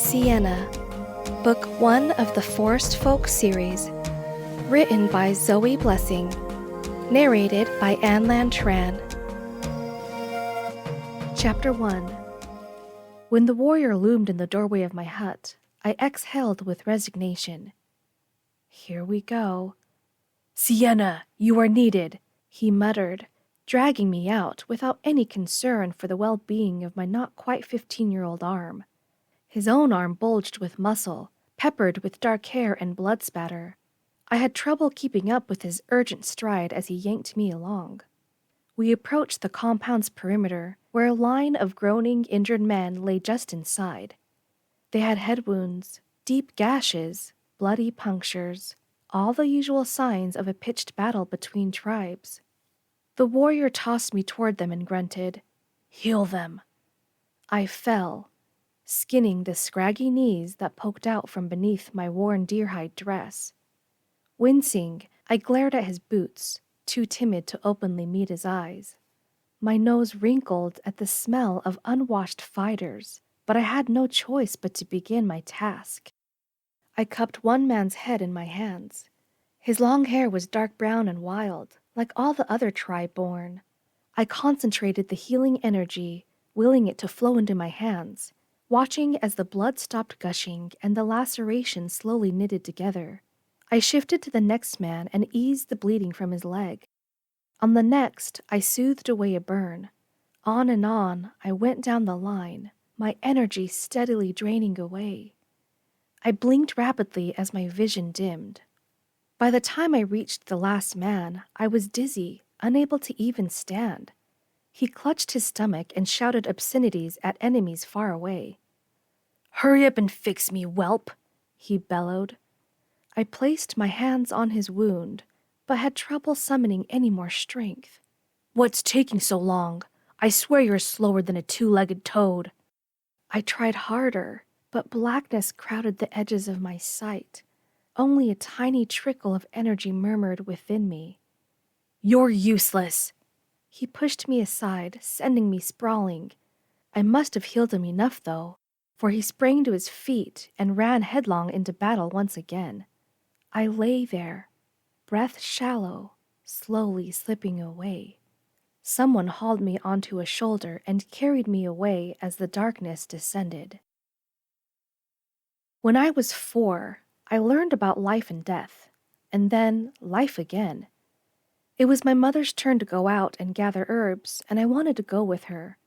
Siena, Book 1 of the Forestfolk series, written by Zoe Blessing, narrated by Anlan Tran. Chapter 1. When the warrior loomed in the doorway of my hut, I exhaled with resignation. Here we go. "Siena, you are needed," he muttered, dragging me out without any concern for the well-being of my not-quite-15-year-old arm. His own arm bulged with muscle, peppered with dark hair and blood spatter. I had trouble keeping up with his urgent stride as he yanked me along. We approached the compound's perimeter, where a line of groaning, injured men lay just inside. They had head wounds, deep gashes, bloody punctures, all the usual signs of a pitched battle between tribes. The warrior tossed me toward them and grunted, "Heal them." I fell, skinning the scraggy knees that poked out from beneath my worn deer-hide dress. Wincing, I glared at his boots, too timid to openly meet his eyes. My nose wrinkled at the smell of unwashed fighters, but I had no choice but to begin my task. I cupped one man's head in my hands. His long hair was dark brown and wild, like all the other tribe-born. I concentrated the healing energy, willing it to flow into my hands, watching as the blood stopped gushing and the laceration slowly knitted together. I shifted to the next man and eased the bleeding from his leg. On the next, I soothed away a burn. On and on, I went down the line, my energy steadily draining away. I blinked rapidly as my vision dimmed. By the time I reached the last man, I was dizzy, unable to even stand. He clutched his stomach and shouted obscenities at enemies far away. "Hurry up and fix me, whelp!" he bellowed. I placed my hands on his wound, but had trouble summoning any more strength. "What's taking so long? I swear you're slower than a two-legged toad." I tried harder, but blackness crowded the edges of my sight. Only a tiny trickle of energy murmured within me. "You're useless!" He pushed me aside, sending me sprawling. I must have healed him enough, though, for he sprang to his feet and ran headlong into battle once again. I lay there, breath shallow, slowly slipping away. Someone hauled me onto a shoulder and carried me away as the darkness descended. When I was 4, I learned about life and death, and then life again. It was my mother's turn to go out and gather herbs, and I wanted to go with her.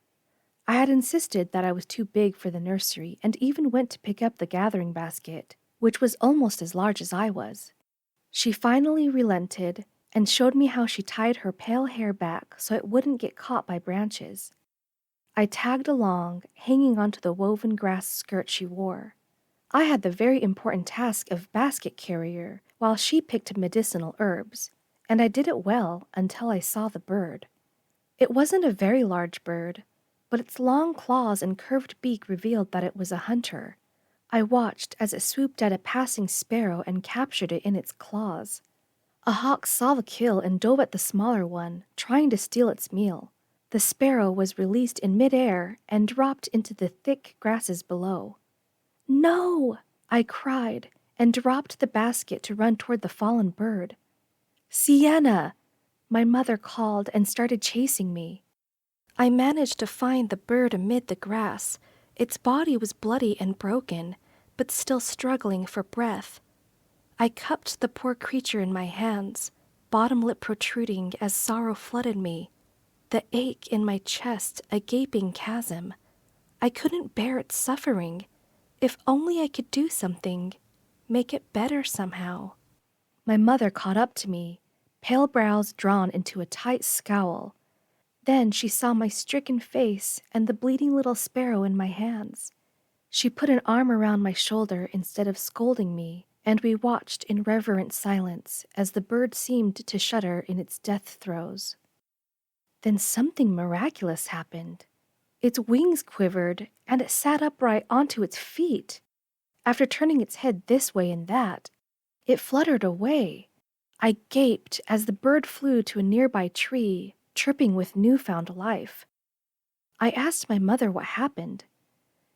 I had insisted that I was too big for the nursery and even went to pick up the gathering basket, which was almost as large as I was. She finally relented and showed me how she tied her pale hair back so it wouldn't get caught by branches. I tagged along, hanging onto the woven grass skirt she wore. I had the very important task of basket carrier while she picked medicinal herbs, and I did it well until I saw the bird. It wasn't a very large bird, but its long claws and curved beak revealed that it was a hunter. I watched as it swooped at a passing sparrow and captured it in its claws. A hawk saw the kill and dove at the smaller one, trying to steal its meal. The sparrow was released in midair and dropped into the thick grasses below. "No!" I cried, and dropped the basket to run toward the fallen bird. "Siena!" my mother called and started chasing me. I managed to find the bird amid the grass. Its body was bloody and broken, but still struggling for breath. I cupped the poor creature in my hands, bottom lip protruding as sorrow flooded me, the ache in my chest a gaping chasm. I couldn't bear its suffering. If only I could do something, make it better somehow. My mother caught up to me, pale brows drawn into a tight scowl. Then she saw my stricken face and the bleeding little sparrow in my hands. She put an arm around my shoulder instead of scolding me, and we watched in reverent silence as the bird seemed to shudder in its death throes. Then something miraculous happened. Its wings quivered, and it sat upright onto its feet. After turning its head this way and that, it fluttered away. I gaped as the bird flew to a nearby tree, chirping with newfound life. I asked my mother what happened.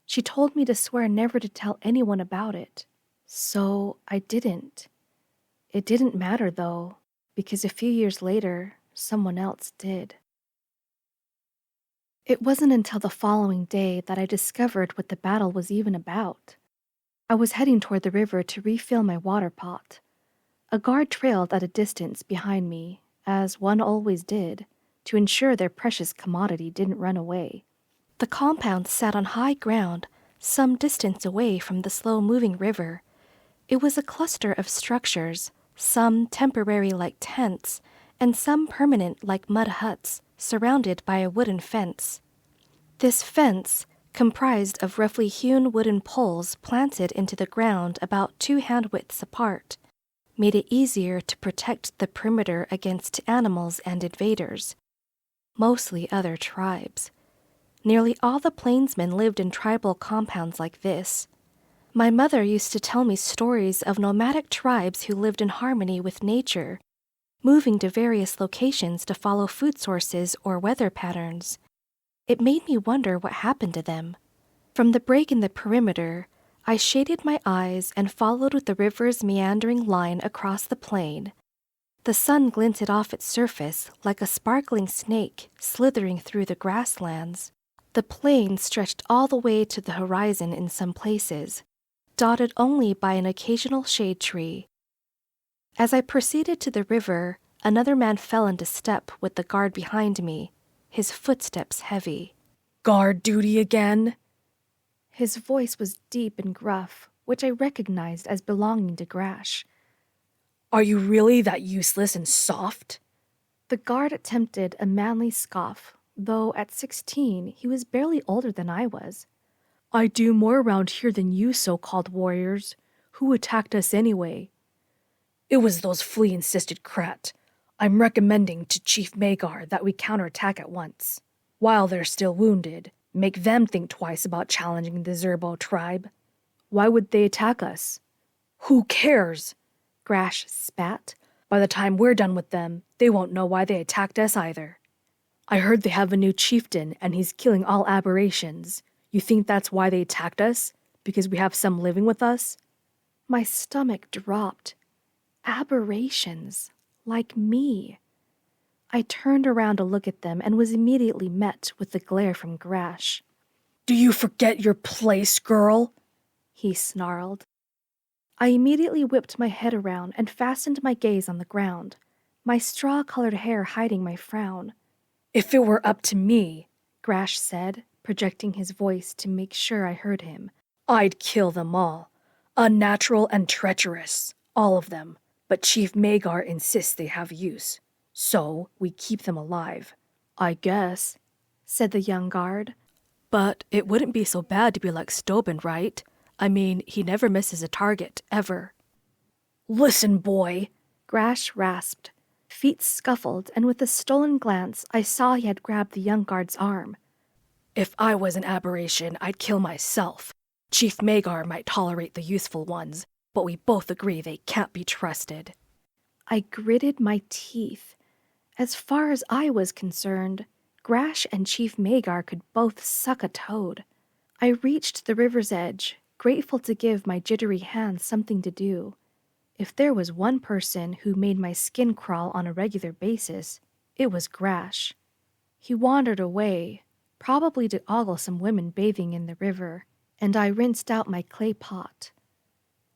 She told me to swear never to tell anyone about it. So I didn't. It didn't matter, though, because a few years later, someone else did. It wasn't until the following day that I discovered what the battle was even about. I was heading toward the river to refill my water pot. A guard trailed at a distance behind me, as one always did, to ensure their precious commodity didn't run away. The compound sat on high ground, some distance away from the slow-moving river. It was a cluster of structures, some temporary like tents, and some permanent like mud huts, surrounded by a wooden fence. This fence, comprised of roughly hewn wooden poles planted into the ground about 2 hand-widths apart, made it easier to protect the perimeter against animals and invaders, mostly other tribes. Nearly all the Plainsmen lived in tribal compounds like this. My mother used to tell me stories of nomadic tribes who lived in harmony with nature, moving to various locations to follow food sources or weather patterns. It made me wonder what happened to them. From the break in the perimeter, I shaded my eyes and followed the river's meandering line across the plain. The sun glinted off its surface like a sparkling snake slithering through the grasslands. The plain stretched all the way to the horizon in some places, dotted only by an occasional shade tree. As I proceeded to the river, another man fell into step with the guard behind me, his footsteps heavy. "Guard duty again?" His voice was deep and gruff, which I recognized as belonging to Grash. "Are you really that useless and soft?" The guard attempted a manly scoff, though at 16 he was barely older than I was. "I do more around here than you so-called warriors. Who attacked us anyway?" "It was those flea-insisted Krat. I'm recommending to Chief Magar that we counterattack at once. While they're still wounded, make them think twice about challenging the Zerbo tribe." "Why would they attack us?" "Who cares?" Grash spat. "By the time we're done with them, they won't know why they attacked us either." "I heard they have a new chieftain and he's killing all aberrations. You think that's why they attacked us? Because we have some living with us?" My stomach dropped. Aberrations. Like me. I turned around to look at them and was immediately met with the glare from Grash. "Do you forget your place, girl?" he snarled. I immediately whipped my head around and fastened my gaze on the ground, my straw-colored hair hiding my frown. "If it were up to me," Grash said, projecting his voice to make sure I heard him, "I'd kill them all. Unnatural and treacherous, all of them. But Chief Magar insists they have use. So we keep them alive." "I guess," said the young guard. "But it wouldn't be so bad to be like Stobin, right? I mean, he never misses a target, ever." "Listen, boy," Grash rasped. Feet scuffled, and with a stolen glance, I saw he had grabbed the young guard's arm. "If I was an aberration, I'd kill myself. Chief Magar might tolerate the useful ones, but we both agree they can't be trusted." I gritted my teeth. As far as I was concerned, Grash and Chief Magar could both suck a toad. I reached the river's edge, grateful to give my jittery hands something to do. If there was one person who made my skin crawl on a regular basis, it was Grash. He wandered away, probably to ogle some women bathing in the river, and I rinsed out my clay pot.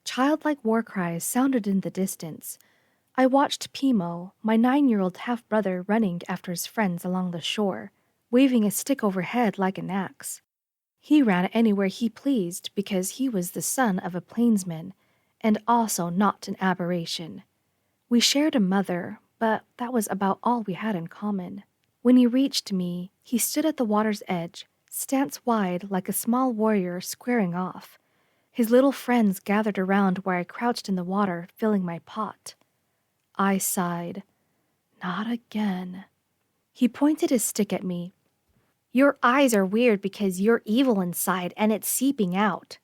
Childlike war cries sounded in the distance. I watched Pimo, my 9-year-old half-brother, running after his friends along the shore, waving a stick overhead like an axe. He ran anywhere he pleased because he was the son of a Plainsman, and also not an aberration. We shared a mother, but that was about all we had in common. When he reached me, he stood at the water's edge, stance wide like a small warrior squaring off. His little friends gathered around where I crouched in the water, filling my pot. I sighed. Not again. He pointed his stick at me. "Your eyes are weird because you're evil inside and it's seeping out."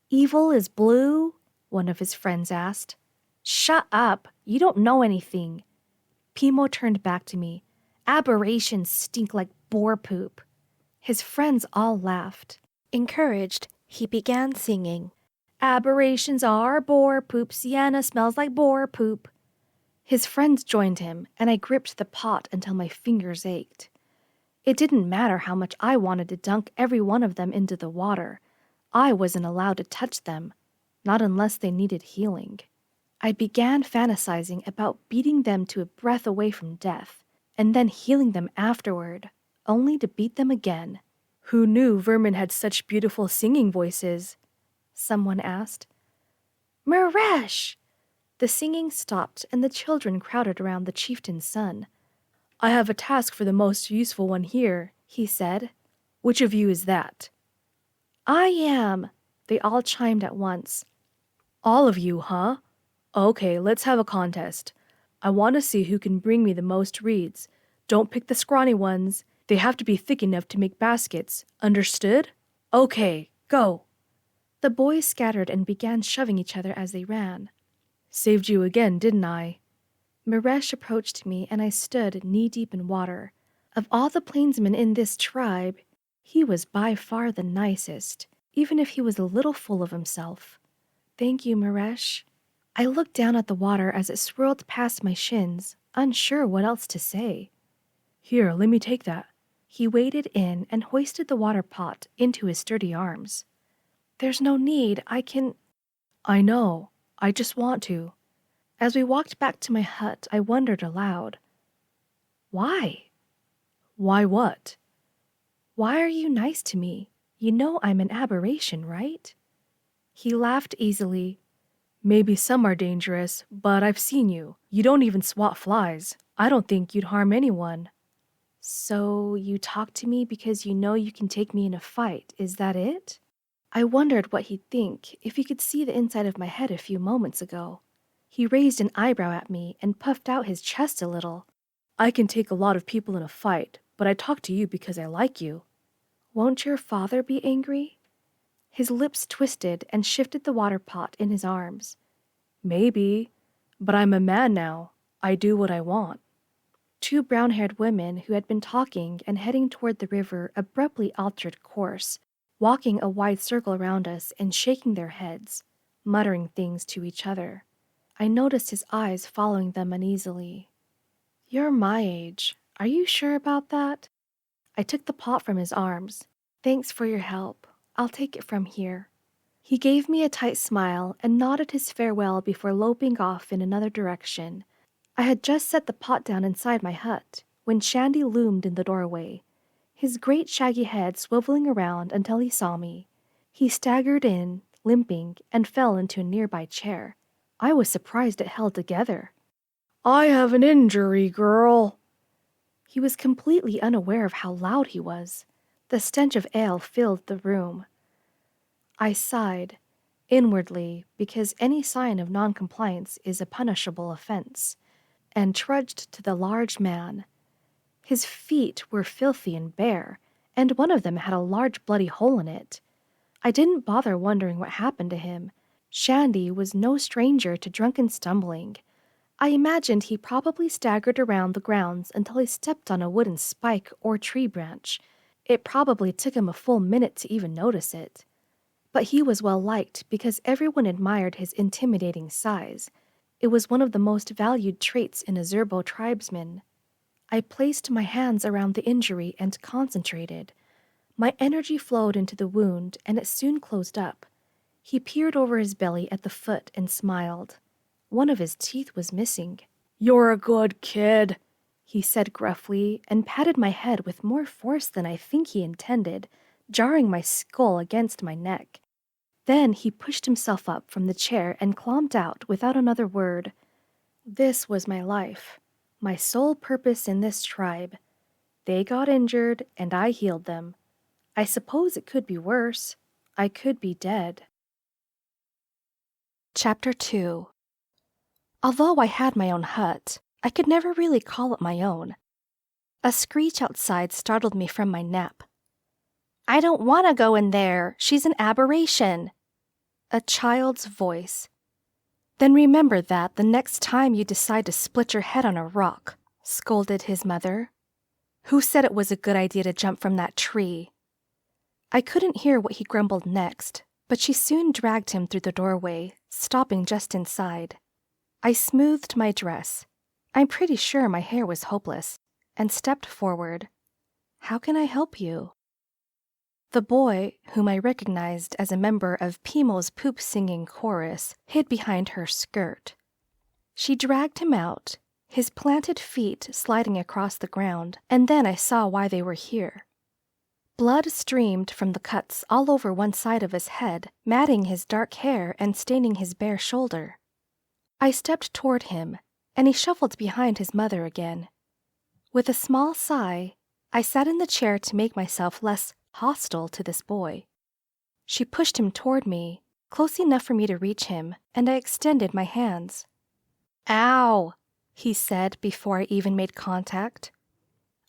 "Evil is blue?" one of his friends asked. "Shut up. You don't know anything." Pimo turned back to me. "Aberrations stink like boar poop." His friends all laughed. Encouraged, he began singing, "Aberrations are boar poop, Siena smells like boar poop." His friends joined him, and I gripped the pot until my fingers ached. It didn't matter how much I wanted to dunk every one of them into the water. I wasn't allowed to touch them, not unless they needed healing. I began fantasizing about beating them to a breath away from death, and then healing them afterward, only to beat them again. Who knew vermin had such beautiful singing voices? Someone asked. Maresh! The singing stopped, and the children crowded around the chieftain's son. I have a task for the most useful one here, he said. Which of you is that? I am, they all chimed at once. All of you, huh? Okay, let's have a contest. I want to see who can bring me the most reeds. Don't pick the scrawny ones. They have to be thick enough to make baskets. Understood? Okay, go. The boys scattered and began shoving each other as they ran. Saved you again, didn't I? Maresh approached me, and I stood knee-deep in water. Of all the Plainsmen in this tribe, he was by far the nicest, even if he was a little full of himself. Thank you, Maresh. I looked down at the water as it swirled past my shins, unsure what else to say. Here, let me take that. He waded in and hoisted the water pot into his sturdy arms. There's no need, I know. I just want to. As we walked back to my hut, I wondered aloud. Why? Why what? Why are you nice to me? You know I'm an aberration, right? He laughed easily. Maybe some are dangerous, but I've seen you. You don't even swat flies. I don't think you'd harm anyone. So you talk to me because you know you can take me in a fight, is that it? I wondered what he'd think if he could see the inside of my head a few moments ago. He raised an eyebrow at me and puffed out his chest a little. I can take a lot of people in a fight, but I talk to you because I like you. Won't your father be angry? His lips twisted and shifted the water pot in his arms. Maybe, but I'm a man now. I do what I want. Two brown-haired women who had been talking and heading toward the river abruptly altered course, walking a wide circle around us and shaking their heads, muttering things to each other. I noticed his eyes following them uneasily. You're my age. Are you sure about that? I took the pot from his arms. Thanks for your help. I'll take it from here. He gave me a tight smile and nodded his farewell before loping off in another direction. I had just set the pot down inside my hut when Shandy loomed in the doorway, his great shaggy head swiveling around until he saw me. He staggered in, limping, and fell into a nearby chair. I was surprised it held together. I have an injury, girl. He was completely unaware of how loud he was. The stench of ale filled the room. I sighed, inwardly, because any sign of noncompliance is a punishable offense, and trudged to the large man. His feet were filthy and bare, and one of them had a large bloody hole in it. I didn't bother wondering what happened to him. Shandy was no stranger to drunken stumbling. I imagined he probably staggered around the grounds until he stepped on a wooden spike or tree branch. It probably took him a full minute to even notice it. But he was well liked because everyone admired his intimidating size. It was one of the most valued traits in a Zerbo tribesman. I placed my hands around the injury and concentrated. My energy flowed into the wound, and it soon closed up. He peered over his belly at the foot and smiled. One of his teeth was missing. You're a good kid, he said gruffly, and patted my head with more force than I think he intended, jarring my skull against my neck. Then he pushed himself up from the chair and clomped out without another word. This was my life, my sole purpose in this tribe. They got injured, and I healed them. I suppose it could be worse. I could be dead. Chapter 2. Although I had my own hut, I could never really call it my own. A screech outside startled me from my nap. I don't want to go in there. She's an aberration. A child's voice. Then remember that the next time you decide to split your head on a rock, scolded his mother. Who said it was a good idea to jump from that tree? I couldn't hear what he grumbled next, but she soon dragged him through the doorway, stopping just inside. I smoothed my dress. I'm pretty sure my hair was hopeless, and stepped forward. "How can I help you?" The boy, whom I recognized as a member of Pimo's poop-singing chorus, hid behind her skirt. She dragged him out, his planted feet sliding across the ground, and then I saw why they were here. Blood streamed from the cuts all over one side of his head, matting his dark hair and staining his bare shoulder. I stepped toward him, and he shuffled behind his mother again. With a small sigh, I sat in the chair to make myself less hostile to this boy. She pushed him toward me, close enough for me to reach him, and I extended my hands. "Ow!" he said before I even made contact.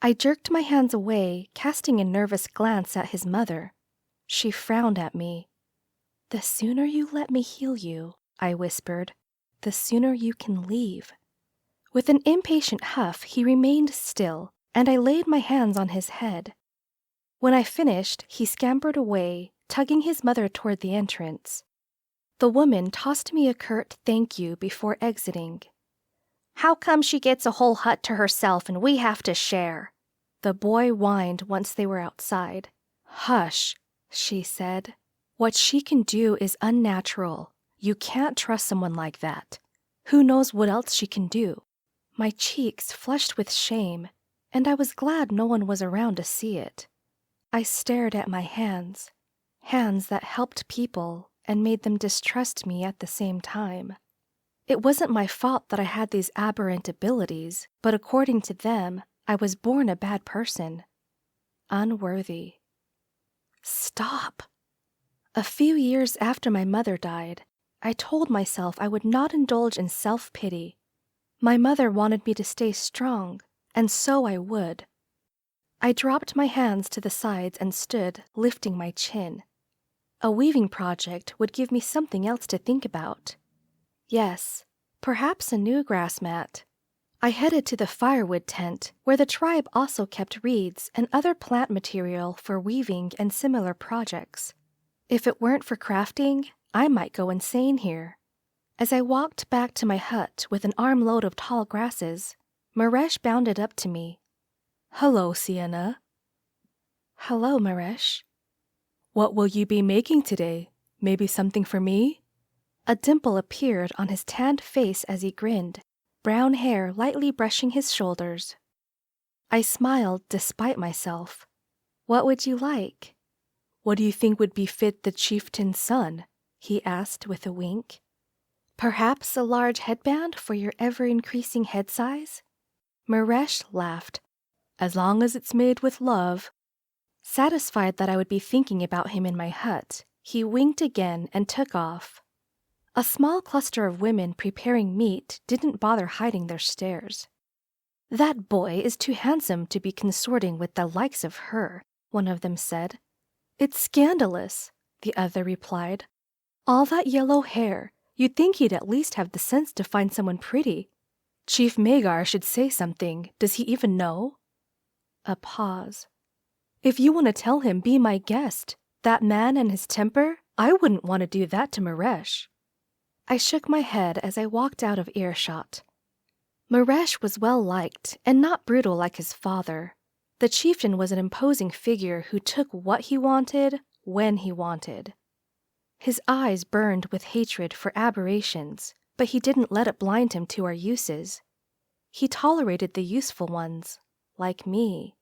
I jerked my hands away, casting a nervous glance at his mother. She frowned at me. "The sooner you let me heal you," I whispered, "the sooner you can leave." With an impatient huff, he remained still, and I laid my hands on his head. When I finished, he scampered away, tugging his mother toward the entrance. The woman tossed me a curt thank you before exiting. "How come she gets a whole hut to herself and we have to share?" The boy whined once they were outside. "Hush," she said. "What she can do is unnatural. You can't trust someone like that. Who knows what else she can do?" My cheeks flushed with shame, and I was glad no one was around to see it. I stared at my hands that helped people and made them distrust me at the same time. It wasn't my fault that I had these aberrant abilities, but according to them, I was born a bad person. Unworthy. Stop! A few years after my mother died, I told myself I would not indulge in self-pity. My mother wanted me to stay strong, and so I would. I dropped my hands to the sides and stood, lifting my chin. A weaving project would give me something else to think about. Yes, perhaps a new grass mat. I headed to the firewood tent, where the tribe also kept reeds and other plant material for weaving and similar projects. If it weren't for crafting, I might go insane here. As I walked back to my hut with an armload of tall grasses, Maresh bounded up to me. "Hello, Siena." "Hello, Maresh." "What will you be making today? Maybe something for me?" A dimple appeared on his tanned face as he grinned, brown hair lightly brushing his shoulders. I smiled despite myself. "What would you like?" "What do you think would befit the chieftain's son?" he asked with a wink. "Perhaps a large headband for your ever-increasing head size?" Maresh laughed. "As long as it's made with love." Satisfied that I would be thinking about him in my hut, he winked again and took off. A small cluster of women preparing meat didn't bother hiding their stares. "That boy is too handsome to be consorting with the likes of her," one of them said. "It's scandalous," the other replied. "All that yellow hair, you'd think he'd at least have the sense to find someone pretty." "Chief Magar should say something. Does he even know?" A pause. "If you want to tell him, be my guest. That man and his temper, I wouldn't want to do that to Maresh." I shook my head as I walked out of earshot. Maresh was well liked and not brutal like his father. The chieftain was an imposing figure who took what he wanted when he wanted. His eyes burned with hatred for aberrations, but he didn't let it blind him to our uses. He tolerated the useful ones, like me.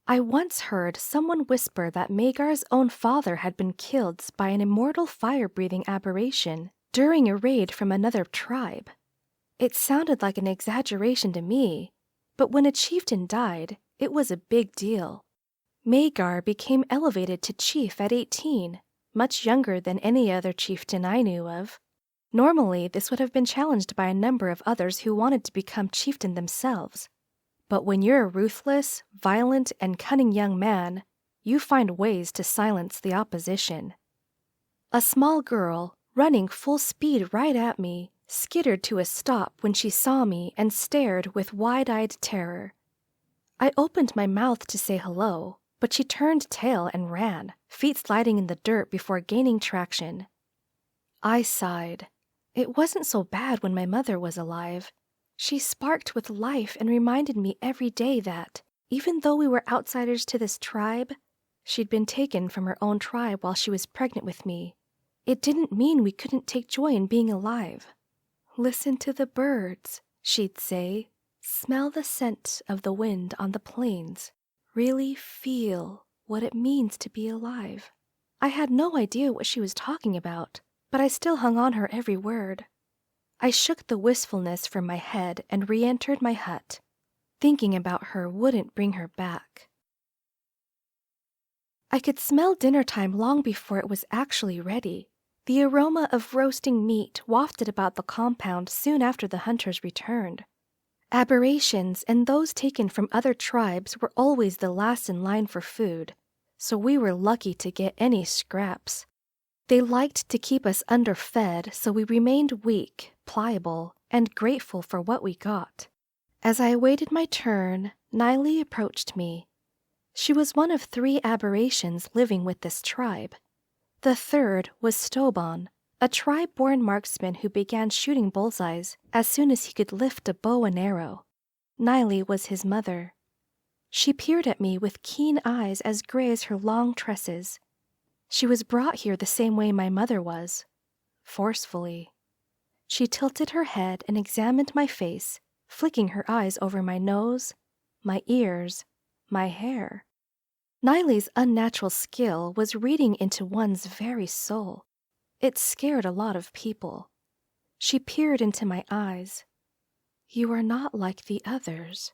I once heard someone whisper that Magar's own father had been killed by an immortal fire-breathing aberration during a raid from another tribe. It sounded like an exaggeration to me, but when a chieftain died, it was a big deal. Magar became elevated to chief at 18, much younger than any other chieftain I knew of. Normally, this would have been challenged by a number of others who wanted to become chieftain themselves. But when you're a ruthless, violent, and cunning young man, you find ways to silence the opposition. A small girl, running full speed right at me, skittered to a stop when she saw me and stared with wide-eyed terror. I opened my mouth to say hello, but she turned tail and ran, feet sliding in the dirt before gaining traction. I sighed. It wasn't so bad when my mother was alive. She sparked with life and reminded me every day that, even though we were outsiders to this tribe, she'd been taken from her own tribe while she was pregnant with me. It didn't mean we couldn't take joy in being alive. Listen to the birds, she'd say. Smell the scent of the wind on the plains. Really feel what it means to be alive. I had no idea what she was talking about, but I still hung on her every word. I shook the wistfulness from my head and re-entered my hut. Thinking about her wouldn't bring her back. I could smell dinner time long before it was actually ready. The aroma of roasting meat wafted about the compound soon after the hunters returned. Aberrations and those taken from other tribes were always the last in line for food, so we were lucky to get any scraps. They liked to keep us underfed, so we remained weak, pliable, and grateful for what we got. As I awaited my turn, Niley approached me. She was one of 3 aberrations living with this tribe. The third was Stoban, a tribe-born marksman who began shooting bullseyes as soon as he could lift a bow and arrow. Niley was his mother. She peered at me with keen eyes as gray as her long tresses. She was brought here the same way my mother was, forcefully. She tilted her head and examined my face, flicking her eyes over my nose, my ears, my hair. Niley's unnatural skill was reading into one's very soul. It scared a lot of people. She peered into my eyes. You are not like the others.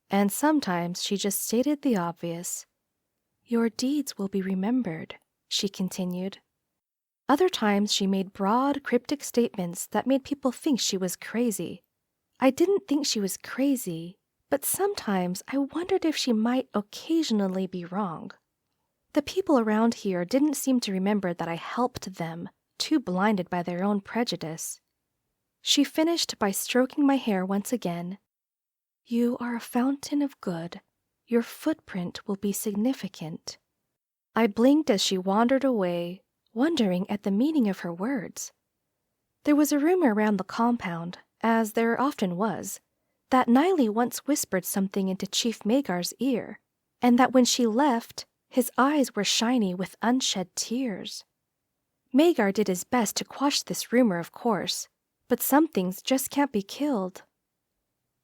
And sometimes she just stated the obvious. Your deeds will be remembered, she continued. Other times she made broad, cryptic statements that made people think she was crazy. I didn't think she was crazy, but sometimes I wondered if she might occasionally be wrong. The people around here didn't seem to remember that I helped them, too blinded by their own prejudice. She finished by stroking my hair once again. You are a fountain of good. Your footprint will be significant. I blinked as she wandered away, wondering at the meaning of her words. There was a rumor around the compound, as there often was, that Niley once whispered something into Chief Magar's ear, and that when she left, his eyes were shiny with unshed tears. Magar did his best to quash this rumor, of course, but some things just can't be killed.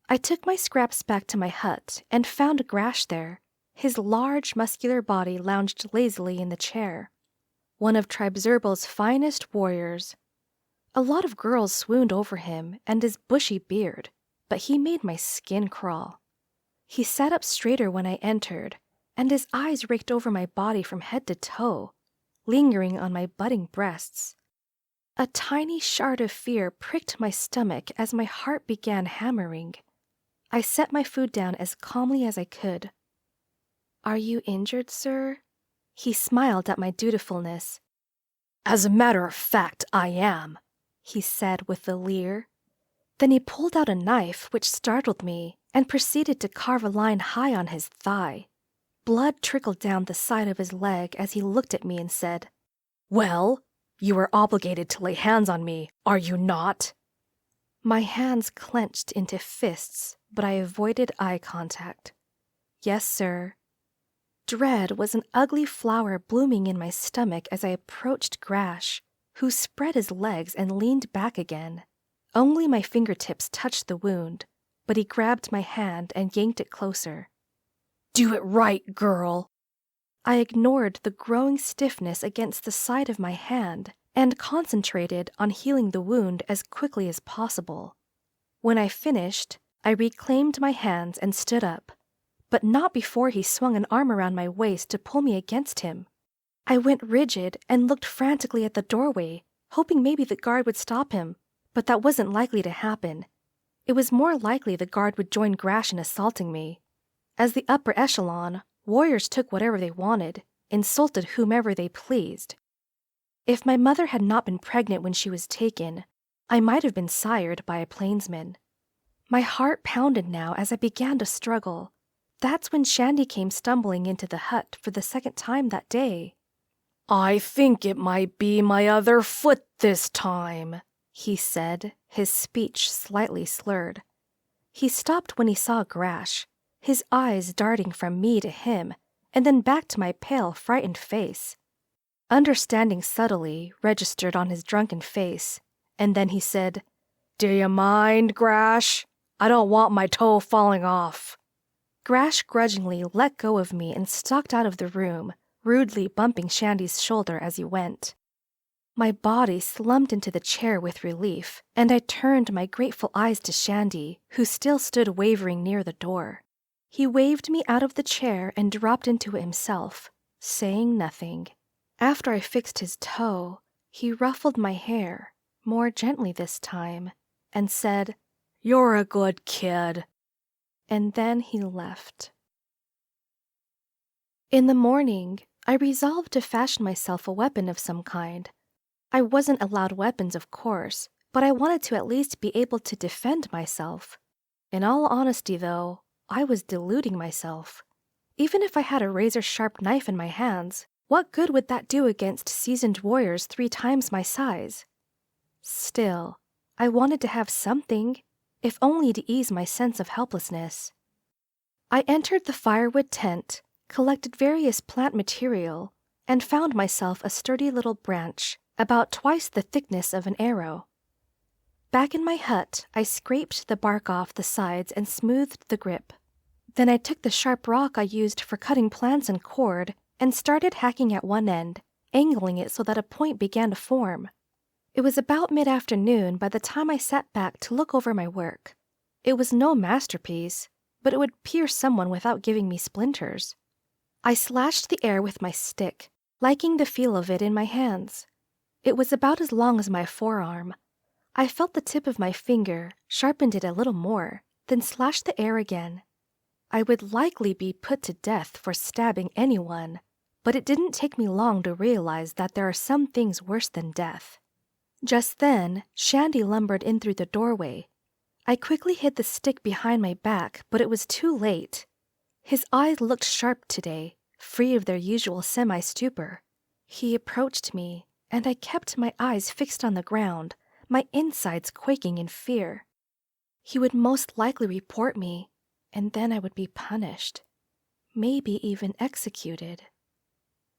I took my scraps back to my hut and found Grash there. His large, muscular body lounged lazily in the chair. One of Tribe Zerbal's finest warriors. A lot of girls swooned over him and his bushy beard, but he made my skin crawl. He sat up straighter when I entered, and his eyes raked over my body from head to toe, lingering on my budding breasts. A tiny shard of fear pricked my stomach as my heart began hammering. I set my food down as calmly as I could. Are you injured, sir? He smiled at my dutifulness. As a matter of fact, I am, he said with a leer. Then he pulled out a knife, which startled me, and proceeded to carve a line high on his thigh. Blood trickled down the side of his leg as he looked at me and said, Well, you are obligated to lay hands on me, are you not? My hands clenched into fists, but I avoided eye contact. Yes, sir. Dread was an ugly flower blooming in my stomach as I approached Grash, who spread his legs and leaned back again. Only my fingertips touched the wound, but he grabbed my hand and yanked it closer. Do it right, girl. I ignored the growing stiffness against the side of my hand and concentrated on healing the wound as quickly as possible. When I finished, I reclaimed my hands and stood up, but not before he swung an arm around my waist to pull me against him. I went rigid and looked frantically at the doorway, hoping maybe the guard would stop him, but that wasn't likely to happen. It was more likely the guard would join Grash in assaulting me. As the upper echelon, warriors took whatever they wanted, insulted whomever they pleased. If my mother had not been pregnant when she was taken, I might have been sired by a Plainsman. My heart pounded now as I began to struggle. That's when Shandy came stumbling into the hut for the second time that day. "I think it might be my other foot this time," he said, his speech slightly slurred. He stopped when he saw Grash, his eyes darting from me to him, and then back to my pale, frightened face. Understanding subtly registered on his drunken face, and then he said, "Do you mind, Grash? I don't want my toe falling off." Grash grudgingly let go of me and stalked out of the room, rudely bumping Shandy's shoulder as he went. My body slumped into the chair with relief, and I turned my grateful eyes to Shandy, who still stood wavering near the door. He waved me out of the chair and dropped into it himself, saying nothing. After I fixed his toe, he ruffled my hair, more gently this time, and said, "You're a good kid." And then he left. In the morning, I resolved to fashion myself a weapon of some kind. I wasn't allowed weapons, of course, but I wanted to at least be able to defend myself. In all honesty, though, I was deluding myself. Even if I had a razor-sharp knife in my hands, what good would that do against seasoned warriors 3 times my size? Still, I wanted to have something, if only to ease my sense of helplessness. I entered the firewood tent, collected various plant material, and found myself a sturdy little branch, about twice the thickness of an arrow. Back in my hut, I scraped the bark off the sides and smoothed the grip. Then I took the sharp rock I used for cutting plants and cord and started hacking at one end, angling it so that a point began to form. It was about mid-afternoon by the time I sat back to look over my work. It was no masterpiece, but it would pierce someone without giving me splinters. I slashed the air with my stick, liking the feel of it in my hands. It was about as long as my forearm. I felt the tip of my finger, sharpened it a little more, then slashed the air again. I would likely be put to death for stabbing anyone, but it didn't take me long to realize that there are some things worse than death. Just then, Shandy lumbered in through the doorway. I quickly hid the stick behind my back, but it was too late. His eyes looked sharp today, free of their usual semi-stupor. He approached me, and I kept my eyes fixed on the ground, my insides quaking in fear. He would most likely report me, and then I would be punished, maybe even executed.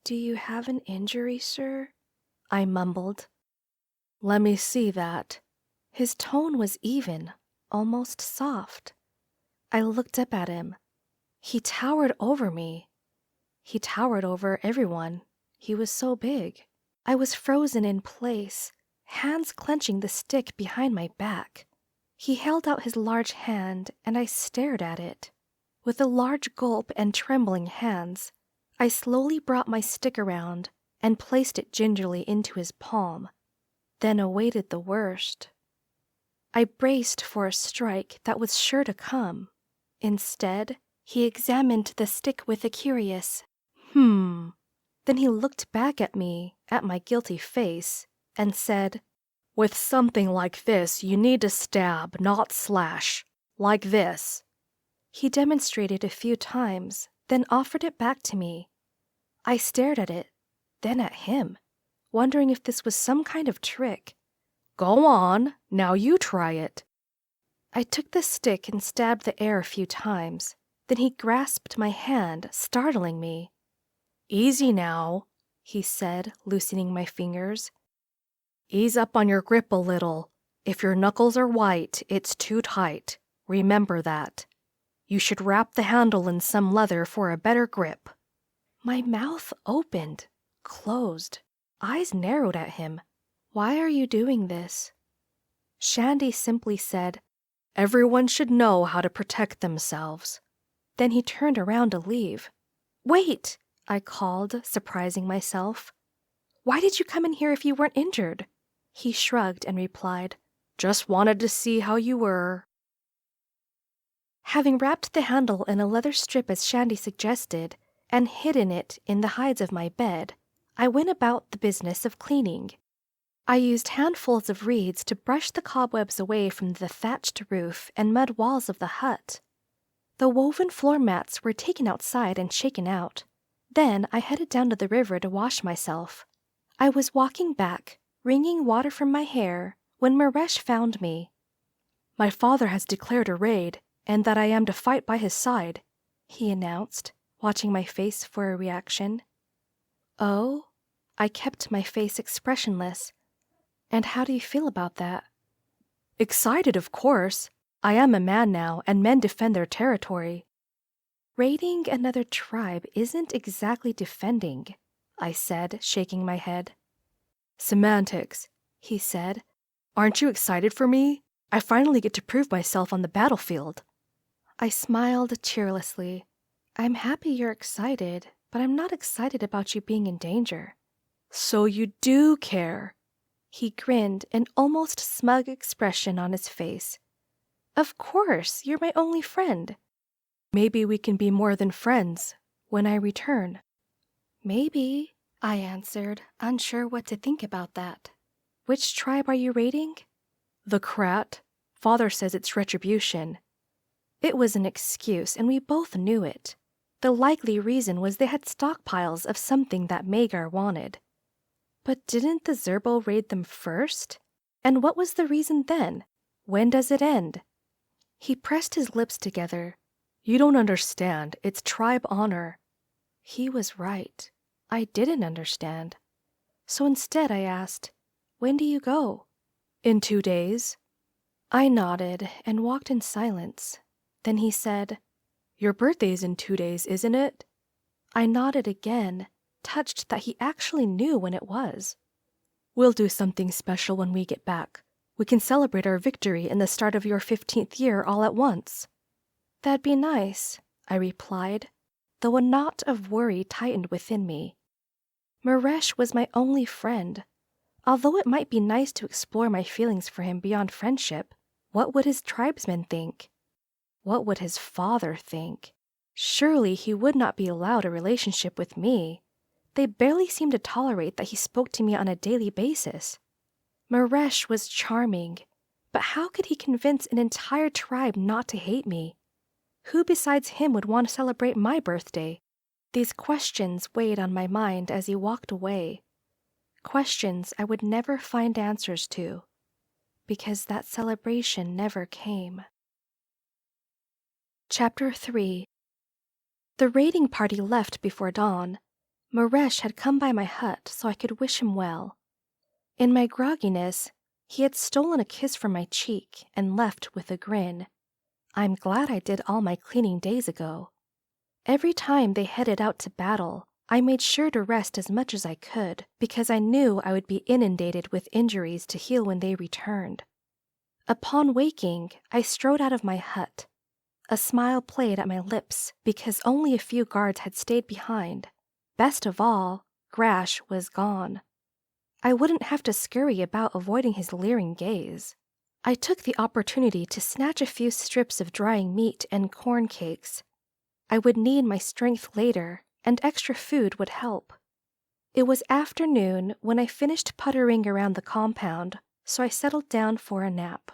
"Do you have an injury, sir?" I mumbled. "Let me see that." His tone was even, almost soft. I looked up at him. He towered over me. He towered over everyone. He was so big. I was frozen in place, hands clenching the stick behind my back. He held out his large hand, and I stared at it. With a large gulp and trembling hands, I slowly brought my stick around and placed it gingerly into his palm, then awaited the worst. I braced for a strike that was sure to come. Instead, he examined the stick with a curious, Then he looked back at me, at my guilty face, and said, "With something like this, you need to stab, not slash. Like this." He demonstrated a few times, then offered it back to me. I stared at it, then at him, wondering if this was some kind of trick. "Go on, now you try it." I took the stick and stabbed the air a few times. Then he grasped my hand, startling me. "Easy now," he said, loosening my fingers. "Ease up on your grip a little. If your knuckles are white, it's too tight. Remember that. You should wrap the handle in some leather for a better grip." My mouth opened, closed, eyes narrowed at him. "Why are you doing this?" Shandy simply said, "Everyone should know how to protect themselves." Then he turned around to leave. "Wait!" I called, surprising myself. "Why did you come in here if you weren't injured?" He shrugged and replied, "Just wanted to see how you were." Having wrapped the handle in a leather strip as Shandy suggested, and hidden it in the hides of my bed, I went about the business of cleaning. I used handfuls of reeds to brush the cobwebs away from the thatched roof and mud walls of the hut. The woven floor mats were taken outside and shaken out. Then I headed down to the river to wash myself. I was walking back, wringing water from my hair, when Maresh found me. "My father has declared a raid, and that I am to fight by his side," he announced, watching my face for a reaction. "Oh?" I kept my face expressionless. "And how do you feel about that?" "Excited, of course. I am a man now, and men defend their territory." "Raiding another tribe isn't exactly defending," I said, shaking my head. "Semantics," he said. "Aren't you excited for me? I finally get to prove myself on the battlefield." I smiled cheerlessly. "I'm happy you're excited, but I'm not excited about you being in danger." "So you do care?" He grinned, an almost smug expression on his face. "Of course, you're my only friend." "Maybe we can be more than friends when I return." "Maybe," I answered, unsure what to think about that. "Which tribe are you raiding?" "The Krat. Father says it's retribution." It was an excuse, and we both knew it. The likely reason was they had stockpiles of something that Magar wanted. But didn't the Zerbo raid them first? And what was the reason then? When does it end? He pressed his lips together. "You don't understand. It's tribe honor." He was right. I didn't understand. So instead I asked, "When do you go?" "In 2 days." I nodded and walked in silence. Then he said, "Your birthday's in 2 days, isn't it?" I nodded again, touched that he actually knew when it was. "We'll do something special when we get back. We can celebrate our victory and the start of your 15th year all at once." "That'd be nice," I replied, though a knot of worry tightened within me. Maresh was my only friend. Although it might be nice to explore my feelings for him beyond friendship, what would his tribesmen think? What would his father think? Surely he would not be allowed a relationship with me. They barely seemed to tolerate that he spoke to me on a daily basis. Maresh was charming, but how could he convince an entire tribe not to hate me? Who besides him would want to celebrate my birthday? These questions weighed on my mind as he walked away. Questions I would never find answers to, because that celebration never came. Chapter 3. The raiding party left before dawn. Maresh had come by my hut so I could wish him well. In my grogginess, he had stolen a kiss from my cheek and left with a grin. I'm glad I did all my cleaning days ago. Every time they headed out to battle, I made sure to rest as much as I could, because I knew I would be inundated with injuries to heal when they returned. Upon waking, I strode out of my hut. A smile played at my lips because only a few guards had stayed behind. Best of all, Grash was gone. I wouldn't have to scurry about avoiding his leering gaze. I took the opportunity to snatch a few strips of drying meat and corn cakes. I would need my strength later, and extra food would help. It was afternoon when I finished puttering around the compound, so I settled down for a nap.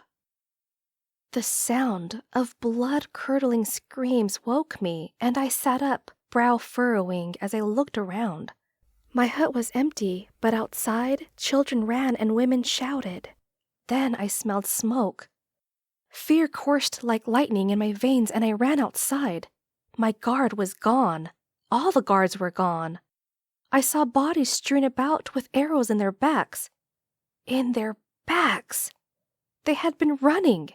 The sound of blood-curdling screams woke me, and I sat up, brow furrowing as I looked around. My hut was empty, but outside, children ran and women shouted. Then I smelled smoke. Fear coursed like lightning in my veins, and I ran outside. My guard was gone. All the guards were gone. I saw bodies strewn about with arrows in their backs. In their backs! They had been running.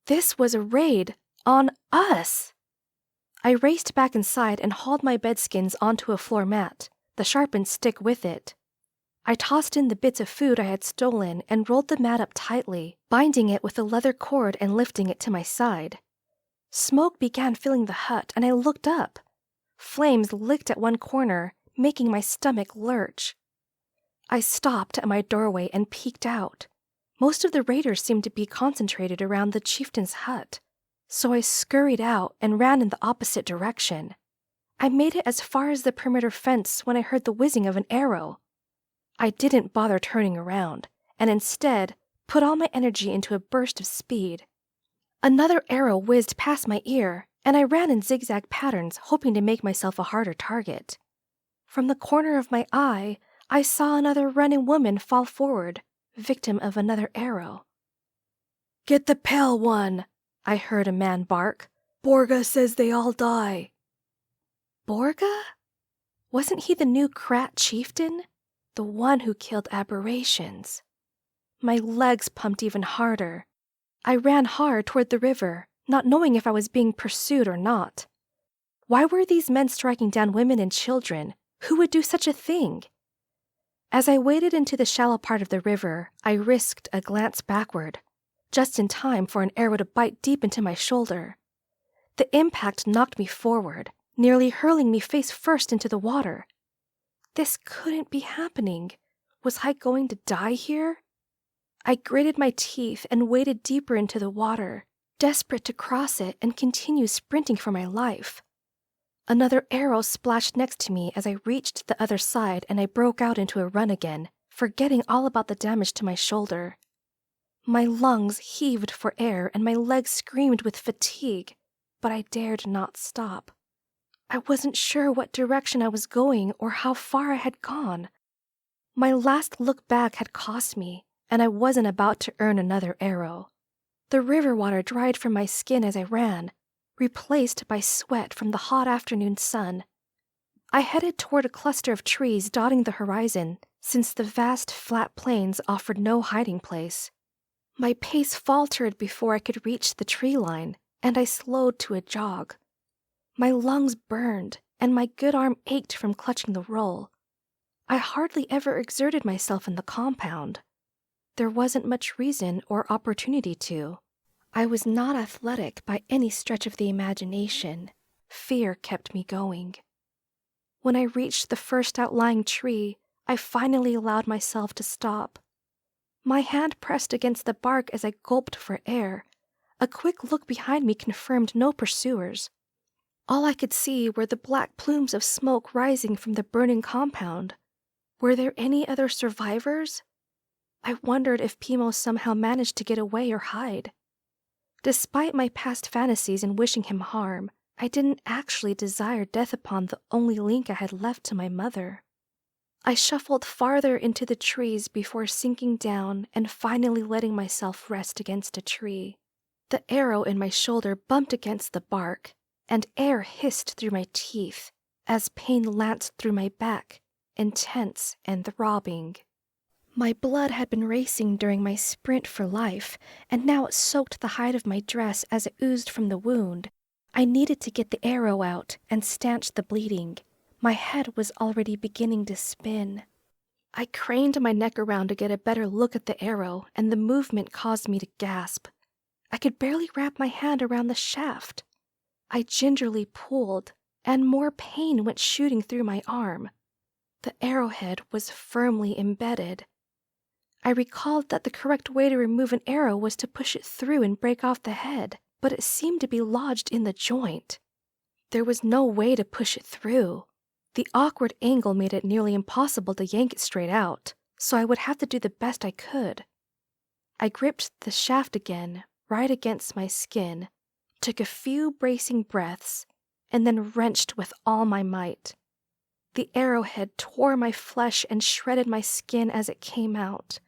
This was a raid on us. I raced back inside and hauled my bedskins onto a floor mat, the sharpened stick with it. I tossed in the bits of food I had stolen and rolled the mat up tightly, binding it with a leather cord and lifting it to my side. Smoke began filling the hut, and I looked up. Flames licked at one corner, making my stomach lurch. I stopped at my doorway and peeked out. Most of the raiders seemed to be concentrated around the chieftain's hut, so I scurried out and ran in the opposite direction. I made it as far as the perimeter fence when I heard the whizzing of an arrow. I didn't bother turning around, and instead put all my energy into a burst of speed. Another arrow whizzed past my ear, and I ran in zigzag patterns, hoping to make myself a harder target. From the corner of my eye, I saw another running woman fall forward, victim of another arrow. "Get the pale one," I heard a man bark. "Borga says they all die." Borga? Wasn't he the new Krat chieftain? The one who killed aberrations. My legs pumped even harder. I ran hard toward the river, not knowing if I was being pursued or not. Why were these men striking down women and children? Who would do such a thing? As I waded into the shallow part of the river, I risked a glance backward, just in time for an arrow to bite deep into my shoulder. The impact knocked me forward, nearly hurling me face first into the water. This couldn't be happening. Was I going to die here? I gritted my teeth and waded deeper into the water, desperate to cross it and continue sprinting for my life. Another arrow splashed next to me as I reached the other side, and I broke out into a run again, forgetting all about the damage to my shoulder. My lungs heaved for air and my legs screamed with fatigue, but I dared not stop. I wasn't sure what direction I was going or how far I had gone. My last look back had cost me, and I wasn't about to earn another arrow. The river water dried from my skin as I ran, replaced by sweat from the hot afternoon sun. I headed toward a cluster of trees dotting the horizon, since the vast flat plains offered no hiding place. My pace faltered before I could reach the tree line, and I slowed to a jog. My lungs burned, and my good arm ached from clutching the roll. I hardly ever exerted myself in the compound. There wasn't much reason or opportunity to. I was not athletic by any stretch of the imagination. Fear kept me going. When I reached the first outlying tree, I finally allowed myself to stop. My hand pressed against the bark as I gulped for air. A quick look behind me confirmed no pursuers. All I could see were the black plumes of smoke rising from the burning compound. Were there any other survivors? I wondered if Pimo somehow managed to get away or hide. Despite my past fantasies and wishing him harm, I didn't actually desire death upon the only link I had left to my mother. I shuffled farther into the trees before sinking down and finally letting myself rest against a tree. The arrow in my shoulder bumped against the bark, and air hissed through my teeth as pain lanced through my back, intense and throbbing. My blood had been racing during my sprint for life, and now it soaked the hide of my dress as it oozed from the wound. I needed to get the arrow out and stanch the bleeding. My head was already beginning to spin. I craned my neck around to get a better look at the arrow, and the movement caused me to gasp. I could barely wrap my hand around the shaft. I gingerly pulled, and more pain went shooting through my arm. The arrowhead was firmly embedded. I recalled that the correct way to remove an arrow was to push it through and break off the head, but it seemed to be lodged in the joint. There was no way to push it through. The awkward angle made it nearly impossible to yank it straight out, so I would have to do the best I could. I gripped the shaft again, right against my skin, took a few bracing breaths, and then wrenched with all my might. The arrowhead tore my flesh and shredded my skin as it came out.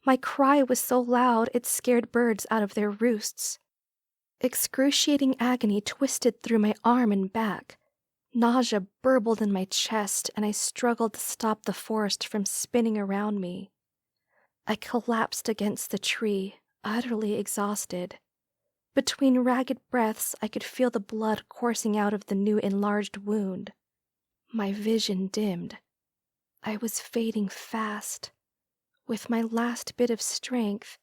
My cry was so loud it scared birds out of their roosts. Excruciating agony twisted through my arm and back. Nausea burbled in my chest, and I struggled to stop the forest from spinning around me. I collapsed against the tree, utterly exhausted. Between ragged breaths, I could feel the blood coursing out of the new enlarged wound. My vision dimmed. I was fading fast. With my last bit of strength,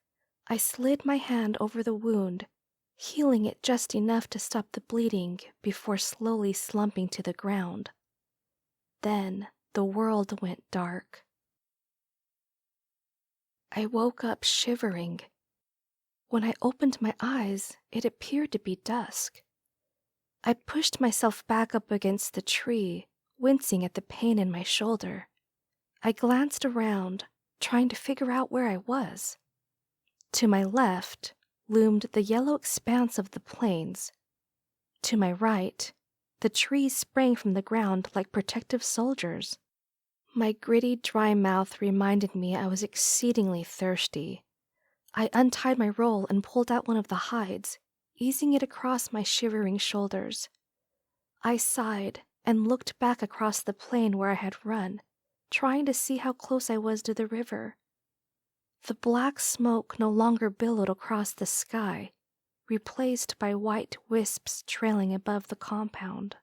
I slid my hand over the wound, healing it just enough to stop the bleeding before slowly slumping to the ground. Then the world went dark. I woke up shivering. When I opened my eyes, it appeared to be dusk. I pushed myself back up against the tree, wincing at the pain in my shoulder. I glanced around, trying to figure out where I was. To my left loomed the yellow expanse of the plains. To my right, the trees sprang from the ground like protective soldiers. My gritty, dry mouth reminded me I was exceedingly thirsty. I untied my roll and pulled out one of the hides, easing it across my shivering shoulders. I sighed and looked back across the plain where I had run, trying to see how close I was to the river. The black smoke no longer billowed across the sky, replaced by white wisps trailing above the compound.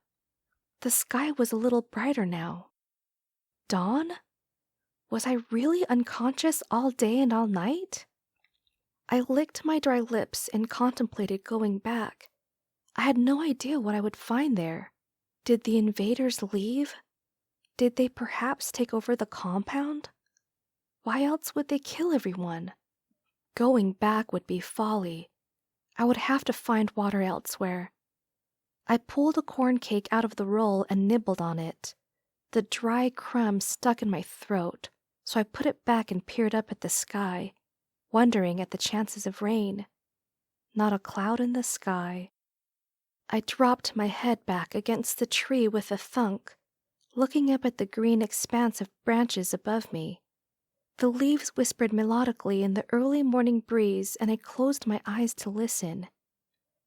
The sky was a little brighter now. Dawn? Was I really unconscious all day and all night? I licked my dry lips and contemplated going back. I had no idea what I would find there. Did the invaders leave? Did they perhaps take over the compound? Why else would they kill everyone? Going back would be folly. I would have to find water elsewhere. I pulled a corn cake out of the roll and nibbled on it. The dry crumb stuck in my throat, so I put it back and peered up at the sky, wondering at the chances of rain. Not a cloud in the sky. I dropped my head back against the tree with a thunk, looking up at the green expanse of branches above me. The leaves whispered melodically in the early morning breeze, and I closed my eyes to listen.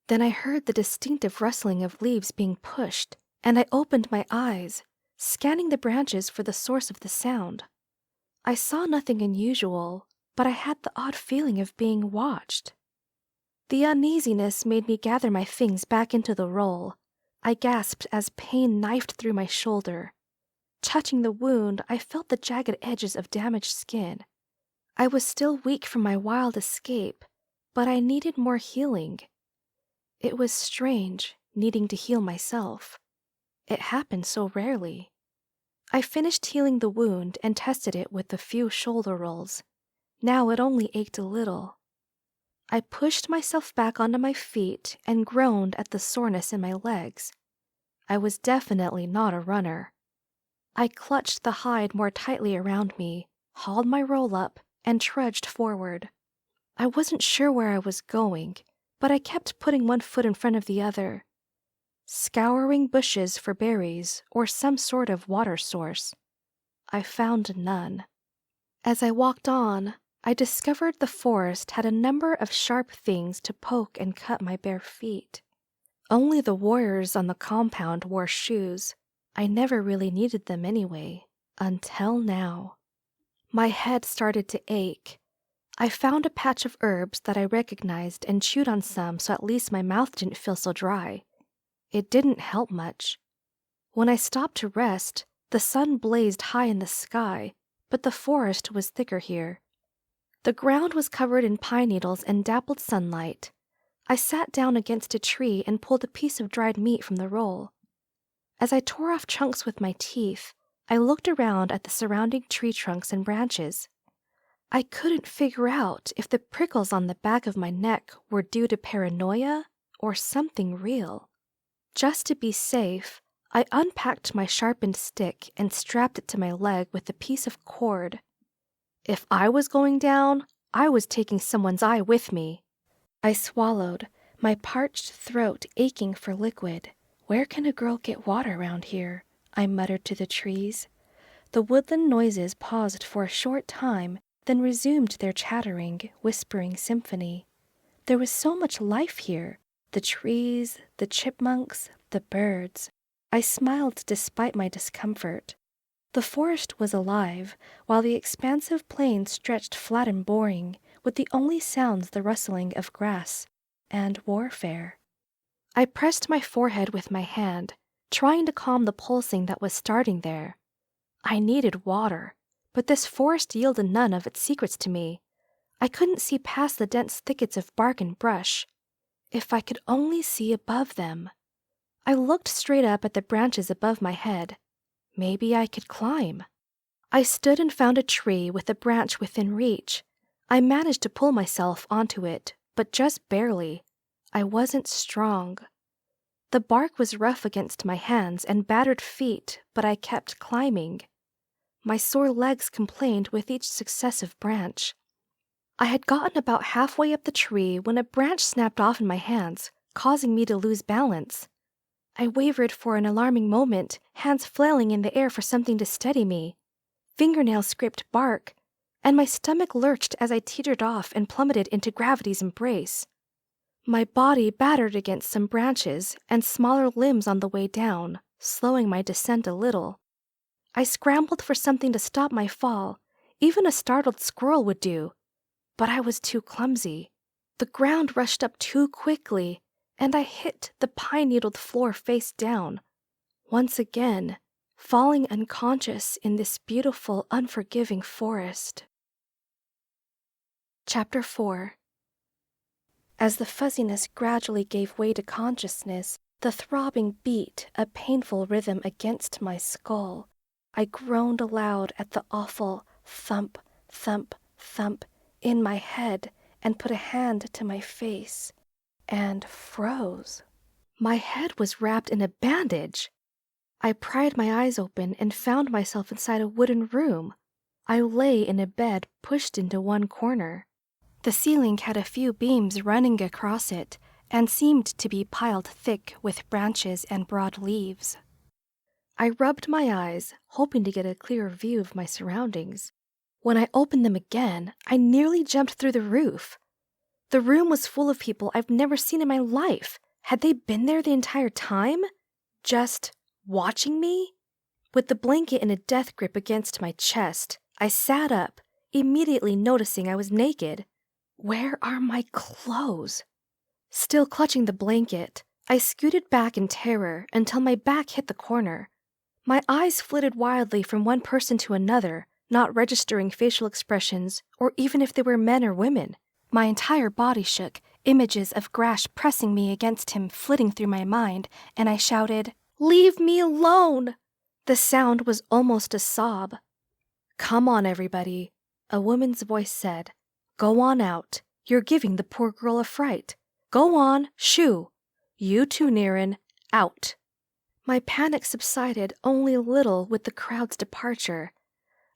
Then I heard the distinctive rustling of leaves being pushed, and I opened my eyes, scanning the branches for the source of the sound. I saw nothing unusual, but I had the odd feeling of being watched. The uneasiness made me gather my things back into the roll. I gasped as pain knifed through my shoulder. Touching the wound, I felt the jagged edges of damaged skin. I was still weak from my wild escape, but I needed more healing. It was strange, needing to heal myself. It happened so rarely. I finished healing the wound and tested it with a few shoulder rolls. Now it only ached a little. I pushed myself back onto my feet and groaned at the soreness in my legs. I was definitely not a runner. I clutched the hide more tightly around me, hauled my roll up, and trudged forward. I wasn't sure where I was going, but I kept putting one foot in front of the other, scouring bushes for berries or some sort of water source. I found none. As I walked on, I discovered the forest had a number of sharp things to poke and cut my bare feet. Only the warriors on the compound wore shoes. I never really needed them anyway, until now. My head started to ache. I found a patch of herbs that I recognized and chewed on some so at least my mouth didn't feel so dry. It didn't help much. When I stopped to rest, the sun blazed high in the sky, but the forest was thicker here. The ground was covered in pine needles and dappled sunlight. I sat down against a tree and pulled a piece of dried meat from the roll. As I tore off chunks with my teeth, I looked around at the surrounding tree trunks and branches. I couldn't figure out if the prickles on the back of my neck were due to paranoia or something real. Just to be safe, I unpacked my sharpened stick and strapped it to my leg with a piece of cord. If I was going down, I was taking someone's eye with me. I swallowed, my parched throat aching for liquid. Where can a girl get water around here? I muttered to the trees. The woodland noises paused for a short time, then resumed their chattering, whispering symphony. There was so much life here. The trees, the chipmunks, the birds. I smiled despite my discomfort. The forest was alive, while the expansive plain stretched flat and boring, with the only sounds the rustling of grass and warfare. I pressed my forehead with my hand, trying to calm the pulsing that was starting there. I needed water, but this forest yielded none of its secrets to me. I couldn't see past the dense thickets of bark and brush. If I could only see above them. I looked straight up at the branches above my head. Maybe I could climb. I stood and found a tree with a branch within reach. I managed to pull myself onto it, but just barely. I wasn't strong. The bark was rough against my hands and battered feet, but I kept climbing. My sore legs complained with each successive branch. I had gotten about halfway up the tree when a branch snapped off in my hands, causing me to lose balance. I wavered for an alarming moment, hands flailing in the air for something to steady me. Fingernails scraped bark, and my stomach lurched as I teetered off and plummeted into gravity's embrace. My body battered against some branches and smaller limbs on the way down, slowing my descent a little. I scrambled for something to stop my fall. Even a startled squirrel would do. But I was too clumsy. The ground rushed up too quickly, and I hit the pine-needled floor face down. Once again, falling unconscious in this beautiful, unforgiving forest. Chapter 4. As the fuzziness gradually gave way to consciousness, the throbbing beat a painful rhythm against my skull. I groaned aloud at the awful thump, thump, thump in my head and put a hand to my face and froze. My head was wrapped in a bandage. I pried my eyes open and found myself inside a wooden room. I lay in a bed pushed into one corner. The ceiling had a few beams running across it and seemed to be piled thick with branches and broad leaves. I rubbed my eyes, hoping to get a clearer view of my surroundings. When I opened them again, I nearly jumped through the roof. The room was full of people I've never seen in my life. Had they been there the entire time? Just watching me? With the blanket in a death grip against my chest, I sat up, immediately noticing I was naked. Where are my clothes? Still clutching the blanket, I scooted back in terror until my back hit the corner. My eyes flitted wildly from one person to another, not registering facial expressions or even if they were men or women. My entire body shook, images of Grash pressing me against him flitting through my mind, and I shouted, "Leave me alone!" The sound was almost a sob. "Come on, everybody," a woman's voice said. "Go on out. You're giving the poor girl a fright. Go on, shoo! You too, Niren, out." My panic subsided only a little with the crowd's departure.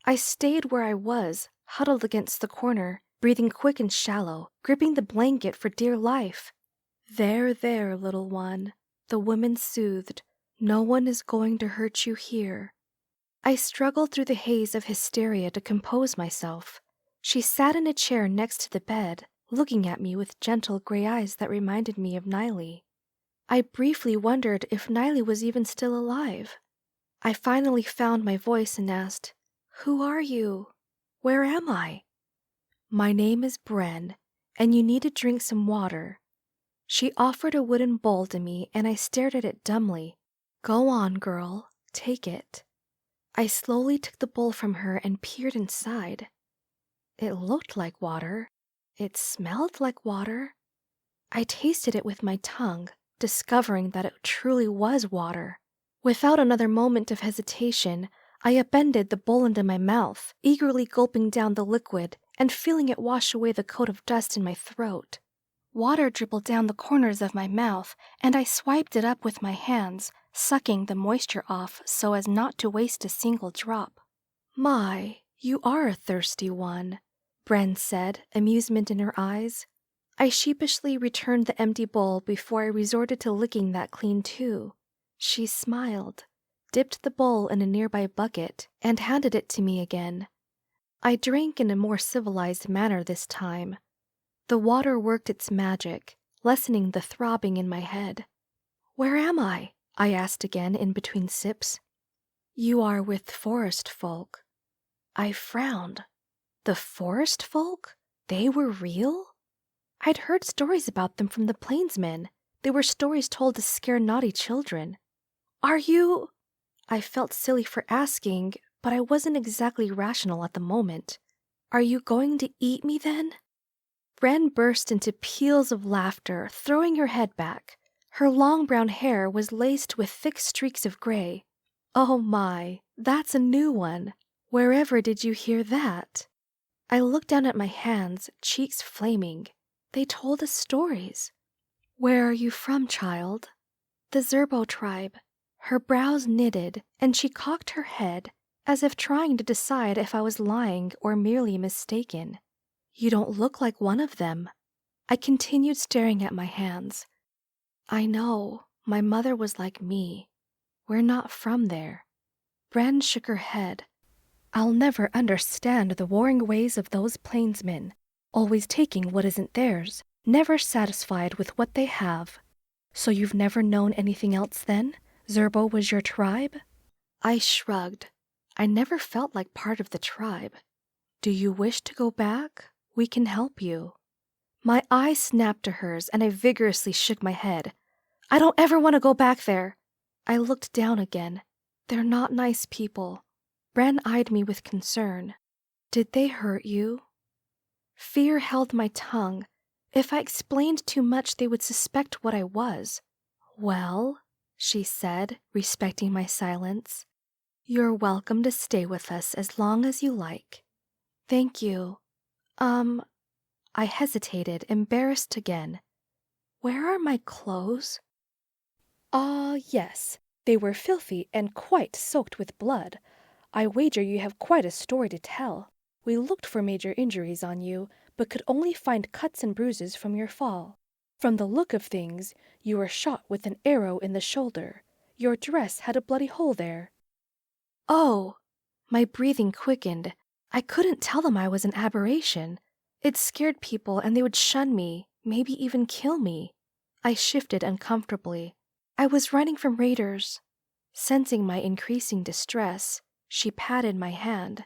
I stayed where I was, huddled against the corner, breathing quick and shallow, gripping the blanket for dear life. "There, there, little one," the woman soothed. "No one is going to hurt you here." I struggled through the haze of hysteria to compose myself. She sat in a chair next to the bed, looking at me with gentle gray eyes that reminded me of Niley. I briefly wondered if Niley was even still alive. I finally found my voice and asked, "Who are you? Where am I?" "My name is Bren, and you need to drink some water." She offered a wooden bowl to me, and I stared at it dumbly. "Go on, girl, take it." I slowly took the bowl from her and peered inside. It looked like water. It smelled like water. I tasted it with my tongue, discovering that it truly was water. Without another moment of hesitation, I upended the bowl into my mouth, eagerly gulping down the liquid and feeling it wash away the coat of dust in my throat. Water dribbled down the corners of my mouth, and I swiped it up with my hands, sucking the moisture off so as not to waste a single drop. "My, you are a thirsty one," Bren said, amusement in her eyes. I sheepishly returned the empty bowl before I resorted to licking that clean too. She smiled, dipped the bowl in a nearby bucket, and handed it to me again. I drank in a more civilized manner this time. The water worked its magic, lessening the throbbing in my head. "Where am I?" I asked again in between sips. "You are with Forestfolk." I frowned. The Forestfolk? They were real? I'd heard stories about them from the Plainsmen. They were stories told to scare naughty children. "Are you—" I felt silly for asking, but I wasn't exactly rational at the moment. "Are you going to eat me then?" Bren burst into peals of laughter, throwing her head back. Her long brown hair was laced with thick streaks of gray. "Oh my, that's a new one. Wherever did you hear that?" I looked down at my hands, cheeks flaming. They told us stories. "Where are you from, child?" "The Zerbo tribe." Her brows knitted, and she cocked her head, as if trying to decide if I was lying or merely mistaken. "You don't look like one of them." I continued staring at my hands. "I know. My mother was like me. We're not from there. Bren shook her head. I'll never understand the warring ways of those Plainsmen, always taking what isn't theirs, never satisfied with what they have. So you've never known anything else then? Zerbo was your tribe? I shrugged. I never felt like part of the tribe. Do you wish to go back? We can help you. My eyes snapped to hers, and I vigorously shook my head. I don't ever want to go back there. I looked down again. They're not nice people. Bren eyed me with concern. Did they hurt you? Fear held my tongue. If I explained too much, they would suspect what I was. Well, she said, respecting my silence, you're welcome to stay with us as long as you like. Thank you. I hesitated, embarrassed again. Where are my clothes? Ah, yes. They were filthy and quite soaked with blood. I wager you have quite a story to tell. We looked for major injuries on you, but could only find cuts and bruises from your fall. From the look of things, you were shot with an arrow in the shoulder. Your dress had a bloody hole there. Oh! My breathing quickened. I couldn't tell them I was an aberration. It scared people and they would shun me, maybe even kill me. I shifted uncomfortably. I was running from raiders. Sensing my increasing distress, she patted my hand.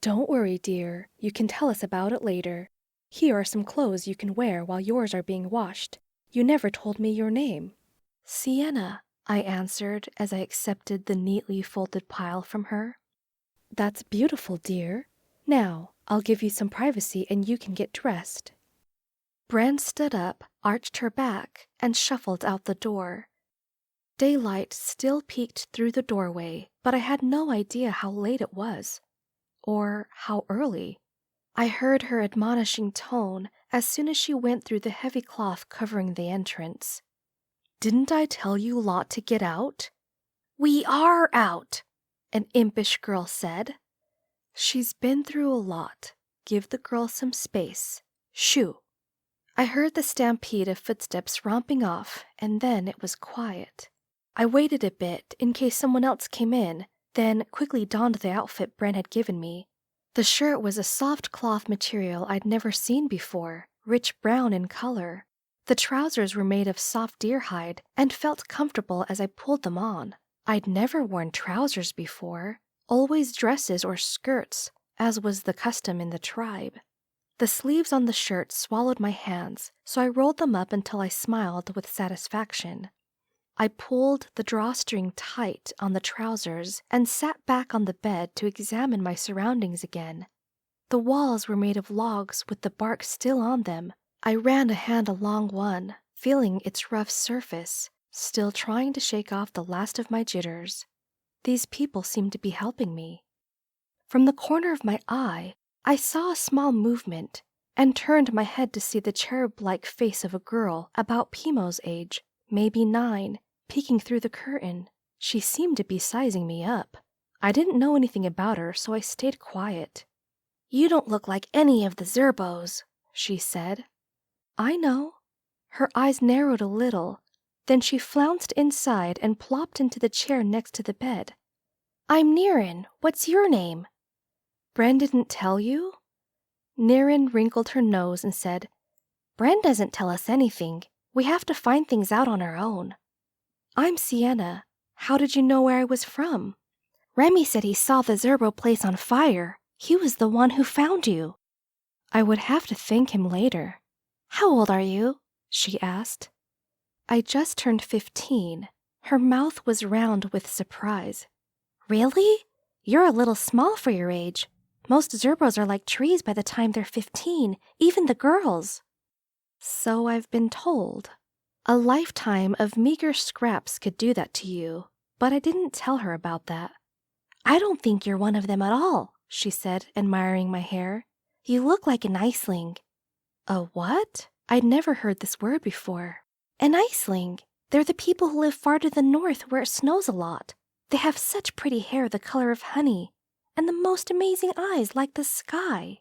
Don't worry, dear. You can tell us about it later. Here are some clothes you can wear while yours are being washed. You never told me your name. Siena, I answered as I accepted the neatly folded pile from her. That's beautiful, dear. Now, I'll give you some privacy and you can get dressed. Bren stood up, arched her back, and shuffled out the door. Daylight still peeked through the doorway, but I had no idea how late it was. Or how early. I heard her admonishing tone as soon as she went through the heavy cloth covering the entrance. Didn't I tell you lot to get out? We are out, an impish girl said. She's been through a lot. Give the girl some space. Shoo. I heard the stampede of footsteps romping off, and then it was quiet. I waited a bit in case someone else came in, then quickly donned the outfit Bren had given me. The shirt was a soft cloth material I'd never seen before, rich brown in color. The trousers were made of soft deer hide and felt comfortable as I pulled them on. I'd never worn trousers before, always dresses or skirts, as was the custom in the tribe. The sleeves on the shirt swallowed my hands, so I rolled them up until I smiled with satisfaction. I pulled the drawstring tight on the trousers and sat back on the bed to examine my surroundings again. The walls were made of logs with the bark still on them. I ran a hand along one, feeling its rough surface, still trying to shake off the last of my jitters. These people seemed to be helping me. From the corner of my eye, I saw a small movement and turned my head to see the cherub-like face of a girl about Pimo's age, maybe 9, peeking through the curtain. She seemed to be sizing me up. I didn't know anything about her, so I stayed quiet. You don't look like any of the Zerbos, she said. I know. Her eyes narrowed a little. Then she flounced inside and plopped into the chair next to the bed. I'm Niren. What's your name? Bren didn't tell you? Niren wrinkled her nose and said, Bren doesn't tell us anything. We have to find things out on our own. I'm Siena. How did you know where I was from? Remy said he saw the Zerbo place on fire. He was the one who found you. I would have to thank him later. How old are you? She asked. I just turned 15. Her mouth was round with surprise. Really? You're a little small for your age. Most Zerbos are like trees by the time they're 15, even the girls. So I've been told. A lifetime of meager scraps could do that to you, but I didn't tell her about that. I don't think you're one of them at all, she said, admiring my hair. You look like an iceling. A what? I'd never heard this word before. An iceling. They're the people who live far to the north where it snows a lot. They have such pretty hair the color of honey, and the most amazing eyes like the sky.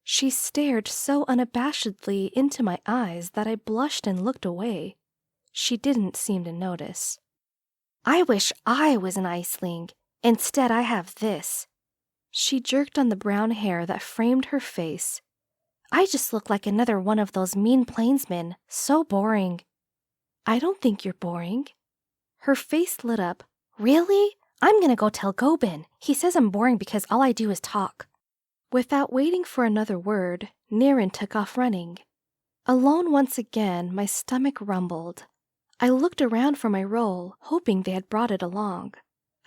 She stared so unabashedly into my eyes that I blushed and looked away. She didn't seem to notice. I wish I was an iceling. Instead, I have this. She jerked on the brown hair that framed her face. I just look like another one of those mean plainsmen. So boring. I don't think you're boring. Her face lit up. Really? I'm gonna go tell Gobin. He says I'm boring because all I do is talk. Without waiting for another word, Niren took off running. Alone once again, my stomach rumbled. I looked around for my roll, hoping they had brought it along.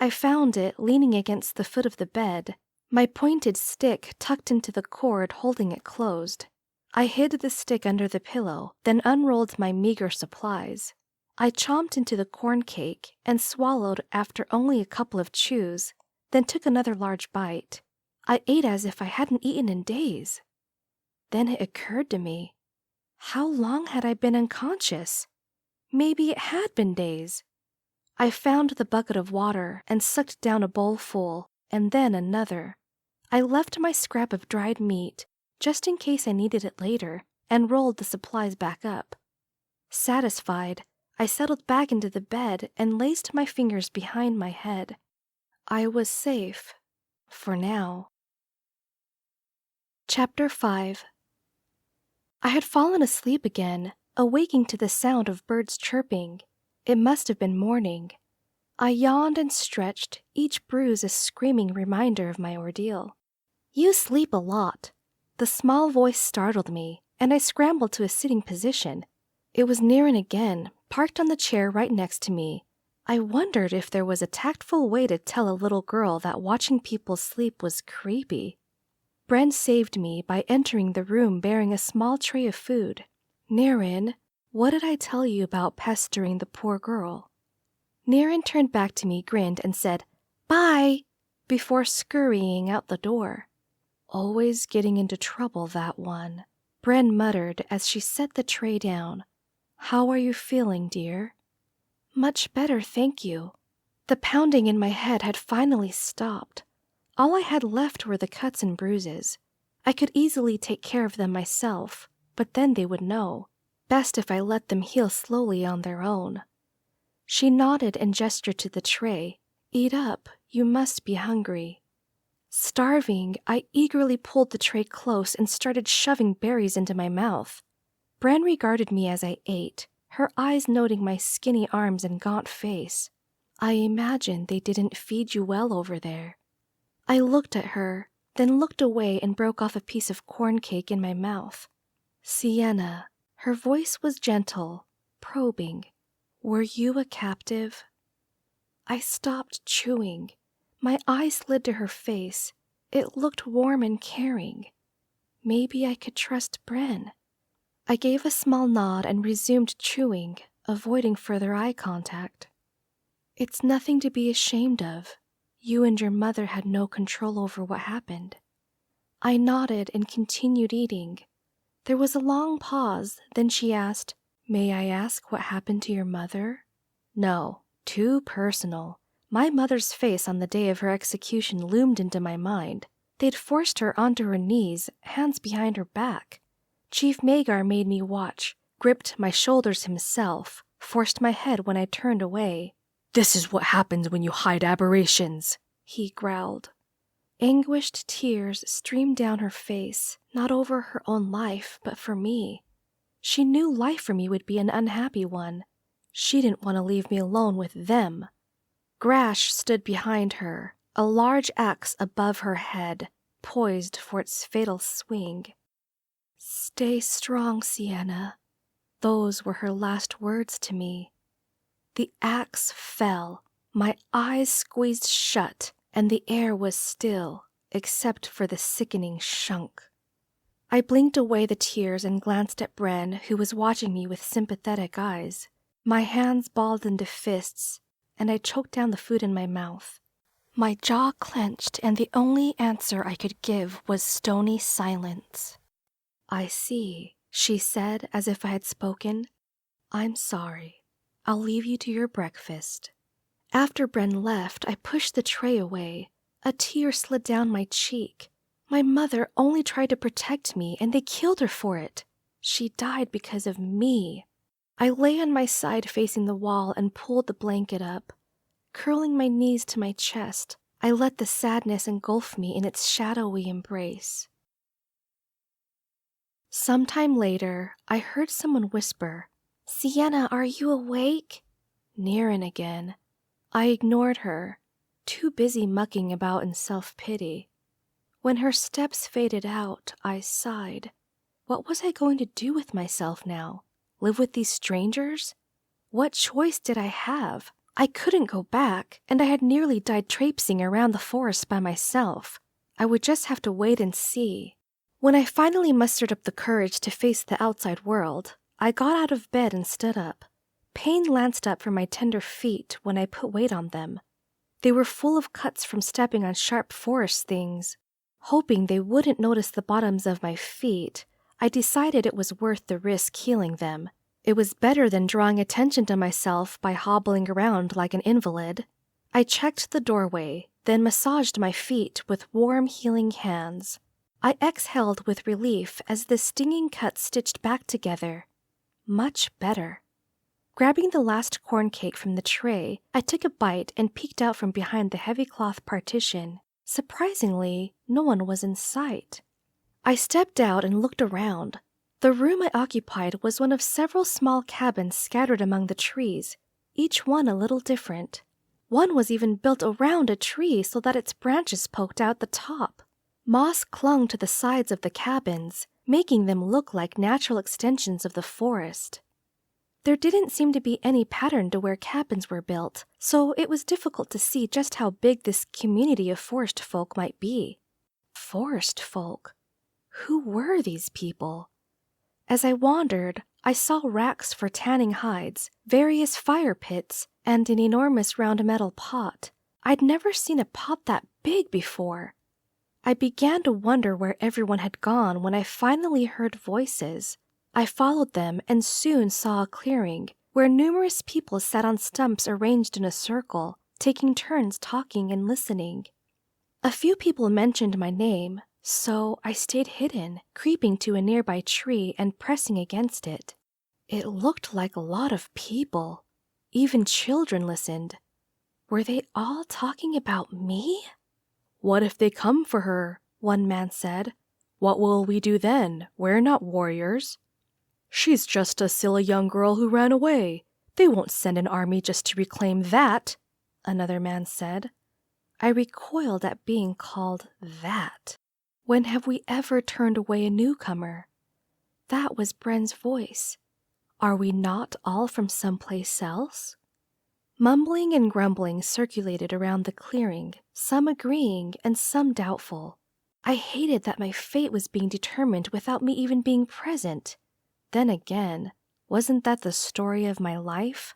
I found it leaning against the foot of the bed, my pointed stick tucked into the cord holding it closed. I hid the stick under the pillow, then unrolled my meager supplies. I chomped into the corn cake and swallowed after only a couple of chews, then took another large bite. I ate as if I hadn't eaten in days. Then it occurred to me, how long had I been unconscious? Maybe it had been days. I found the bucket of water and sucked down a bowl full, and then another. I left my scrap of dried meat, just in case I needed it later, and rolled the supplies back up. Satisfied, I settled back into the bed and laced my fingers behind my head. I was safe, for now. Chapter 5. I had fallen asleep again, awaking to the sound of birds chirping. It must have been morning. I yawned and stretched, each bruise a screaming reminder of my ordeal. You sleep a lot. The small voice startled me, and I scrambled to a sitting position. It was Niren again, parked on the chair right next to me. I wondered if there was a tactful way to tell a little girl that watching people sleep was creepy. Bren saved me by entering the room bearing a small tray of food. Niren, what did I tell you about pestering the poor girl? Niren turned back to me, grinned, and said, "Bye," before scurrying out the door. Always getting into trouble, that one. Bren muttered as she set the tray down. How are you feeling, dear? Much better, thank you. The pounding in my head had finally stopped. All I had left were the cuts and bruises. I could easily take care of them myself, but then they would know. Best if I let them heal slowly on their own. She nodded and gestured to the tray. Eat up, you must be hungry. Starving, I eagerly pulled the tray close and started shoving berries into my mouth. Bren regarded me as I ate, her eyes noting my skinny arms and gaunt face. I imagine they didn't feed you well over there. I looked at her, then looked away and broke off a piece of corn cake in my mouth. Siena, her voice was gentle, probing. Were you a captive? I stopped chewing. My eyes slid to her face. It looked warm and caring. Maybe I could trust Bren. I gave a small nod and resumed chewing, avoiding further eye contact. It's nothing to be ashamed of. You and your mother had no control over what happened. I nodded and continued eating. There was a long pause, then she asked, May I ask what happened to your mother? No, too personal. My mother's face on the day of her execution loomed into my mind. They'd forced her onto her knees, hands behind her back. Chief Magar made me watch, gripped my shoulders himself, forced my head when I turned away. This is what happens when you hide aberrations, he growled. Anguished tears streamed down her face, not over her own life, but for me. She knew life for me would be an unhappy one. She didn't want to leave me alone with them. Grash stood behind her, a large axe above her head, poised for its fatal swing. Stay strong, Siena. Those were her last words to me. The axe fell. My eyes squeezed shut, and the air was still, except for the sickening shunk. I blinked away the tears and glanced at Bren, who was watching me with sympathetic eyes. My hands balled into fists, and I choked down the food in my mouth. My jaw clenched, and the only answer I could give was stony silence. I see, she said, as if I had spoken. I'm sorry. I'll leave you to your breakfast. After Bren left, I pushed the tray away. A tear slid down my cheek. My mother only tried to protect me, and they killed her for it. She died because of me. I lay on my side facing the wall and pulled the blanket up. Curling my knees to my chest, I let the sadness engulf me in its shadowy embrace. Sometime later, I heard someone whisper, "Siena, are you awake?" Near and again. I ignored her, too busy mucking about in self-pity. When her steps faded out, I sighed. What was I going to do with myself now? Live with these strangers? What choice did I have? I couldn't go back, and I had nearly died traipsing around the forest by myself. I would just have to wait and see. When I finally mustered up the courage to face the outside world, I got out of bed and stood up. Pain lanced up from my tender feet when I put weight on them. They were full of cuts from stepping on sharp forest things. Hoping they wouldn't notice the bottoms of my feet, I decided it was worth the risk healing them. It was better than drawing attention to myself by hobbling around like an invalid. I checked the doorway, then massaged my feet with warm, healing hands. I exhaled with relief as the stinging cuts stitched back together. Much better. Grabbing the last corn cake from the tray, I took a bite and peeked out from behind the heavy cloth partition. Surprisingly, no one was in sight. I stepped out and looked around. The room I occupied was one of several small cabins scattered among the trees, each one a little different. One was even built around a tree so that its branches poked out the top. Moss clung to the sides of the cabins, making them look like natural extensions of the forest. There didn't seem to be any pattern to where cabins were built, so it was difficult to see just how big this community of Forestfolk might be. Forestfolk? Who were these people? As I wandered, I saw racks for tanning hides, various fire pits, and an enormous round metal pot. I'd never seen a pot that big before. I began to wonder where everyone had gone when I finally heard voices. I followed them and soon saw a clearing where numerous people sat on stumps arranged in a circle, taking turns talking and listening. A few people mentioned my name, so I stayed hidden, creeping to a nearby tree and pressing against it. It looked like a lot of people. Even children listened. Were they all talking about me? "What if they come for her?" one man said. "What will we do then? We're not warriors." "She's just a silly young girl who ran away. They won't send an army just to reclaim that," another man said. I recoiled at being called that. When have we ever turned away a newcomer? That was Bren's voice. Are we not all from someplace else? Mumbling and grumbling circulated around the clearing, some agreeing and some doubtful. I hated that my fate was being determined without me even being present. Then again, wasn't that the story of my life?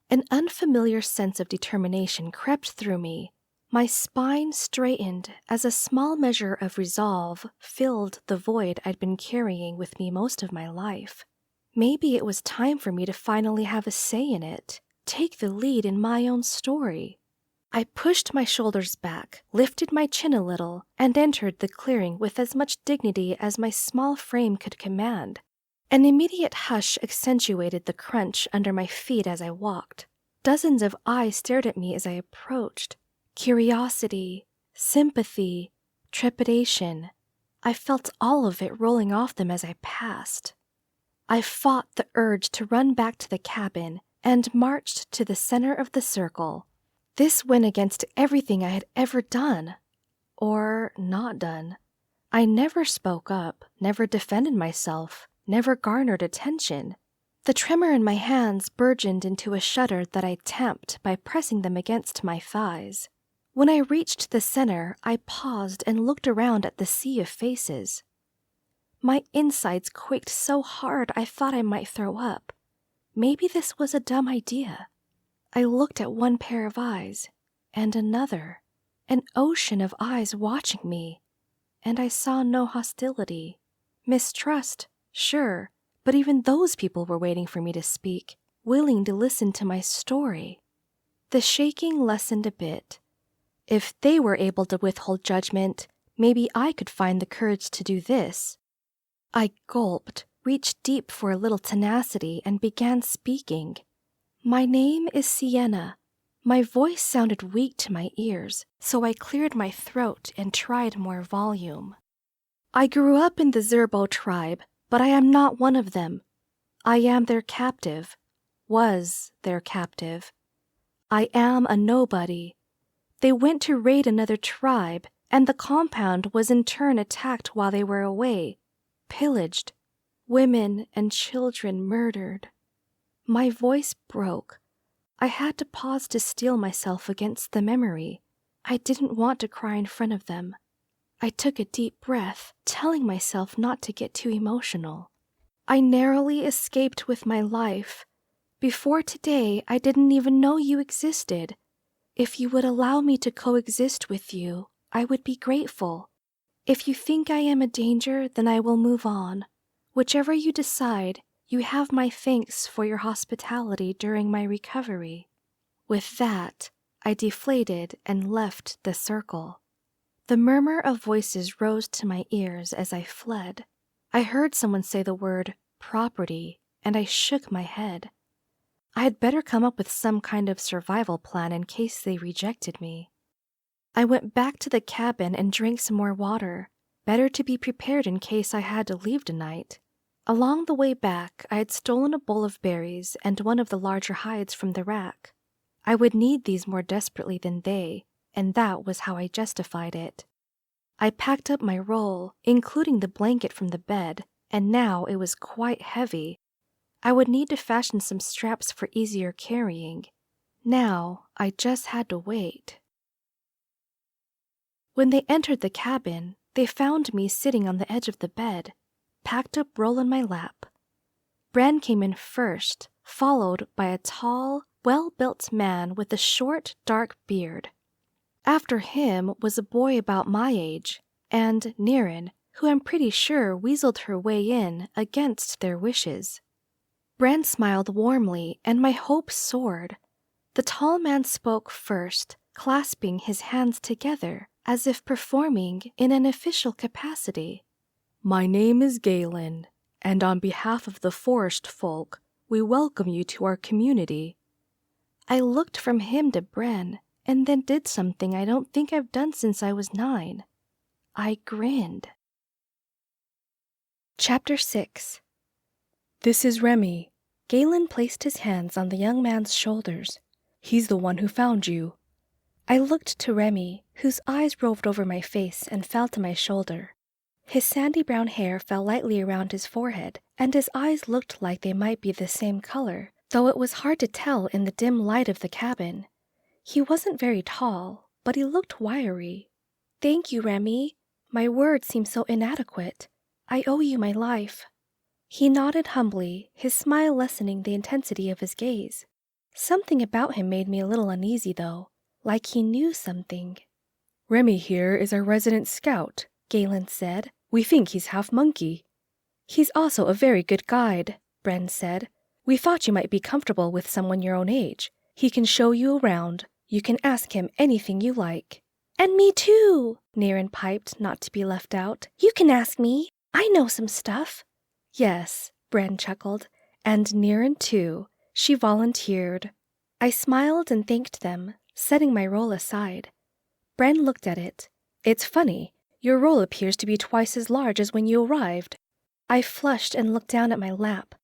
An unfamiliar sense of determination crept through me. My spine straightened as a small measure of resolve filled the void I'd been carrying with me most of my life. Maybe it was time for me to finally have a say in it, take the lead in my own story. I pushed my shoulders back, lifted my chin a little, and entered the clearing with as much dignity as my small frame could command. An immediate hush accentuated the crunch under my feet as I walked. Dozens of eyes stared at me as I approached. Curiosity, sympathy, trepidation. I felt all of it rolling off them as I passed. I fought the urge to run back to the cabin and marched to the center of the circle. This went against everything I had ever done, or not done. I never spoke up, never defended myself, never garnered attention. The tremor in my hands burgeoned into a shudder that I tamped by pressing them against my thighs. When I reached the center, I paused and looked around at the sea of faces. My insides quaked so hard I thought I might throw up. Maybe this was a dumb idea. I looked at one pair of eyes, and another, an ocean of eyes watching me, and I saw no hostility. Mistrust, sure, but even those people were waiting for me to speak, willing to listen to my story. The shaking lessened a bit. If they were able to withhold judgment, maybe I could find the courage to do this. I gulped, reached deep for a little tenacity and began speaking. My name is Siena. My voice sounded weak to my ears, so I cleared my throat and tried more volume. I grew up in the Zerbo tribe, but I am not one of them. I am their captive. Was their captive. I am a nobody. They went to raid another tribe, and the compound was in turn attacked while they were away, pillaged, women and children murdered. My voice broke. I had to pause to steel myself against the memory. I didn't want to cry in front of them. I took a deep breath, telling myself not to get too emotional. I narrowly escaped with my life. Before today, I didn't even know you existed. If you would allow me to coexist with you, I would be grateful. If you think I am a danger, then I will move on. Whichever you decide, you have my thanks for your hospitality during my recovery. With that, I deflated and left the circle. The murmur of voices rose to my ears as I fled. I heard someone say the word property, and I shook my head. I had better come up with some kind of survival plan in case they rejected me. I went back to the cabin and drank some more water. Better to be prepared in case I had to leave tonight. Along the way back, I had stolen a bowl of berries and one of the larger hides from the rack. I would need these more desperately than they, and that was how I justified it. I packed up my roll, including the blanket from the bed, and now it was quite heavy. I would need to fashion some straps for easier carrying. Now, I just had to wait. When they entered the cabin, they found me sitting on the edge of the bed, packed up roll in my lap. Bran came in first, followed by a tall, well-built man with a short, dark beard. After him was a boy about my age, and Niren, who I'm pretty sure weaseled her way in against their wishes. Bran smiled warmly, and my hope soared. The tall man spoke first, clasping his hands together as if performing in an official capacity. My name is Galen, and on behalf of the Forestfolk, we welcome you to our community. I looked from him to Bran, and then did something I don't think I've done since I was 9. I grinned. Chapter 6. This is Remy. Galen placed his hands on the young man's shoulders. He's the one who found you. I looked to Remy, whose eyes roved over my face and fell to my shoulder. His sandy brown hair fell lightly around his forehead, and his eyes looked like they might be the same color, though it was hard to tell in the dim light of the cabin. He wasn't very tall, but he looked wiry. Thank you, Remy. My words seem so inadequate. I owe you my life. He nodded humbly, his smile lessening the intensity of his gaze. Something about him made me a little uneasy, though, like he knew something. Remy here is our resident scout, Galen said. We think he's half monkey. He's also a very good guide, Bren said. We thought you might be comfortable with someone your own age. He can show you around. You can ask him anything you like. And me too, Niren piped, not to be left out. You can ask me. I know some stuff. Yes, Bren chuckled. And Niren too. She volunteered. I smiled and thanked them, setting my roll aside. Bren looked at it. It's funny. Your roll appears to be twice as large as when you arrived. I flushed and looked down at my lap.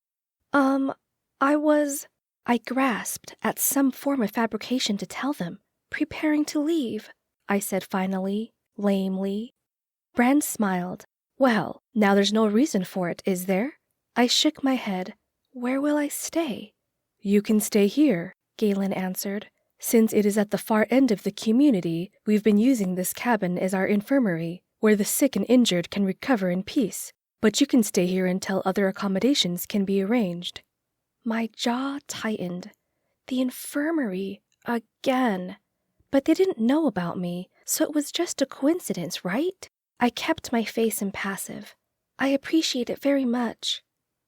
I grasped at some form of fabrication to tell them. Preparing to leave, I said finally, lamely. Bran smiled. Well, now there's no reason for it, is there? I shook my head. Where will I stay? You can stay here, Galen answered. Since it is at the far end of the community, we've been using this cabin as our infirmary, where the sick and injured can recover in peace. But you can stay here until other accommodations can be arranged. My jaw tightened. The infirmary, again. But they didn't know about me, so it was just a coincidence, right? I kept my face impassive. I appreciate it very much.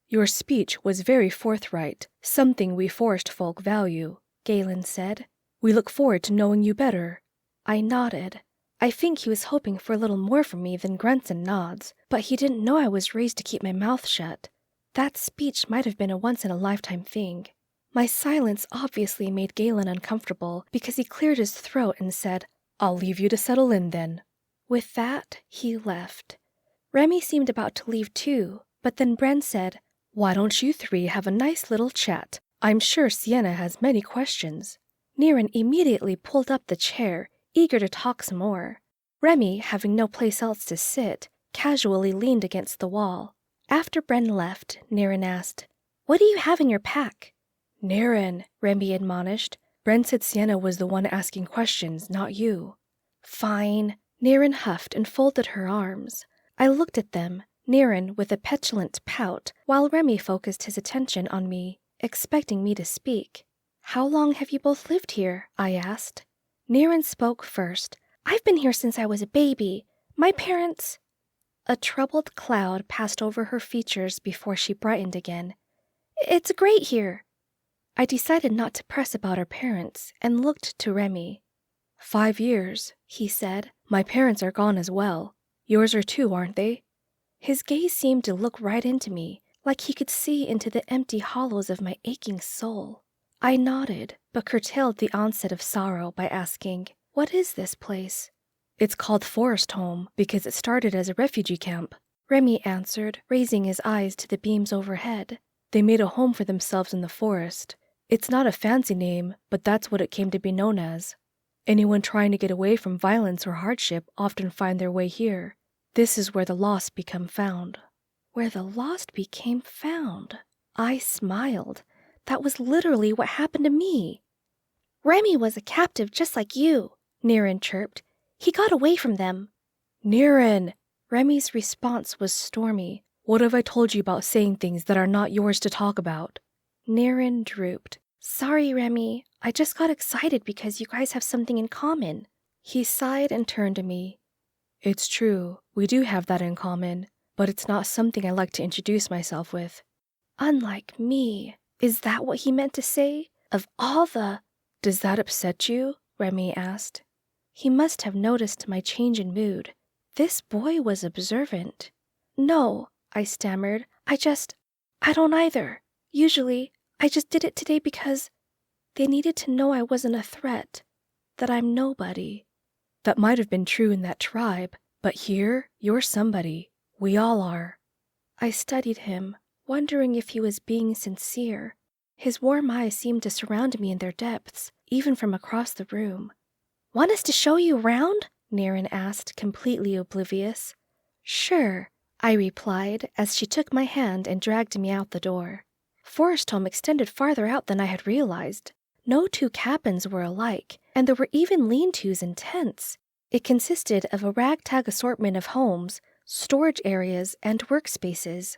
Your speech was very forthright, something we Forestfolk value, Galen said. We look forward to knowing you better. I nodded. I think he was hoping for a little more from me than grunts and nods, but he didn't know I was raised to keep my mouth shut. That speech might have been a once-in-a-lifetime thing. My silence obviously made Galen uncomfortable because he cleared his throat and said, "I'll leave you to settle in then." With that, he left. Remy seemed about to leave too, but then Bren said, "Why don't you three have a nice little chat? I'm sure Siena has many questions." Niren immediately pulled up the chair, eager to talk some more. Remy, having no place else to sit, casually leaned against the wall. After Bren left, Niren asked, "What do you have in your pack?" "Niren," Remy admonished. "Bren said Siena was the one asking questions, not you." "Fine." Niren huffed and folded her arms. I looked at them, Niren with a petulant pout, while Remy focused his attention on me, expecting me to speak. "How long have you both lived here?" I asked. Niren spoke first. "I've been here since I was a baby. My parents—" A troubled cloud passed over her features before she brightened again. "It's great here." I decided not to press about our parents and looked to Remy. 5 years, he said. "My parents are gone as well. Yours are too, aren't they?" His gaze seemed to look right into me, like he could see into the empty hollows of my aching soul. I nodded, but curtailed the onset of sorrow by asking, "What is this place?" "It's called Forest Home because it started as a refugee camp," Remy answered, raising his eyes to the beams overhead. "They made a home for themselves in the forest. It's not a fancy name, but that's what it came to be known as. Anyone trying to get away from violence or hardship often find their way here. This is where the lost become found." Where the lost became found. I smiled. That was literally what happened to me. "Remy was a captive just like you," Niren chirped. "He got away from them." "Niren!" Remy's response was stormy. "What have I told you about saying things that are not yours to talk about?" Niren drooped. "Sorry, Remy. I just got excited because you guys have something in common." He sighed and turned to me. "It's true, we do have that in common, but it's not something I like to introduce myself with." "Unlike me." Is that what he meant to say? Of all the— "Does that upset you?" Remy asked. He must have noticed my change in mood. This boy was observant. "No," I stammered. I don't either. Usually, I just did it today because they needed to know I wasn't a threat, that I'm nobody." "That might have been true in that tribe, but here, you're somebody. We all are." I studied him, wondering if he was being sincere. His warm eyes seemed to surround me in their depths, even from across the room. "Want us to show you around?" Niren asked, completely oblivious. "Sure," I replied as she took my hand and dragged me out the door. Forest Home extended farther out than I had realized. No two cabins were alike, and there were even lean-tos and tents. It consisted of a ragtag assortment of homes, storage areas, and workspaces.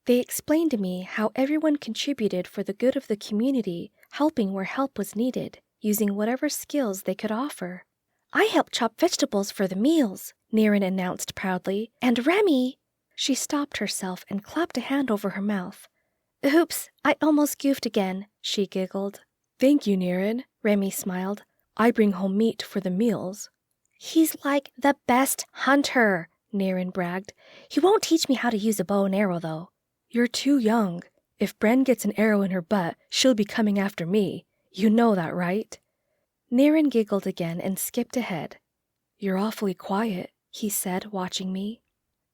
They explained to me how everyone contributed for the good of the community, helping where help was needed, using whatever skills they could offer. "I helped chop vegetables for the meals," Niren announced proudly, "and Remy—" She stopped herself and clapped a hand over her mouth. "Oops, I almost goofed again," she giggled. "Thank you, Niren," Remy smiled. "I bring home meat for the meals." "He's like the best hunter," Niren bragged. "He won't teach me how to use a bow and arrow, though." "You're too young. If Bren gets an arrow in her butt, she'll be coming after me. You know that, right?" Niren giggled again and skipped ahead. "You're awfully quiet," he said, watching me.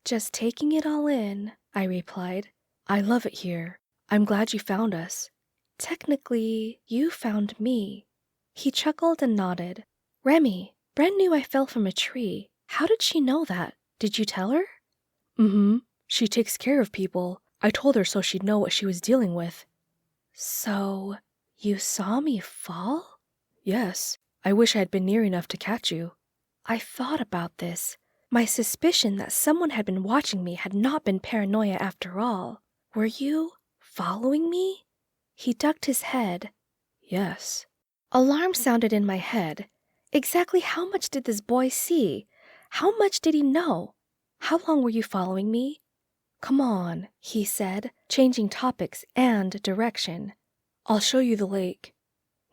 "Just taking it all in," I replied. "I love it here. I'm glad you found us." "Technically, you found me." He chuckled and nodded. "Remy, Bren knew I fell from a tree. How did she know that? Did you tell her?" "Mm-hmm. She takes care of people. I told her so she'd know what she was dealing with." "So, you saw me fall?" "Yes. I wish I had been near enough to catch you." I thought about this. My suspicion that someone had been watching me had not been paranoia after all. "Were you following me?" He ducked his head. "Yes." Alarm sounded in my head. Exactly how much did this boy see? How much did he know? "How long were you following me?" "Come on," he said, changing topics and direction. "I'll show you the lake."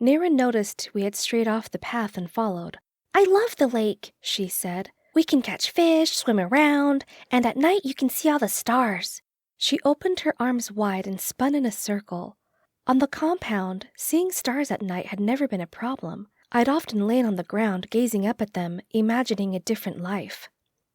Niren noticed we had strayed off the path and followed. "I love the lake," she said. "We can catch fish, swim around, and at night you can see all the stars." She opened her arms wide and spun in a circle. On the compound, seeing stars at night had never been a problem. I'd often lain on the ground gazing up at them, imagining a different life.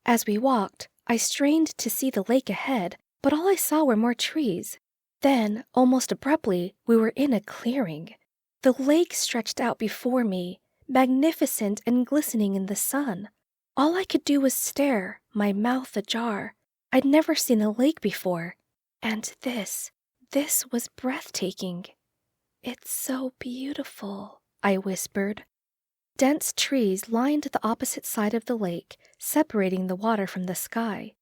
As we walked, I strained to see the lake ahead, but all I saw were more trees. Then, almost abruptly, we were in a clearing. The lake stretched out before me, magnificent and glistening in the sun. All I could do was stare, my mouth ajar. I'd never seen a lake before, and this was breathtaking. "It's so beautiful," I whispered. Dense trees lined the opposite side of the lake, separating the water from the sky.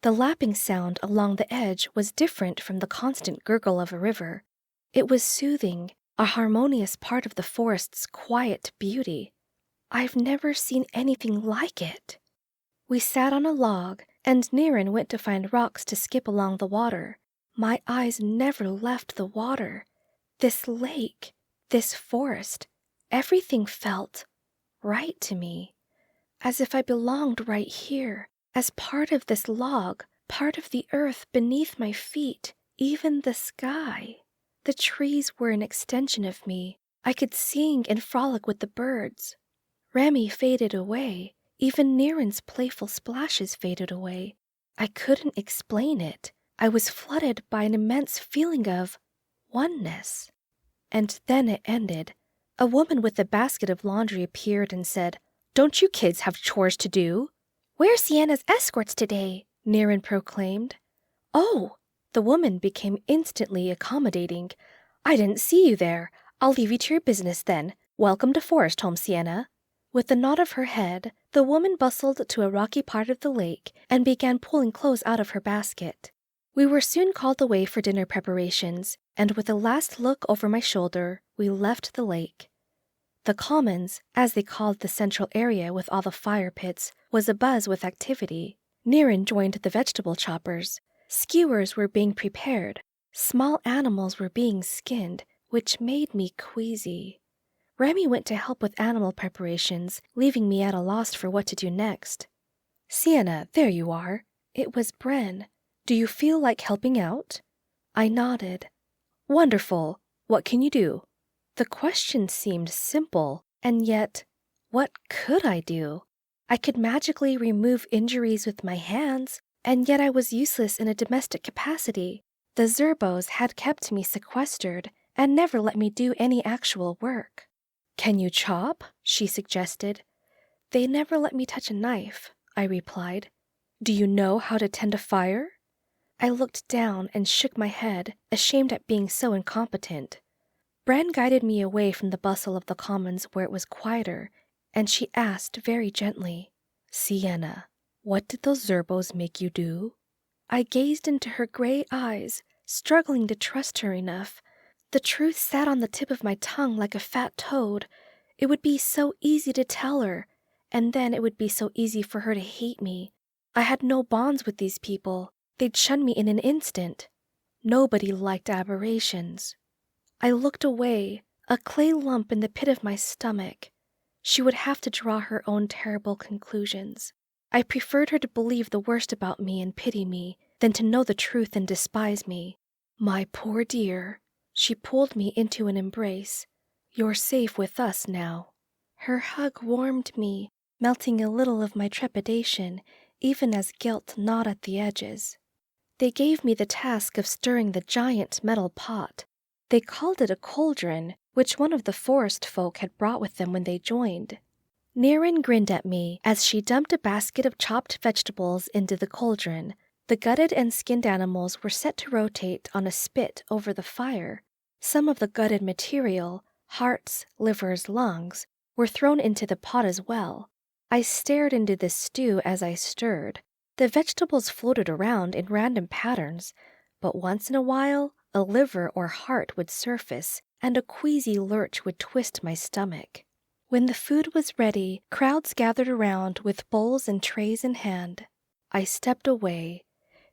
The lapping sound along the edge was different from the constant gurgle of a river. It was soothing, a harmonious part of the forest's quiet beauty. I've never seen anything like it. We sat on a log, and Niren went to find rocks to skip along the water. My eyes never left the water. This lake, this forest, everything felt right to me, as if I belonged right here, as part of this log, part of the earth beneath my feet, even the sky. The trees were an extension of me. I could sing and frolic with the birds. Remy faded away. Even Niren's playful splashes faded away. I couldn't explain it. I was flooded by an immense feeling of oneness. And then it ended. A woman with a basket of laundry appeared and said, "Don't you kids have chores to do?" "We're Siena's escorts today," Niren proclaimed. "Oh!" The woman became instantly accommodating. "I didn't see you there. I'll leave you to your business then. Welcome to Forest Home, Siena." With a nod of her head, the woman bustled to a rocky part of the lake and began pulling clothes out of her basket. We were soon called away for dinner preparations, and with a last look over my shoulder, we left the lake. The commons, as they called the central area with all the fire pits, was abuzz with activity. Niren joined the vegetable choppers. Skewers were being prepared. Small animals were being skinned, which made me queasy. Remy went to help with animal preparations, leaving me at a loss for what to do next. "Siena, there you are." It was Bren. "Do you feel like helping out?" I nodded. "Wonderful. What can you do?" The question seemed simple, and yet, what could I do? I could magically remove injuries with my hands, and yet I was useless in a domestic capacity. The Zerbos had kept me sequestered and never let me do any actual work. "Can you chop?" she suggested. "They never let me touch a knife," I replied. "Do you know how to tend a fire?" I looked down and shook my head, ashamed at being so incompetent. Bren guided me away from the bustle of the commons where it was quieter, and she asked very gently, "Siena, what did those Zerbos make you do?" I gazed into her gray eyes, struggling to trust her enough. The truth sat on the tip of my tongue like a fat toad. It would be so easy to tell her, and then it would be so easy for her to hate me. I had no bonds with these people. They'd shun me in an instant. Nobody liked aberrations. I looked away, a clay lump in the pit of my stomach. She would have to draw her own terrible conclusions. I preferred her to believe the worst about me and pity me than to know the truth and despise me. "My poor dear." She pulled me into an embrace. "You're safe with us now." Her hug warmed me, melting a little of my trepidation, even as guilt gnawed at the edges. They gave me the task of stirring the giant metal pot. They called it a cauldron, which one of the Forestfolk had brought with them when they joined. Niren grinned at me as she dumped a basket of chopped vegetables into the cauldron. The gutted and skinned animals were set to rotate on a spit over the fire. Some of the gutted material, hearts, livers, lungs, were thrown into the pot as well. I stared into the stew as I stirred. The vegetables floated around in random patterns, but once in a while, a liver or heart would surface, and a queasy lurch would twist my stomach. When the food was ready, crowds gathered around with bowls and trays in hand. I stepped away.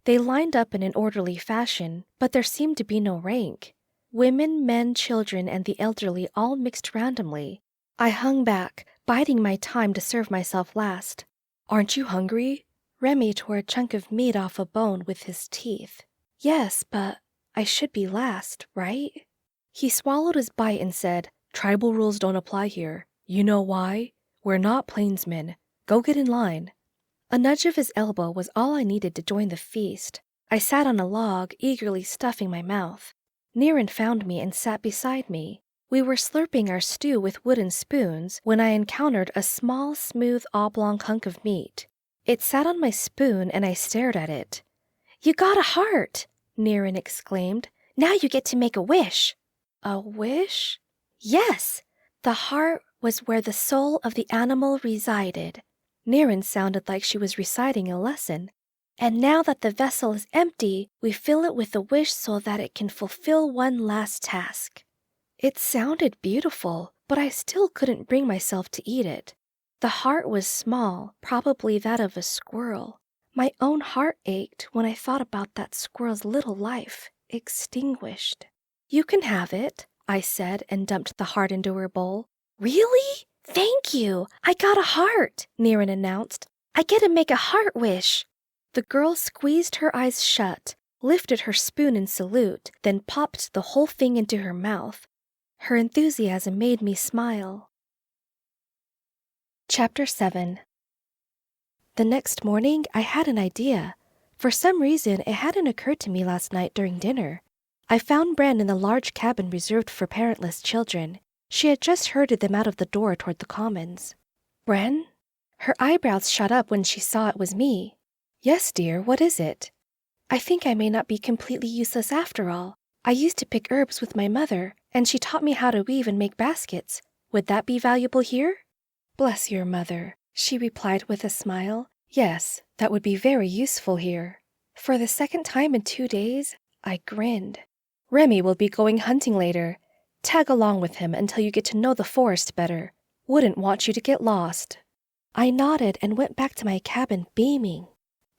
They lined up in an orderly fashion, but there seemed to be no rank. Women, men, children, and the elderly all mixed randomly. I hung back, biding my time to serve myself last. "Aren't you hungry?" Remy tore a chunk of meat off a bone with his teeth. Yes, but I should be last, right? He swallowed his bite and said, "Tribal rules don't apply here. You know why? We're not Plainsmen. Go get in line." A nudge of his elbow was all I needed to join the feast. I sat on a log, eagerly stuffing my mouth. Niren found me and sat beside me. We were slurping our stew with wooden spoons when I encountered a small, smooth, oblong hunk of meat. It sat on my spoon and I stared at it. "You got a heart!" Niren exclaimed. "Now you get to make a wish." "A wish?" "Yes! The heart was where the soul of the animal resided." Niren sounded like she was reciting a lesson. "And now that the vessel is empty, we fill it with a wish so that it can fulfill one last task." It sounded beautiful, but I still couldn't bring myself to eat it. The heart was small, probably that of a squirrel. My own heart ached when I thought about that squirrel's little life, extinguished. "You can have it," I said, and dumped the heart into her bowl. "Really? Thank you! I got a heart," Niren announced. "I get to make a heart wish." The girl squeezed her eyes shut, lifted her spoon in salute, then popped the whole thing into her mouth. Her enthusiasm made me smile. Chapter 7. The next morning, I had an idea. For some reason, it hadn't occurred to me last night during dinner. I found Bren in the large cabin reserved for parentless children. She had just herded them out of the door toward the commons. "Bren?" Her eyebrows shot up when she saw it was me. "Yes, dear, what is it?" "I think I may not be completely useless after all. I used to pick herbs with my mother, and she taught me how to weave and make baskets. Would that be valuable here?" "Bless your mother," she replied with a smile. "Yes, that would be very useful here." For the second time in 2 days, I grinned. "Remy will be going hunting later. Tag along with him until you get to know the forest better. Wouldn't want you to get lost." I nodded and went back to my cabin beaming.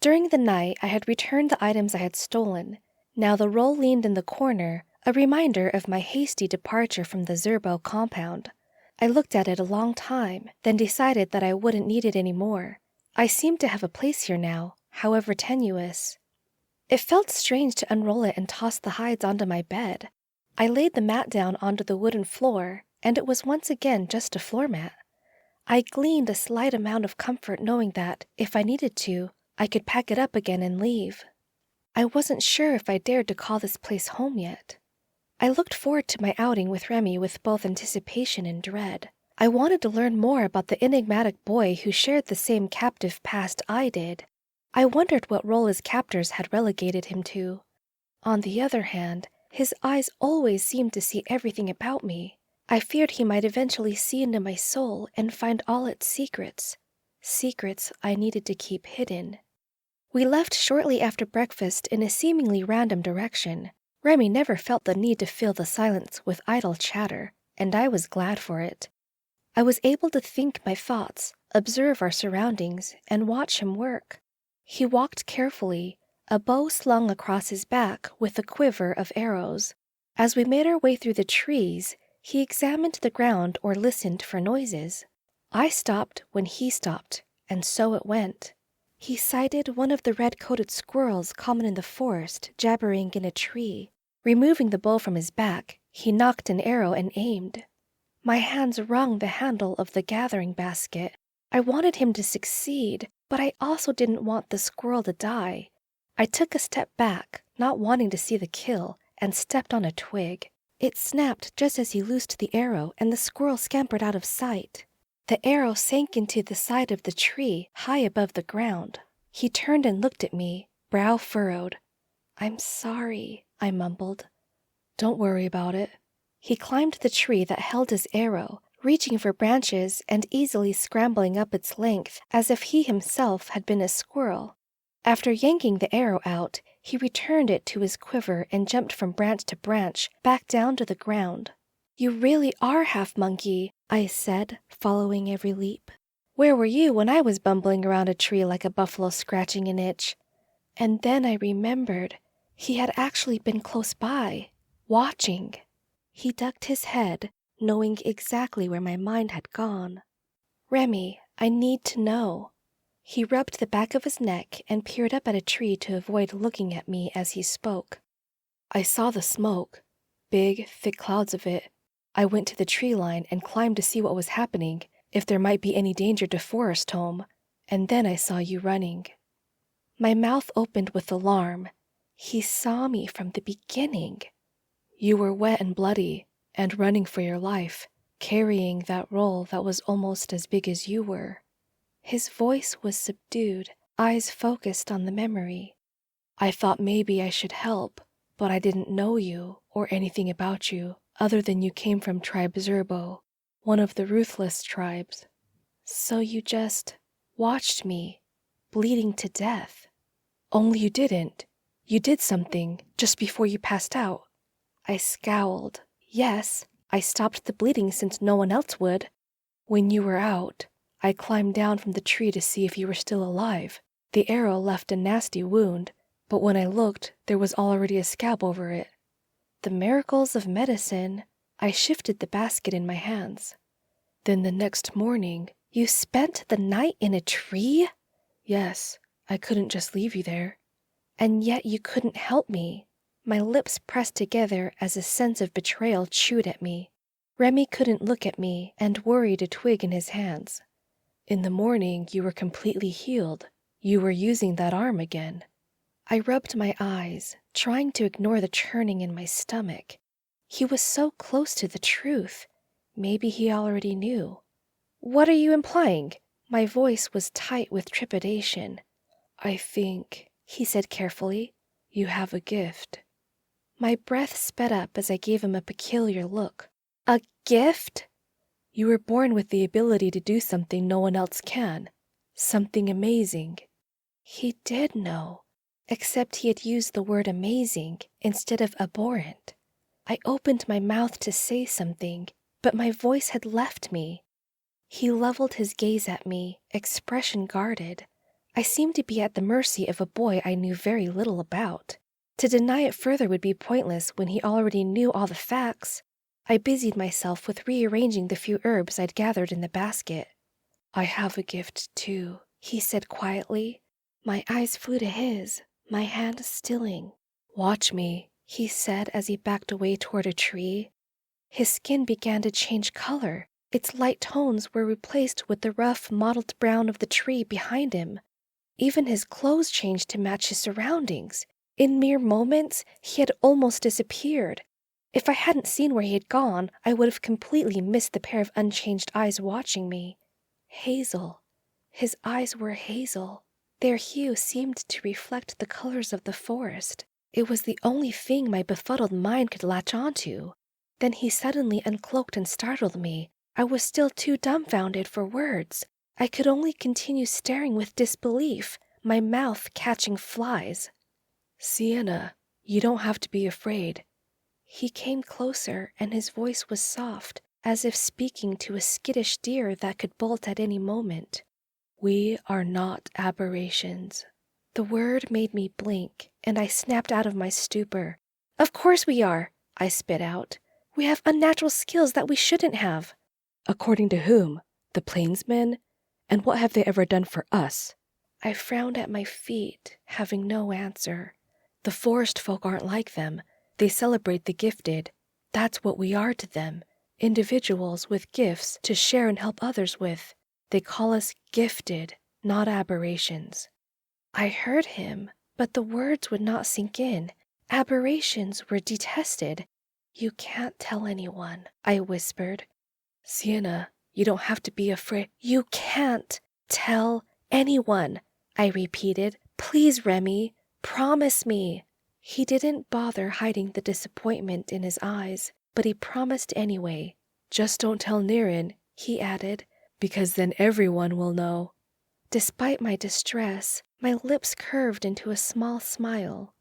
During the night, I had returned the items I had stolen. Now the roll leaned in the corner, a reminder of my hasty departure from the Zerbo compound. I looked at it a long time, then decided that I wouldn't need it anymore. I seemed to have a place here now, however tenuous. It felt strange to unroll it and toss the hides onto my bed. I laid the mat down onto the wooden floor, and it was once again just a floor mat. I gleaned a slight amount of comfort knowing that, if I needed to, I could pack it up again and leave. I wasn't sure if I dared to call this place home yet. I looked forward to my outing with Remy with both anticipation and dread. I wanted to learn more about the enigmatic boy who shared the same captive past I did. I wondered what role his captors had relegated him to. On the other hand, his eyes always seemed to see everything about me. I feared he might eventually see into my soul and find all its secrets. Secrets I needed to keep hidden. We left shortly after breakfast in a seemingly random direction. Remy never felt the need to fill the silence with idle chatter, and I was glad for it. I was able to think my thoughts, observe our surroundings, and watch him work. He walked carefully, a bow slung across his back with a quiver of arrows. As we made our way through the trees, he examined the ground or listened for noises. I stopped when he stopped, and so it went. He sighted one of the red-coated squirrels common in the forest jabbering in a tree. Removing the bow from his back, he nocked an arrow and aimed. My hands wrung the handle of the gathering basket. I wanted him to succeed, but I also didn't want the squirrel to die. I took a step back, not wanting to see the kill, and stepped on a twig. It snapped just as he loosed the arrow, and the squirrel scampered out of sight. The arrow sank into the side of the tree, high above the ground. He turned and looked at me, brow furrowed. "I'm sorry," I mumbled. "Don't worry about it." He climbed the tree that held his arrow, reaching for branches and easily scrambling up its length as if he himself had been a squirrel. After yanking the arrow out, he returned it to his quiver and jumped from branch to branch, back down to the ground. "You really are half monkey," I said, following every leap. "Where were you when I was bumbling around a tree like a buffalo scratching an itch?" And then I remembered. He had actually been close by, watching. He ducked his head, knowing exactly where my mind had gone. "Remy, I need to know." He rubbed the back of his neck and peered up at a tree to avoid looking at me as he spoke. I saw the smoke, big, thick clouds of it. I went to the tree line and climbed to see what was happening, if there might be any danger to Forestholm, and then I saw you running. My mouth opened with alarm. He saw me from the beginning. You were wet and bloody, and running for your life, carrying that roll that was almost as big as you were. His voice was subdued, eyes focused on the memory. I thought maybe I should help, but I didn't know you or anything about you, other than you came from Tribe Zerbo, one of the ruthless tribes. So you just watched me, bleeding to death. Only you didn't. You did something just before you passed out. I scowled. Yes, I stopped the bleeding since no one else would. When you were out, I climbed down from the tree to see if you were still alive. The arrow left a nasty wound, but when I looked, there was already a scab over it. The miracles of medicine. I shifted the basket in my hands. Then the next morning, you spent the night in a tree? Yes, I couldn't just leave you there. And yet you couldn't help me. My lips pressed together as a sense of betrayal chewed at me. Remy couldn't look at me and worried a twig in his hands. In the morning, you were completely healed. You were using that arm again. I rubbed my eyes, trying to ignore the churning in my stomach. He was so close to the truth. Maybe he already knew. What are you implying? My voice was tight with trepidation. I think, he said carefully, you have a gift. My breath sped up as I gave him a peculiar look. A gift? You were born with the ability to do something no one else can. Something amazing. He did know, except he had used the word amazing instead of abhorrent. I opened my mouth to say something, but my voice had left me. He leveled his gaze at me, expression guarded. I seemed to be at the mercy of a boy I knew very little about. To deny it further would be pointless when he already knew all the facts. I busied myself with rearranging the few herbs I'd gathered in the basket. I have a gift, too, he said quietly. My eyes flew to his, my hand stilling. Watch me, he said as he backed away toward a tree. His skin began to change color. Its light tones were replaced with the rough, mottled brown of the tree behind him. Even his clothes changed to match his surroundings. In mere moments, he had almost disappeared. If I hadn't seen where he had gone, I would have completely missed the pair of unchanged eyes watching me. Hazel. His eyes were hazel. Their hue seemed to reflect the colors of the forest. It was the only thing my befuddled mind could latch onto. Then he suddenly uncloaked and startled me. I was still too dumbfounded for words. I could only continue staring with disbelief, my mouth catching flies. Siena, you don't have to be afraid. He came closer, and his voice was soft, as if speaking to a skittish deer that could bolt at any moment. We are not aberrations. The word made me blink, and I snapped out of my stupor. Of course we are, I spit out. We have unnatural skills that we shouldn't have. According to whom? The Plainsmen? And what have they ever done for us? I frowned at my feet, having no answer. The Forestfolk aren't like them. They celebrate the gifted. That's what we are to them. Individuals with gifts to share and help others with. They call us gifted, not aberrations. I heard him, but the words would not sink in. Aberrations were detested. You can't tell anyone, I whispered. Siena, you don't have to be afraid. You can't tell anyone, I repeated. Please, Remy, promise me. He didn't bother hiding the disappointment in his eyes, but he promised anyway. Just don't tell Nirin, he added, because then everyone will know. Despite my distress, my lips curved into a small smile.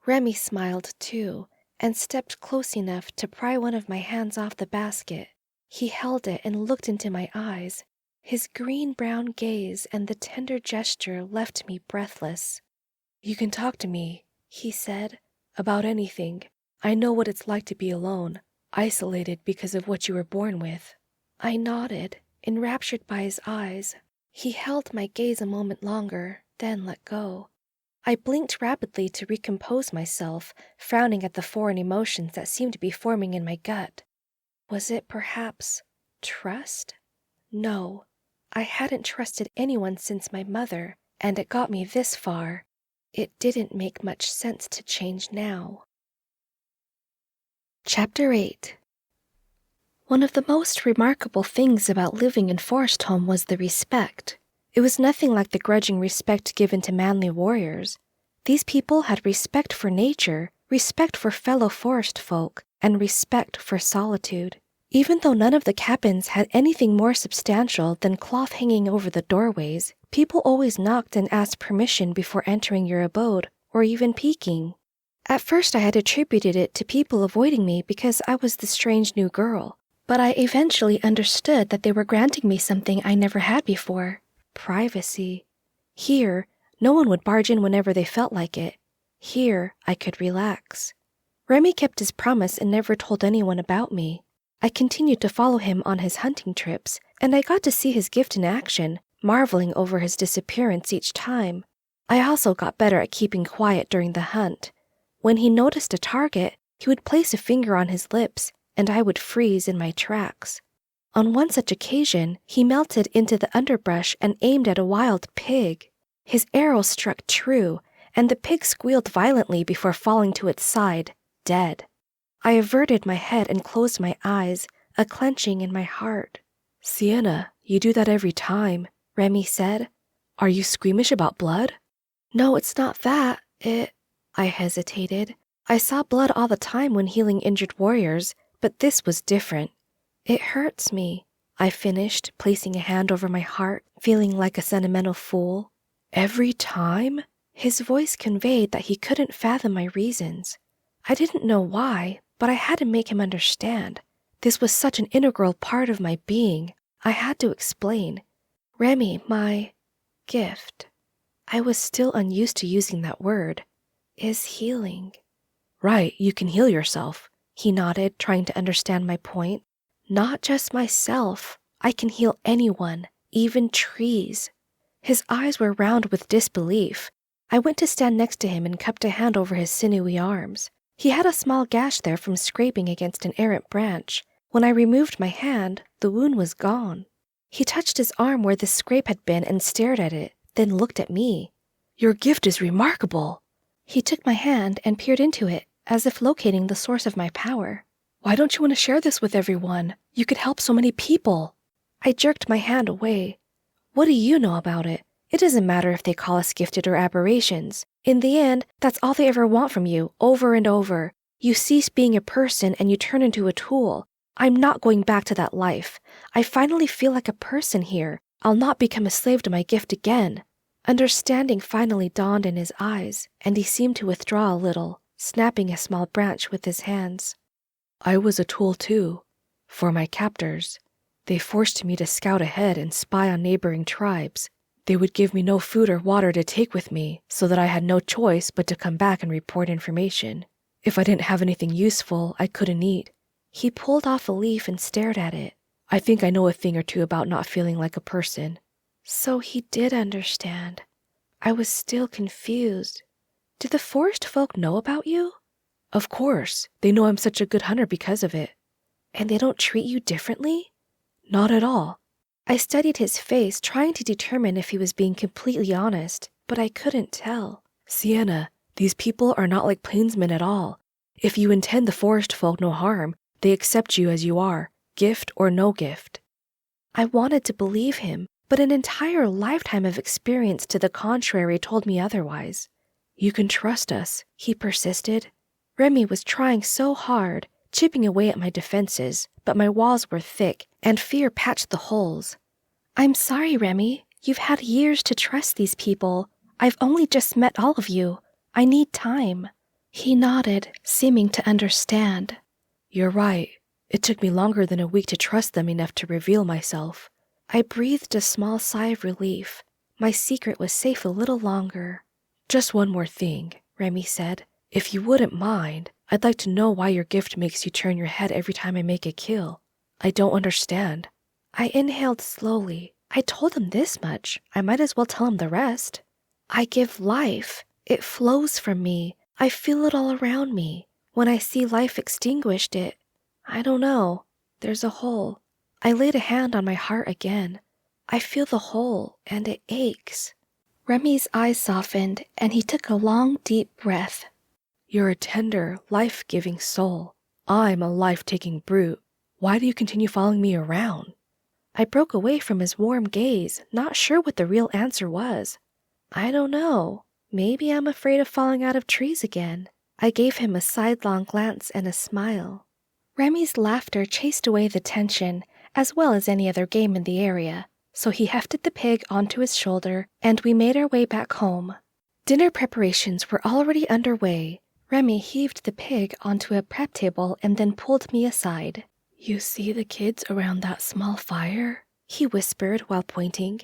Remy smiled too, and stepped close enough to pry one of my hands off the basket. He held it and looked into my eyes. His green-brown gaze and the tender gesture left me breathless. You can talk to me, he said, about anything. I know what it's like to be alone, isolated because of what you were born with. I nodded, enraptured by his eyes. He held my gaze a moment longer, then let go. I blinked rapidly to recompose myself, frowning at the foreign emotions that seemed to be forming in my gut. Was it perhaps trust? No, I hadn't trusted anyone since my mother, and it got me this far. It didn't make much sense to change now. Chapter 8. One of the most remarkable things about living in Forestholm was the respect. It was nothing like the grudging respect given to manly warriors. These people had respect for nature, respect for fellow forest folk, and respect for solitude. Even though none of the cabins had anything more substantial than cloth hanging over the doorways, people always knocked and asked permission before entering your abode, or even peeking. At first I had attributed it to people avoiding me because I was the strange new girl, but I eventually understood that they were granting me something I never had before: privacy. Here, no one would barge in whenever they felt like it. Here, I could relax. Remy kept his promise and never told anyone about me. I continued to follow him on his hunting trips, and I got to see his gift in action, marveling over his disappearance each time. I also got better at keeping quiet during the hunt. When he noticed a target, he would place a finger on his lips, and I would freeze in my tracks. On one such occasion, he melted into the underbrush and aimed at a wild pig. His arrow struck true, and the pig squealed violently before falling to its side, dead. I averted my head and closed my eyes, a clenching in my heart. Siena, you do that every time, Remy said. Are you squeamish about blood? No, it's not that. I hesitated. I saw blood all the time when healing injured warriors, but this was different. It hurts me, I finished, placing a hand over my heart, feeling like a sentimental fool. Every time? His voice conveyed that he couldn't fathom my reasons. I didn't know why, but I had to make him understand. This was such an integral part of my being. I had to explain. Remy, my gift, I was still unused to using that word, is healing. Right, you can heal yourself. He nodded, trying to understand my point. Not just myself. I can heal anyone, even trees. His eyes were round with disbelief. I went to stand next to him and cupped a hand over his sinewy arms. He had a small gash there from scraping against an errant branch. When I removed my hand, the wound was gone. He touched his arm where the scrape had been and stared at it, then looked at me. Your gift is remarkable. He took my hand and peered into it, as if locating the source of my power. Why don't you want to share this with everyone? You could help so many people. I jerked my hand away. What do you know about it? It doesn't matter if they call us gifted or aberrations. In the end, that's all they ever want from you, over and over. You cease being a person and you turn into a tool. I'm not going back to that life. I finally feel like a person here. I'll not become a slave to my gift again. Understanding finally dawned in his eyes, and he seemed to withdraw a little, snapping a small branch with his hands. I was a tool too, for my captors. They forced me to scout ahead and spy on neighboring tribes. They would give me no food or water to take with me, so that I had no choice but to come back and report information. If I didn't have anything useful, I couldn't eat. He pulled off a leaf and stared at it. I think I know a thing or two about not feeling like a person. So he did understand. I was still confused. Did the forest folk know about you? Of course. They know I'm such a good hunter because of it. And they don't treat you differently? Not at all. I studied his face, trying to determine if he was being completely honest, but I couldn't tell. Siena, these people are not like Plainsmen at all. If you intend the forest folk no harm, they accept you as you are, gift or no gift. I wanted to believe him, but an entire lifetime of experience to the contrary told me otherwise. You can trust us, he persisted. Remy was trying so hard, chipping away at my defenses, but my walls were thick, and fear patched the holes. I'm sorry, Remy. You've had years to trust these people. I've only just met all of you. I need time. He nodded, seeming to understand. You're right. It took me longer than a week to trust them enough to reveal myself. I breathed a small sigh of relief. My secret was safe a little longer. Just one more thing, Remy said. If you wouldn't mind, I'd like to know why your gift makes you turn your head every time I make a kill. I don't understand. I inhaled slowly. I told him this much. I might as well tell him the rest. I give life. It flows from me. I feel it all around me. When I see life extinguished, I don't know. There's a hole. I laid a hand on my heart again. I feel the hole, and it aches. Remy's eyes softened, and he took a long, deep breath. You're a tender, life-giving soul. I'm a life-taking brute. Why do you continue following me around? I broke away from his warm gaze, not sure what the real answer was. I don't know. Maybe I'm afraid of falling out of trees again. I gave him a sidelong glance and a smile. Remy's laughter chased away the tension, as well as any other game in the area, so he hefted the pig onto his shoulder, and we made our way back home. Dinner preparations were already underway. Remy heaved the pig onto a prep table and then pulled me aside. You see the kids around that small fire? He whispered while pointing.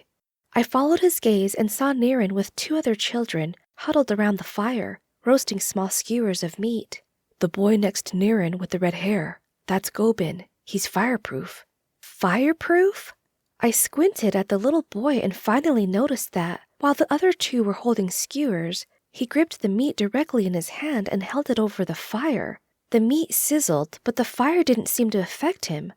I followed his gaze and saw Niren with 2 other children huddled around the fire, roasting small skewers of meat. The boy next to Niren with the red hair. That's Gobin. He's fireproof. Fireproof? I squinted at the little boy and finally noticed that, while the other 2 were holding skewers, he gripped the meat directly in his hand and held it over the fire. The meat sizzled, but the fire didn't seem to affect him.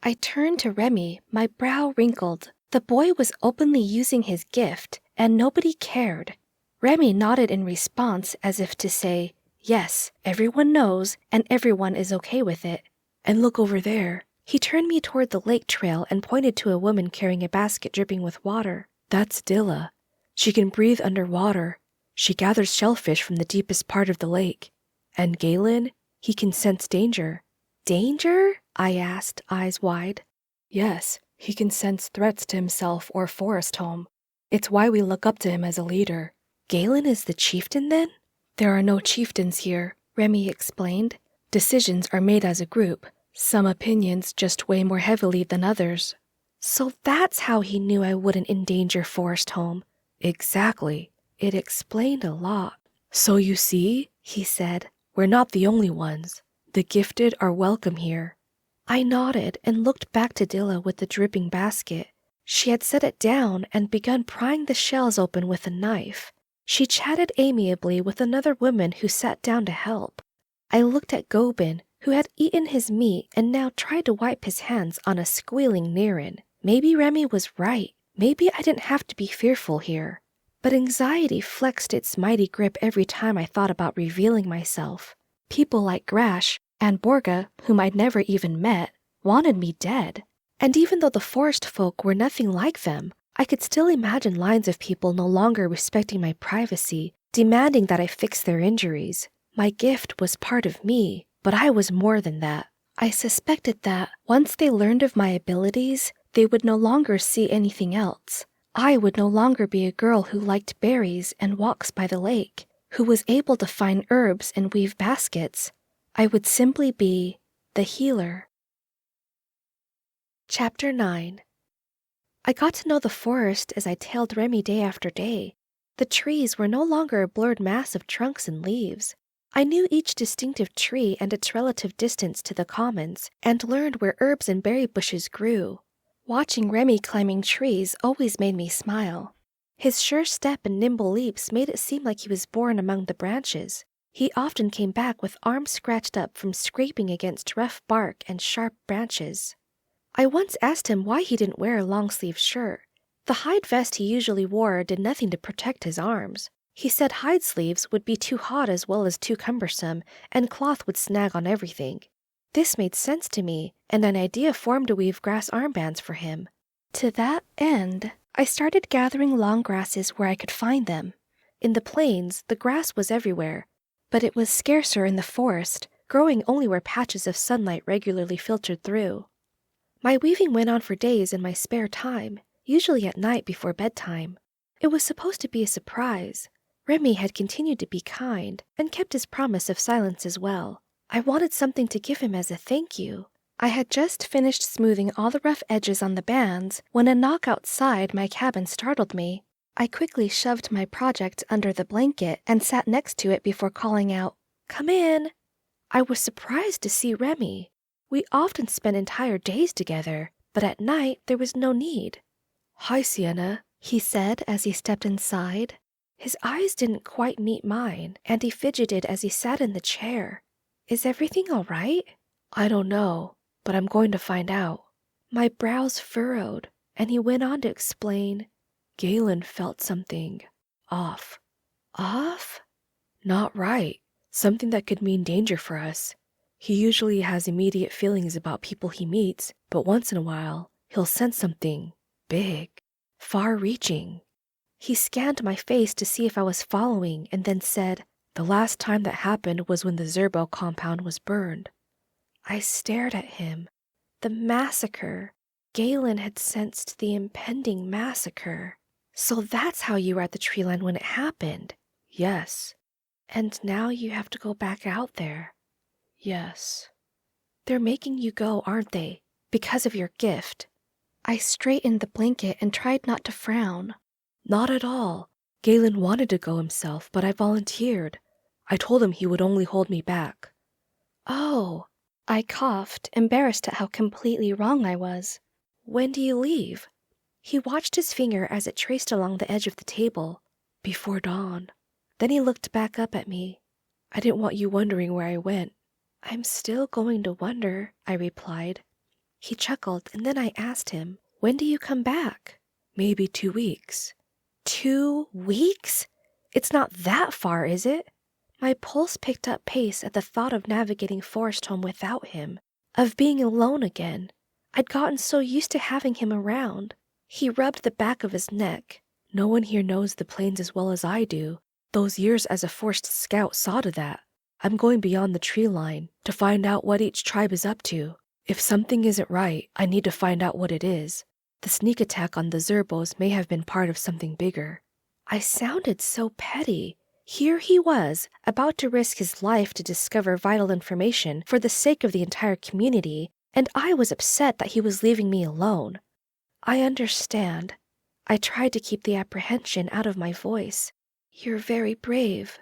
I turned to Remy, my brow wrinkled. The boy was openly using his gift, and nobody cared. Remy nodded in response as if to say, yes, everyone knows, and everyone is okay with it. And look over there. He turned me toward the lake trail and pointed to a woman carrying a basket dripping with water. That's Dilla. She can breathe underwater. She gathers shellfish from the deepest part of the lake. And Galen, he can sense danger. Danger? I asked, eyes wide. Yes, he can sense threats to himself or forest home. It's why we look up to him as a leader. Galen is the chieftain, then? There are no chieftains here, Remy explained. Decisions are made as a group. Some opinions just weigh more heavily than others. So that's how he knew I wouldn't endanger Forest Home. Exactly. It explained a lot. So you see, he said, we're not the only ones. The gifted are welcome here. I nodded and looked back to Dilla with the dripping basket. She had set it down and begun prying the shells open with a knife. She chatted amiably with another woman who sat down to help. I looked at Gobin, who had eaten his meat and now tried to wipe his hands on a squealing Niren. Maybe Remy was right. Maybe I didn't have to be fearful here. But anxiety flexed its mighty grip every time I thought about revealing myself. People like Grash and Borga, whom I'd never even met, wanted me dead. And even though the Forestfolk were nothing like them, I could still imagine lines of people no longer respecting my privacy, demanding that I fix their injuries. My gift was part of me, but I was more than that. I suspected that, once they learned of my abilities, they would no longer see anything else. I would no longer be a girl who liked berries and walks by the lake, who was able to find herbs and weave baskets. I would simply be the healer. Chapter 9. I got to know the forest as I tailed Remy day after day. The trees were no longer a blurred mass of trunks and leaves. I knew each distinctive tree and its relative distance to the commons, and learned where herbs and berry bushes grew. Watching Remy climbing trees always made me smile. His sure step and nimble leaps made it seem like he was born among the branches. He often came back with arms scratched up from scraping against rough bark and sharp branches. I once asked him why he didn't wear a long-sleeved shirt. The hide vest he usually wore did nothing to protect his arms. He said hide sleeves would be too hot as well as too cumbersome, and cloth would snag on everything. This made sense to me, and an idea formed to weave grass armbands for him. To that end, I started gathering long grasses where I could find them. In the plains, the grass was everywhere, but it was scarcer in the forest, growing only where patches of sunlight regularly filtered through. My weaving went on for days in my spare time, usually at night before bedtime. It was supposed to be a surprise. Remy had continued to be kind, and kept his promise of silence as well. I wanted something to give him as a thank you. I had just finished smoothing all the rough edges on the bands when a knock outside my cabin startled me. I quickly shoved my project under the blanket and sat next to it before calling out, "Come in." I was surprised to see Remy. We often spent entire days together, but at night there was no need. Hi, Siena, he said as he stepped inside. His eyes didn't quite meet mine, and he fidgeted as he sat in the chair. Is everything all right? I don't know, but I'm going to find out. My brows furrowed, and he went on to explain. Galen felt something off. Off? Not right. Something that could mean danger for us. He usually has immediate feelings about people he meets, but once in a while, he'll sense something big, far-reaching. He scanned my face to see if I was following and then said, the last time that happened was when the Zerbo compound was burned. I stared at him. The massacre. Galen had sensed the impending massacre. So that's how you were at the tree line when it happened? Yes. And now you have to go back out there? Yes. They're making you go, aren't they? Because of your gift. I straightened the blanket and tried not to frown. Not at all. Galen wanted to go himself, but I volunteered. I told him he would only hold me back. Oh, I coughed, embarrassed at how completely wrong I was. When do you leave? He watched his finger as it traced along the edge of the table. Before dawn. Then he looked back up at me. I didn't want you wondering where I went. I'm still going to wonder, I replied. He chuckled, and then I asked him, when do you come back? Maybe 2 weeks. 2 weeks? It's not that far, is it? My pulse picked up pace at the thought of navigating Forestholm without him, of being alone again. I'd gotten so used to having him around. He rubbed the back of his neck. No one here knows the plains as well as I do. Those years as a forced scout saw to that. I'm going beyond the tree line to find out what each tribe is up to. If something isn't right, I need to find out what it is. The sneak attack on the Zerbos may have been part of something bigger. I sounded so petty. Here he was, about to risk his life to discover vital information for the sake of the entire community, and I was upset that he was leaving me alone. I understand. I tried to keep the apprehension out of my voice. You're very brave.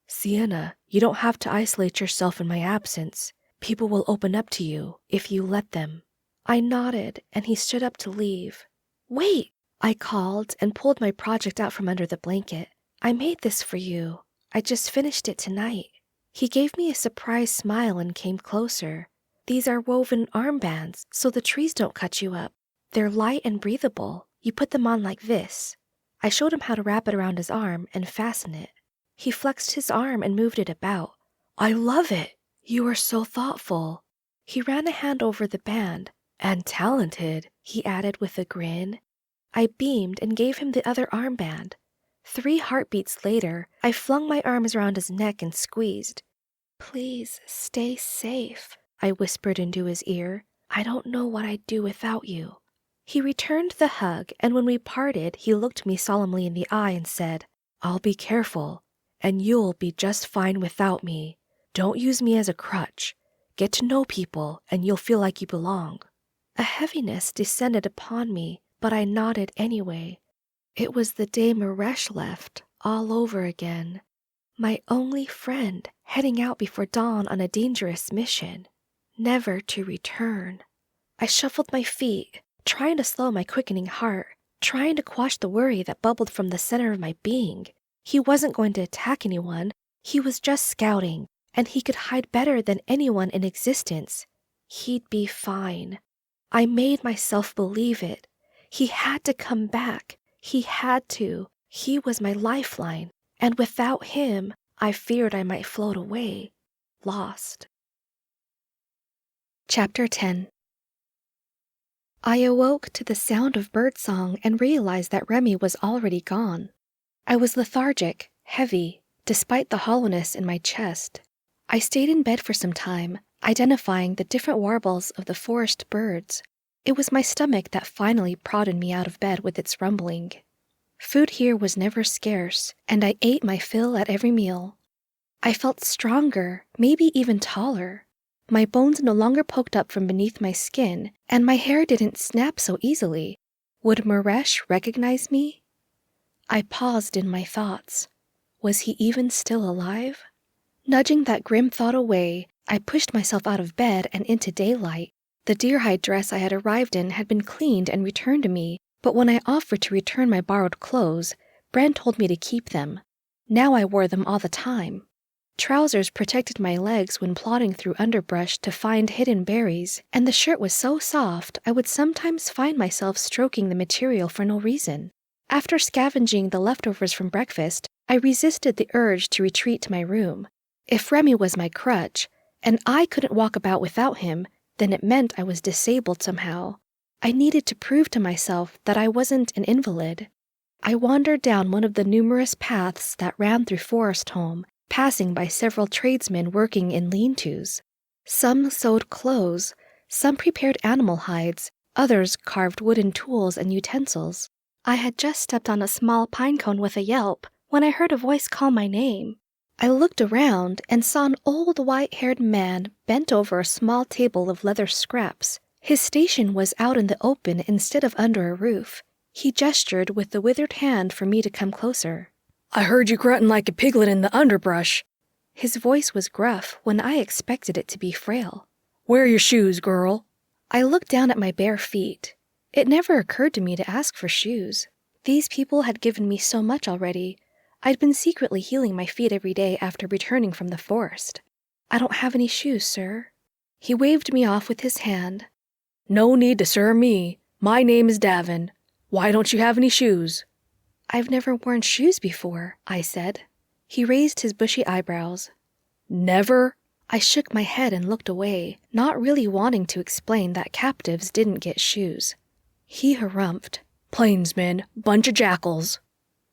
Siena, you don't have to isolate yourself in my absence. People will open up to you if you let them. I nodded, and he stood up to leave. Wait, I called and pulled my project out from under the blanket. I made this for you. I just finished it tonight. He gave me a surprised smile and came closer. These are woven armbands, so the trees don't cut you up. They're light and breathable. You put them on like this. I showed him how to wrap it around his arm and fasten it. He flexed his arm and moved it about. I love it. You are so thoughtful. He ran a hand over the band. And talented, he added with a grin. I beamed and gave him the other armband. 3 heartbeats later, I flung my arms around his neck and squeezed. Please stay safe, I whispered into his ear. I don't know what I'd do without you. He returned the hug, and when we parted, he looked me solemnly in the eye and said, I'll be careful, and you'll be just fine without me. Don't use me as a crutch. Get to know people, and you'll feel like you belong. A heaviness descended upon me, but I nodded anyway. It was the day Maresh left, all over again. My only friend, heading out before dawn on a dangerous mission, never to return. I shuffled my feet, trying to slow my quickening heart, trying to quash the worry that bubbled from the center of my being. He wasn't going to attack anyone. He was just scouting, and he could hide better than anyone in existence. He'd be fine. I made myself believe it. He had to come back. He had to. He was my lifeline, and without him, I feared I might float away, lost. Chapter 10. I awoke to the sound of birdsong and realized that Remy was already gone. I was lethargic, heavy, despite the hollowness in my chest. I stayed in bed for some time, identifying the different warbles of the forest birds. It was my stomach that finally prodded me out of bed with its rumbling. Food here was never scarce, and I ate my fill at every meal. I felt stronger, maybe even taller. My bones no longer poked up from beneath my skin, and my hair didn't snap so easily. Would Maresh recognize me? I paused in my thoughts. Was he even still alive? Nudging that grim thought away, I pushed myself out of bed and into daylight. The deer-hide dress I had arrived in had been cleaned and returned to me, But when I offered to return my borrowed clothes, Bren told me to keep them. Now I wore them all the time. Trousers protected my legs when plodding through underbrush to find hidden berries, and the shirt was so soft I would sometimes find myself stroking the material for no reason. After scavenging the leftovers from breakfast, I resisted the urge to retreat to my room. If Remy was my crutch, and I couldn't walk about without him, then it meant I was disabled somehow. I needed to prove to myself that I wasn't an invalid. I wandered down one of the numerous paths that ran through Forestholm, passing by several tradesmen working in lean-tos. Some sewed clothes, some prepared animal hides, others carved wooden tools and utensils. I had just stepped on a small pine cone with a yelp when I heard a voice call my name. I looked around and saw an old white-haired man bent over a small table of leather scraps. His station was out in the open instead of under a roof. He gestured with the withered hand for me to come closer. I heard you grunting like a piglet in the underbrush. His voice was gruff when I expected it to be frail. Where are your shoes, girl? I looked down at my bare feet. It never occurred to me to ask for shoes. These people had given me so much already. I'd been secretly healing my feet every day after returning from the forest. I don't have any shoes, sir. He waved me off with his hand. No need to sir me. My name is Davin. Why don't you have any shoes? I've never worn shoes before, I said. He raised his bushy eyebrows. Never? I shook my head and looked away, not really wanting to explain that captives didn't get shoes. He harumphed. Plainsmen, bunch of jackals.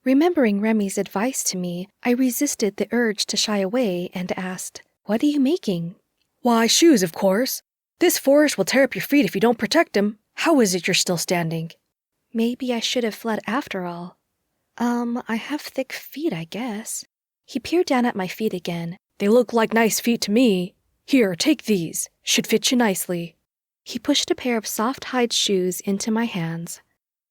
Remembering Remy's advice to me, I resisted the urge to shy away and asked, "What are you making?" Why, shoes, of course. This forest will tear up your feet if you don't protect them. How is it you're still standing? Maybe I should have fled after all. I have thick feet, I guess. He peered down at my feet again. They look like nice feet to me. Here, take these. Should fit you nicely. He pushed a pair of soft hide shoes into my hands.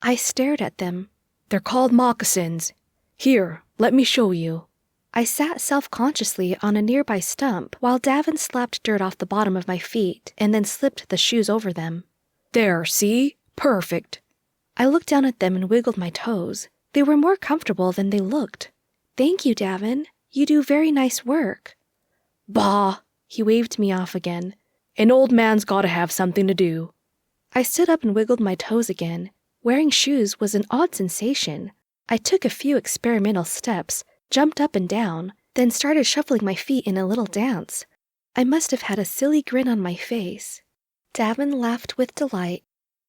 I stared at them. They're called moccasins. Here, let me show you. I sat self-consciously on a nearby stump while Davin slapped dirt off the bottom of my feet and then slipped the shoes over them. There, see? Perfect. I looked down at them and wiggled my toes. They were more comfortable than they looked. Thank you, Davin. You do very nice work. Bah! He waved me off again. An old man's gotta have something to do. I stood up and wiggled my toes again. Wearing shoes was an odd sensation. I took a few experimental steps, jumped up and down, then started shuffling my feet in a little dance. I must have had a silly grin on my face. Davin laughed with delight.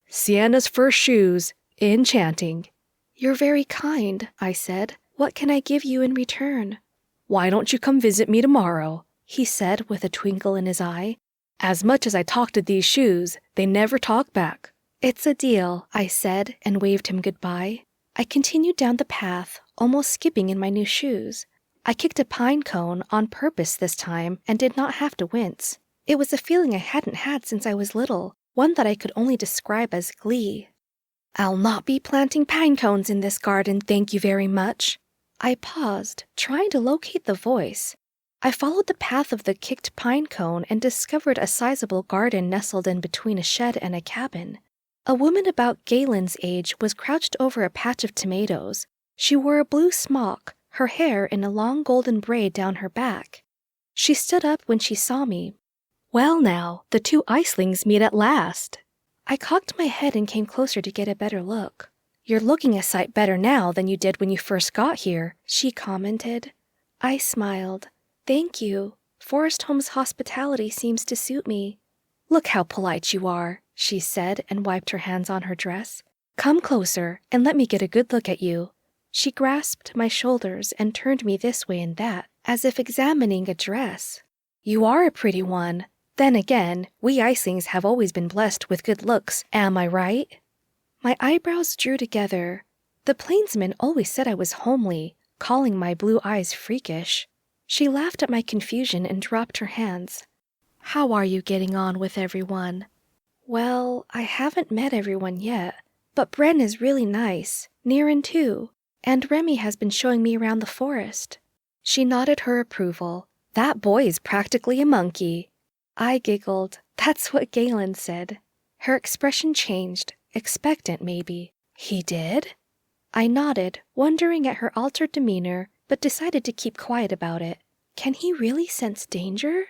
Siena's first shoes. Enchanting. You're very kind, I said. What can I give you in return? Why don't you come visit me tomorrow? He said with a twinkle in his eye. As much as I talk to these shoes, they never talk back. It's a deal, I said, and waved him goodbye. I continued down the path, almost skipping in my new shoes. I kicked a pine cone on purpose this time and did not have to wince. It was a feeling I hadn't had since I was little, one that I could only describe as glee. I'll not be planting pine cones in this garden, thank you very much. I paused, trying to locate the voice. I followed the path of the kicked pine cone and discovered a sizable garden nestled in between a shed and a cabin. A woman about Galen's age was crouched over a patch of tomatoes. She wore a blue smock, her hair in a long golden braid down her back. She stood up when she saw me. Well now, the two icelings meet at last. I cocked my head and came closer to get a better look. You're looking a sight better now than you did when you first got here, she commented. I smiled. Thank you. Forestholm's hospitality seems to suit me. Look how polite you are, she said and wiped her hands on her dress. Come closer and let me get a good look at you. She grasped my shoulders and turned me this way and that, as if examining a dress. You are a pretty one. Then again, we Icelings have always been blessed with good looks, am I right? My eyebrows drew together. The Plainsmen always said I was homely, calling my blue eyes freakish. She laughed at my confusion and dropped her hands. How are you getting on with everyone? Well, I haven't met everyone yet, but Bren is really nice, Niren too, and Remy has been showing me around the forest. She nodded her approval. That boy is practically a monkey. I giggled. That's what Galen said. Her expression changed, expectant maybe. He did? I nodded, wondering at her altered demeanor, but decided to keep quiet about it. Can he really sense danger?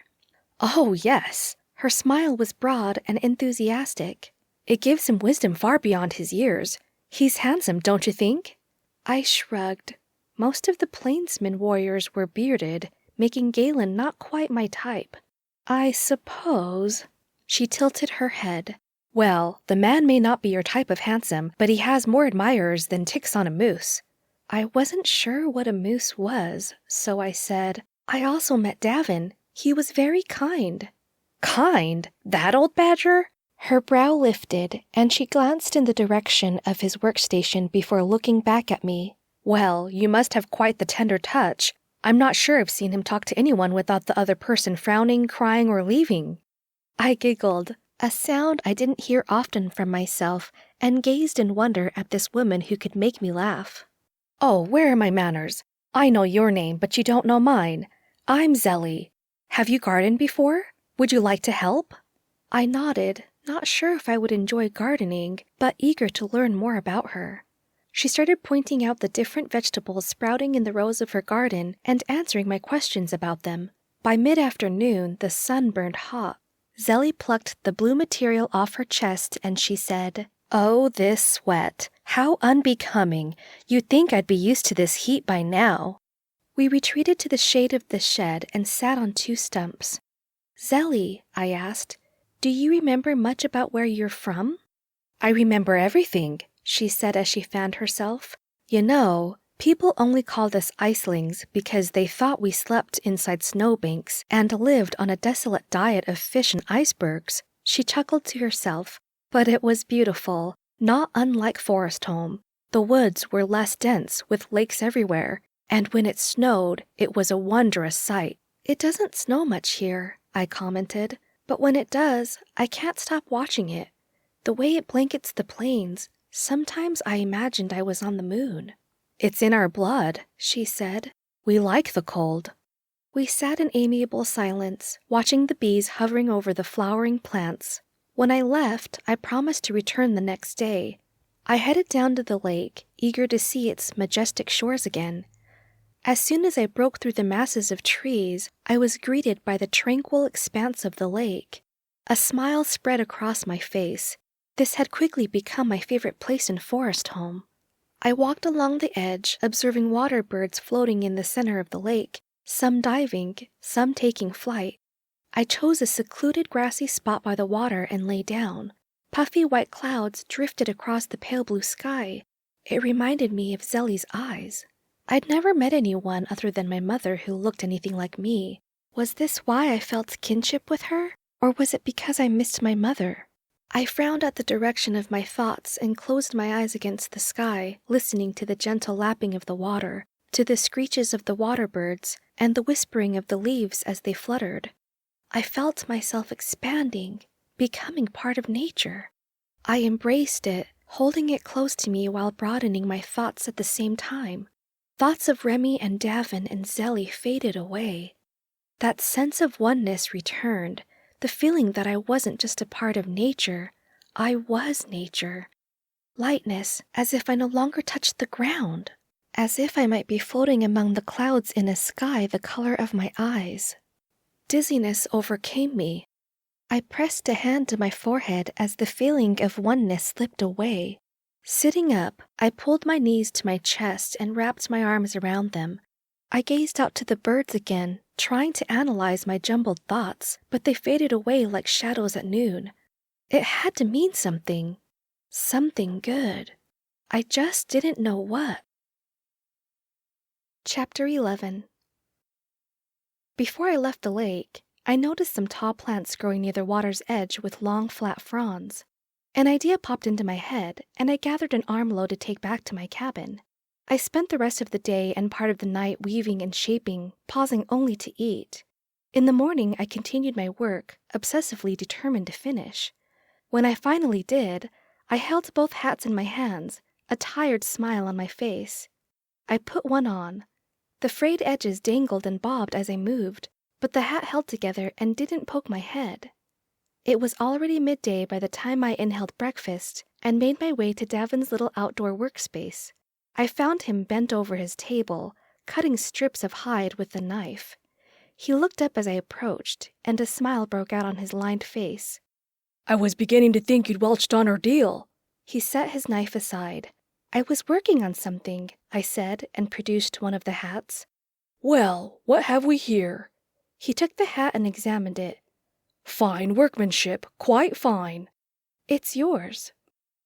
Oh, yes. Her smile was broad and enthusiastic. It gives him wisdom far beyond his years. He's handsome, don't you think? I shrugged. Most of the Plainsmen warriors were bearded, making Galen not quite my type. I suppose. She tilted her head. Well, the man may not be your type of handsome, but he has more admirers than ticks on a moose. I wasn't sure what a moose was, so I said, I also met Davin. He was very kind. Kind? That old badger? Her brow lifted, and she glanced in the direction of his workstation before looking back at me. Well, you must have quite the tender touch. I'm not sure I've seen him talk to anyone without the other person frowning, crying, or leaving. I giggled, a sound I didn't hear often from myself, and gazed in wonder at this woman who could make me laugh. Oh, where are my manners? I know your name, but you don't know mine. I'm Zelly. Have you gardened before? Would you like to help? I nodded, not sure if I would enjoy gardening, but eager to learn more about her. She started pointing out the different vegetables sprouting in the rows of her garden and answering my questions about them. By mid-afternoon, the sun burned hot. Zelly plucked the blue material off her chest and she said, Oh, this sweat. How unbecoming. You'd think I'd be used to this heat by now. We retreated to the shade of the shed and sat on 2 stumps. Zelly, I asked, do you remember much about where you're from? I remember everything, she said as she fanned herself. You know, people only called us icelings because they thought we slept inside snowbanks and lived on a desolate diet of fish and icebergs. She chuckled to herself, but it was beautiful, not unlike Forest Home. The woods were less dense with lakes everywhere, and when it snowed, it was a wondrous sight. It doesn't snow much here, I commented, but when it does, I can't stop watching it. The way it blankets the plains, sometimes I imagined I was on the moon. It's in our blood, she said. We like the cold. We sat in amiable silence, watching the bees hovering over the flowering plants. When I left, I promised to return the next day. I headed down to the lake, eager to see its majestic shores again. As soon as I broke through the masses of trees, I was greeted by the tranquil expanse of the lake. A smile spread across my face. This had quickly become my favorite place in Forest Home. I walked along the edge, observing water birds floating in the center of the lake, some diving, some taking flight. I chose a secluded grassy spot by the water and lay down. Puffy white clouds drifted across the pale blue sky. It reminded me of Zelly's eyes. I'd never met anyone other than my mother who looked anything like me. Was this why I felt kinship with her? Or was it because I missed my mother? I frowned at the direction of my thoughts and closed my eyes against the sky, listening to the gentle lapping of the water, to the screeches of the water birds, and the whispering of the leaves as they fluttered. I felt myself expanding, becoming part of nature. I embraced it, holding it close to me while broadening my thoughts at the same time. Thoughts of Remy and Davin and Zelly faded away. That sense of oneness returned, the feeling that I wasn't just a part of nature, I was nature. Lightness, as if I no longer touched the ground, as if I might be floating among the clouds in a sky the color of my eyes. Dizziness overcame me. I pressed a hand to my forehead as the feeling of oneness slipped away. Sitting up, I pulled my knees to my chest and wrapped my arms around them. I gazed out to the birds again, trying to analyze my jumbled thoughts, but they faded away like shadows at noon. It had to mean something. Something good. I just didn't know what. Chapter 11. Before I left the lake, I noticed some tall plants growing near the water's edge with long, flat fronds. An idea popped into my head, and I gathered an armload to take back to my cabin. I spent the rest of the day and part of the night weaving and shaping, pausing only to eat. In the morning, I continued my work, obsessively determined to finish. When I finally did, I held both hats in my hands, a tired smile on my face. I put one on. The frayed edges dangled and bobbed as I moved, but the hat held together and didn't poke my head. It was already midday by the time I inhaled breakfast, and made my way to Davin's little outdoor workspace. I found him bent over his table, cutting strips of hide with a knife. He looked up as I approached, and a smile broke out on his lined face. I was beginning to think you'd welched on our deal. He set his knife aside. I was working on something, I said, and produced one of the hats. Well, what have we here? He took the hat and examined it. Fine workmanship, quite fine. It's yours.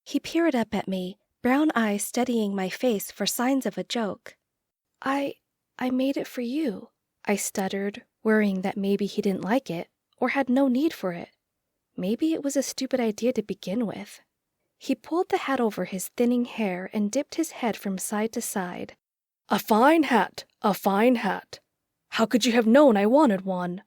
He peered up at me, brown eyes studying my face for signs of a joke. I made it for you, I stuttered, worrying that maybe he didn't like it, or had no need for it. Maybe it was a stupid idea to begin with. He pulled the hat over his thinning hair and dipped his head from side to side. A fine hat, a fine hat. How could you have known I wanted one?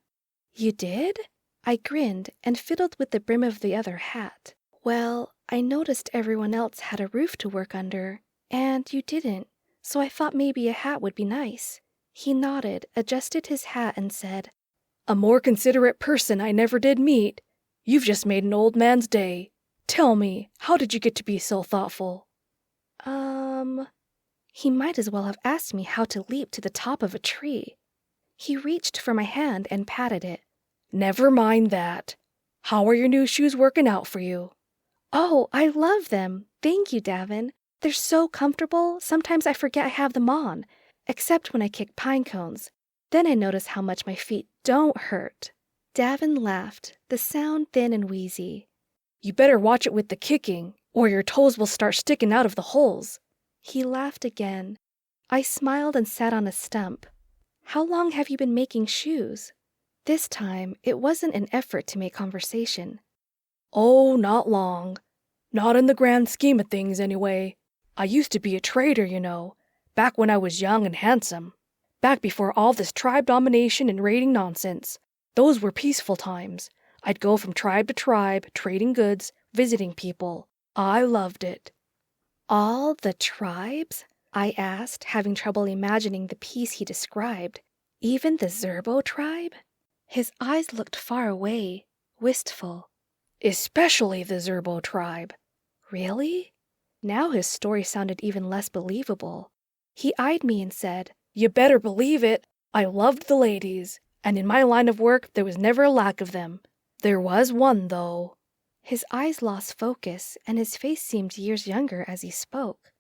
You did? I grinned and fiddled with the brim of the other hat. Well, I noticed everyone else had a roof to work under, and you didn't, so I thought maybe a hat would be nice. He nodded, adjusted his hat, and said, A more considerate person I never did meet. You've just made an old man's day. Tell me, how did you get to be so thoughtful? He might as well have asked me how to leap to the top of a tree. He reached for my hand and patted it. Never mind that. How are your new shoes working out for you? Oh, I love them. Thank you, Davin. They're so comfortable, sometimes I forget I have them on, except when I kick pine cones. Then I notice how much my feet don't hurt. Davin laughed, the sound thin and wheezy. You better watch it with the kicking, or your toes will start sticking out of the holes. He laughed again. I smiled and sat on a stump. How long have you been making shoes? This time, it wasn't an effort to make conversation. Oh, not long. Not in the grand scheme of things, anyway. I used to be a trader, you know, back when I was young and handsome. Back before all this tribe domination and raiding nonsense. Those were peaceful times. I'd go from tribe to tribe, trading goods, visiting people. I loved it. All the tribes? I asked, having trouble imagining the peace he described. Even the Zerbo tribe? His eyes looked far away, wistful. Especially the Zerbo tribe. Really? Now his story sounded even less believable. He eyed me and said, You better believe it. I loved the ladies, and in my line of work there was never a lack of them. There was one, though. His eyes lost focus, and his face seemed years younger as he spoke.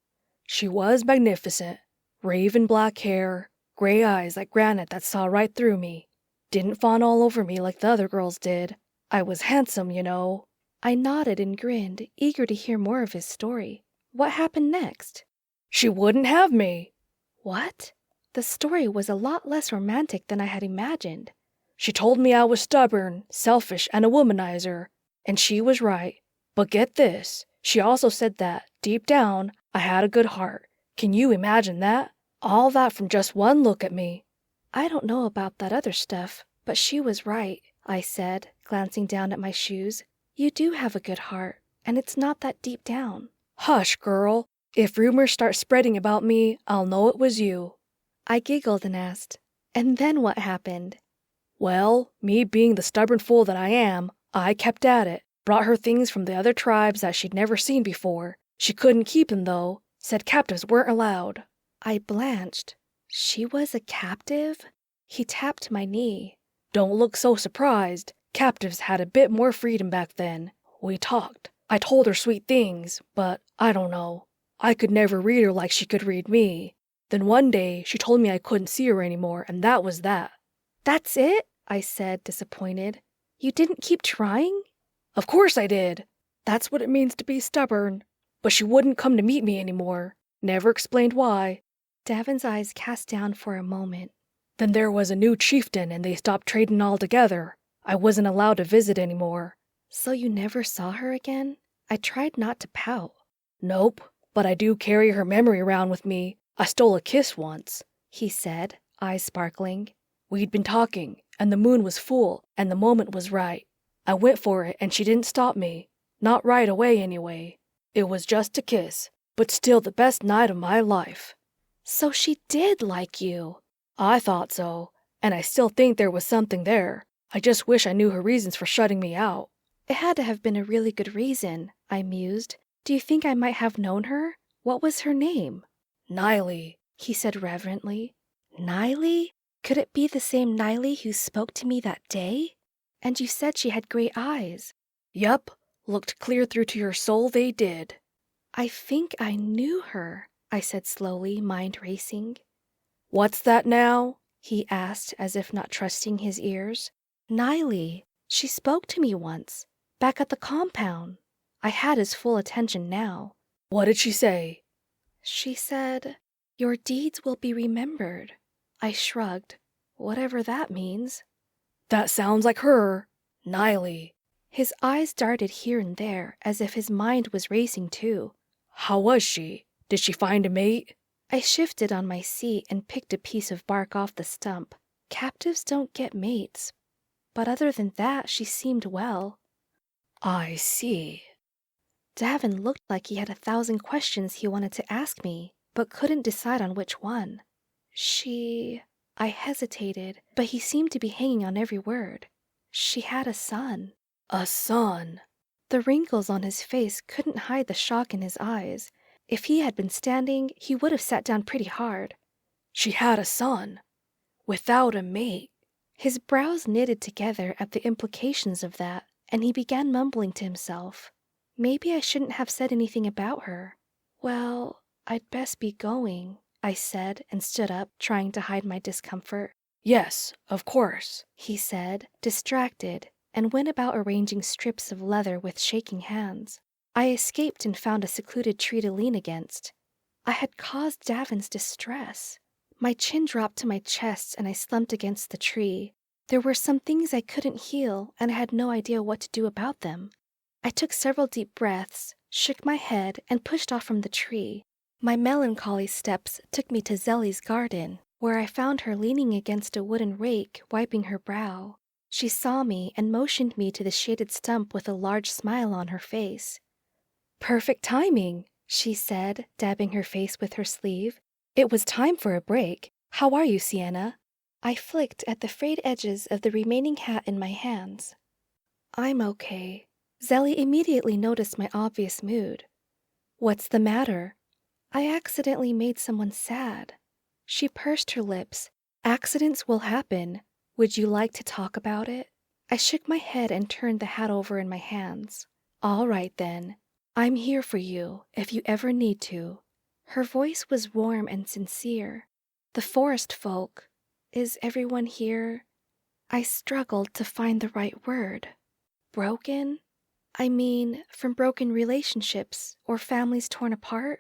She was magnificent. Raven black hair, gray eyes like granite that saw right through me. Didn't fawn all over me like the other girls did. I was handsome, you know. I nodded and grinned, eager to hear more of his story. What happened next? She wouldn't have me. What? The story was a lot less romantic than I had imagined. She told me I was stubborn, selfish, and a womanizer. And she was right. But get this, she also said that, deep down, I had a good heart. Can you imagine that? All that from just one look at me. I don't know about that other stuff, but she was right, I said, glancing down at my shoes. You do have a good heart, and it's not that deep down. Hush, girl. If rumors start spreading about me, I'll know it was you. I giggled and asked, and then what happened? Well, me being the stubborn fool that I am, I kept at it. Brought her things from the other tribes that she'd never seen before. She couldn't keep them, though. Said captives weren't allowed. I blanched. She was a captive? He tapped my knee. Don't look so surprised. Captives had a bit more freedom back then. We talked. I told her sweet things, but I don't know. I could never read her like she could read me. Then one day, she told me I couldn't see her anymore, and that was that. That's it? I said, disappointed. You didn't keep trying? Of course I did. That's what it means to be stubborn. But she wouldn't come to meet me anymore. Never explained why. Davin's eyes cast down for a moment. Then there was a new chieftain and they stopped trading altogether. I wasn't allowed to visit anymore. So you never saw her again? I tried not to pout. Nope, but I do carry her memory around with me. I stole a kiss once, he said, eyes sparkling. We'd been talking, and the moon was full, and the moment was right. I went for it, and she didn't stop me. Not right away, anyway. It was just a kiss, but still the best night of my life. So she did like you. I thought so, and I still think there was something there. I just wish I knew her reasons for shutting me out. It had to have been a really good reason, I mused. Do you think I might have known her? What was her name? Niley. He said reverently. Niley? Could it be the same Niley who spoke to me that day? And you said she had great eyes. Yup, looked clear through to your soul they did. I think I knew her, I said slowly, mind racing. What's that now? He asked, as if not trusting his ears. Niley. She spoke to me once, back at the compound. I had his full attention now. What did she say? She said, "Your deeds will be remembered." I shrugged. Whatever that means. That sounds like her. Niley. His eyes darted here and there, as if his mind was racing too. How was she? Did she find a mate? I shifted on my seat and picked a piece of bark off the stump. Captives don't get mates. But other than that, she seemed well. I see. Davin looked like he had 1,000 questions he wanted to ask me, but couldn't decide on which one. I hesitated, but he seemed to be hanging on every word. She had a son. A son. The wrinkles on his face couldn't hide the shock in his eyes. If he had been standing, he would have sat down pretty hard. She had a son. Without a mate. His brows knitted together at the implications of that, and he began mumbling to himself. Maybe I shouldn't have said anything about her. Well, I'd best be going, I said, and stood up, trying to hide my discomfort. Yes, of course, he said, distracted, and went about arranging strips of leather with shaking hands. I escaped and found a secluded tree to lean against. I had caused Davin's distress. My chin dropped to my chest and I slumped against the tree. There were some things I couldn't heal, and I had no idea what to do about them. I took several deep breaths, shook my head, and pushed off from the tree. My melancholy steps took me to Zelly's garden, where I found her leaning against a wooden rake, wiping her brow. She saw me and motioned me to the shaded stump with a large smile on her face. "Perfect timing," she said, dabbing her face with her sleeve. "It was time for a break. How are you, Siena?" I flicked at the frayed edges of the remaining hat in my hands. "I'm okay." Zelly immediately noticed my obvious mood. "What's the matter?" "I accidentally made someone sad." She pursed her lips. "Accidents will happen. Would you like to talk about it?" I shook my head and turned the hat over in my hands. "All right, then. I'm here for you, if you ever need to." Her voice was warm and sincere. "The Forestfolk. Is everyone here?" I struggled to find the right word. "Broken? I mean, from broken relationships or families torn apart?"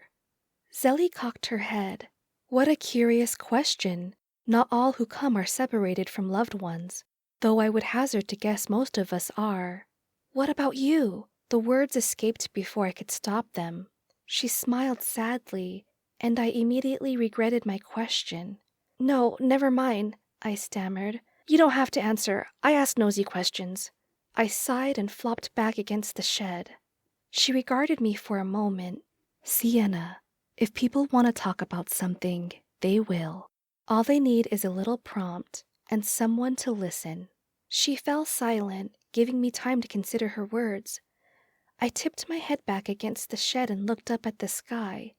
Zelly cocked her head. "What a curious question. Not all who come are separated from loved ones, though I would hazard to guess most of us are." "What about you?" The words escaped before I could stop them. She smiled sadly, and I immediately regretted my question. "No, never mind," I stammered. "You don't have to answer. I ask nosy questions." I sighed and flopped back against the shed. She regarded me for a moment. "Siena, if people want to talk about something, they will. All they need is a little prompt and someone to listen." She fell silent, giving me time to consider her words. I tipped my head back against the shed and looked up at the sky.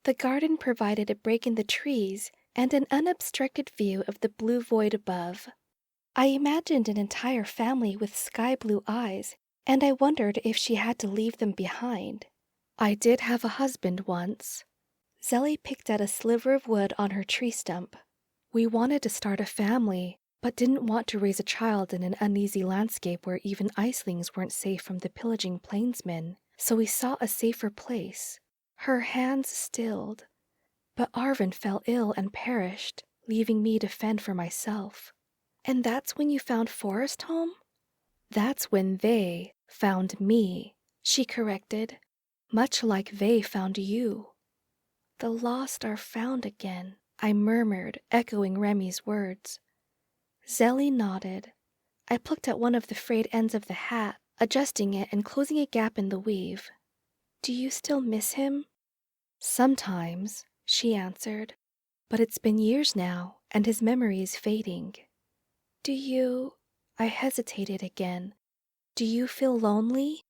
The garden provided a break in the trees and an unobstructed view of the blue void above. I imagined an entire family with sky-blue eyes, and I wondered if she had to leave them behind. "I did have a husband once." Zelly picked at a sliver of wood on her tree stump. "We wanted to start a family, but didn't want to raise a child in an uneasy landscape where even icelings weren't safe from the pillaging Plainsmen, so we sought a safer place." Her hands stilled. "But Arvin fell ill and perished, leaving me to fend for myself." "And that's when you found Forest Home?" "That's when they found me," she corrected. "Much like they found you." "The lost are found again," I murmured, echoing Remy's words. Zelly nodded. I plucked at one of the frayed ends of the hat, adjusting it and closing a gap in the weave. "Do you still miss him?" "Sometimes," she answered. "But it's been years now, and his memory is fading." "Do you—" I hesitated again. "Do you feel lonely?"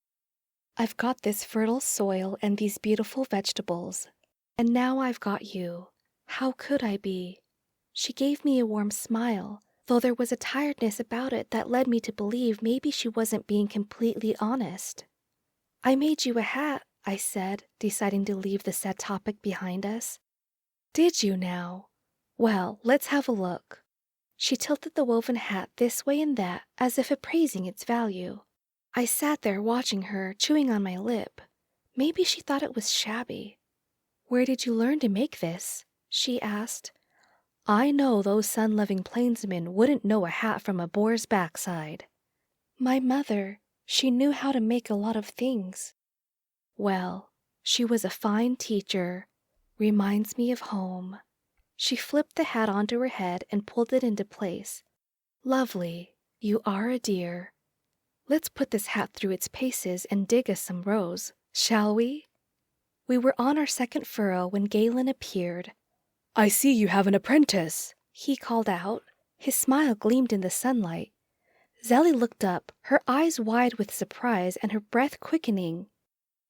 I've got this fertile soil and these beautiful vegetables. And now I've got you. How could I be? She gave me a warm smile, though there was a tiredness about it that led me to believe maybe she wasn't being completely honest. I made you a hat, I said, deciding to leave the sad topic behind us. Did you now? Well, let's have a look. She tilted the woven hat this way and that, as if appraising its value. I sat there watching her, chewing on my lip. Maybe she thought it was shabby. Where did you learn to make this? She asked. I know those sun-loving plainsmen wouldn't know a hat from a boar's backside. My mother, she knew how to make a lot of things. Well, she was a fine teacher. Reminds me of home. She flipped the hat onto her head and pulled it into place. Lovely. You are a dear. Let's put this hat through its paces and dig us some rows, shall we? We were on our second furrow when Galen appeared. I see you have an apprentice, he called out. His smile gleamed in the sunlight. Zelly looked up, her eyes wide with surprise and her breath quickening.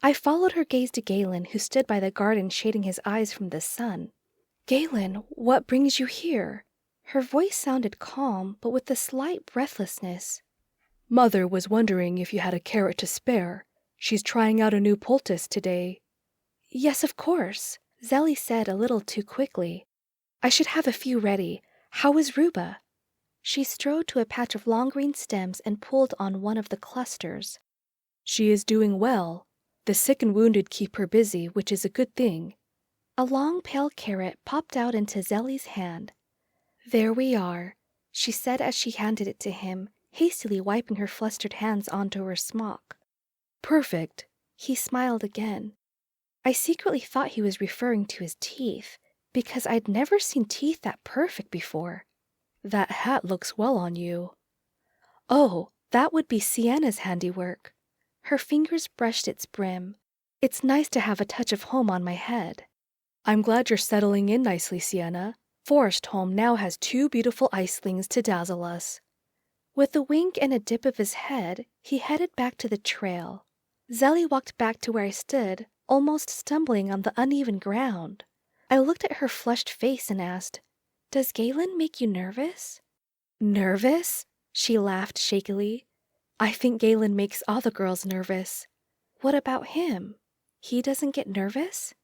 I followed her gaze to Galen, who stood by the garden shading his eyes from the sun. Galen, what brings you here? Her voice sounded calm, but with a slight breathlessness. Mother was wondering if you had a carrot to spare. She's trying out a new poultice today. Yes, of course, Zelly said a little too quickly. I should have a few ready. How is Ruba? She strode to a patch of long green stems and pulled on one of the clusters. She is doing well. The sick and wounded keep her busy, which is a good thing. A long pale carrot popped out into Zelly's hand. There we are, she said as she handed it to him, hastily wiping her flustered hands onto her smock. Perfect. He smiled again. I secretly thought he was referring to his teeth, because I'd never seen teeth that perfect before. That hat looks well on you. Oh, that would be Siena's handiwork. Her fingers brushed its brim. It's nice to have a touch of home on my head. I'm glad you're settling in nicely, Siena. Forestholm now has 2 beautiful icelings to dazzle us. With a wink and a dip of his head, he headed back to the trail. Zelly walked back to where I stood, almost stumbling on the uneven ground. I looked at her flushed face and asked, Does Galen make you nervous? Nervous? She laughed shakily. I think Galen makes all the girls nervous. What about him? He doesn't get nervous?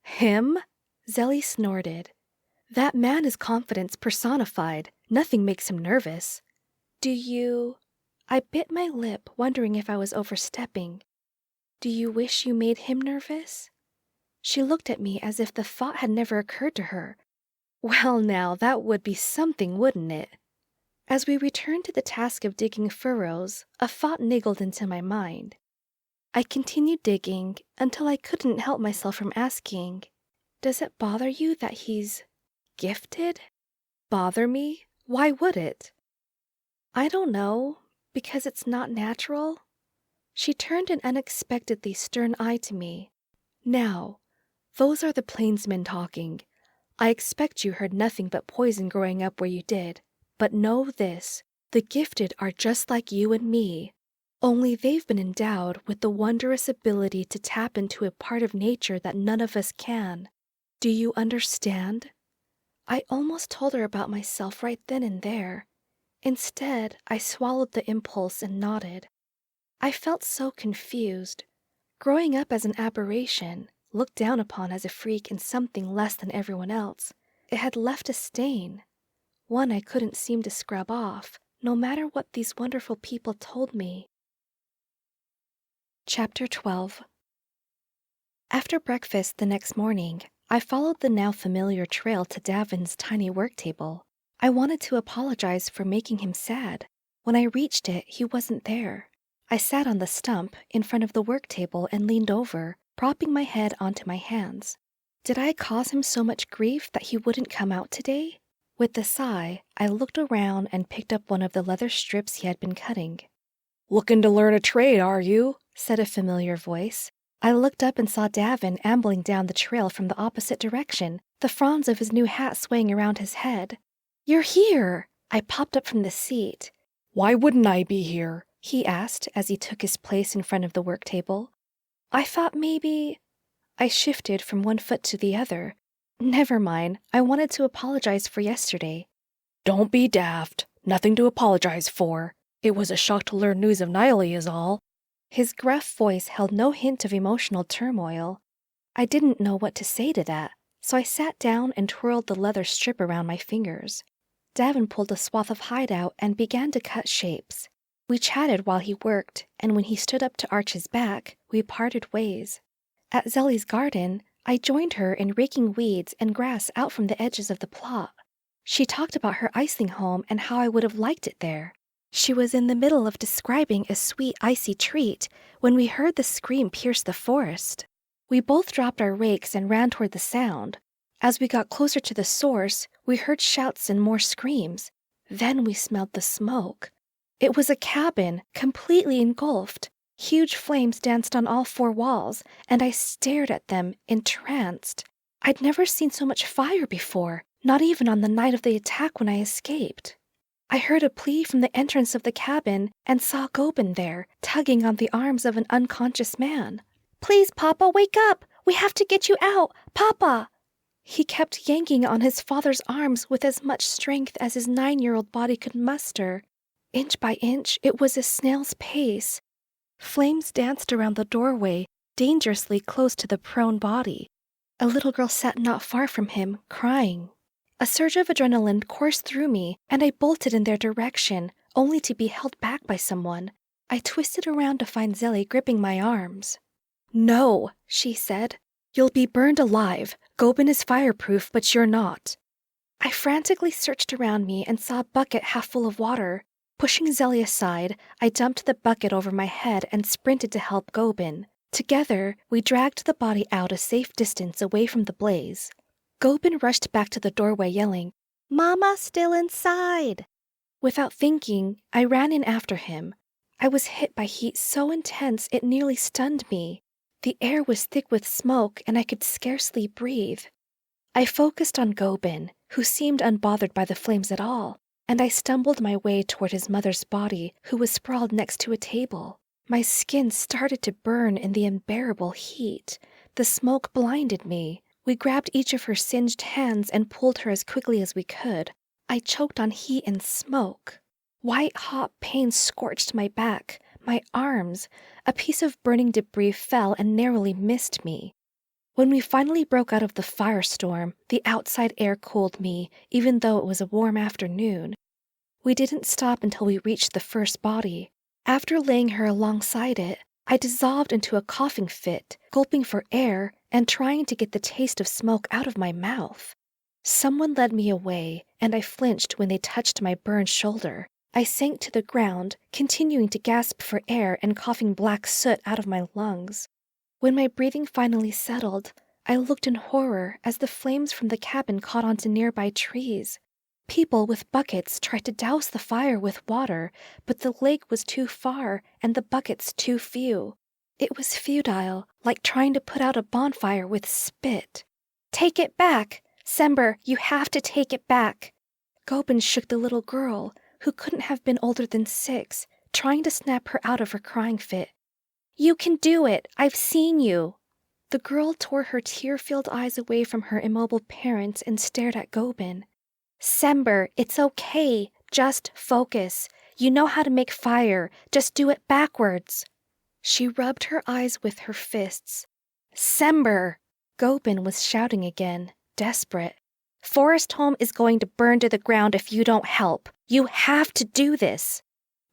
Him? Zelly snorted. That man is confidence personified. Nothing makes him nervous. Do you... I bit my lip, wondering if I was overstepping. Do you wish you made him nervous? She looked at me as if the thought had never occurred to her. Well now, that would be something, wouldn't it? As we returned to the task of digging furrows, a thought niggled into my mind. I continued digging until I couldn't help myself from asking, Does it bother you that he's gifted? Bother me? Why would it? I don't know, because it's not natural. She turned an unexpectedly stern eye to me. Now, those are the Plainsmen talking. I expect you heard nothing but poison growing up where you did. But know this, the gifted are just like you and me, only they've been endowed with the wondrous ability to tap into a part of nature that none of us can. Do you understand? I almost told her about myself right then and there. Instead, I swallowed the impulse and nodded. I felt so confused. Growing up as an aberration, looked down upon as a freak and something less than everyone else, it had left a stain. One I couldn't seem to scrub off, no matter what these wonderful people told me. Chapter 12. After breakfast the next morning, I followed the now familiar trail to Davin's tiny work table. I wanted to apologize for making him sad. When I reached it, he wasn't there. I sat on the stump in front of the work table and leaned over, propping my head onto my hands. Did I cause him so much grief that he wouldn't come out today? With a sigh, I looked around and picked up one of the leather strips he had been cutting. Looking to learn a trade, are you? Said a familiar voice. I looked up and saw Davin ambling down the trail from the opposite direction, the fronds of his new hat swaying around his head. You're here! I popped up from the seat. Why wouldn't I be here? He asked as he took his place in front of the work table. I thought maybe... I shifted from one foot to the other. Never mind, I wanted to apologize for yesterday. Don't be daft. Nothing to apologize for. It was a shock to learn news of Niley is all. His gruff voice held no hint of emotional turmoil. I didn't know what to say to that, so I sat down and twirled the leather strip around my fingers. Davin pulled a swath of hide out and began to cut shapes. We chatted while he worked, and when he stood up to arch his back, we parted ways. At Zelly's garden, I joined her in raking weeds and grass out from the edges of the plot. She talked about her iceling home and how I would have liked it there. She was in the middle of describing a sweet icy treat when we heard the scream pierce the forest. We both dropped our rakes and ran toward the sound. As we got closer to the source, we heard shouts and more screams. Then we smelled the smoke. It was a cabin, completely engulfed. Huge flames danced on all four walls, and I stared at them, entranced. I'd never seen so much fire before, not even on the night of the attack when I escaped. I heard a plea from the entrance of the cabin and saw Gobin there, tugging on the arms of an unconscious man. "Please, Papa, wake up! We have to get you out! Papa!" He kept yanking on his father's arms with as much strength as his 9-year-old body could muster. Inch by inch, it was a snail's pace. Flames danced around the doorway, dangerously close to the prone body. A little girl sat not far from him, crying. A surge of adrenaline coursed through me, and I bolted in their direction, only to be held back by someone. I twisted around to find Zelly gripping my arms. "No," she said. "You'll be burned alive. Gobin is fireproof, but you're not." I frantically searched around me and saw a bucket half full of water. Pushing Zelly aside, I dumped the bucket over my head and sprinted to help Gobin. Together, we dragged the body out a safe distance away from the blaze. Gobin rushed back to the doorway yelling, "Mama's still inside!" Without thinking, I ran in after him. I was hit by heat so intense it nearly stunned me. The air was thick with smoke and I could scarcely breathe. I focused on Gobin, who seemed unbothered by the flames at all, and I stumbled my way toward his mother's body, who was sprawled next to a table. My skin started to burn in the unbearable heat. The smoke blinded me. We grabbed each of her singed hands and pulled her as quickly as we could. I choked on heat and smoke. White-hot pain scorched my back, my arms. A piece of burning debris fell and narrowly missed me. When we finally broke out of the firestorm, the outside air cooled me, even though it was a warm afternoon. We didn't stop until we reached the first body. After laying her alongside it, I dissolved into a coughing fit, gulping for air and trying to get the taste of smoke out of my mouth. Someone led me away, and I flinched when they touched my burned shoulder. I sank to the ground, continuing to gasp for air and coughing black soot out of my lungs. When my breathing finally settled, I looked in horror as the flames from the cabin caught onto nearby trees. People with buckets tried to douse the fire with water, but the lake was too far and the buckets too few. It was futile, like trying to put out a bonfire with spit. "Take it back! Sember, you have to take it back!" Gobin shook the little girl, who couldn't have been older than 6, trying to snap her out of her crying fit. "You can do it! I've seen you!" The girl tore her tear-filled eyes away from her immobile parents and stared at Gobin. "Sember, it's okay. Just focus. You know how to make fire. Just do it backwards." She rubbed her eyes with her fists. "Sember!" Gobin was shouting again, desperate. "Forest Home is going to burn to the ground if you don't help. You have to do this."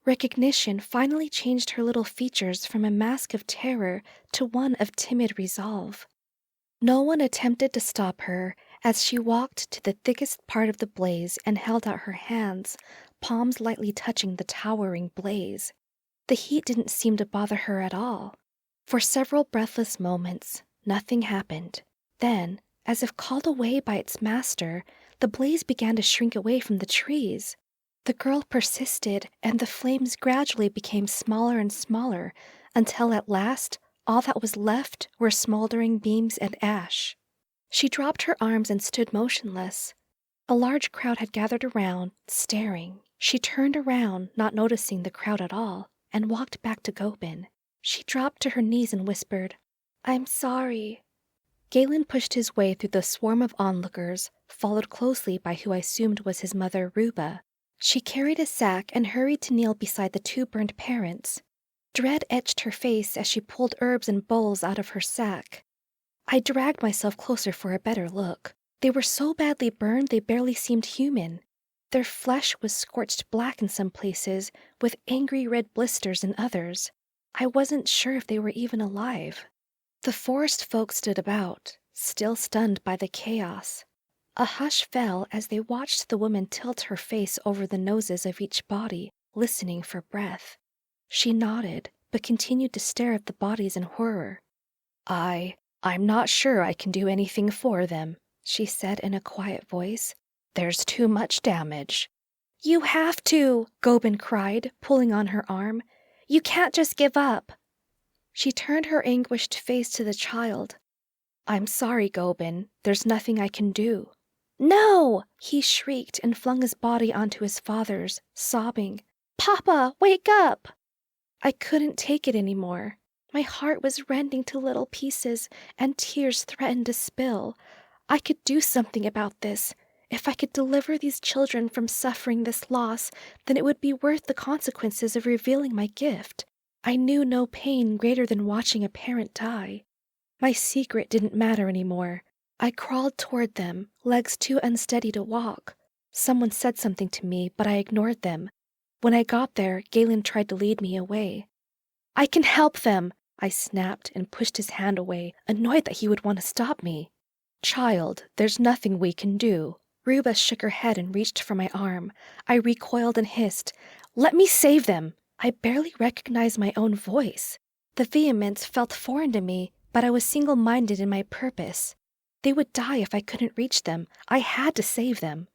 Recognition finally changed her little features from a mask of terror to one of timid resolve. No one attempted to stop her as she walked to the thickest part of the blaze and held out her hands, palms lightly touching the towering blaze. The heat didn't seem to bother her at all. For several breathless moments, nothing happened. Then, as if called away by its master, the blaze began to shrink away from the trees. The girl persisted, and the flames gradually became smaller and smaller, until at last all that was left were smoldering beams and ash. She dropped her arms and stood motionless. A large crowd had gathered around, staring. She turned around, not noticing the crowd at all, and walked back to Gobin. She dropped to her knees and whispered, I'm sorry. Galen pushed his way through the swarm of onlookers, followed closely by who I assumed was his mother, Ruba. She carried a sack and hurried to kneel beside the two burned parents. Dread etched her face as she pulled herbs and bowls out of her sack. I dragged myself closer for a better look. They were so badly burned they barely seemed human. Their flesh was scorched black in some places, with angry red blisters in others. I wasn't sure if they were even alive. The Forestfolk stood about, still stunned by the chaos. A hush fell as they watched the woman tilt her face over the noses of each body, listening for breath. She nodded, but continued to stare at the bodies in horror. I'm not sure I can do anything for them, she said in a quiet voice. There's too much damage. You have to, Gobin cried, pulling on her arm. You can't just give up. She turned her anguished face to the child. I'm sorry, Gobin. There's nothing I can do. No! He shrieked and flung his body onto his father's, sobbing. Papa, wake up! I couldn't take it anymore. My heart was rending to little pieces, and tears threatened to spill. I could do something about this. If I could deliver these children from suffering this loss, then it would be worth the consequences of revealing my gift. I knew no pain greater than watching a parent die. My secret didn't matter anymore. I crawled toward them, legs too unsteady to walk. Someone said something to me, but I ignored them. When I got there, Galen tried to lead me away. I can help them, I snapped and pushed his hand away, annoyed that he would want to stop me. Child, there's nothing we can do. Ruba shook her head and reached for my arm. I recoiled and hissed, Let me save them! I barely recognized my own voice. The vehemence felt foreign to me, but I was single-minded in my purpose. They would die if I couldn't reach them. I had to save them.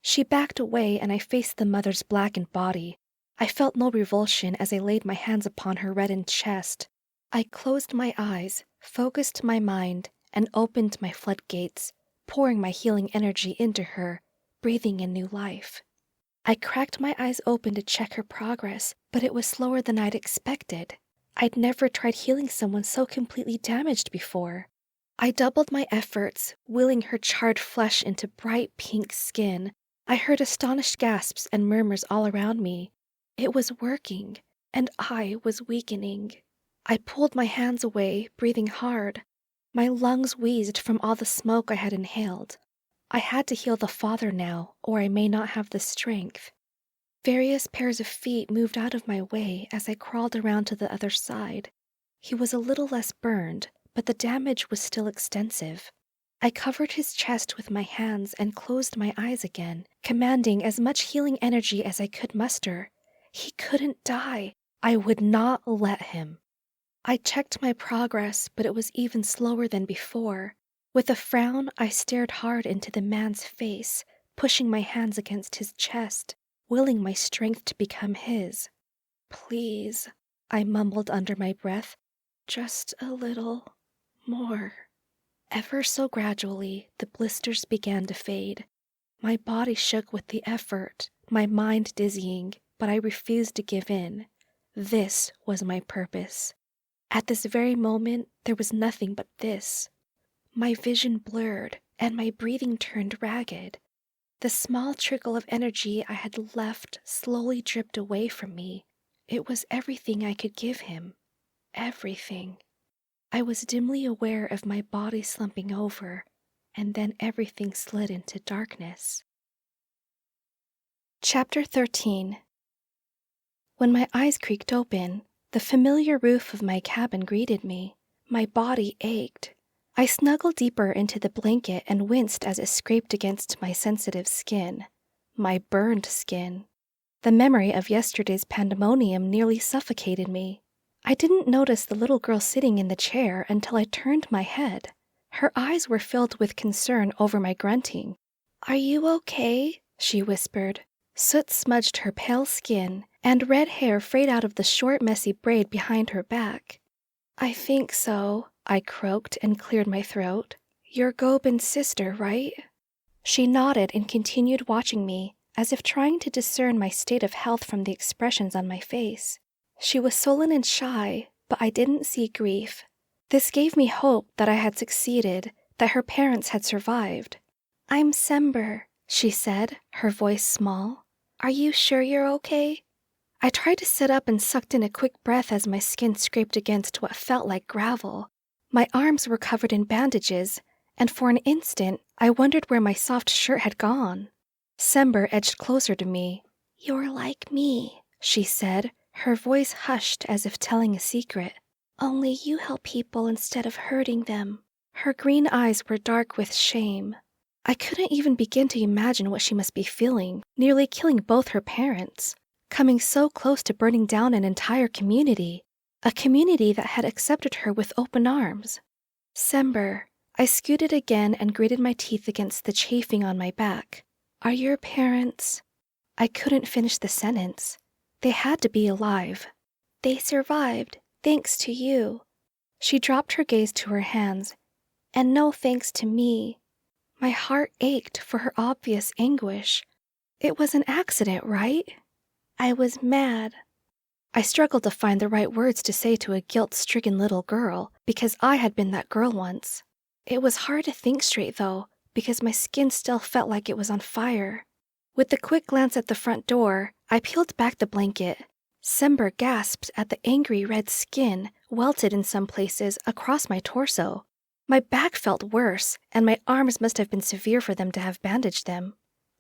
She backed away, and I faced the mother's blackened body. I felt no revulsion as I laid my hands upon her reddened chest. I closed my eyes, focused my mind, and opened my floodgates, pouring my healing energy into her, breathing in new life. I cracked my eyes open to check her progress, but it was slower than I'd expected. I'd never tried healing someone so completely damaged before. I doubled my efforts, willing her charred flesh into bright pink skin. I heard astonished gasps and murmurs all around me. It was working, and I was weakening. I pulled my hands away, breathing hard. My lungs wheezed from all the smoke I had inhaled. I had to heal the father now, or I may not have the strength. Various pairs of feet moved out of my way as I crawled around to the other side. He was a little less burned, but the damage was still extensive. I covered his chest with my hands and closed my eyes again, commanding as much healing energy as I could muster. He couldn't die. I would not let him. I checked my progress, but it was even slower than before. With a frown, I stared hard into the man's face, pushing my hands against his chest, willing my strength to become his. Please, I mumbled under my breath, just a little more. Ever so gradually, the blisters began to fade. My body shook with the effort, my mind dizzying, but I refused to give in. This was my purpose. At this very moment, there was nothing but this. My vision blurred, and my breathing turned ragged. The small trickle of energy I had left slowly dripped away from me. It was everything I could give him. Everything. I was dimly aware of my body slumping over, and then everything slid into darkness. Chapter 13. When my eyes creaked open, the familiar roof of my cabin greeted me. My body ached. I snuggled deeper into the blanket and winced as it scraped against my sensitive skin. My burned skin. The memory of yesterday's pandemonium nearly suffocated me. I didn't notice the little girl sitting in the chair until I turned my head. Her eyes were filled with concern over my grunting. "Are you okay?" she whispered. Soot smudged her pale skin, and red hair frayed out of the short, messy braid behind her back. "I think so," I croaked and cleared my throat. "You're Gobin's sister, right?" She nodded and continued watching me, as if trying to discern my state of health from the expressions on my face. She was sullen and shy, but I didn't see grief. This gave me hope that I had succeeded, that her parents had survived. "I'm Sember," she said, her voice small. "Are you sure you're okay?" I tried to sit up and sucked in a quick breath as my skin scraped against what felt like gravel. My arms were covered in bandages, and for an instant I wondered where my soft shirt had gone. Sember edged closer to me. "You're like me," she said, her voice hushed as if telling a secret. "Only you help people instead of hurting them." Her green eyes were dark with shame. I couldn't even begin to imagine what she must be feeling, nearly killing both her parents, coming so close to burning down an entire community, a community that had accepted her with open arms. "Sember," I scooted again and gritted my teeth against the chafing on my back. "Are your parents—" I couldn't finish the sentence. They had to be alive. "They survived, thanks to you." She dropped her gaze to her hands. "And no thanks to me." My heart ached for her obvious anguish. It was an accident, right? "I was mad." I struggled to find the right words to say to a guilt-stricken little girl, because I had been that girl once. It was hard to think straight, though, because my skin still felt like it was on fire. With a quick glance at the front door, I peeled back the blanket. Sember gasped at the angry red skin, welted in some places across my torso. My back felt worse, and my arms must have been severe for them to have bandaged them.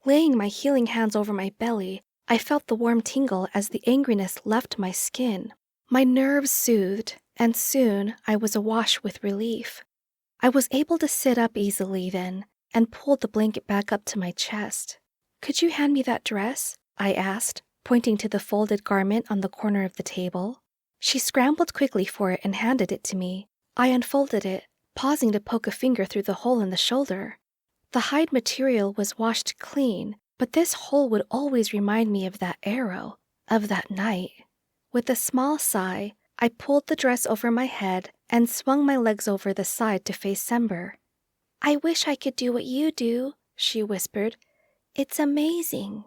Laying my healing hands over my belly, I felt the warm tingle as the angriness left my skin. My nerves soothed, and soon I was awash with relief. I was able to sit up easily then, and pulled the blanket back up to my chest. "Could you hand me that dress?" I asked, pointing to the folded garment on the corner of the table. She scrambled quickly for it and handed it to me. I unfolded it, pausing to poke a finger through the hole in the shoulder. The hide material was washed clean, but this hole would always remind me of that arrow, of that night. With a small sigh, I pulled the dress over my head and swung my legs over the side to face Sember. "I wish I could do what you do," she whispered. "It's amazing."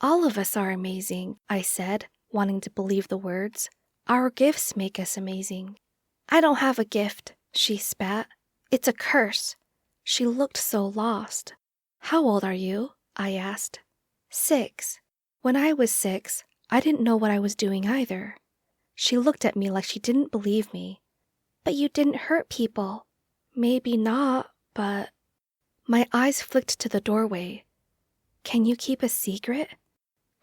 "All of us are amazing," I said, wanting to believe the words. "Our gifts make us amazing." "I don't have a gift," she spat. "It's a curse." She looked so lost. "How old are you?" I asked. 6. When I was 6, I didn't know what I was doing either. She looked at me like she didn't believe me. "But you didn't hurt people." "Maybe not, but—" My eyes flicked to the doorway. "Can you keep a secret?"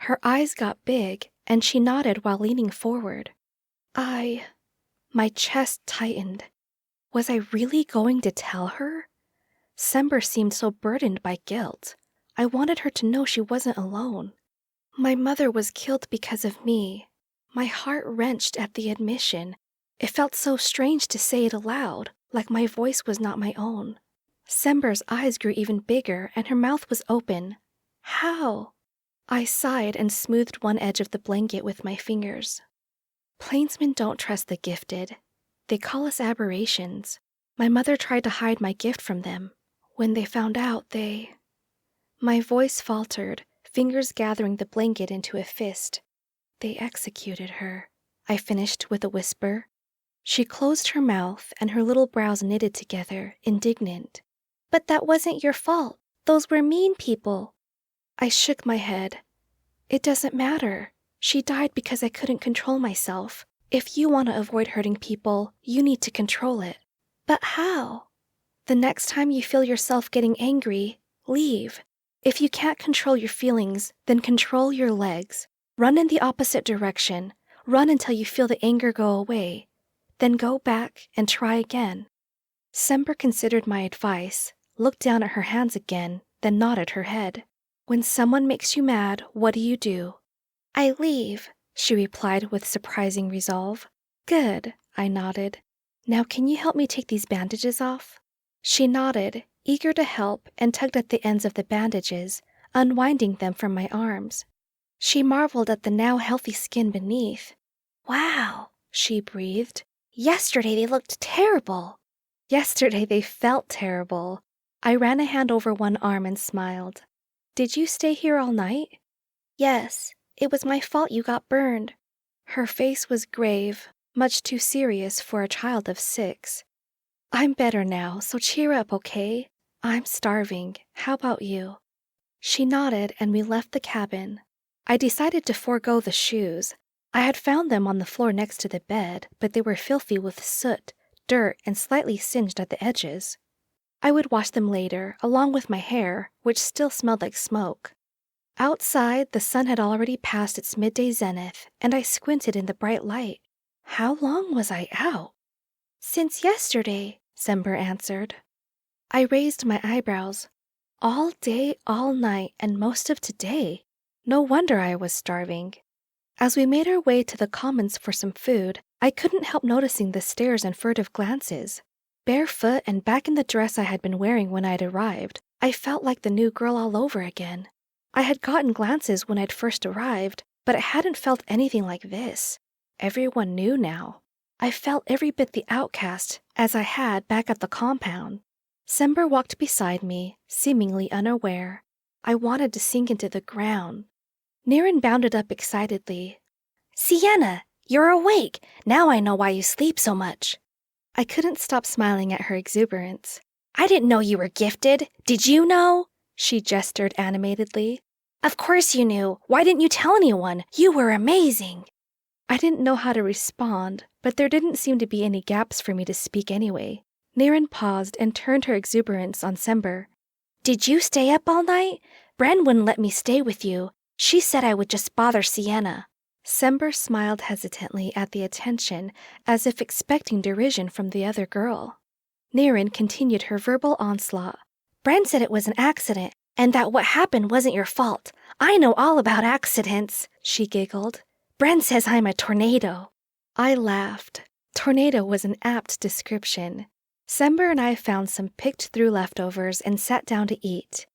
Her eyes got big, and she nodded while leaning forward. My chest tightened. Was I really going to tell her? Sember seemed so burdened by guilt. I wanted her to know she wasn't alone. "My mother was killed because of me." My heart wrenched at the admission. It felt so strange to say it aloud, like my voice was not my own. Sember's eyes grew even bigger, and her mouth was open. "How?" I sighed and smoothed one edge of the blanket with my fingers. "Plainsmen don't trust the gifted. They call us aberrations. My mother tried to hide my gift from them. When they found out, they—" My voice faltered, fingers gathering the blanket into a fist. "They executed her," I finished with a whisper. She closed her mouth, and her little brows knitted together, indignant. "But that wasn't your fault. Those were mean people." I shook my head. "It doesn't matter. She died because I couldn't control myself. If you want to avoid hurting people, you need to control it." "But how?" "The next time you feel yourself getting angry, leave. If you can't control your feelings, then control your legs. Run in the opposite direction. Run until you feel the anger go away. Then go back and try again." Sember considered my advice, looked down at her hands again, then nodded her head. "When someone makes you mad, what do?" "I leave," she replied with surprising resolve. "Good," I nodded. "Now can you help me take these bandages off?" She nodded, eager to help, and tugged at the ends of the bandages, unwinding them from my arms. She marveled at the now healthy skin beneath. "Wow," she breathed. "Yesterday they looked terrible." Yesterday they felt terrible. I ran a hand over one arm and smiled. "Did you stay here all night?" "Yes, it was my fault you got burned." Her face was grave, much too serious for a child of 6. I'm better now, so cheer up, okay? I'm starving. How about you? She nodded and we left the cabin. I decided to forego the shoes. I had found them on the floor next to the bed, but they were filthy with soot, dirt, and slightly singed at the edges. I would wash them later, along with my hair, which still smelled like smoke. Outside, the sun had already passed its midday zenith, and I squinted in the bright light. How long was I out? Since yesterday, Sember answered. I raised my eyebrows. All day, all night, and most of today. No wonder I was starving. As we made our way to the commons for some food, I couldn't help noticing the stares and furtive glances. Barefoot and back in the dress I had been wearing when I'd arrived, I felt like the new girl all over again. I had gotten glances when I'd first arrived, but I hadn't felt anything like this. Everyone knew now. I felt every bit the outcast, as I had back at the compound. Sember walked beside me, seemingly unaware. I wanted to sink into the ground. Niren bounded up excitedly. Siena, you're awake! Now I know why you sleep so much. I couldn't stop smiling at her exuberance. I didn't know you were gifted. Did you know? She gestured animatedly. Of course you knew. Why didn't you tell anyone? You were amazing. I didn't know how to respond, but there didn't seem to be any gaps for me to speak anyway. Niren paused and turned her exuberance on Sember. Did you stay up all night? Bren wouldn't let me stay with you. She said I would just bother Siena. Sember smiled hesitantly at the attention, as if expecting derision from the other girl. Niren continued her verbal onslaught. Bren said it was an accident, and that what happened wasn't your fault. I know all about accidents, she giggled. Bren says I'm a tornado. I laughed. Tornado was an apt description. Sember and I found some picked-through leftovers and sat down to eat.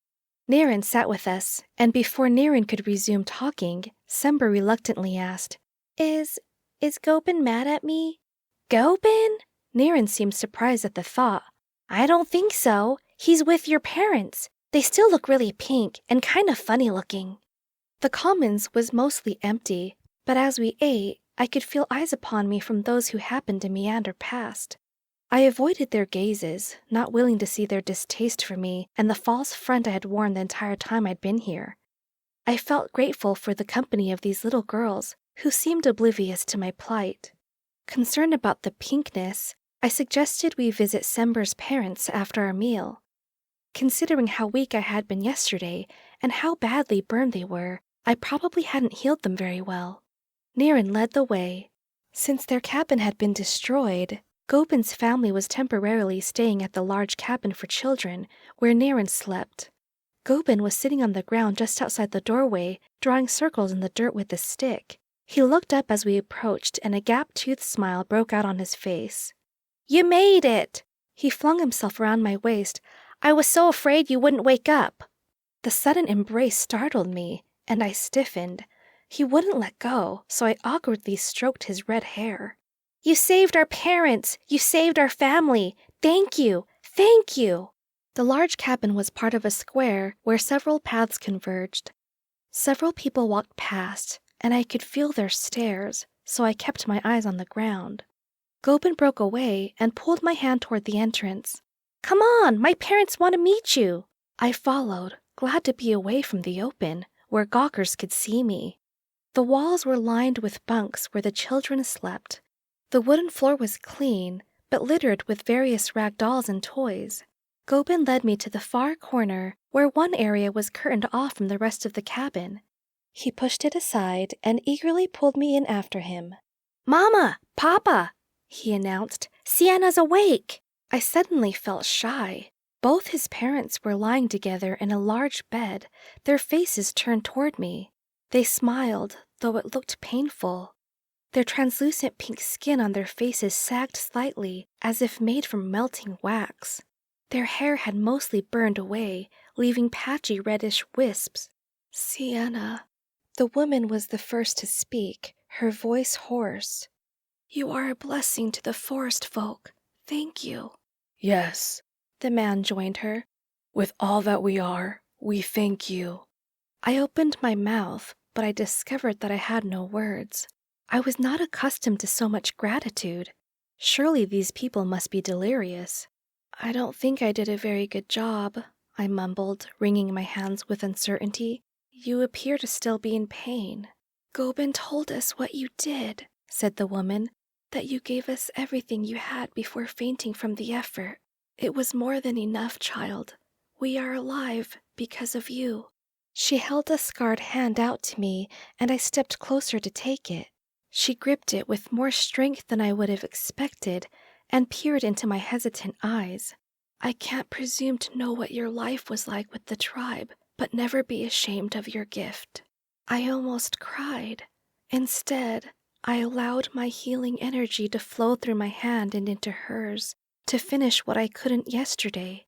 Niren sat with us, and before Niren could resume talking, Sember reluctantly asked, Is Gobin mad at me? Gobin? Niren seemed surprised at the thought. I don't think so. He's with your parents. They still look really pink and kind of funny looking. The commons was mostly empty, but as we ate, I could feel eyes upon me from those who happened to meander past. I avoided their gazes, not willing to see their distaste for me and the false front I had worn the entire time I'd been here. I felt grateful for the company of these little girls, who seemed oblivious to my plight. Concerned about the pinkness, I suggested we visit Sember's parents after our meal. Considering how weak I had been yesterday and how badly burned they were, I probably hadn't healed them very well. Niren led the way. Since their cabin had been destroyed, Gobin's family was temporarily staying at the large cabin for children, where Niren slept. Gobin was sitting on the ground just outside the doorway, drawing circles in the dirt with a stick. He looked up as we approached, and a gap-toothed smile broke out on his face. You made it! He flung himself around my waist. I was so afraid you wouldn't wake up. The sudden embrace startled me, and I stiffened. He wouldn't let go, so I awkwardly stroked his red hair. You saved our parents! You saved our family! Thank you! Thank you! The large cabin was part of a square where several paths converged. Several people walked past, and I could feel their stares, so I kept my eyes on the ground. Gobin broke away and pulled my hand toward the entrance. Come on! My parents want to meet you! I followed, glad to be away from the open, where gawkers could see me. The walls were lined with bunks where the children slept. The wooden floor was clean, but littered with various rag dolls and toys. Gobin led me to the far corner, where one area was curtained off from the rest of the cabin. He pushed it aside and eagerly pulled me in after him. Mama! Papa! He announced. Siena's awake! I suddenly felt shy. Both his parents were lying together in a large bed, their faces turned toward me. They smiled, though it looked painful. Their translucent pink skin on their faces sagged slightly, as if made from melting wax. Their hair had mostly burned away, leaving patchy reddish wisps. Siena. The woman was the first to speak, her voice hoarse. You are a blessing to the Forestfolk. Thank you. Yes, The man joined her. with all that we are, we thank you. I opened my mouth, but I discovered that I had no words. I was not accustomed to so much gratitude. Surely these people must be delirious. I don't think I did a very good job, I mumbled, wringing my hands with uncertainty. You appear to still be in pain. Gobin told us what you did, said the woman, that you gave us everything you had before fainting from the effort. It was more than enough, child. We are alive because of you. She held a scarred hand out to me, and I stepped closer to take it. She gripped it with more strength than I would have expected and peered into my hesitant eyes. I can't presume to know what your life was like with the tribe, but never be ashamed of your gift. I almost cried. Instead, I allowed my healing energy to flow through my hand and into hers, to finish what I couldn't yesterday.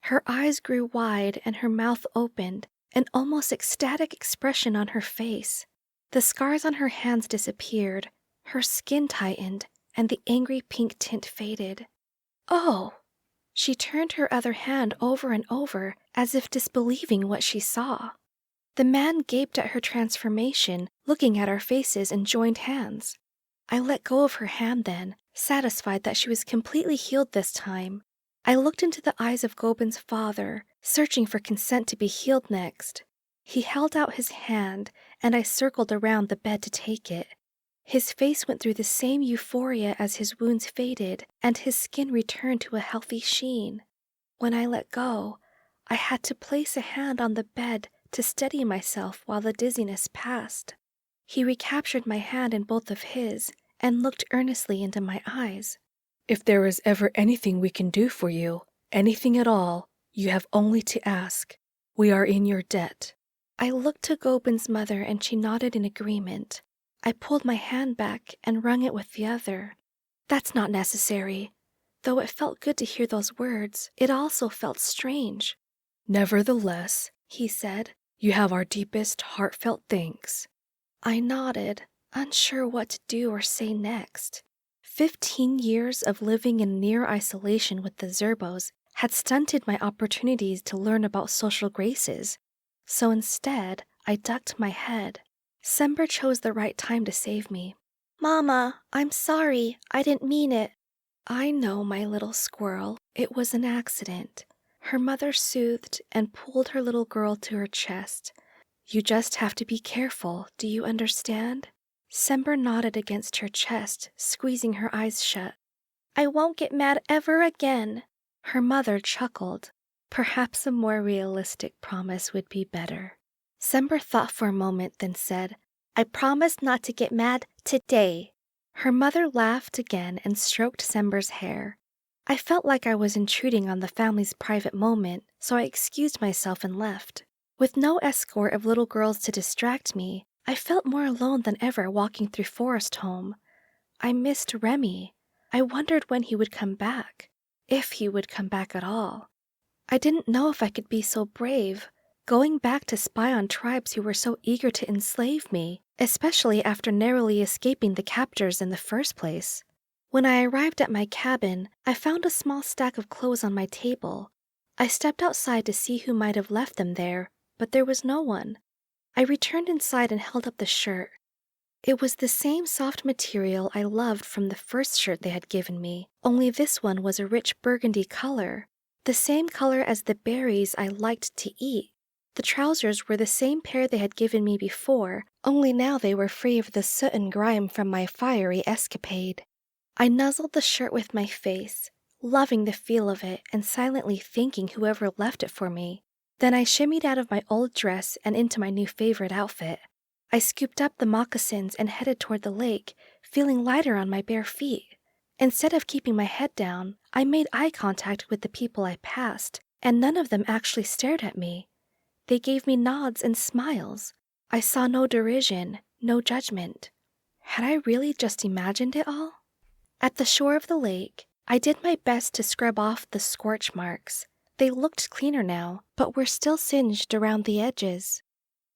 Her eyes grew wide and her mouth opened, an almost ecstatic expression on her face. The scars on her hands disappeared, her skin tightened, and the angry pink tint faded. Oh! She turned her other hand over and over, as if disbelieving what she saw. The man gaped at her transformation, looking at our faces and joined hands. I let go of her hand then, satisfied that she was completely healed this time. I looked into the eyes of Gobin's father, searching for consent to be healed next. He held out his hand, and I circled around the bed to take it. His face went through the same euphoria as his wounds faded, and his skin returned to a healthy sheen. When I let go, I had to place a hand on the bed to steady myself while the dizziness passed. He recaptured my hand in both of his and looked earnestly into my eyes. If there is ever anything we can do for you, anything at all, you have only to ask. We are in your debt. I looked to Gobin's mother and she nodded in agreement. I pulled my hand back and wrung it with the other. That's not necessary. Though it felt good to hear those words, it also felt strange. Nevertheless, he said, you have our deepest, heartfelt thanks. I nodded, unsure what to do or say next. 15 years of living in near isolation with the Zerbos had stunted my opportunities to learn about social graces, so instead I ducked my head. Sember chose the right time to save me. Mama, I'm sorry, I didn't mean it. I know, my little squirrel, it was an accident. Her mother soothed and pulled her little girl to her chest. You just have to be careful, do you understand? Sember nodded against her chest, squeezing her eyes shut. I won't get mad ever again. Her mother chuckled. Perhaps a more realistic promise would be better. Sember thought for a moment, then said, I promise not to get mad today. Her mother laughed again and stroked Sember's hair. I felt like I was intruding on the family's private moment, so I excused myself and left. With no escort of little girls to distract me, I felt more alone than ever walking through Forestholm. I missed Remy. I wondered when he would come back, if he would come back at all. I didn't know if I could be so brave, going back to spy on tribes who were so eager to enslave me, especially after narrowly escaping the captors in the first place. When I arrived at my cabin, I found a small stack of clothes on my table. I stepped outside to see who might have left them there, but there was no one. I returned inside and held up the shirt. It was the same soft material I loved from the first shirt they had given me, only this one was a rich burgundy color, the same color as the berries I liked to eat. The trousers were the same pair they had given me before, only now they were free of the soot and grime from my fiery escapade. I nuzzled the shirt with my face, loving the feel of it and silently thanking whoever left it for me. Then I shimmied out of my old dress and into my new favorite outfit. I scooped up the moccasins and headed toward the lake, feeling lighter on my bare feet. Instead of keeping my head down, I made eye contact with the people I passed, and none of them actually stared at me. They gave me nods and smiles. I saw no derision, no judgment. Had I really just imagined it all? At the shore of the lake, I did my best to scrub off the scorch marks. They looked cleaner now, but were still singed around the edges.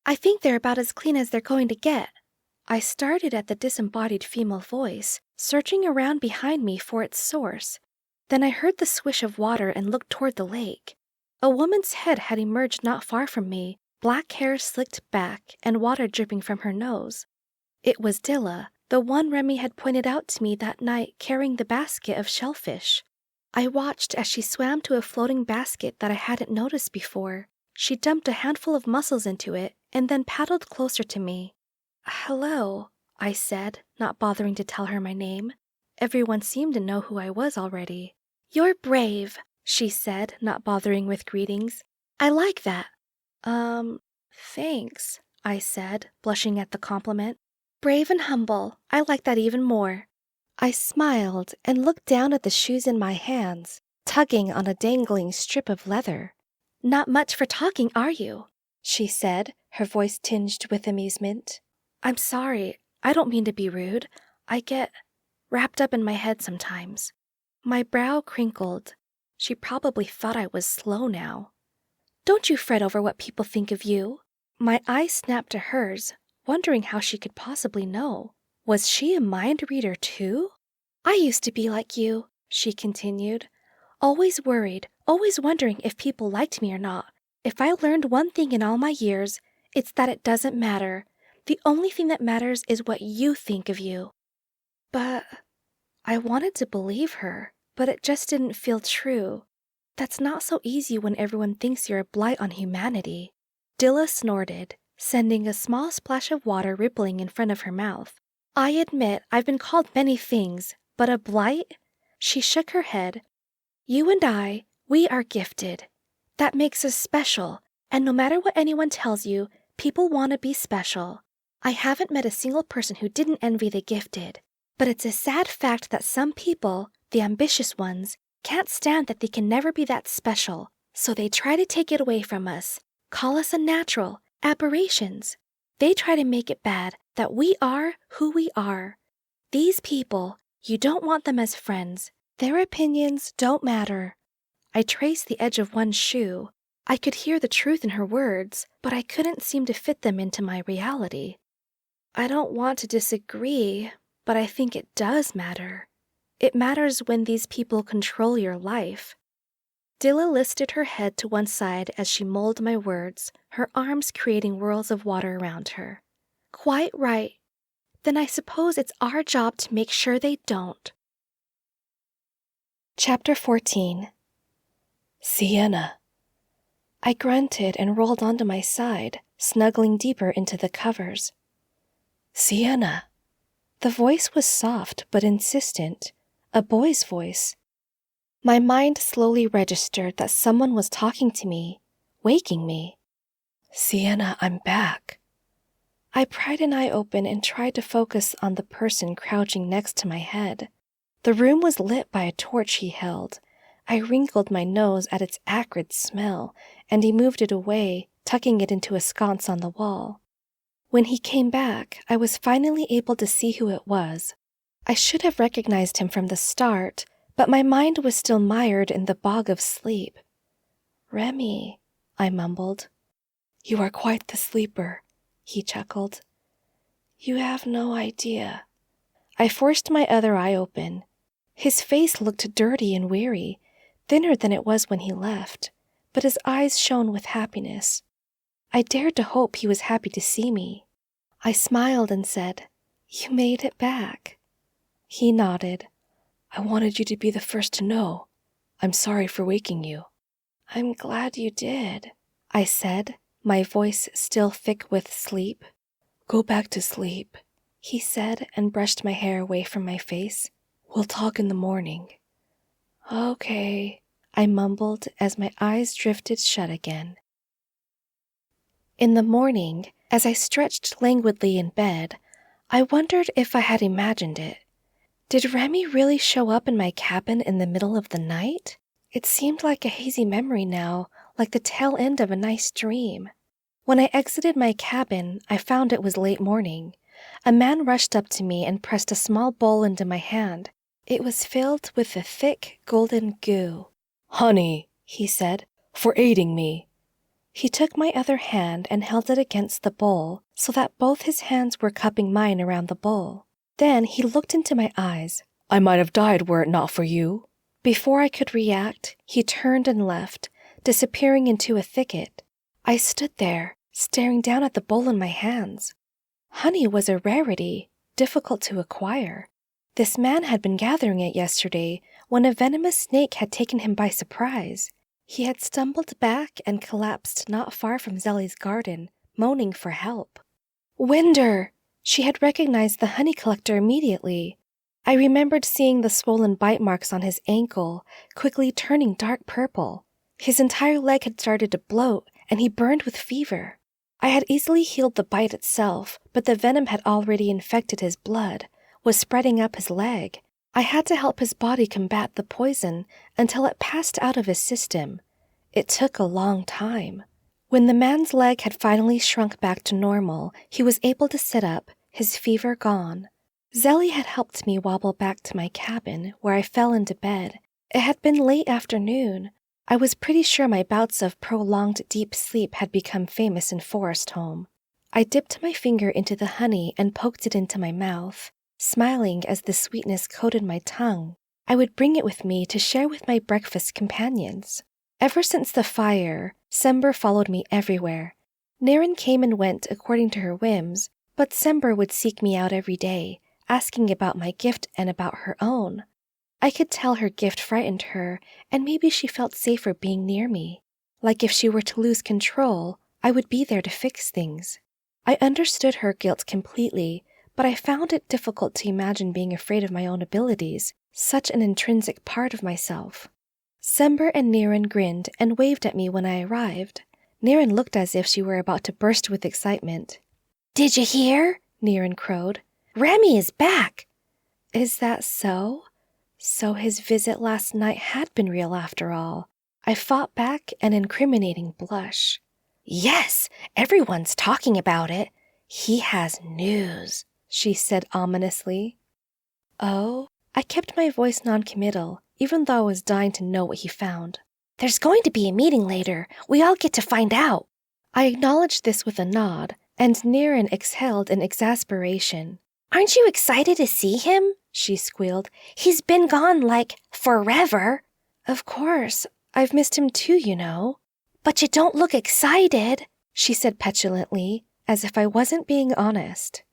I think they're about as clean as they're going to get. I started at the disembodied female voice, searching around behind me for its source. Then I heard the swish of water and looked toward the lake. A woman's head had emerged not far from me, black hair slicked back and water dripping from her nose. It was Dilla, The one Remy had pointed out to me that night carrying the basket of shellfish. I watched as she swam to a floating basket that I hadn't noticed before. She dumped a handful of mussels into it and then paddled closer to me. "Hello," I said, not bothering to tell her my name. Everyone seemed to know who I was already. "You're brave," she said, not bothering with greetings. "I like that." Thanks," I said, blushing at the compliment. "Brave and humble. I like that even more." I smiled and looked down at the shoes in my hands, tugging on a dangling strip of leather. "Not much for talking, are you?" she said, her voice tinged with amusement. "I'm sorry. I don't mean to be rude. I get wrapped up in my head sometimes." My brow crinkled. She probably thought I was slow now. "Don't you fret over what people think of you." My eyes snapped to hers, wondering how she could possibly know. Was she a mind reader too? "I used to be like you," she continued. "Always worried, always wondering if people liked me or not. If I learned one thing in all my years, it's that it doesn't matter. The only thing that matters is what you think of you." But I wanted to believe her, but it just didn't feel true. That's not so easy when everyone thinks you're a blight on humanity. Dilla snorted, sending a small splash of water rippling in front of her mouth. "I admit I've been called many things, but a blight?" She shook her head. "You and I, we are gifted. That makes us special, and no matter what anyone tells you, people want to be special. I haven't met a single person who didn't envy the gifted. But it's a sad fact that some people, the ambitious ones, can't stand that they can never be that special, so they try to take it away from us, call us unnatural, aberrations. They try to make it bad that we are who we are. These people, you don't want them as friends. Their opinions don't matter." I traced the edge of one shoe. I could hear the truth in her words, but I couldn't seem to fit them into my reality. "I don't want to disagree, but I think it does matter. It matters when these people control your life." Dilla lifted her head to one side as she mulled my words, her arms creating whirls of water around her. "Quite right. Then I suppose it's our job to make sure they don't." Chapter 14. Siena. I grunted and rolled onto my side, snuggling deeper into the covers. "Siena." The voice was soft but insistent, a boy's voice. My mind slowly registered that someone was talking to me, waking me. "Siena, I'm back." I pried an eye open and tried to focus on the person crouching next to my head. The room was lit by a torch he held. I wrinkled my nose at its acrid smell, and he moved it away, tucking it into a sconce on the wall. When he came back, I was finally able to see who it was. I should have recognized him from the start, but my mind was still mired in the bog of sleep. "Remy," I mumbled. "You are quite the sleeper," he chuckled. "You have no idea." I forced my other eye open. His face looked dirty and weary, thinner than it was when he left, but his eyes shone with happiness. I dared to hope he was happy to see me. I smiled and said, "You made it back." He nodded. "I wanted you to be the first to know. I'm sorry for waking you." "I'm glad you did," I said, my voice still thick with sleep. "Go back to sleep," he said and brushed my hair away from my face. "We'll talk in the morning." "Okay," I mumbled as my eyes drifted shut again. In the morning, as I stretched languidly in bed, I wondered if I had imagined it. Did Remy really show up in my cabin in the middle of the night? It seemed like a hazy memory now, like the tail end of a nice dream. When I exited my cabin, I found it was late morning. A man rushed up to me and pressed a small bowl into my hand. It was filled with a thick, golden goo. "Honey," he said, "for aiding me." He took my other hand and held it against the bowl so that both his hands were cupping mine around the bowl. Then he looked into my eyes. "I might have died were it not for you." Before I could react, he turned and left, disappearing into a thicket. I stood there, staring down at the bowl in my hands. Honey was a rarity. difficult to acquire. This man had been gathering it yesterday when a venomous snake had taken him by surprise. He had stumbled back and collapsed not far from Zelly's garden, moaning for help. Winder! She had recognized the honey collector immediately. I remembered seeing the swollen bite marks on his ankle, quickly turning dark purple. His entire leg had started to bloat, and he burned with fever. I had easily healed the bite itself, but the venom had already infected his blood, was spreading up his leg. I had to help his body combat the poison until it passed out of his system. It took a long time. When the man's leg had finally shrunk back to normal, he was able to sit up, his fever gone. Zelly had helped me wobble back to my cabin, where I fell into bed. It had been late afternoon. I was pretty sure my bouts of prolonged deep sleep had become famous in Forestholm. I dipped my finger into the honey and poked it into my mouth, smiling as the sweetness coated my tongue. I would bring it with me to share with my breakfast companions. Ever since the fire, Sember followed me everywhere. Naren came and went according to her whims, but Sember would seek me out every day, asking about my gift and about her own. I could tell her gift frightened her, and maybe she felt safer being near me. Like if she were to lose control, I would be there to fix things. I understood her guilt completely, but I found it difficult to imagine being afraid of my own abilities, such an intrinsic part of myself. Sember and Naren grinned and waved at me when I arrived. Naren looked as if she were about to burst with excitement. "Did you hear?" Naren crowed. "Remy is back!" Is that so? So his visit last night had been real after all. I fought back an incriminating blush. "Yes, everyone's talking about it. He has news," she said ominously. "Oh?" I kept my voice noncommittal, even though I was dying to know what he found. "There's going to be a meeting later. We all get to find out." I acknowledged this with a nod, and Naren exhaled in exasperation. "Aren't you excited to see him?" she squealed. "He's been gone, like, forever." "Of course. I've missed him too, you know." "But you don't look excited," she said petulantly, as if I wasn't being honest.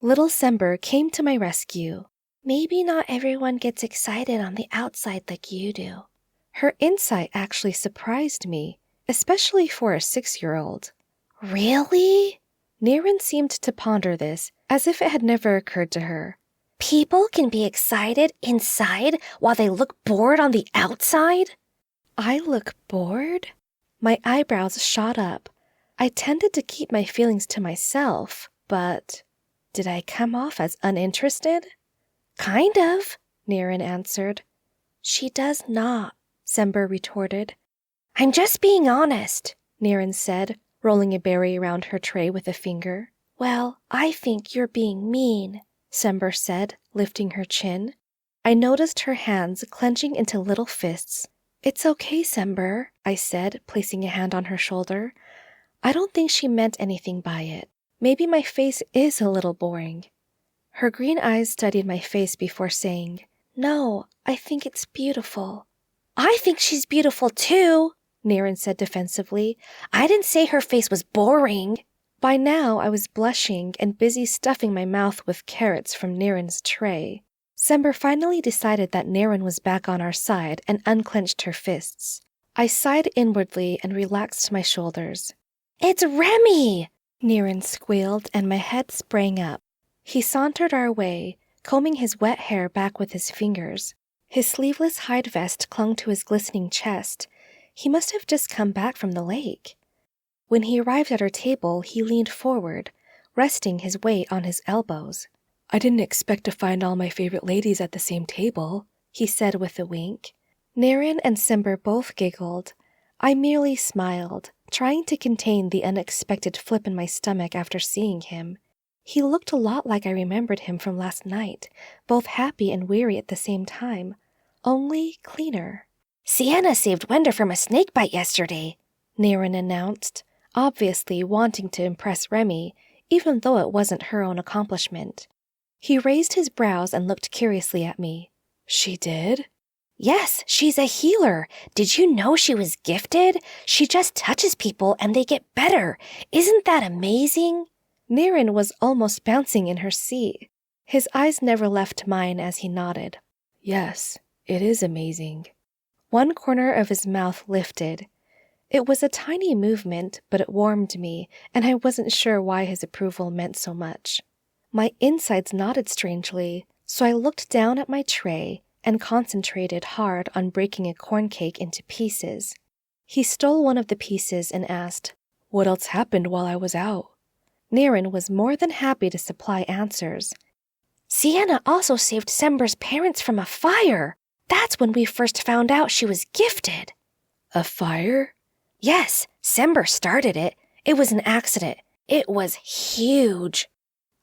Little Sember came to my rescue. "Maybe not everyone gets excited on the outside like you do." Her insight actually surprised me, especially for a 6-year-old. "Really?" Naren seemed to ponder this, as if it had never occurred to her. "People can be excited inside while they look bored on the outside?" I look bored? My eyebrows shot up. I tended to keep my feelings to myself, but did I come off as uninterested? "Kind of," Naren answered. "She does not," Sember retorted. "I'm just being honest," Naren said, rolling a berry around her tray with a finger. "Well, I think you're being mean," Sember said, lifting her chin. I noticed her hands clenching into little fists. "It's okay, Sember," I said, placing a hand on her shoulder. I don't think she meant anything by it. Maybe my face is a little boring. Her green eyes studied my face before saying, "No, I think it's beautiful." "I think she's beautiful too," Naren said defensively. "I didn't say her face was boring." By now I was blushing and busy stuffing my mouth with carrots from Naren's tray. Sember finally decided that Naren was back on our side and unclenched her fists. I sighed inwardly and relaxed my shoulders. "It's Remy!" Naren squealed and my head sprang up. He sauntered our way, combing his wet hair back with his fingers. His sleeveless hide vest clung to his glistening chest. He must have just come back from the lake. When he arrived at our table, he leaned forward, resting his weight on his elbows. "I didn't expect to find all my favorite ladies at the same table," he said with a wink. Naren and Sember both giggled. I merely smiled, trying to contain the unexpected flip in my stomach after seeing him. He looked a lot like I remembered him from last night, both happy and weary at the same time, only cleaner. "Siena saved Wender from a snake bite yesterday," Naren announced, obviously wanting to impress Remy, even though it wasn't her own accomplishment. He raised his brows and looked curiously at me. "She did?" "Yes, she's a healer. Did you know she was gifted? She just touches people and they get better. Isn't that amazing?" Naren was almost bouncing in her seat. His eyes never left mine as he nodded. Yes, it is amazing. One corner of his mouth lifted. It was a tiny movement, but it warmed me, and I wasn't sure why his approval meant so much. My insides nodded strangely, so I looked down at my tray and concentrated hard on breaking a corn cake into pieces. He stole one of the pieces and asked, "What else happened while I was out?" Niren was more than happy to supply answers. Siena also saved Sember's parents from a fire. That's when we first found out she was gifted. A fire? Yes, Sember started it. It was an accident. It was huge.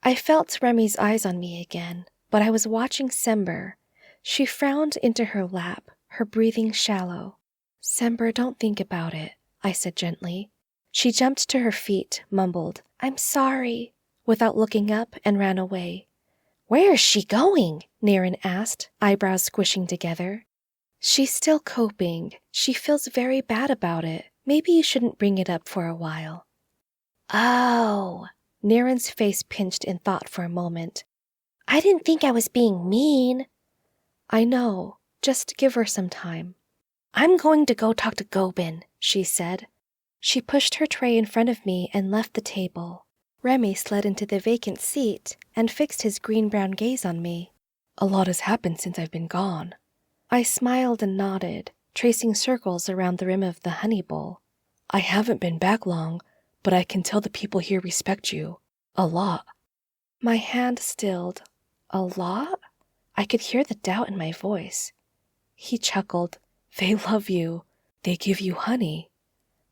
I felt Remy's eyes on me again, but I was watching Sember. She frowned into her lap, her breathing shallow. Sember, don't think about it, I said gently. She jumped to her feet, mumbled, I'm sorry, without looking up, and ran away. Where is she going? Niren asked, eyebrows squishing together. She's still coping. She feels very bad about it. Maybe you shouldn't bring it up for a while. Oh. Niren's face pinched in thought for a moment. I didn't think I was being mean. I know. Just give her some time. I'm going to go talk to Gobin, she said. She pushed her tray in front of me and left the table. Remy slid into the vacant seat and fixed his green-brown gaze on me. A lot has happened since I've been gone. I smiled and nodded, tracing circles around the rim of the honey bowl. I haven't been back long, but I can tell the people here respect you. A lot. My hand stilled. A lot? I could hear the doubt in my voice. He chuckled. They love you. They give you honey.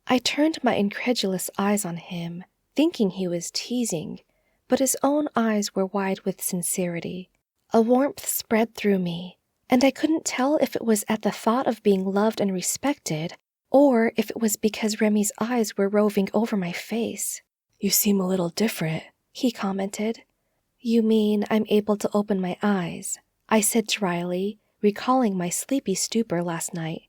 I turned my incredulous eyes on him, thinking he was teasing, but his own eyes were wide with sincerity. A warmth spread through me, and I couldn't tell if it was at the thought of being loved and respected, or if it was because Remy's eyes were roving over my face. You seem a little different, he commented. You mean I'm able to open my eyes? I said dryly, recalling my sleepy stupor last night.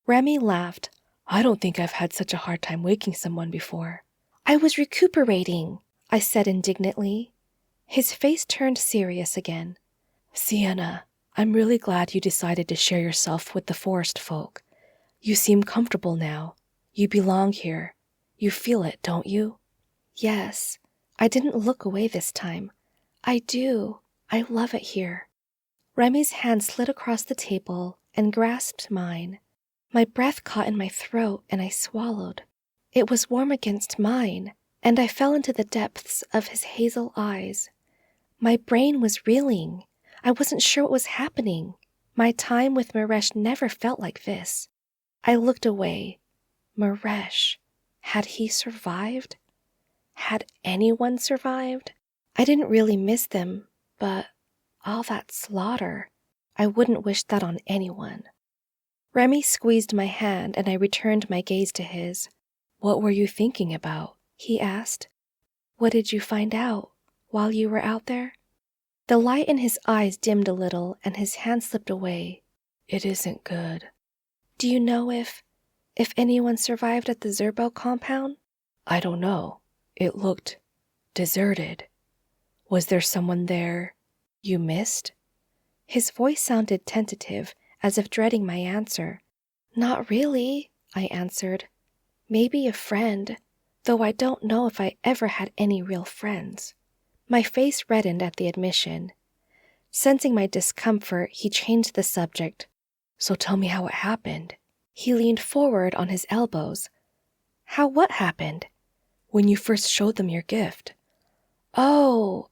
Remy laughed. I don't think I've had such a hard time waking someone before. I was recuperating, I said indignantly. His face turned serious again. Siena, I'm really glad you decided to share yourself with the Forestfolk. You seem comfortable now. You belong here. You feel it, don't you? Yes. I didn't look away this time. I do. I love it here. Remy's hand slid across the table and grasped mine. My breath caught in my throat and I swallowed. It was warm against mine, and I fell into the depths of his hazel eyes. My brain was reeling. I wasn't sure what was happening. My time with Maresh never felt like this. I looked away. Maresh. Had he survived? Had anyone survived? I didn't really miss them, but all that slaughter, I wouldn't wish that on anyone. Remy squeezed my hand and I returned my gaze to his. What were you thinking about? He asked. What did you find out while you were out there? The light in his eyes dimmed a little and his hand slipped away. It isn't good. Do you know if anyone survived at the Zerbo compound? I don't know. It looked deserted. Was there someone there you missed? His voice sounded tentative, as if dreading my answer. Not really, I answered. Maybe a friend, though I don't know if I ever had any real friends. My face reddened at the admission. Sensing my discomfort, he changed the subject. So tell me how it happened. He leaned forward on his elbows. How what happened? When you first showed them your gift. Oh,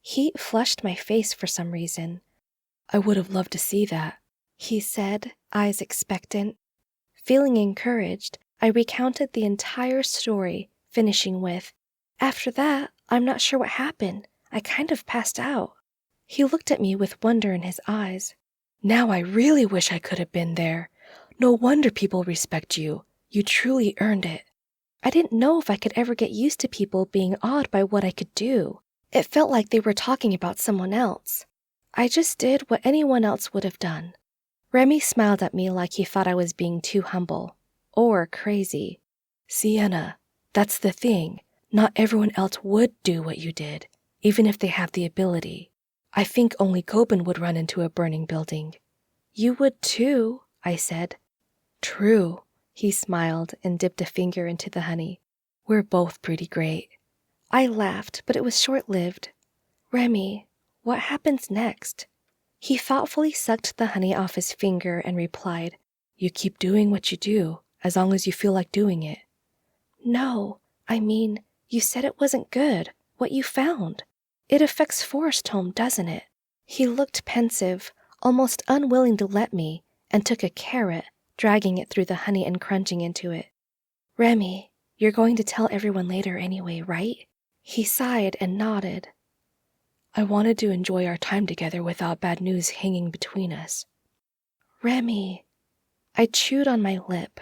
Heat flushed my face for some reason. I would have loved to see that, he said, eyes expectant. Feeling encouraged, I recounted the entire story, finishing with, After that, I'm not sure what happened. I kind of passed out. He looked at me with wonder in his eyes. Now I really wish I could have been there. No wonder people respect you. You truly earned it. I didn't know if I could ever get used to people being awed by what I could do. It felt like they were talking about someone else. I just did what anyone else would have done. Remy smiled at me like he thought I was being too humble. Or crazy. Siena, that's the thing. Not everyone else would do what you did, even if they have the ability. I think only Coben would run into a burning building. You would too, I said. True, he smiled and dipped a finger into the honey. We're both pretty great. I laughed, but it was short-lived. Remy, what happens next? He thoughtfully sucked the honey off his finger and replied, You keep doing what you do, as long as you feel like doing it. No, I mean, you said it wasn't good, what you found. It affects Forestholm, doesn't it? He looked pensive, almost unwilling to let me, and took a carrot, dragging it through the honey and crunching into it. Remy, you're going to tell everyone later anyway, right? He sighed and nodded. I wanted to enjoy our time together without bad news hanging between us. Remy. I chewed on my lip.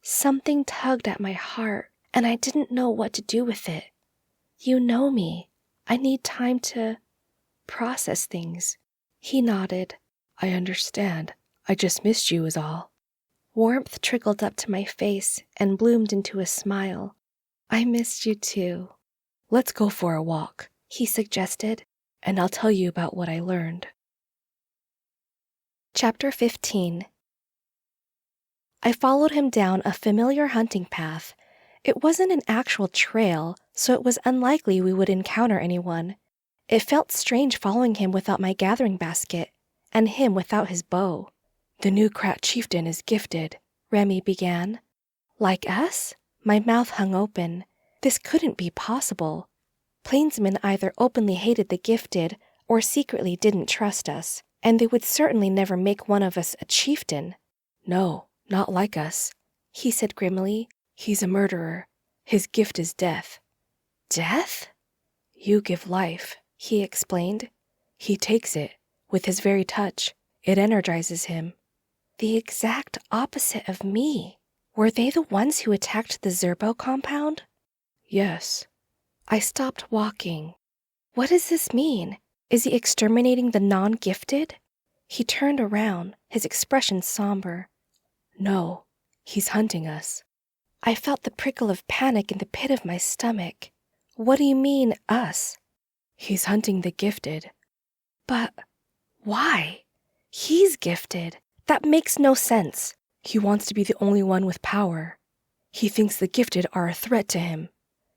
Something tugged at my heart, and I didn't know what to do with it. You know me. I need time to process things. He nodded. I understand. I just missed you is all. Warmth trickled up to my face and bloomed into a smile. I missed you too. Let's go for a walk, he suggested, and I'll tell you about what I learned. Chapter 15. I followed him down a familiar hunting path. It wasn't an actual trail, so it was unlikely we would encounter anyone. It felt strange following him without my gathering basket, and him without his bow. The new Krat chieftain is gifted, Remy began. Like us? My mouth hung open. This couldn't be possible. Plainsmen either openly hated the gifted or secretly didn't trust us, and they would certainly never make one of us a chieftain. No, not like us, he said grimly. He's a murderer. His gift is death. Death? You give life, he explained. He takes it. With his very touch, it energizes him. The exact opposite of me. Were they the ones who attacked the Zerbo compound? Yes. I stopped walking. What does this mean? Is he exterminating the non-gifted? He turned around, his expression somber. No, he's hunting us. I felt the prickle of panic in the pit of my stomach. What do you mean, us? He's hunting the gifted. But why? He's gifted. That makes no sense. He wants to be the only one with power. He thinks the gifted are a threat to him.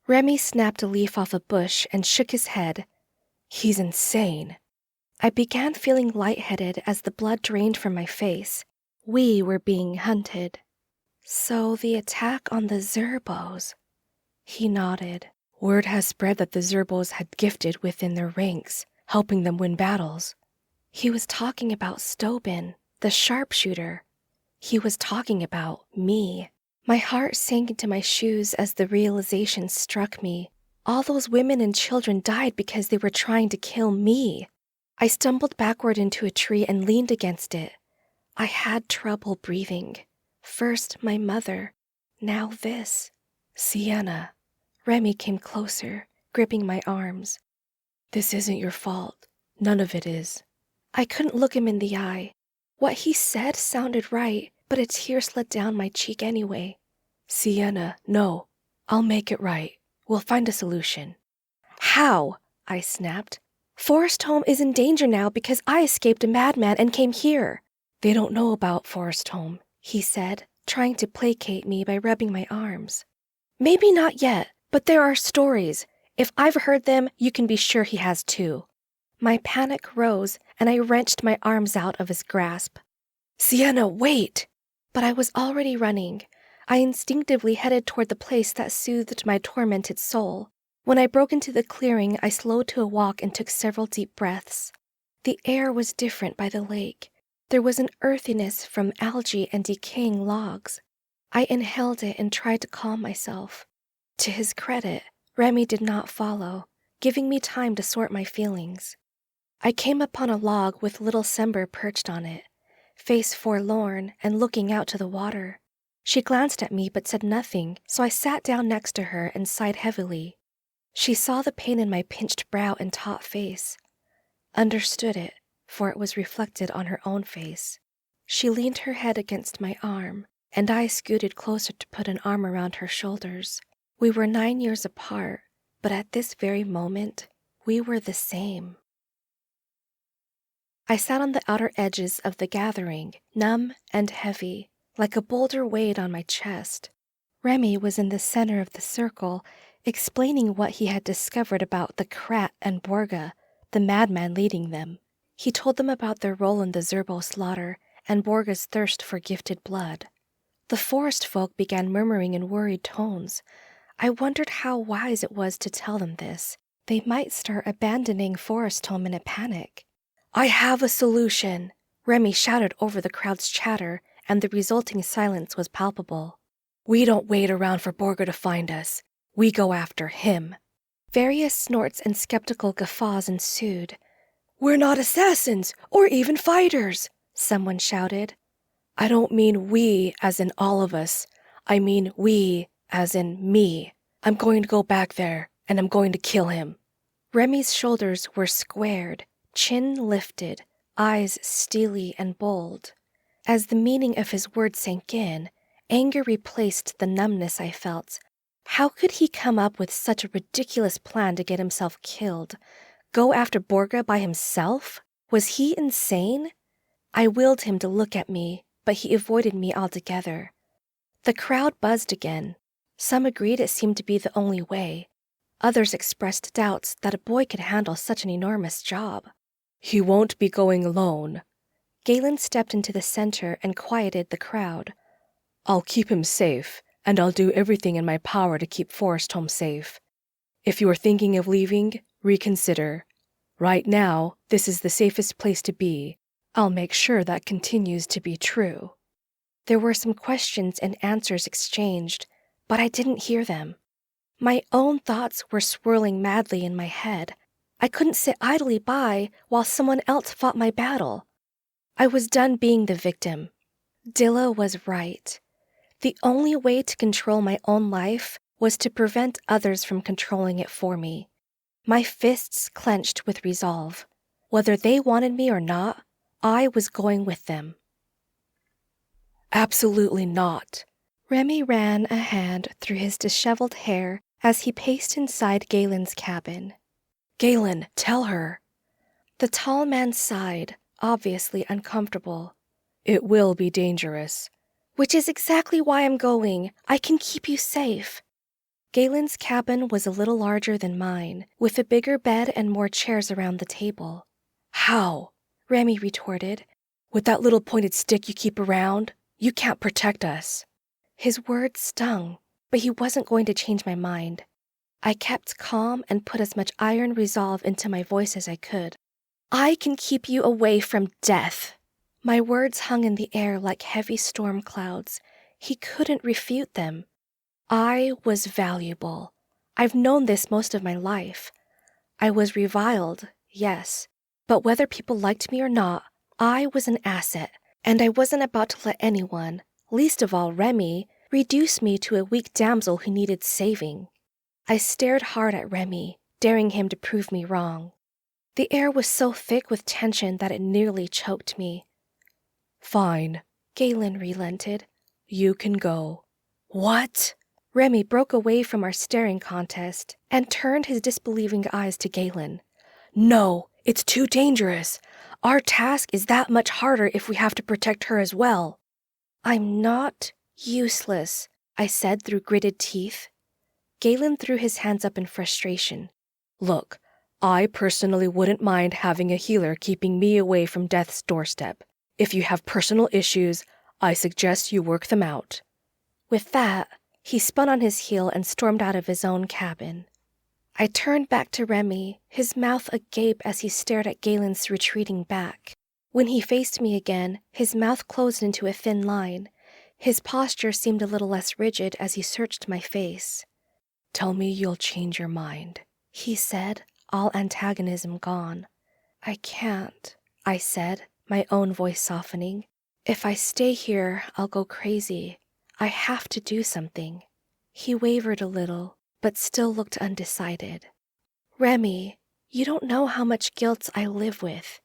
Remy snapped a leaf off a bush and shook his head. He's insane. I began feeling lightheaded as the blood drained from my face. We were being hunted. So the attack on the Zerbos. He nodded. Word has spread that the Zerbos had gifted within their ranks, helping them win battles. He was talking about Stobin, the sharpshooter. He was talking about me. My heart sank into my shoes as the realization struck me. All those women and children died because they were trying to kill me. I stumbled backward into a tree and leaned against it. I had trouble breathing. First my mother, now this. Siena. Remy came closer, gripping my arms. This isn't your fault. None of it is. I couldn't look him in the eye. What he said sounded right, but a tear slid down my cheek anyway. Siena, no. I'll make it right. We'll find a solution. How? I snapped. Forestholm is in danger now because I escaped a madman and came here. They don't know about Forestholm, he said, trying to placate me by rubbing my arms. Maybe not yet, but there are stories. If I've heard them, you can be sure he has too. My panic rose, and I wrenched my arms out of his grasp. Siena, wait! But I was already running. I instinctively headed toward the place that soothed my tormented soul. When I broke into the clearing, I slowed to a walk and took several deep breaths. The air was different by the lake. There was an earthiness from algae and decaying logs. I inhaled it and tried to calm myself. To his credit, Remy did not follow, giving me time to sort my feelings. I came upon a log with little Sember perched on it, face forlorn and looking out to the water. She glanced at me but said nothing, so I sat down next to her and sighed heavily. She saw the pain in my pinched brow and taut face. Understood it, for it was reflected on her own face. She leaned her head against my arm, and I scooted closer to put an arm around her shoulders. We were 9 years apart, but at this very moment, We were the same. I sat on the outer edges of the gathering, numb and heavy, like a boulder weighed on my chest. Remy was in the center of the circle, explaining what he had discovered about the Krat and Borga, the madman leading them. He told them about their role in the Zerbo slaughter and Borga's thirst for gifted blood. The Forestfolk began murmuring in worried tones. I wondered how wise it was to tell them this. They might start abandoning Forestholm in a panic. I have a solution, Remy shouted over the crowd's chatter, and the resulting silence was palpable. We don't wait around for Borga to find us. We go after him. Various snorts and skeptical guffaws ensued. We're not assassins, or even fighters, someone shouted. I don't mean we as in all of us. I mean we as in me. I'm going to go back there, and I'm going to kill him. Remy's shoulders were squared, chin lifted, eyes steely and bold. As the meaning of his words sank in, anger replaced the numbness I felt. How could he come up with such a ridiculous plan to get himself killed? Go after Borga by himself? Was he insane? I willed him to look at me, but he avoided me altogether. The crowd buzzed again. Some agreed it seemed to be the only way. Others expressed doubts that a boy could handle such an enormous job. He won't be going alone. Galen stepped into the center and quieted the crowd. I'll keep him safe, and I'll do everything in my power to keep Forestholm safe. If you are thinking of leaving, reconsider. Right now, this is the safest place to be. I'll make sure that continues to be true. There were some questions and answers exchanged, but I didn't hear them. My own thoughts were swirling madly in my head. I couldn't sit idly by while someone else fought my battle. I was done being the victim. Dilla was right. The only way to control my own life was to prevent others from controlling it for me. My fists clenched with resolve. Whether they wanted me or not, I was going with them. Absolutely not. Remy ran a hand through his disheveled hair as he paced inside Galen's cabin. Galen, tell her. The tall man sighed, obviously uncomfortable. It will be dangerous. Which is exactly why I'm going. I can keep you safe. Galen's cabin was a little larger than mine, with a bigger bed and more chairs around the table. How? Remy retorted. With that little pointed stick you keep around, you can't protect us. His words stung, but he wasn't going to change my mind. I kept calm and put as much iron resolve into my voice as I could. I can keep you away from death. My words hung in the air like heavy storm clouds. He couldn't refute them. I was valuable. I've known this most of my life. I was reviled, yes, but whether people liked me or not, I was an asset, and I wasn't about to let anyone, least of all Remy, reduce me to a weak damsel who needed saving. I stared hard at Remy, daring him to prove me wrong. The air was so thick with tension that it nearly choked me. Fine, Galen relented. You can go. What? Remy broke away from our staring contest and turned his disbelieving eyes to Galen. No, it's too dangerous. Our task is that much harder if we have to protect her as well. I'm not useless, I said through gritted teeth. Galen threw his hands up in frustration. Look, I personally wouldn't mind having a healer keeping me away from death's doorstep. If you have personal issues, I suggest you work them out. With that, he spun on his heel and stormed out of his own cabin. I turned back to Remy, his mouth agape as he stared at Galen's retreating back. When he faced me again, his mouth closed into a thin line. His posture seemed a little less rigid as he searched my face. Tell me you'll change your mind, he said, all antagonism gone. I can't, I said, my own voice softening. If I stay here, I'll go crazy. I have to do something. He wavered a little, but still looked undecided. Remy, you don't know how much guilt I live with.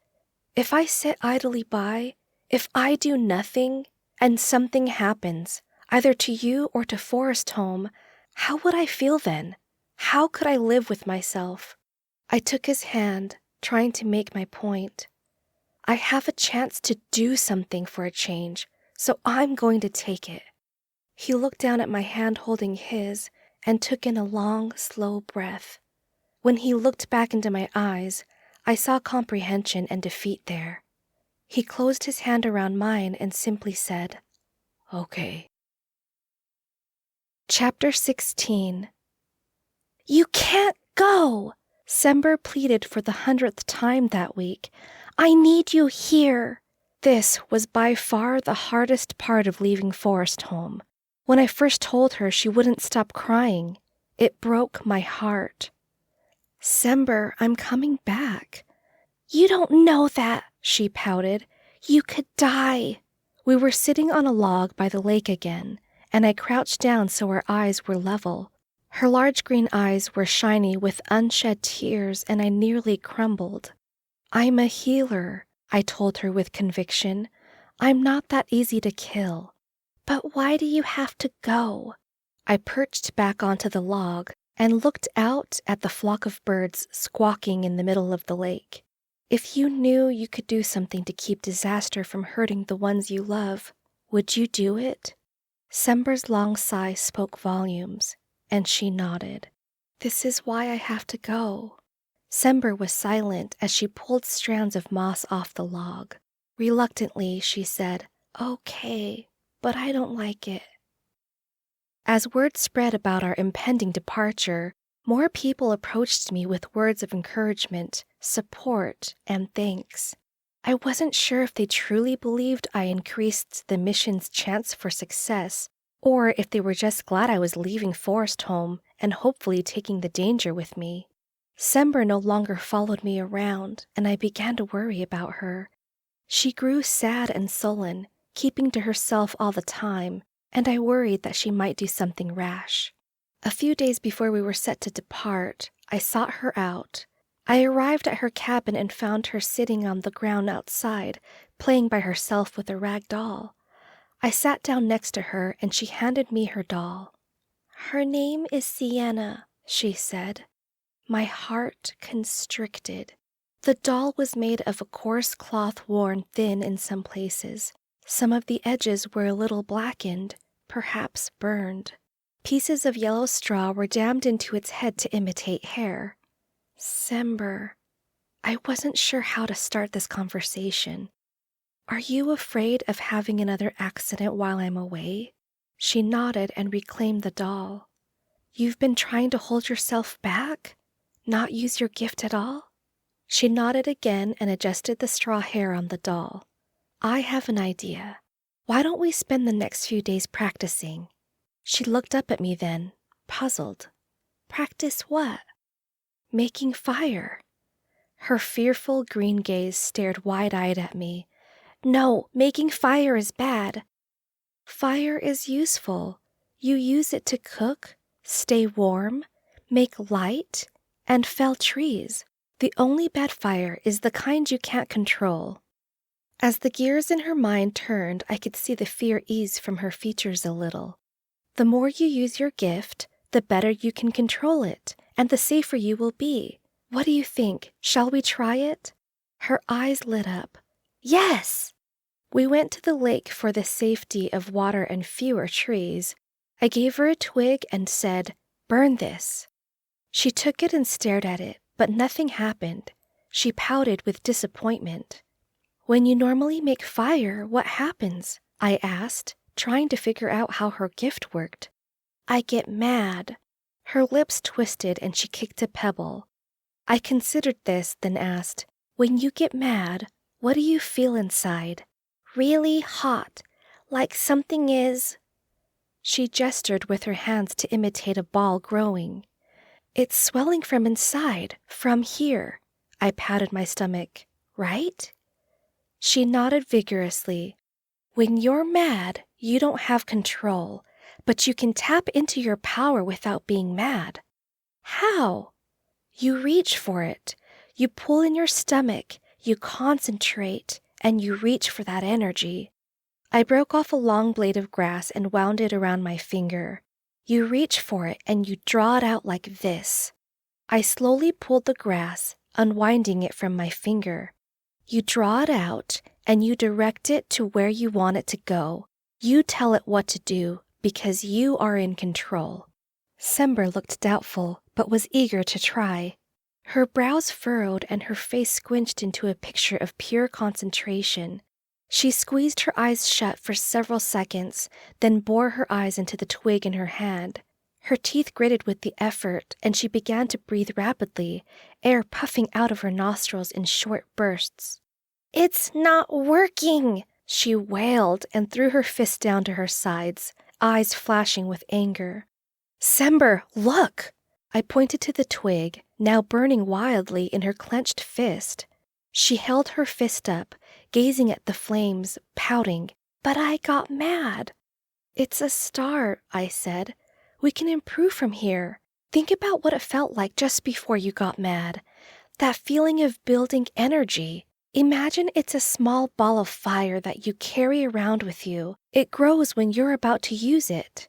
If I sit idly by, if I do nothing, and something happens, either to you or to Forestholm, how would I feel then? How could I live with myself? I took his hand, trying to make my point. I have a chance to do something for a change, so I'm going to take it. He looked down at my hand holding his and took in a long, slow breath. When he looked back into my eyes, I saw comprehension and defeat there. He closed his hand around mine and simply said, "Okay." Chapter 16. "You can't go!" Sember pleaded for the 100th time that week. "I need you here." This was by far the hardest part of leaving Forest home. When I first told her, she wouldn't stop crying. It broke my heart. "Sember, I'm coming back." "You don't know that," she pouted. "You could die." We were sitting on a log by the lake again, and I crouched down so our eyes were level. Her large green eyes were shiny with unshed tears, and I nearly crumbled. "I'm a healer," I told her with conviction. "I'm not that easy to kill." "But why do you have to go?" I perched back onto the log and looked out at the flock of birds squawking in the middle of the lake. "If you knew you could do something to keep disaster from hurting the ones you love, would you do it?" Sember's long sigh spoke volumes, and she nodded. "This is why I have to go." Sember was silent as she pulled strands of moss off the log. Reluctantly, she said, "Okay, but I don't like it." As word spread about our impending departure, more people approached me with words of encouragement, support, and thanks. I wasn't sure if they truly believed I increased the mission's chance for success, or if they were just glad I was leaving Forest home and hopefully taking the danger with me. Sember no longer followed me around, and I began to worry about her. She grew sad and sullen, keeping to herself all the time, and I worried that she might do something rash. A few days before we were set to depart, I sought her out. I arrived at her cabin and found her sitting on the ground outside, playing by herself with a rag doll. I sat down next to her and she handed me her doll. "Her name is Siena," she said. My heart constricted. The doll was made of a coarse cloth worn thin in some places. Some of the edges were a little blackened, perhaps burned. Pieces of yellow straw were jammed into its head to imitate hair. "Sember," I wasn't sure how to start this conversation. "Are you afraid of having another accident while I'm away?" She nodded and reclaimed the doll. "You've been trying to hold yourself back? Not use your gift at all?" She nodded again and adjusted the straw hair on the doll. "I have an idea. Why don't we spend the next few days practicing?" She looked up at me then, puzzled. "Practice what?" "Making fire." Her fearful green gaze stared wide-eyed at me. "No, making fire is bad." "Fire is useful. You use it to cook, stay warm, make light, and fell trees. The only bad fire is the kind you can't control." As the gears in her mind turned, I could see the fear ease from her features a little. "The more you use your gift, the better you can control it, and the safer you will be. What do you think? Shall we try it?" Her eyes lit up. "Yes!" We went to the lake for the safety of water and fewer trees. I gave her a twig and said, "Burn this." She took it and stared at it, but nothing happened. She pouted with disappointment. "When you normally make fire, what happens?" I asked, trying to figure out how her gift worked. "I get mad." Her lips twisted and she kicked a pebble. I considered this, then asked, "When you get mad, what do you feel inside?" "Really hot, like something is—" She gestured with her hands to imitate a ball growing. "It's swelling from inside, from here." I patted my stomach. "Right?" She nodded vigorously. "When you're mad, you don't have control, but you can tap into your power without being mad." "How?" "You reach for it. You pull in your stomach, you concentrate, and you reach for that energy." I broke off a long blade of grass and wound it around my finger. "You reach for it and you draw it out like this." I slowly pulled the grass, unwinding it from my finger. You draw it out, and you direct it to where you want it to go. You tell it what to do, because you are in control. Sember looked doubtful, but was eager to try. Her brows furrowed and her face squinched into a picture of pure concentration. She squeezed her eyes shut for several seconds, then bore her eyes into the twig in her hand. Her teeth gritted with the effort, and she began to breathe rapidly, air puffing out of her nostrils in short bursts. "It's not working!" she wailed and threw her fists down to her sides, eyes flashing with anger. "Sember, look!" I pointed to the twig, now burning wildly in her clenched fist. She held her fist up, gazing at the flames, pouting. "But I got mad." "It's a start," I said. "We can improve from here. Think about what it felt like just before you got mad. That feeling of building energy. Imagine it's a small ball of fire that you carry around with you. It grows when you're about to use it.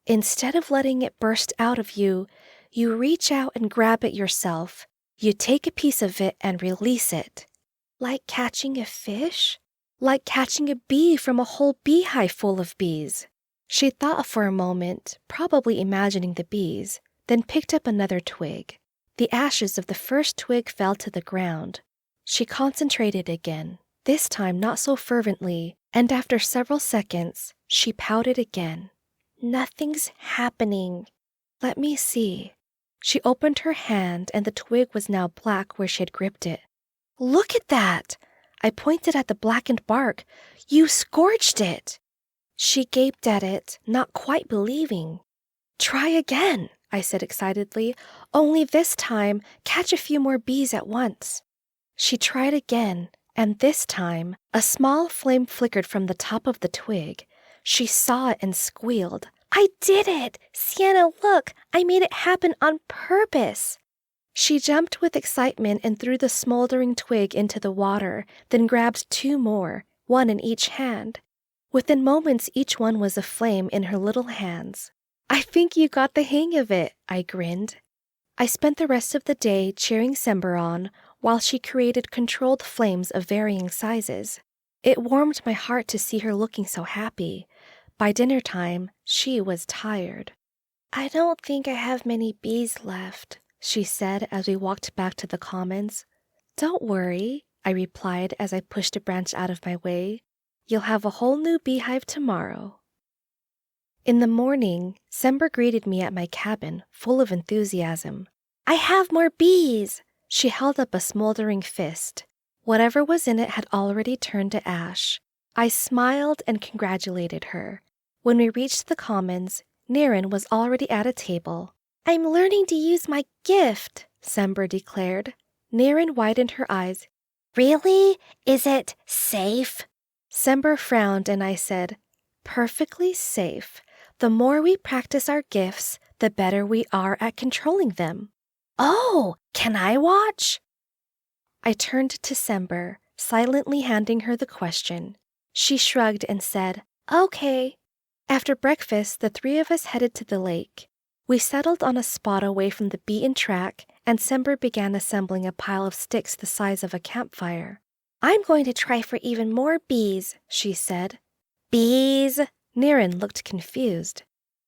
Instead of letting it burst out of you, you reach out and grab it yourself. You take a piece of it and release it. Like catching a fish? Like catching a bee from a whole beehive full of bees." She thought for a moment, probably imagining the bees, then picked up another twig. The ashes of the first twig fell to the ground. She concentrated again, this time not so fervently, and after several seconds, she pouted again. "Nothing's happening." "Let me see." She opened her hand, and the twig was now black where she had gripped it. "Look at that!" I pointed at the blackened bark. "You scorched it!" She gaped at it, not quite believing. "Try again," I said excitedly. "Only this time, catch a few more bees at once." She tried again, and this time, a small flame flickered from the top of the twig. She saw it and squealed. "I did it! Siena, look! I made it happen on purpose!" She jumped with excitement and threw the smoldering twig into the water, then grabbed two more, one in each hand. Within moments, each one was aflame in her little hands. "I think you got the hang of it," I grinned. I spent the rest of the day cheering Sember on, while she created controlled flames of varying sizes. It warmed my heart to see her looking so happy. By dinner time, she was tired. "I don't think I have many bees left," she said as we walked back to the commons. "Don't worry," I replied as I pushed a branch out of my way. "You'll have a whole new beehive tomorrow." In the morning, Sember greeted me at my cabin, full of enthusiasm. "I have more bees!" She held up a smoldering fist. Whatever was in it had already turned to ash. I smiled and congratulated her. When we reached the commons, Niren was already at a table. "I'm learning to use my gift," Sember declared. Niren widened her eyes. "Really? Is it safe?" Sember frowned and I said, "Perfectly safe. The more we practice our gifts, the better we are at controlling them." "Oh, can I watch?" I turned to Sember, silently handing her the question. She shrugged and said, "Okay." After breakfast, the three of us headed to the lake. We settled on a spot away from the beaten track, and Sember began assembling a pile of sticks the size of a campfire. "I'm going to try for even more bees," she said. "Bees?" Niren looked confused.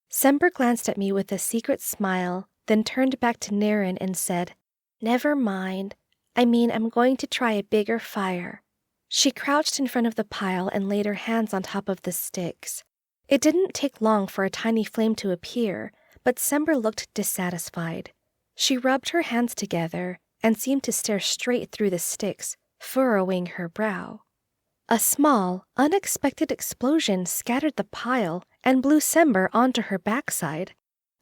Sember glanced at me with a secret smile, then turned back to Niren and said, "Never mind. I mean, I'm going to try a bigger fire." She crouched in front of the pile and laid her hands on top of the sticks. It didn't take long for a tiny flame to appear, but Sember looked dissatisfied. She rubbed her hands together and seemed to stare straight through the sticks, furrowing her brow. A small, unexpected explosion scattered the pile and blew Sember onto her backside.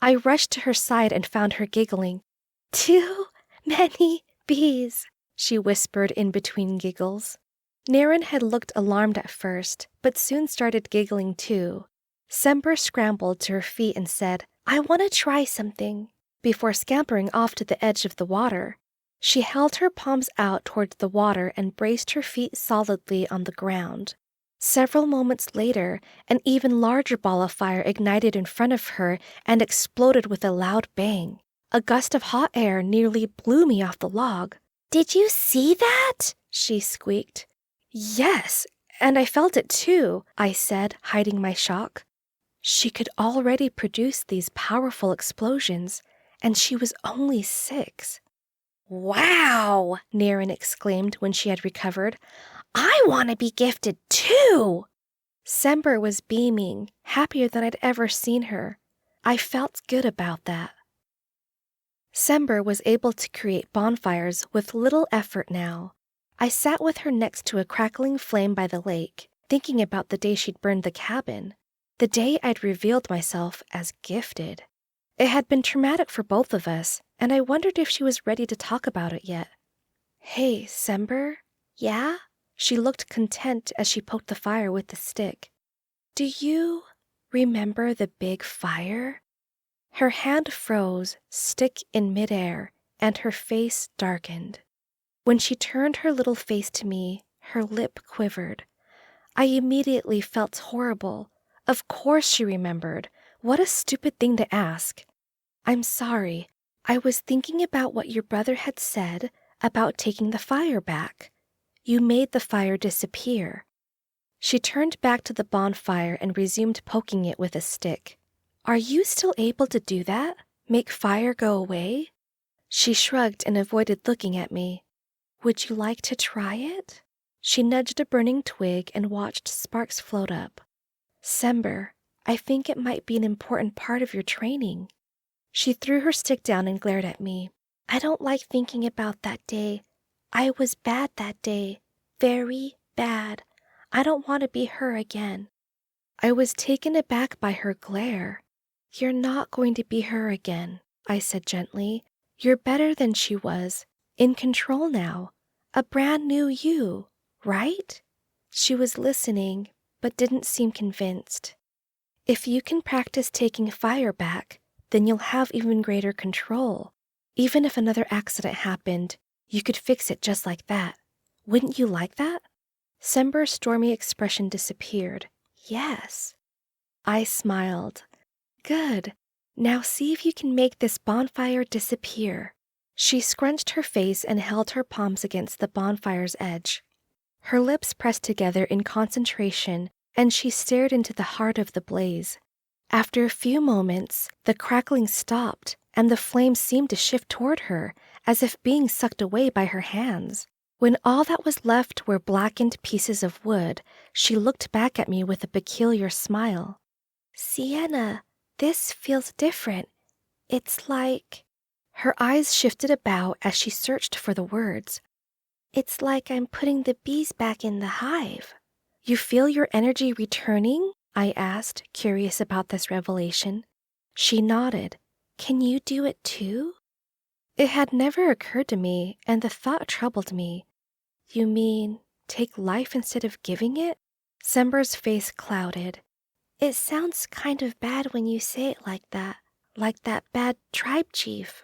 I rushed to her side and found her giggling. "Too many bees," she whispered in between giggles. Niren had looked alarmed at first, but soon started giggling too. Sember scrambled to her feet and said, "I want to try something," before scampering off to the edge of the water. She held her palms out towards the water and braced her feet solidly on the ground. Several moments later, an even larger ball of fire ignited in front of her and exploded with a loud bang. A gust of hot air nearly blew me off the log. "Did you see that?" she squeaked. "Yes, and I felt it too," I said, hiding my shock. She could already produce these powerful explosions, and she was only 6. "Wow!" Naren exclaimed when she had recovered. "I want to be gifted too!" Sember was beaming, happier than I'd ever seen her. I felt good about that. Sember was able to create bonfires with little effort now. I sat with her next to a crackling flame by the lake, thinking about the day she'd burned the cabin, the day I'd revealed myself as gifted. It had been traumatic for both of us, and I wondered if she was ready to talk about it yet. "Hey, Sember?" "Yeah?" She looked content as she poked the fire with the stick. "Do you remember the big fire?" Her hand froze, stick in midair, and her face darkened. When she turned her little face to me, her lip quivered. I immediately felt horrible. Of course she remembered. What a stupid thing to ask. "I'm sorry. I was thinking about what your brother had said about taking the fire back. You made the fire disappear." She turned back to the bonfire and resumed poking it with a stick. "Are you still able to do that? Make fire go away?" She shrugged and avoided looking at me. "Would you like to try it?" She nudged a burning twig and watched sparks float up. "Sember, I think it might be an important part of your training." She threw her stick down and glared at me. "I don't like thinking about that day. I was bad that day. Very bad. I don't want to be her again." I was taken aback by her glare. "You're not going to be her again," I said gently. "You're better than she was. In control now. A brand new you, right?" She was listening, but didn't seem convinced. "If you can practice taking fire back, then you'll have even greater control. Even if another accident happened, you could fix it just like that. Wouldn't you like that?" Sember's stormy expression disappeared. "Yes." I smiled. "Good. Now see if you can make this bonfire disappear." She scrunched her face and held her palms against the bonfire's edge. Her lips pressed together in concentration, and she stared into the heart of the blaze. After a few moments, the crackling stopped, and the flames seemed to shift toward her, as if being sucked away by her hands. When all that was left were blackened pieces of wood, she looked back at me with a peculiar smile. "Siena, this feels different. It's like..." Her eyes shifted about as she searched for the words. "It's like I'm putting the bees back in the hive." "You feel your energy returning?" I asked, curious about this revelation. She nodded. "Can you do it too?" It had never occurred to me, and the thought troubled me. "You mean take life instead of giving it?" Sember's face clouded. "It sounds kind of bad when you say it like that bad tribe chief."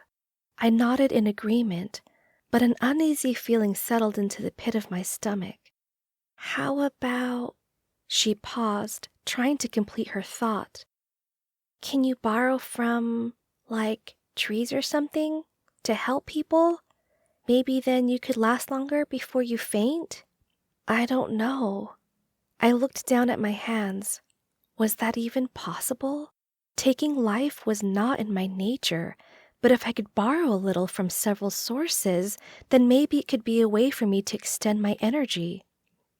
I nodded in agreement, but an uneasy feeling settled into the pit of my stomach. "How about..." She paused, trying to complete her thought. "Can you borrow from, like, trees or something? To help people? Maybe then you could last longer before you faint?" I don't know. I looked down at my hands. Was that even possible? Taking life was not in my nature, but if I could borrow a little from several sources, then maybe it could be a way for me to extend my energy.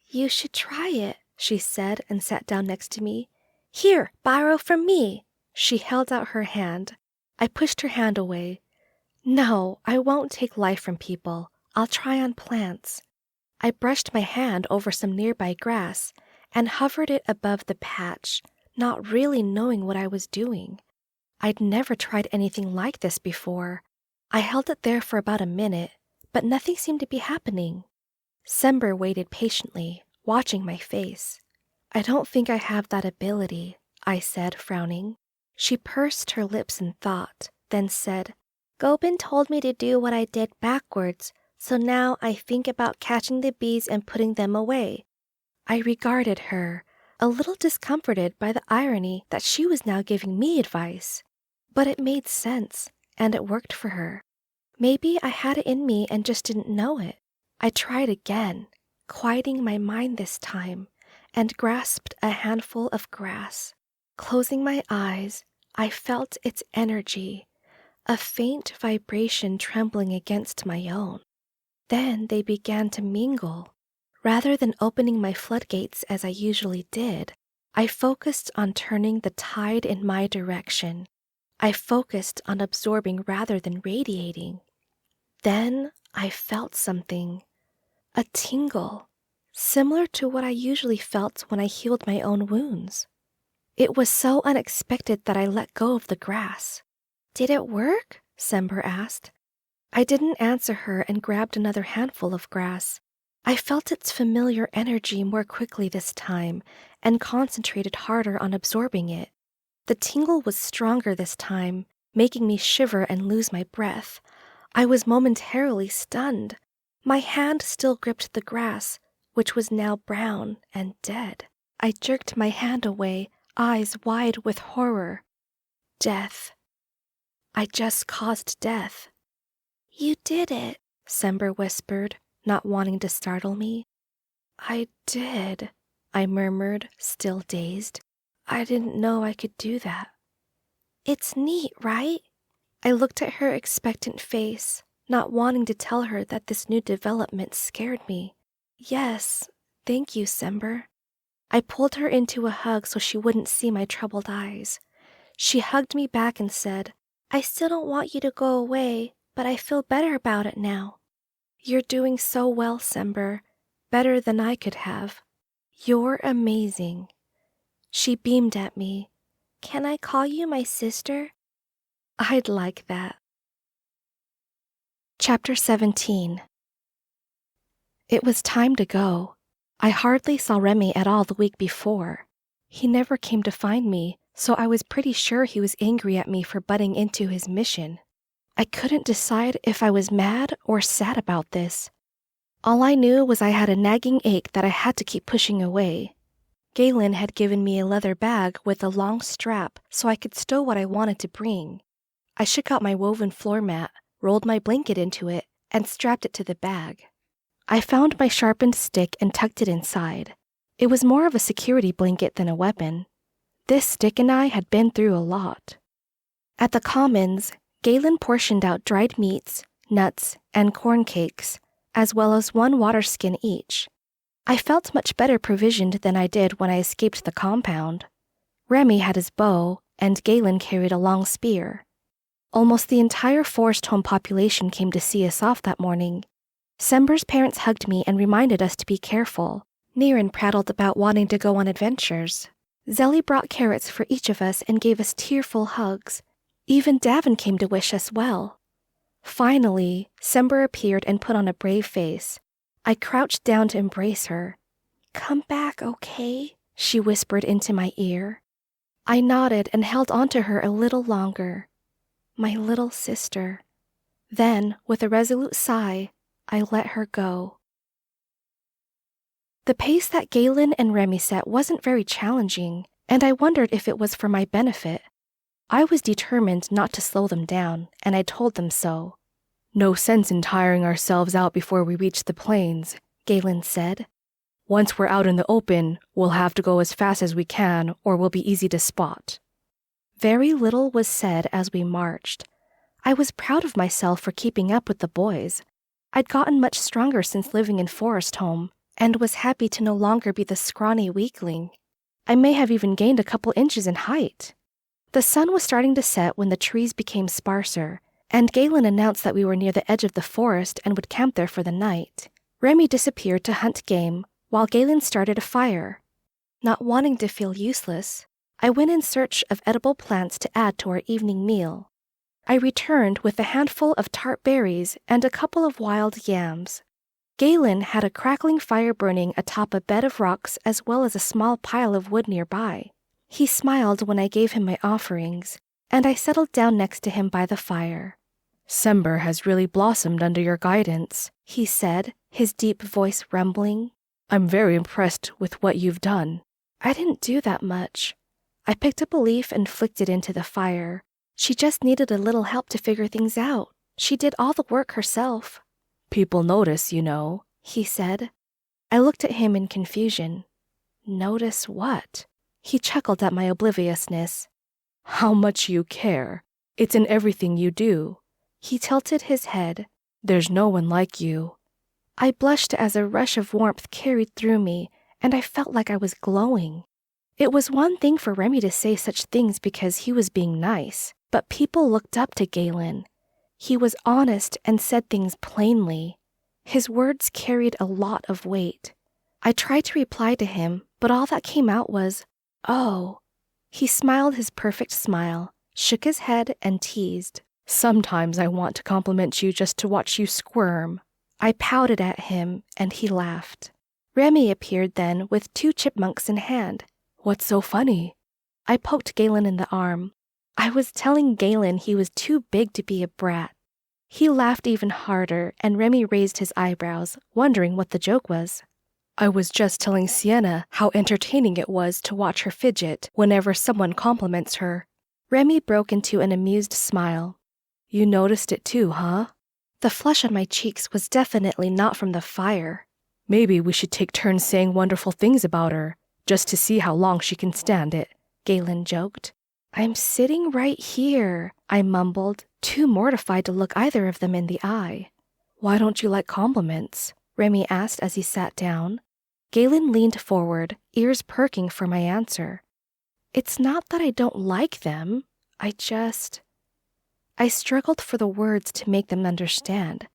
"You should try it," she said and sat down next to me. "Here, borrow from me." She held out her hand. I pushed her hand away. "No, I won't take life from people. I'll try on plants." I brushed my hand over some nearby grass and hovered it above the patch, not really knowing what I was doing. I'd never tried anything like this before. I held it there for about a minute, but nothing seemed to be happening. Sember waited patiently, watching my face. "I don't think I have that ability," I said, frowning. She pursed her lips in thought, then said, "Gobin told me to do what I did backwards, so now I think about catching the bees and putting them away." I regarded her, a little discomforted by the irony that she was now giving me advice. But it made sense. and it worked for her. Maybe I had it in me and just didn't know it. I tried again, quieting my mind this time, and grasped a handful of grass. Closing my eyes, I felt its energy, a faint vibration trembling against my own. Then they began to mingle. Rather than opening my floodgates as I usually did, I focused on turning the tide in my direction. I focused on absorbing rather than radiating. Then I felt something, a tingle, similar to what I usually felt when I healed my own wounds. It was so unexpected that I let go of the grass. "Did it work?" Sember asked. I didn't answer her and grabbed another handful of grass. I felt its familiar energy more quickly this time and concentrated harder on absorbing it. The tingle was stronger this time, making me shiver and lose my breath. I was momentarily stunned. My hand still gripped the grass, which was now brown and dead. I jerked my hand away, eyes wide with horror. Death. I just caused death. "You did it," Sember whispered, not wanting to startle me. "I did," I murmured, still dazed. "I didn't know I could do that." "It's neat, right?" I looked at her expectant face, not wanting to tell her that this new development scared me. "Yes, thank you, Sember." I pulled her into a hug so she wouldn't see my troubled eyes. She hugged me back and said, "I still don't want you to go away, but I feel better about it now." "You're doing so well, Sember, better than I could have. You're amazing." She beamed at me. "Can I call you my sister?" "I'd like that." Chapter 17. It was time to go. I hardly saw Remy at all the week before. He never came to find me, so I was pretty sure he was angry at me for butting into his mission. I couldn't decide if I was mad or sad about this. All I knew was I had a nagging ache that I had to keep pushing away. Galen had given me a leather bag with a long strap so I could stow what I wanted to bring. I shook out my woven floor mat, rolled my blanket into it, and strapped it to the bag. I found my sharpened stick and tucked it inside. It was more of a security blanket than a weapon. This stick and I had been through a lot. At the Commons, Galen portioned out dried meats, nuts, and corn cakes, as well as one water skin each. I felt much better provisioned than I did when I escaped the compound. Remy had his bow, and Galen carried a long spear. Almost the entire Forest home population came to see us off that morning. Sember's parents hugged me and reminded us to be careful. Niren prattled about wanting to go on adventures. Zelly brought carrots for each of us and gave us tearful hugs. Even Davin came to wish us well. Finally, Sember appeared and put on a brave face. I crouched down to embrace her. "Come back, okay?" she whispered into my ear. I nodded and held onto her a little longer. My little sister. Then, with a resolute sigh, I let her go. The pace that Galen and Remy set wasn't very challenging, and I wondered if it was for my benefit. I was determined not to slow them down, and I told them so. "No sense in tiring ourselves out before we reach the plains," Galen said. "Once we're out in the open, we'll have to go as fast as we can, or we'll be easy to spot." Very little was said as we marched. I was proud of myself for keeping up with the boys. I'd gotten much stronger since living in Forest home, and was happy to no longer be the scrawny weakling. I may have even gained a couple inches in height. The sun was starting to set when the trees became sparser, and Galen announced that we were near the edge of the forest and would camp there for the night. Remy disappeared to hunt game, while Galen started a fire. Not wanting to feel useless, I went in search of edible plants to add to our evening meal. I returned with a handful of tart berries and a couple of wild yams. Galen had a crackling fire burning atop a bed of rocks as well as a small pile of wood nearby. He smiled when I gave him my offerings, and I settled down next to him by the fire. "Sember has really blossomed under your guidance," he said, his deep voice rumbling. "I'm very impressed with what you've done." I didn't do that much. I picked up a leaf and flicked it into the fire, She just needed a little help to figure things out. She did all the work herself. People notice, you know, he said. I looked at him in confusion. Notice what? He chuckled at my obliviousness. How much you care. It's in everything you do. He tilted his head. There's no one like you. I blushed as a rush of warmth carried through me, and I felt like I was glowing. It was one thing for Remy to say such things because he was being nice, but people looked up to Galen. He was honest and said things plainly. His words carried a lot of weight. I tried to reply to him, but all that came out was, "Oh." He smiled his perfect smile, shook his head, and teased. Sometimes I want to compliment you just to watch you squirm. I pouted at him, and he laughed. Remy appeared then with 2 chipmunks in hand. What's so funny? I poked Galen in the arm. I was telling Galen he was too big to be a brat. He laughed even harder, and Remy raised his eyebrows, wondering what the joke was. I was just telling Siena how entertaining it was to watch her fidget whenever someone compliments her. Remy broke into an amused smile. You noticed it too, huh? The flush on my cheeks was definitely not from the fire. Maybe we should take turns saying wonderful things about her, just to see how long she can stand it, Galen joked. I'm sitting right here, I mumbled, too mortified to look either of them in the eye. Why don't you like compliments? Remy asked as he sat down. Galen leaned forward, ears perking for my answer. It's not that I don't like them. I struggled for the words to make them understand.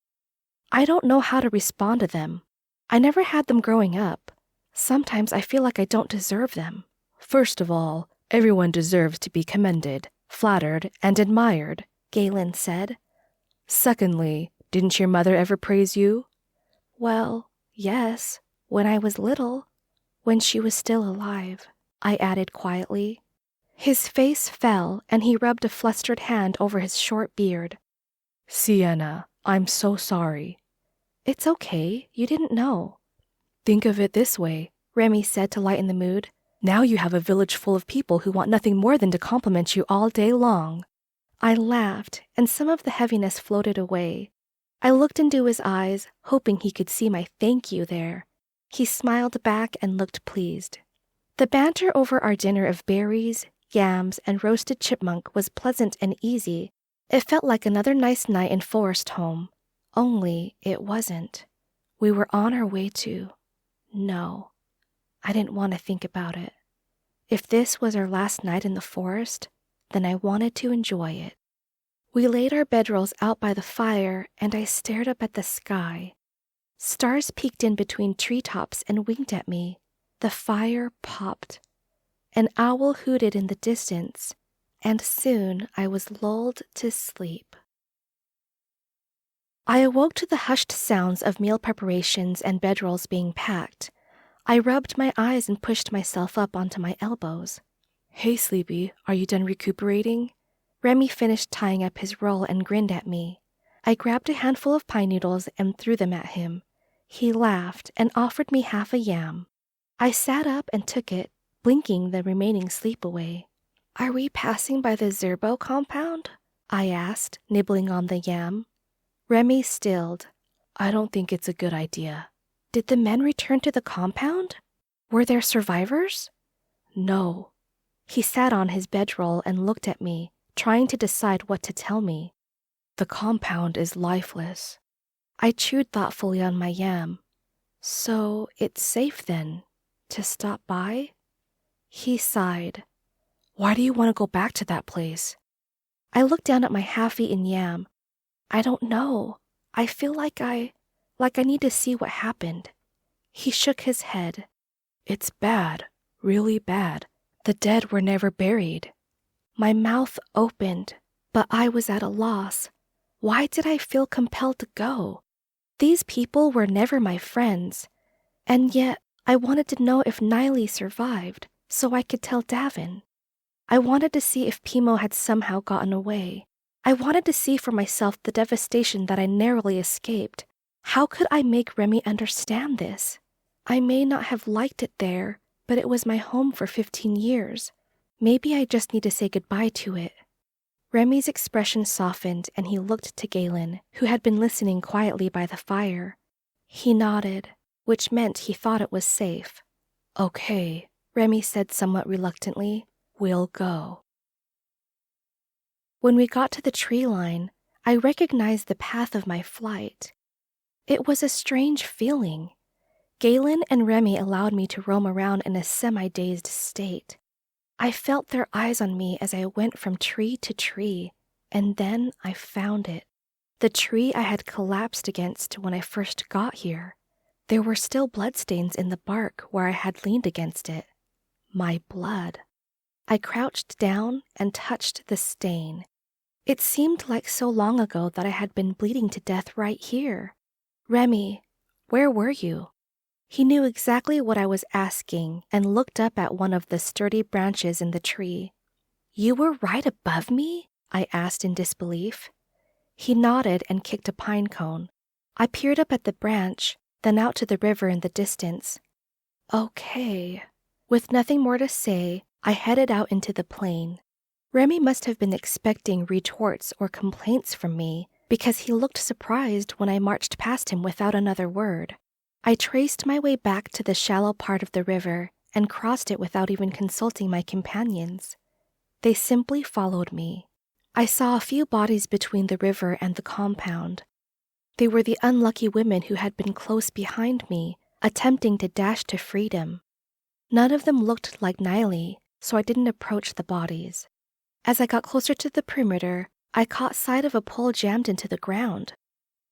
I don't know how to respond to them. I never had them growing up. Sometimes I feel like I don't deserve them. First of all, everyone deserves to be commended, flattered, and admired, Galen said. Secondly, didn't your mother ever praise you? Well, yes, when I was little, when she was still alive, I added quietly. His face fell, and he rubbed a flustered hand over his short beard. Siena, I'm so sorry. It's okay, you didn't know. Think of it this way, Remy said to lighten the mood. Now you have a village full of people who want nothing more than to compliment you all day long. I laughed, and some of the heaviness floated away. I looked into his eyes, hoping he could see my thank you there. He smiled back and looked pleased. The banter over our dinner of berries, yams, and roasted chipmunk was pleasant and easy. It felt like another nice night in Forest home. Only it wasn't. We were on our way to... No, I didn't want to think about it. If this was our last night in the forest, then I wanted to enjoy it. We laid our bedrolls out by the fire, and I stared up at the sky. Stars peeked in between treetops and winked at me. The fire popped. An owl hooted in the distance, and soon I was lulled to sleep. I awoke to the hushed sounds of meal preparations and bedrolls being packed. I rubbed my eyes and pushed myself up onto my elbows. Hey, Sleepy, are you done recuperating? Remy finished tying up his roll and grinned at me. I grabbed a handful of pine needles and threw them at him. He laughed and offered me half a yam. I sat up and took it, blinking the remaining sleep away. Are we passing by the Zerbo compound? I asked, nibbling on the yam. Remy stilled. I don't think it's a good idea. Did the men return to the compound? Were there survivors? No. He sat on his bedroll and looked at me, trying to decide what to tell me. The compound is lifeless. I chewed thoughtfully on my yam. So it's safe then, to stop by? He sighed. Why do you want to go back to that place? I looked down at my half-eaten yam. I don't know. I feel like I need to see what happened. He shook his head. It's bad, really bad. The dead were never buried. My mouth opened, but I was at a loss. Why did I feel compelled to go? These people were never my friends, and yet I wanted to know if Niley survived, so I could tell Davin. I wanted to see if Pimo had somehow gotten away. I wanted to see for myself the devastation that I narrowly escaped. How could I make Remy understand this? I may not have liked it there, but it was my home for 15 years. Maybe I just need to say goodbye to it. Remy's expression softened and he looked to Galen, who had been listening quietly by the fire. He nodded, which meant he thought it was safe. "Okay," Remy said somewhat reluctantly. "We'll go." When we got to the tree line, I recognized the path of my flight. It was a strange feeling. Galen and Remy allowed me to roam around in a semi-dazed state. I felt their eyes on me as I went from tree to tree, and then I found it. The tree I had collapsed against when I first got here. There were still bloodstains in the bark where I had leaned against it. My blood. I crouched down and touched the stain. It seemed like so long ago that I had been bleeding to death right here. "Remy, where were you?" He knew exactly what I was asking and looked up at one of the sturdy branches in the tree. "You were right above me?" I asked in disbelief. He nodded and kicked a pine cone. I peered up at the branch, then out to the river in the distance. Okay. With nothing more to say, I headed out into the plain. Remy must have been expecting retorts or complaints from me, because he looked surprised when I marched past him without another word. I traced my way back to the shallow part of the river and crossed it without even consulting my companions. They simply followed me. I saw a few bodies between the river and the compound. They were the unlucky women who had been close behind me, attempting to dash to freedom. None of them looked like Niley, so I didn't approach the bodies. As I got closer to the perimeter, I caught sight of a pole jammed into the ground.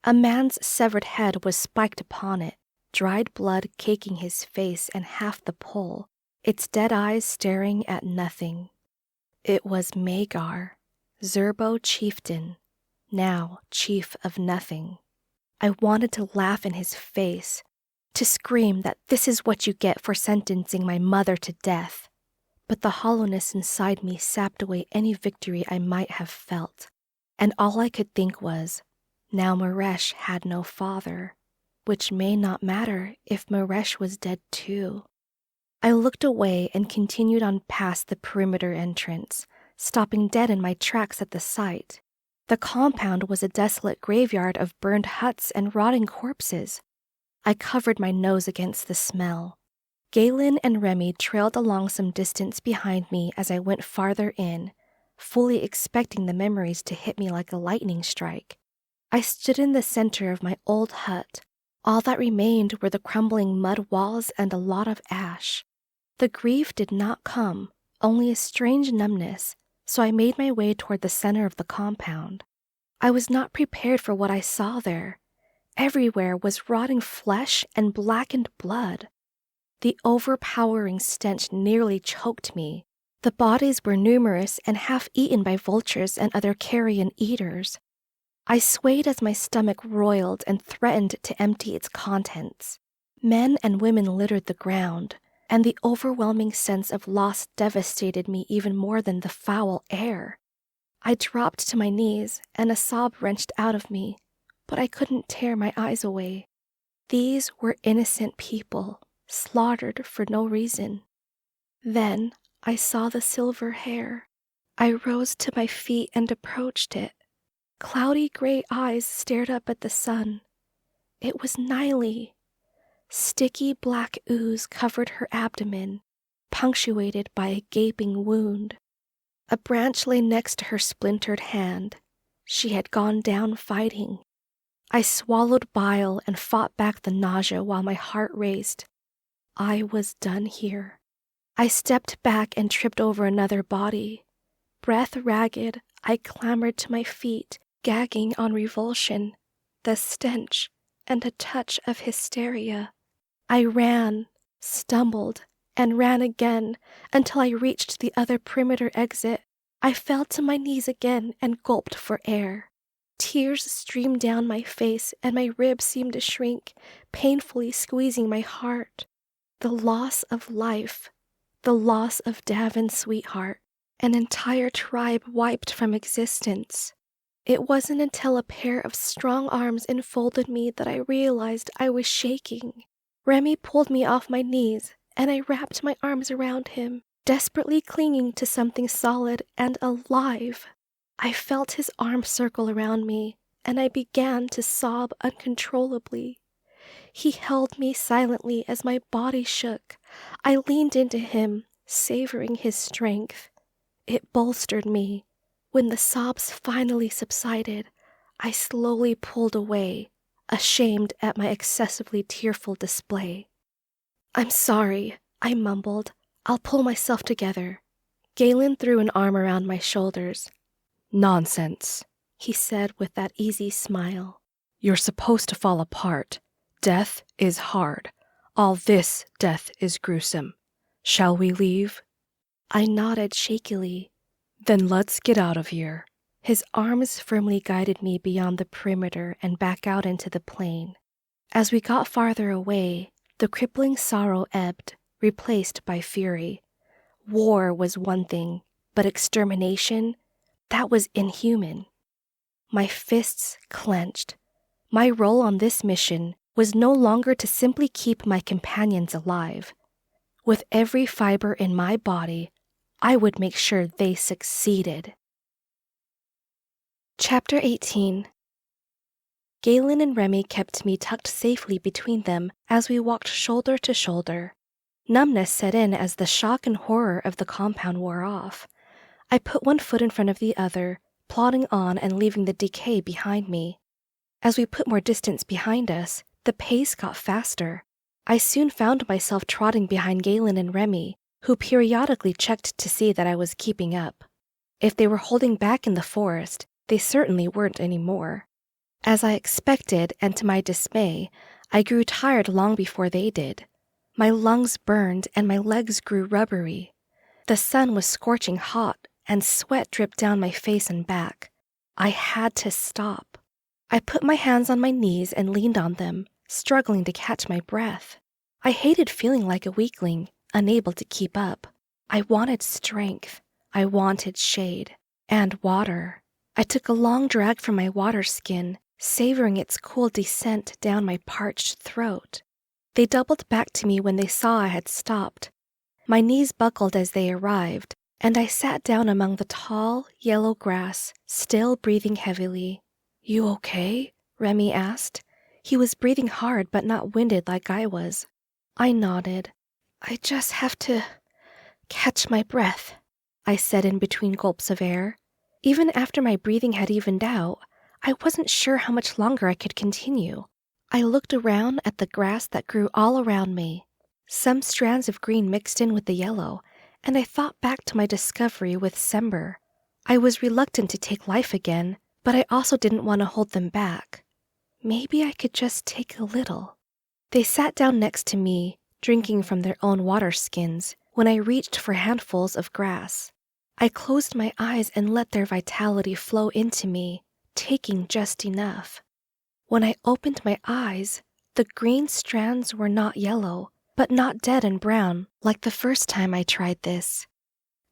A man's severed head was spiked upon it, dried blood caking his face and half the pole, its dead eyes staring at nothing. It was Magar, Zerbo chieftain, now chief of nothing. I wanted to laugh in his face, to scream that this is what you get for sentencing my mother to death. But the hollowness inside me sapped away any victory I might have felt, and all I could think was, now Maresh had no father, which may not matter if Maresh was dead too. I looked away and continued on past the perimeter entrance, stopping dead in my tracks at the sight. The compound was a desolate graveyard of burned huts and rotting corpses. I covered my nose against the smell. Galen and Remy trailed along some distance behind me as I went farther in, fully expecting the memories to hit me like a lightning strike. I stood in the center of my old hut. All that remained were the crumbling mud walls and a lot of ash. The grief did not come, only a strange numbness, so I made my way toward the center of the compound. I was not prepared for what I saw there. Everywhere was rotting flesh and blackened blood. The overpowering stench nearly choked me. The bodies were numerous and half eaten by vultures and other carrion eaters. I swayed as my stomach roiled and threatened to empty its contents. Men and women littered the ground, and the overwhelming sense of loss devastated me even more than the foul air. I dropped to my knees, and a sob wrenched out of me, but I couldn't tear my eyes away. These were innocent people, slaughtered for no reason. Then I saw the silver hair. I rose to my feet and approached it. Cloudy gray eyes stared up at the sun. It was Niley. Sticky black ooze covered her abdomen, punctuated by a gaping wound. A branch lay next to her splintered hand. She had gone down fighting. I swallowed bile and fought back the nausea while my heart raced. I was done here. I stepped back and tripped over another body. Breath ragged, I clambered to my feet, gagging on revulsion, the stench, and a touch of hysteria. I ran, stumbled, and ran again until I reached the other perimeter exit. I fell to my knees again and gulped for air. Tears streamed down my face and my ribs seemed to shrink, painfully squeezing my heart. The loss of life, the loss of Davin's sweetheart, an entire tribe wiped from existence. It wasn't until a pair of strong arms enfolded me that I realized I was shaking. Remy pulled me off my knees, and I wrapped my arms around him, desperately clinging to something solid and alive. I felt his arm circle around me, and I began to sob uncontrollably. He held me silently as my body shook. I leaned into him, savoring his strength. It bolstered me. When the sobs finally subsided, I slowly pulled away, ashamed at my excessively tearful display. "I'm sorry," I mumbled. "I'll pull myself together." Galen threw an arm around my shoulders. "Nonsense," he said with that easy smile. "You're supposed to fall apart. Death is hard. All this death is gruesome. Shall we leave?" I nodded shakily. "Then let's get out of here." His arms firmly guided me beyond the perimeter and back out into the plain. As we got farther away, the crippling sorrow ebbed, replaced by fury. War was one thing, but extermination, that was inhuman. My fists clenched. My role on this mission was no longer to simply keep my companions alive. With every fiber in my body, I would make sure they succeeded. Chapter 18. Galen and Remy kept me tucked safely between them as we walked shoulder to shoulder. Numbness set in as the shock and horror of the compound wore off. I put one foot in front of the other, plodding on and leaving the decay behind me. As we put more distance behind us, the pace got faster. I soon found myself trotting behind Galen and Remy, who periodically checked to see that I was keeping up. If they were holding back in the forest, they certainly weren't anymore. As I expected, and to my dismay, I grew tired long before they did. My lungs burned and my legs grew rubbery. The sun was scorching hot, and sweat dripped down my face and back. I had to stop. I put my hands on my knees and leaned on them, struggling to catch my breath. I hated feeling like a weakling, unable to keep up. I wanted strength. I wanted shade. And water. I took a long drag from my water skin, savoring its cool descent down my parched throat. They doubled back to me when they saw I had stopped. My knees buckled as they arrived, and I sat down among the tall, yellow grass, still breathing heavily. "You okay?" Remy asked. He was breathing hard but not winded like I was. I nodded. "I just have to catch my breath," I said in between gulps of air. Even after my breathing had evened out, I wasn't sure how much longer I could continue. I looked around at the grass that grew all around me. Some strands of green mixed in with the yellow, and I thought back to my discovery with Sember. I was reluctant to take life again, but I also didn't want to hold them back. Maybe I could just take a little. They sat down next to me, drinking from their own water skins, when I reached for handfuls of grass. I closed my eyes and let their vitality flow into me, taking just enough. When I opened my eyes, the green strands were not yellow, but not dead and brown like the first time I tried this.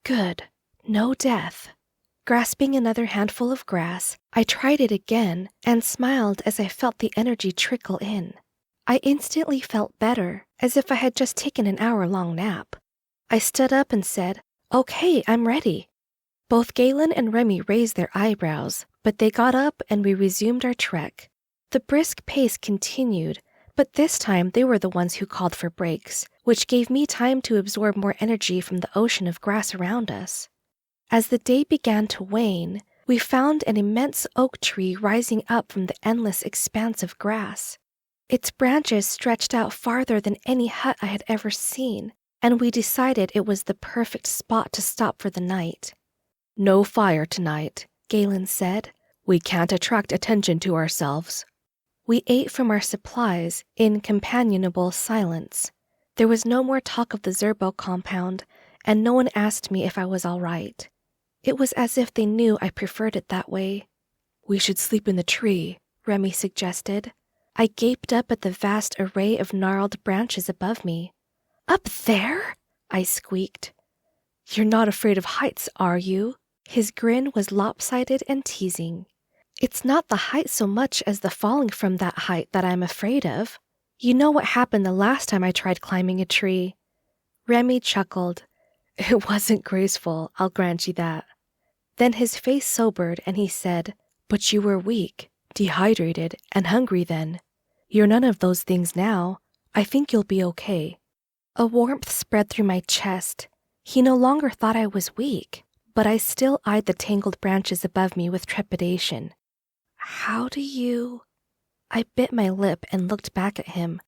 Good, no death. Grasping another handful of grass, I tried it again and smiled as I felt the energy trickle in. I instantly felt better, as if I had just taken an hour-long nap. I stood up and said, "Okay, I'm ready." Both Galen and Remy raised their eyebrows, but they got up and we resumed our trek. The brisk pace continued, but this time they were the ones who called for breaks, which gave me time to absorb more energy from the ocean of grass around us. As the day began to wane, we found an immense oak tree rising up from the endless expanse of grass. Its branches stretched out farther than any hut I had ever seen, and we decided it was the perfect spot to stop for the night. "No fire tonight," Galen said. "We can't attract attention to ourselves." We ate from our supplies in companionable silence. There was no more talk of the Zerbo compound, and no one asked me if I was all right. It was as if they knew I preferred it that way. "We should sleep in the tree," Remy suggested. I gaped up at the vast array of gnarled branches above me. "Up there?" I squeaked. "You're not afraid of heights, are you?" His grin was lopsided and teasing. "It's not the height so much as the falling from that height that I'm afraid of. You know what happened the last time I tried climbing a tree." Remy chuckled. "It wasn't graceful, I'll grant you that." Then his face sobered and he said, "But you were weak, dehydrated, and hungry then. You're none of those things now. I think you'll be okay." A warmth spread through my chest. He no longer thought I was weak, but I still eyed the tangled branches above me with trepidation. "How do you—" I bit my lip and looked back at him.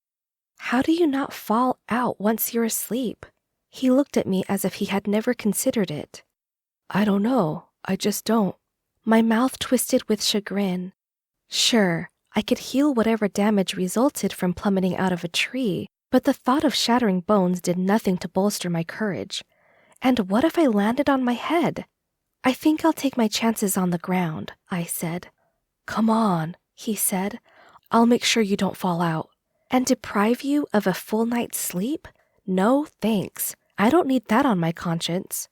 "How do you not fall out once you're asleep?" He looked at me as if he had never considered it. "I don't know. I just don't." My mouth twisted with chagrin. Sure, I could heal whatever damage resulted from plummeting out of a tree, but the thought of shattering bones did nothing to bolster my courage. And what if I landed on my head? "I think I'll take my chances on the ground," I said. "Come on," he said. "I'll make sure you don't fall out." "And deprive you of a full night's sleep? No, thanks. I don't need that on my conscience."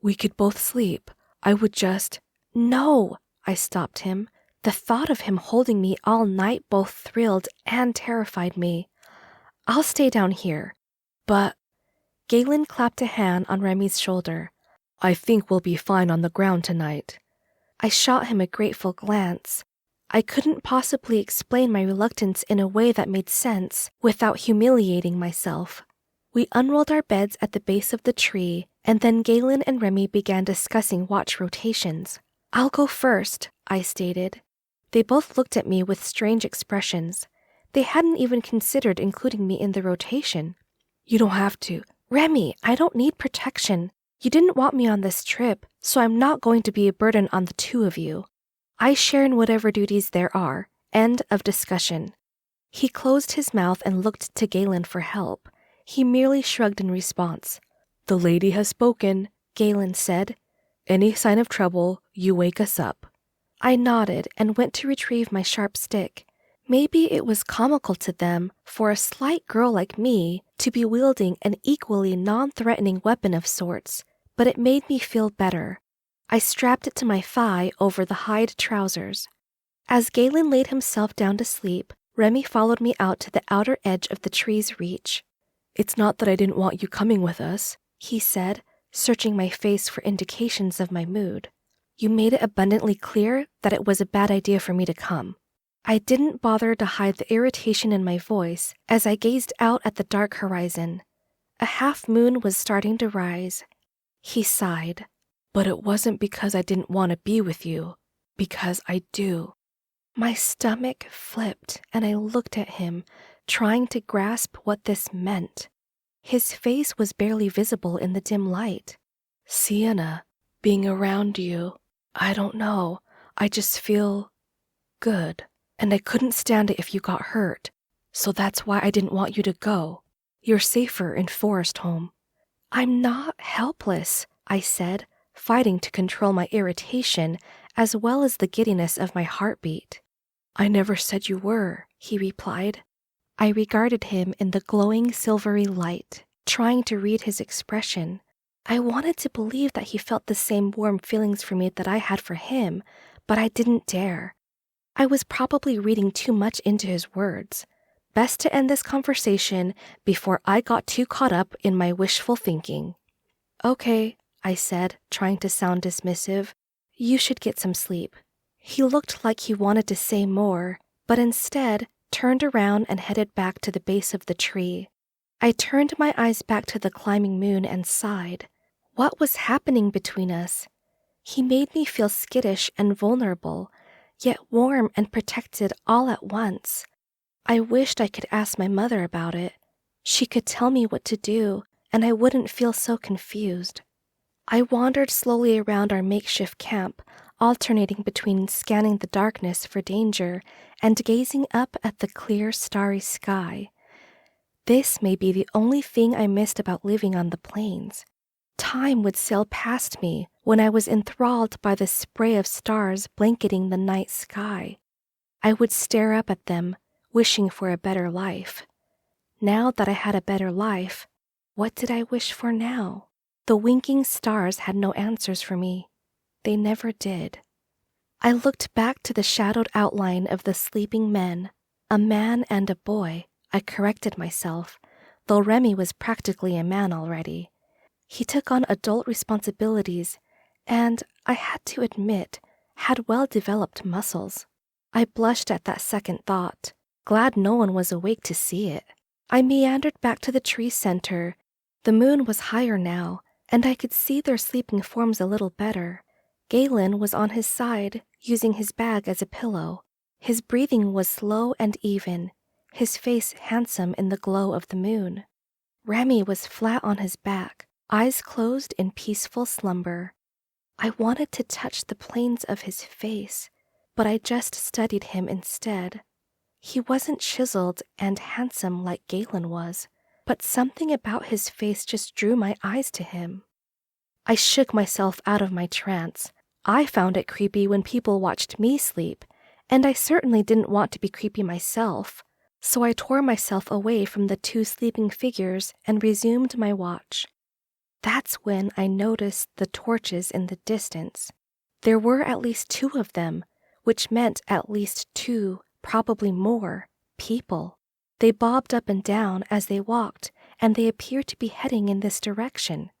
"We could both sleep. I would just—" "No," I stopped him. The thought of him holding me all night both thrilled and terrified me. "I'll stay down here." "But—" Galen clapped a hand on Remy's shoulder. "I think we'll be fine on the ground tonight." I shot him a grateful glance. I couldn't possibly explain my reluctance in a way that made sense without humiliating myself. We unrolled our beds at the base of the tree, and then Galen and Remy began discussing watch rotations. "I'll go first," I stated. They both looked at me with strange expressions. They hadn't even considered including me in the rotation. "You don't have to." "Remy, I don't need protection. You didn't want me on this trip, so I'm not going to be a burden on the two of you. I share in whatever duties there are. End of discussion." He closed his mouth and looked to Galen for help. He merely shrugged in response. "The lady has spoken," Galen said. "Any sign of trouble, you wake us up." I nodded and went to retrieve my sharp stick. Maybe it was comical to them for a slight girl like me to be wielding an equally non-threatening weapon of sorts, but it made me feel better. I strapped it to my thigh over the hide trousers. As Galen laid himself down to sleep, Remy followed me out to the outer edge of the tree's reach. "It's not that I didn't want you coming with us," he said, searching my face for indications of my mood. "You made it abundantly clear that it was a bad idea for me to come." I didn't bother to hide the irritation in my voice as I gazed out at the dark horizon. A half moon was starting to rise. He sighed. "But it wasn't because I didn't want to be with you, because I do." My stomach flipped and I looked at him, trying to grasp what this meant. His face was barely visible in the dim light. "Siena, being around you, I don't know, I just feel good. And I couldn't stand it if you got hurt, so that's why I didn't want you to go. You're safer in Forestholm." "I'm not helpless," I said, fighting to control my irritation as well as the giddiness of my heartbeat. "I never said you were," he replied. I regarded him in the glowing silvery light, trying to read his expression. I wanted to believe that he felt the same warm feelings for me that I had for him, but I didn't dare. I was probably reading too much into his words. Best to end this conversation before I got too caught up in my wishful thinking. "Okay," I said, trying to sound dismissive. "You should get some sleep." He looked like he wanted to say more, but instead turned around and headed back to the base of the tree. I turned my eyes back to the climbing moon and sighed. What was happening between us? He made me feel skittish and vulnerable, yet warm and protected all at once. I wished I could ask my mother about it. She could tell me what to do, and I wouldn't feel so confused. I wandered slowly around our makeshift camp, alternating between scanning the darkness for danger and gazing up at the clear, starry sky. This may be the only thing I missed about living on the plains. Time would sail past me when I was enthralled by the spray of stars blanketing the night sky. I would stare up at them, wishing for a better life. Now that I had a better life, what did I wish for now? The winking stars had no answers for me. They never did. I looked back to the shadowed outline of the sleeping men, a man and a boy. I corrected myself, though Remy was practically a man already. He took on adult responsibilities, and I had to admit, had well-developed muscles. I blushed at that second thought, glad no one was awake to see it. I meandered back to the tree center. The moon was higher now, and I could see their sleeping forms a little better. Galen was on his side, using his bag as a pillow. His breathing was slow and even, his face handsome in the glow of the moon. Remy was flat on his back, eyes closed in peaceful slumber. I wanted to touch the planes of his face, but I just studied him instead. He wasn't chiseled and handsome like Galen was, but something about his face just drew my eyes to him. I shook myself out of my trance. I found it creepy when people watched me sleep, and I certainly didn't want to be creepy myself, so I tore myself away from the two sleeping figures and resumed my watch. That's when I noticed the torches in the distance. There were at least 2 of them, which meant at least 2, probably more, people. They bobbed up and down as they walked, and they appeared to be heading in this direction.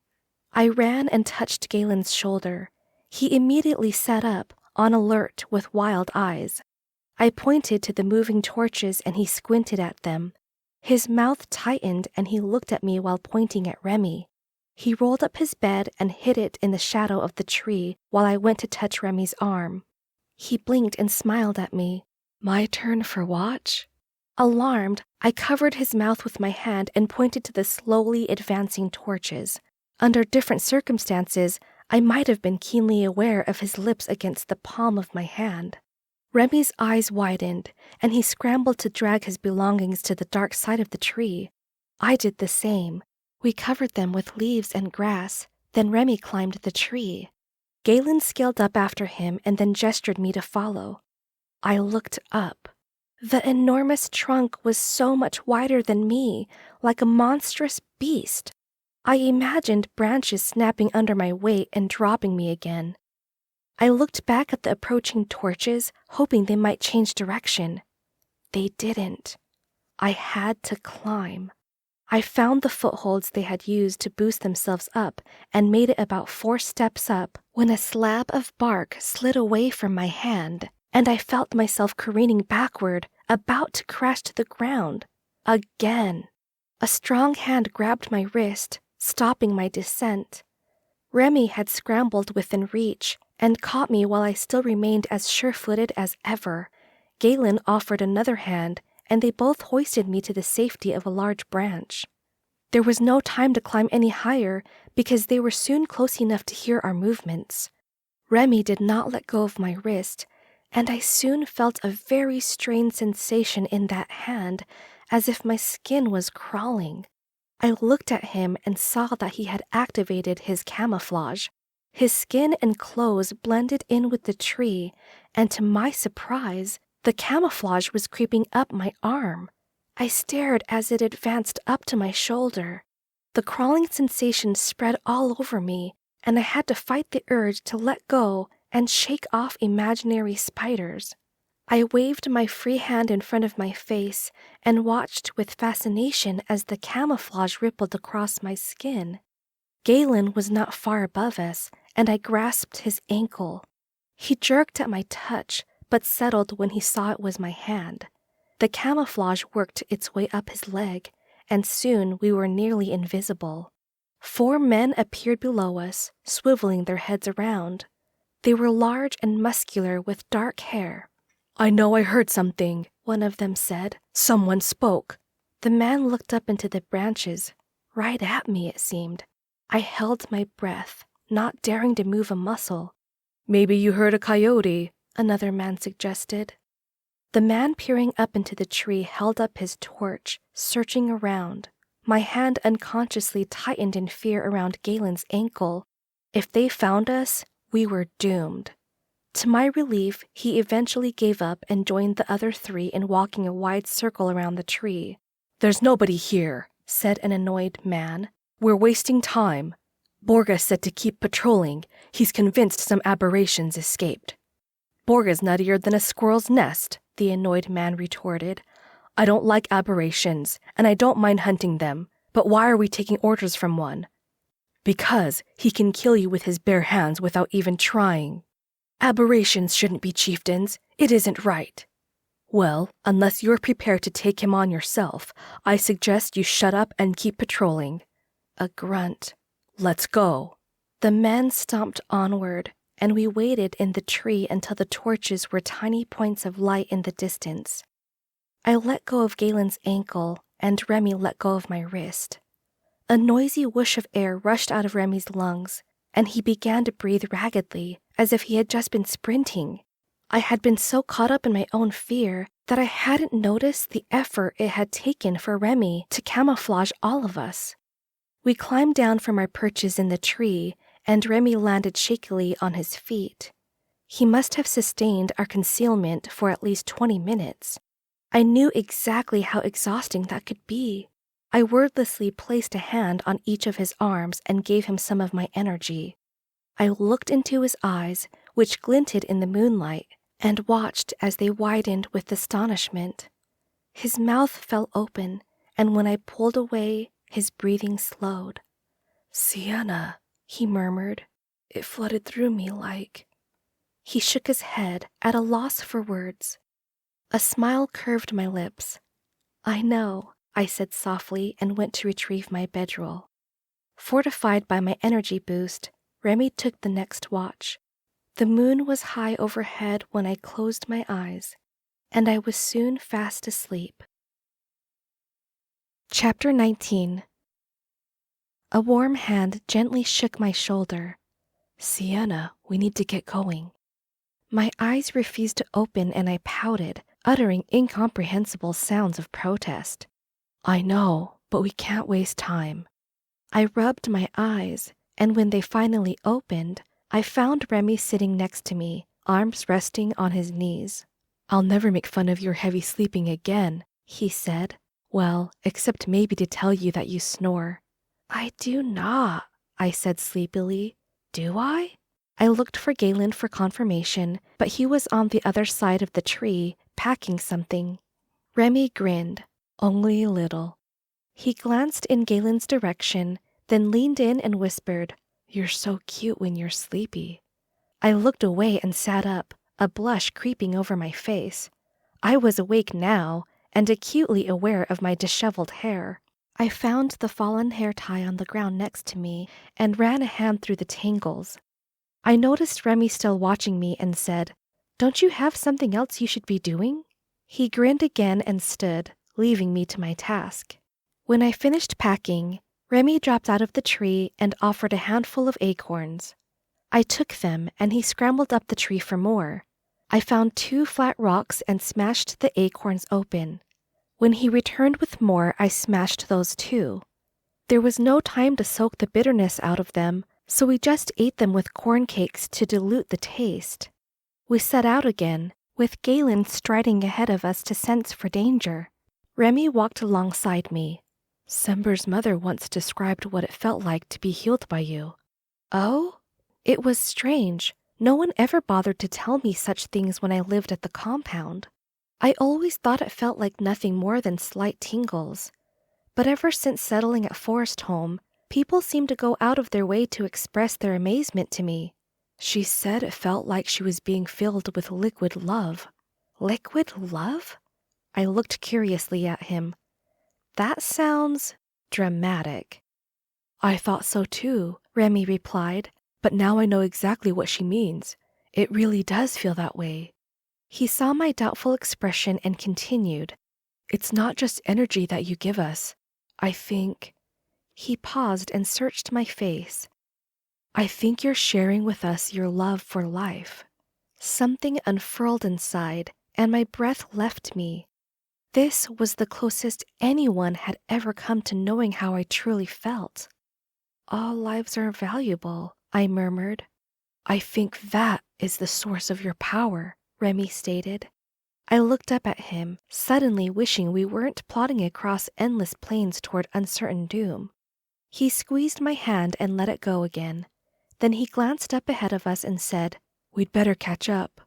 I ran and touched Galen's shoulder. He immediately sat up, on alert with wild eyes. I pointed to the moving torches and he squinted at them. His mouth tightened and he looked at me while pointing at Remy. He rolled up his bed and hid it in the shadow of the tree while I went to touch Remy's arm. He blinked and smiled at me. My turn for watch? Alarmed, I covered his mouth with my hand and pointed to the slowly advancing torches. Under different circumstances, I might have been keenly aware of his lips against the palm of my hand. Remy's eyes widened, and he scrambled to drag his belongings to the dark side of the tree. I did the same. We covered them with leaves and grass, then Remy climbed the tree. Galen scaled up after him and then gestured me to follow. I looked up. The enormous trunk was so much wider than me, like a monstrous beast. I imagined branches snapping under my weight and dropping me again. I looked back at the approaching torches, hoping they might change direction. They didn't. I had to climb. I found the footholds they had used to boost themselves up and made it about 4 steps up when a slab of bark slid away from my hand, and I felt myself careening backward, about to crash to the ground. Again. A strong hand grabbed my wrist, stopping my descent. Remy had scrambled within reach and caught me while I still remained as sure-footed as ever. Galen offered another hand, and they both hoisted me to the safety of a large branch. There was no time to climb any higher because they were soon close enough to hear our movements. Remy did not let go of my wrist, and I soon felt a very strange sensation in that hand, as if my skin was crawling. I looked at him and saw that he had activated his camouflage. His skin and clothes blended in with the tree, and to my surprise, the camouflage was creeping up my arm. I stared as it advanced up to my shoulder. The crawling sensation spread all over me, and I had to fight the urge to let go and shake off imaginary spiders. I waved my free hand in front of my face and watched with fascination as the camouflage rippled across my skin. Galen was not far above us, and I grasped his ankle. He jerked at my touch, but settled when he saw it was my hand. The camouflage worked its way up his leg, and soon we were nearly invisible. 4 men appeared below us, swiveling their heads around. They were large and muscular with dark hair. I know I heard something, one of them said. Someone spoke. The man looked up into the branches, right at me it seemed. I held my breath, not daring to move a muscle. Maybe you heard a coyote, another man suggested. The man peering up into the tree held up his torch, searching around. My hand unconsciously tightened in fear around Galen's ankle. If they found us, we were doomed. To my relief, he eventually gave up and joined the other 3 in walking a wide circle around the tree. There's nobody here, said an annoyed man. We're wasting time. Borga said to keep patrolling. He's convinced some aberrations escaped. Borga's nuttier than a squirrel's nest, the annoyed man retorted. I don't like aberrations, and I don't mind hunting them, but why are we taking orders from one? Because he can kill you with his bare hands without even trying. Aberrations shouldn't be chieftains. It isn't right. Well, unless you're prepared to take him on yourself, I suggest you shut up and keep patrolling. A grunt. Let's go. The men stomped onward, and we waited in the tree until the torches were tiny points of light in the distance. I let go of Galen's ankle, and Remy let go of my wrist. A noisy whoosh of air rushed out of Remy's lungs, and he began to breathe raggedly, as if he had just been sprinting. I had been so caught up in my own fear that I hadn't noticed the effort it had taken for Remy to camouflage all of us. We climbed down from our perches in the tree, and Remy landed shakily on his feet. He must have sustained our concealment for at least 20 minutes. I knew exactly how exhausting that could be. I wordlessly placed a hand on each of his arms and gave him some of my energy. I looked into his eyes, which glinted in the moonlight, and watched as they widened with astonishment. His mouth fell open, and when I pulled away, his breathing slowed. "Siena," he murmured. "It flooded through me like—" He shook his head, at a loss for words. A smile curved my lips. "I know," I said softly and went to retrieve my bedroll. Fortified by my energy boost, Remy took the next watch. The moon was high overhead when I closed my eyes, and I was soon fast asleep. Chapter 19. A warm hand gently shook my shoulder. "Siena, we need to get going." My eyes refused to open and I pouted, uttering incomprehensible sounds of protest. "I know, but we can't waste time." I rubbed my eyes, and when they finally opened, I found Remy sitting next to me, arms resting on his knees. "I'll never make fun of your heavy sleeping again," he said. "Well, except maybe to tell you that you snore." "I do not," I said sleepily. "Do I?" I looked for Galen for confirmation, but he was on the other side of the tree, packing something. Remy grinned, only a little. He glanced in Galen's direction, then leaned in and whispered, "You're so cute when you're sleepy." I looked away and sat up, a blush creeping over my face. I was awake now, and acutely aware of my disheveled hair. I found the fallen hair tie on the ground next to me and ran a hand through the tangles. I noticed Remy still watching me and said, "Don't you have something else you should be doing?" He grinned again and stood, leaving me to my task. When I finished packing, Remy dropped out of the tree and offered a handful of acorns. I took them and he scrambled up the tree for more. I found 2 flat rocks and smashed the acorns open. When he returned with more, I smashed those too. There was no time to soak the bitterness out of them, so we just ate them with corn cakes to dilute the taste. We set out again, with Galen striding ahead of us to sense for danger. Remy walked alongside me. "Sember's mother once described what it felt like to be healed by you." "Oh?" It was strange. No one ever bothered to tell me such things when I lived at the compound. I always thought it felt like nothing more than slight tingles. But ever since settling at Forestholm, people seemed to go out of their way to express their amazement to me. She said it felt like she was being filled with liquid love. Liquid love? I looked curiously at him. That sounds dramatic. "I thought so too," Remy replied, "but now I know exactly what she means. It really does feel that way." He saw my doubtful expression and continued, "It's not just energy that you give us. I think—" He paused and searched my face. "I think you're sharing with us your love for life." Something unfurled inside, and my breath left me. This was the closest anyone had ever come to knowing how I truly felt. "All lives are valuable," I murmured. "I think that is the source of your power," Remy stated. I looked up at him, suddenly wishing we weren't plodding across endless plains toward uncertain doom. He squeezed my hand and let it go again. Then he glanced up ahead of us and said, "We'd better catch up."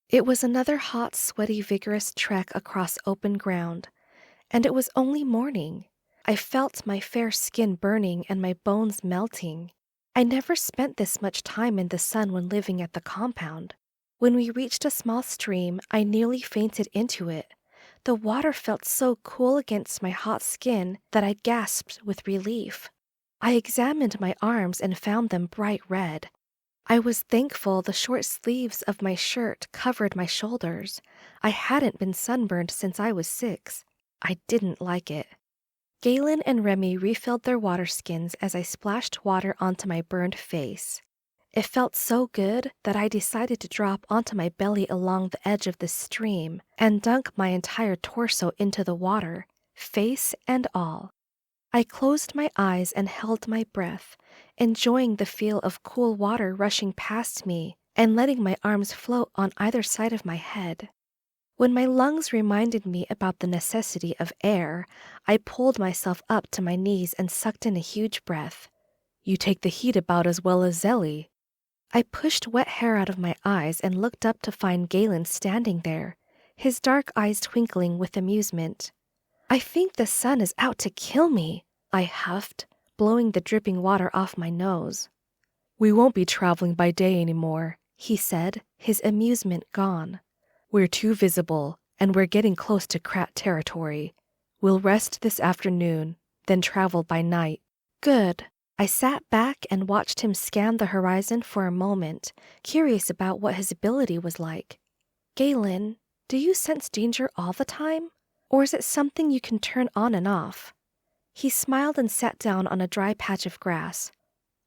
It was another hot, sweaty, vigorous trek across open ground, and it was only morning. I felt my fair skin burning and my bones melting. I never spent this much time in the sun when living at the compound. When we reached a small stream, I nearly fainted into it. The water felt so cool against my hot skin that I gasped with relief. I examined my arms and found them bright red. I was thankful the short sleeves of my shirt covered my shoulders. I hadn't been sunburned since I was 6. I didn't like it. Galen and Remy refilled their water skins as I splashed water onto my burned face. It felt so good that I decided to drop onto my belly along the edge of the stream and dunk my entire torso into the water, face and all. I closed my eyes and held my breath, enjoying the feel of cool water rushing past me and letting my arms float on either side of my head. When my lungs reminded me about the necessity of air, I pulled myself up to my knees and sucked in a huge breath. You take the heat about as well as Zelly. I pushed wet hair out of my eyes and looked up to find Galen standing there, his dark eyes twinkling with amusement. I think the sun is out to kill me, I huffed, blowing the dripping water off my nose. We won't be traveling by day anymore, he said, his amusement gone. We're too visible, and we're getting close to Krat territory. We'll rest this afternoon, then travel by night. Good. I sat back and watched him scan the horizon for a moment, curious about what his ability was like. Galen, do you sense danger all the time? Or is it something you can turn on and off? He smiled and sat down on a dry patch of grass.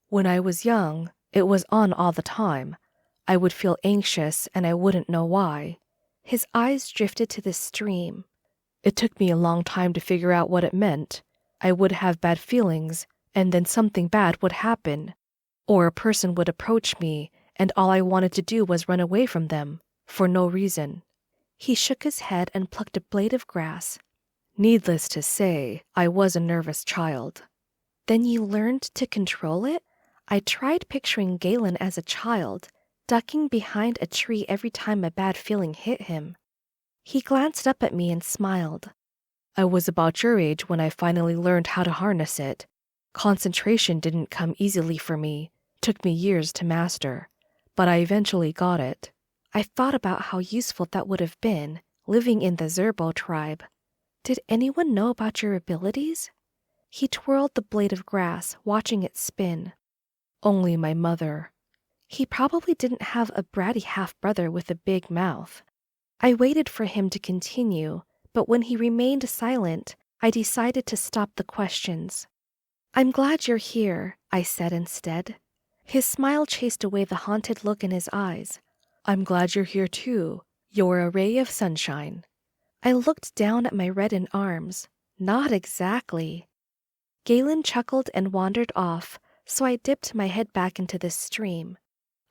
When I was young, it was on all the time. I would feel anxious and I wouldn't know why. His eyes drifted to the stream. It took me a long time to figure out what it meant. I would have bad feelings, and then something bad would happen. Or a person would approach me, and all I wanted to do was run away from them, for no reason. He shook his head and plucked a blade of grass. Needless to say, I was a nervous child. Then you learned to control it? I tried picturing Galen as a child, ducking behind a tree every time a bad feeling hit him. He glanced up at me and smiled. I was about your age when I finally learned how to harness it. Concentration didn't come easily for me. Took me years to master, but I eventually got it. I thought about how useful that would have been, living in the Zerbo tribe. Did anyone know about your abilities? He twirled the blade of grass, watching it spin. Only my mother. He probably didn't have a bratty half-brother with a big mouth. I waited for him to continue, but when he remained silent, I decided to stop the questions. I'm glad you're here, I said instead. His smile chased away the haunted look in his eyes. I'm glad you're here too. You're a ray of sunshine. I looked down at my reddened arms. Not exactly. Galen chuckled and wandered off, so I dipped my head back into the stream.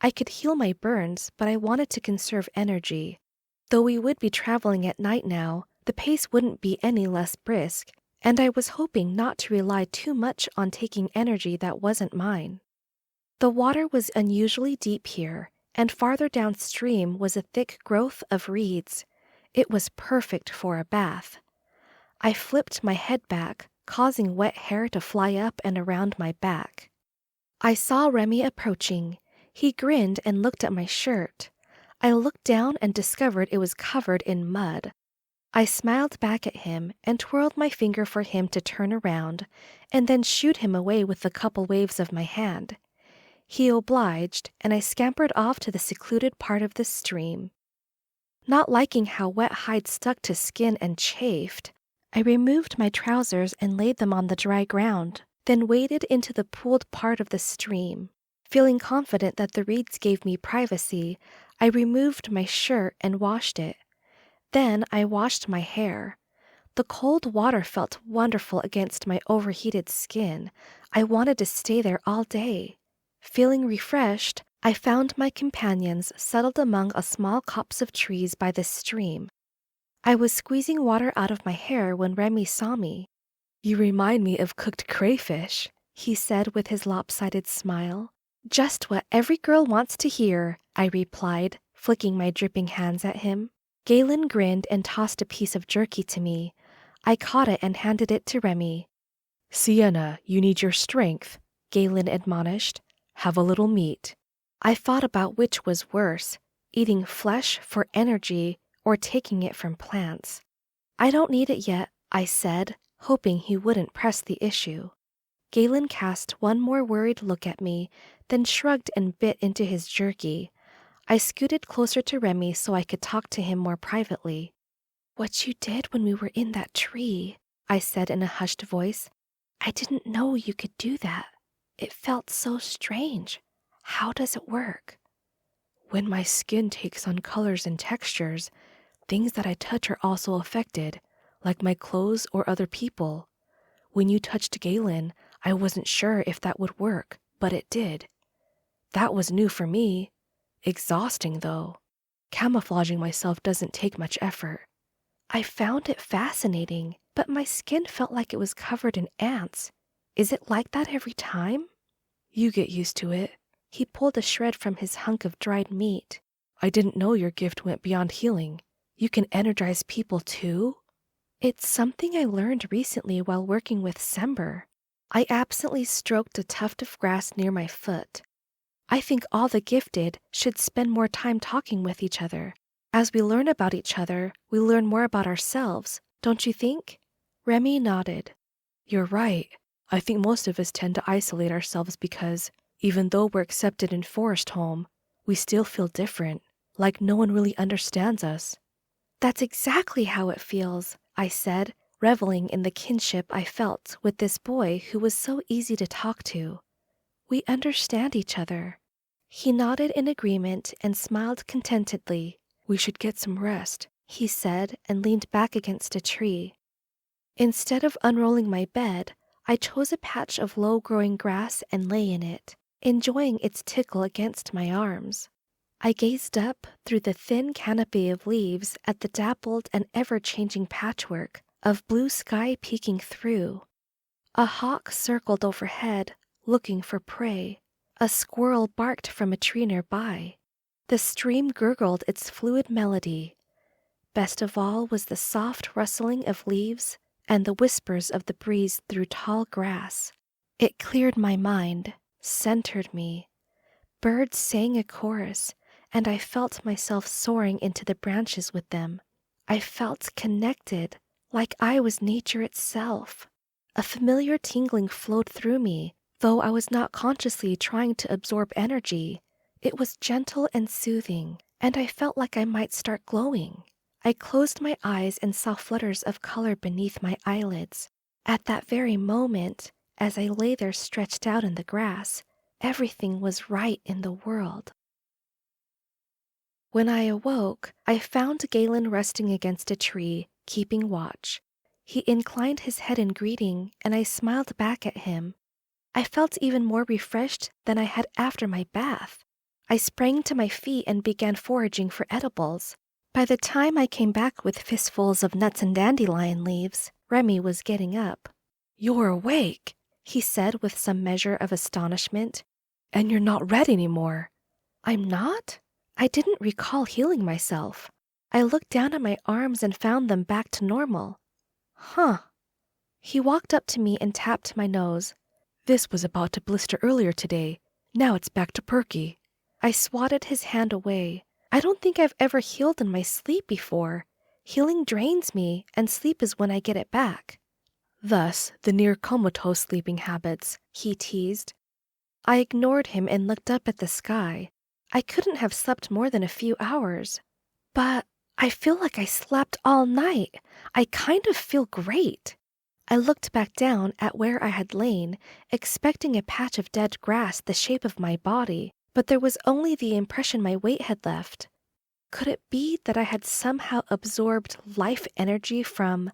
I could heal my burns, but I wanted to conserve energy. Though we would be traveling at night now, the pace wouldn't be any less brisk, and I was hoping not to rely too much on taking energy that wasn't mine. The water was unusually deep here, and farther downstream was a thick growth of reeds. It was perfect for a bath. I flipped my head back, causing wet hair to fly up and around my back. I saw Remy approaching. He grinned and looked at my shirt. I looked down and discovered it was covered in mud. I smiled back at him and twirled my finger for him to turn around, and then shooed him away with a couple waves of my hand. He obliged, and I scampered off to the secluded part of the stream. Not liking how wet hide stuck to skin and chafed, I removed my trousers and laid them on the dry ground, then waded into the pooled part of the stream. Feeling confident that the reeds gave me privacy, I removed my shirt and washed it. Then I washed my hair. The cold water felt wonderful against my overheated skin. I wanted to stay there all day. Feeling refreshed, I found my companions settled among a small copse of trees by the stream. I was squeezing water out of my hair when Remy saw me. You remind me of cooked crayfish, he said with his lopsided smile. Just what every girl wants to hear, I replied, flicking my dripping hands at him. Galen grinned and tossed a piece of jerky to me. I caught it and handed it to Remy. Siena, you need your strength, Galen admonished. have a little meat. I thought about which was worse, eating flesh for energy or taking it from plants. I don't need it yet, I said, hoping he wouldn't press the issue. Galen cast one more worried look at me, then shrugged and bit into his jerky. I scooted closer to Remy so I could talk to him more privately. What you did when we were in that tree, I said in a hushed voice. I didn't know you could do that. It felt so strange. How does it work? When my skin takes on colors and textures, things that I touch are also affected, like my clothes or other people. When you touched Galen, I wasn't sure if that would work, but it did. That was new for me. Exhausting, though. Camouflaging myself doesn't take much effort. I found it fascinating, but my skin felt like it was covered in ants. Is it like that every time? You get used to it. He pulled a shred from his hunk of dried meat. I didn't know your gift went beyond healing. You can energize people too? It's something I learned recently while working with Sember. I absently stroked a tuft of grass near my foot. I think all the gifted should spend more time talking with each other. As we learn about each other, we learn more about ourselves, don't you think? Remy nodded. You're right. I think most of us tend to isolate ourselves because, even though we're accepted in Forest Home, we still feel different, like no one really understands us. That's exactly how it feels, I said, reveling in the kinship I felt with this boy who was so easy to talk to. We understand each other. He nodded in agreement and smiled contentedly. We should get some rest, he said, and leaned back against a tree. Instead of unrolling my bed, I chose a patch of low-growing grass and lay in it, enjoying its tickle against my arms. I gazed up through the thin canopy of leaves at the dappled and ever-changing patchwork of blue sky peeking through. A hawk circled overhead, looking for prey. A squirrel barked from a tree nearby. The stream gurgled its fluid melody. Best of all was the soft rustling of leaves and the whispers of the breeze through tall grass. It cleared my mind, centered me. Birds sang a chorus, and I felt myself soaring into the branches with them. I felt connected, like I was nature itself. A familiar tingling flowed through me, though I was not consciously trying to absorb energy. It was gentle and soothing, and I felt like I might start glowing. I closed my eyes and saw flutters of color beneath my eyelids. At that very moment, as I lay there stretched out in the grass, everything was right in the world. When I awoke, I found Galen resting against a tree, keeping watch. He inclined his head in greeting, and I smiled back at him. I felt even more refreshed than I had after my bath. I sprang to my feet and began foraging for edibles. By the time I came back with fistfuls of nuts and dandelion leaves, Remy was getting up. You're awake, he said with some measure of astonishment. And you're not red anymore. I'm not? I didn't recall healing myself. I looked down at my arms and found them back to normal. Huh. He walked up to me and tapped my nose. This was about to blister earlier today. Now it's back to perky. I swatted his hand away. I don't think I've ever healed in my sleep before. Healing drains me, and sleep is when I get it back. Thus, the near comatose sleeping habits, he teased. I ignored him and looked up at the sky. I couldn't have slept more than a few hours. But I feel like I slept all night. I kind of feel great. I looked back down at where I had lain, expecting a patch of dead grass the shape of my body, but there was only the impression my weight had left. Could it be that I had somehow absorbed life energy from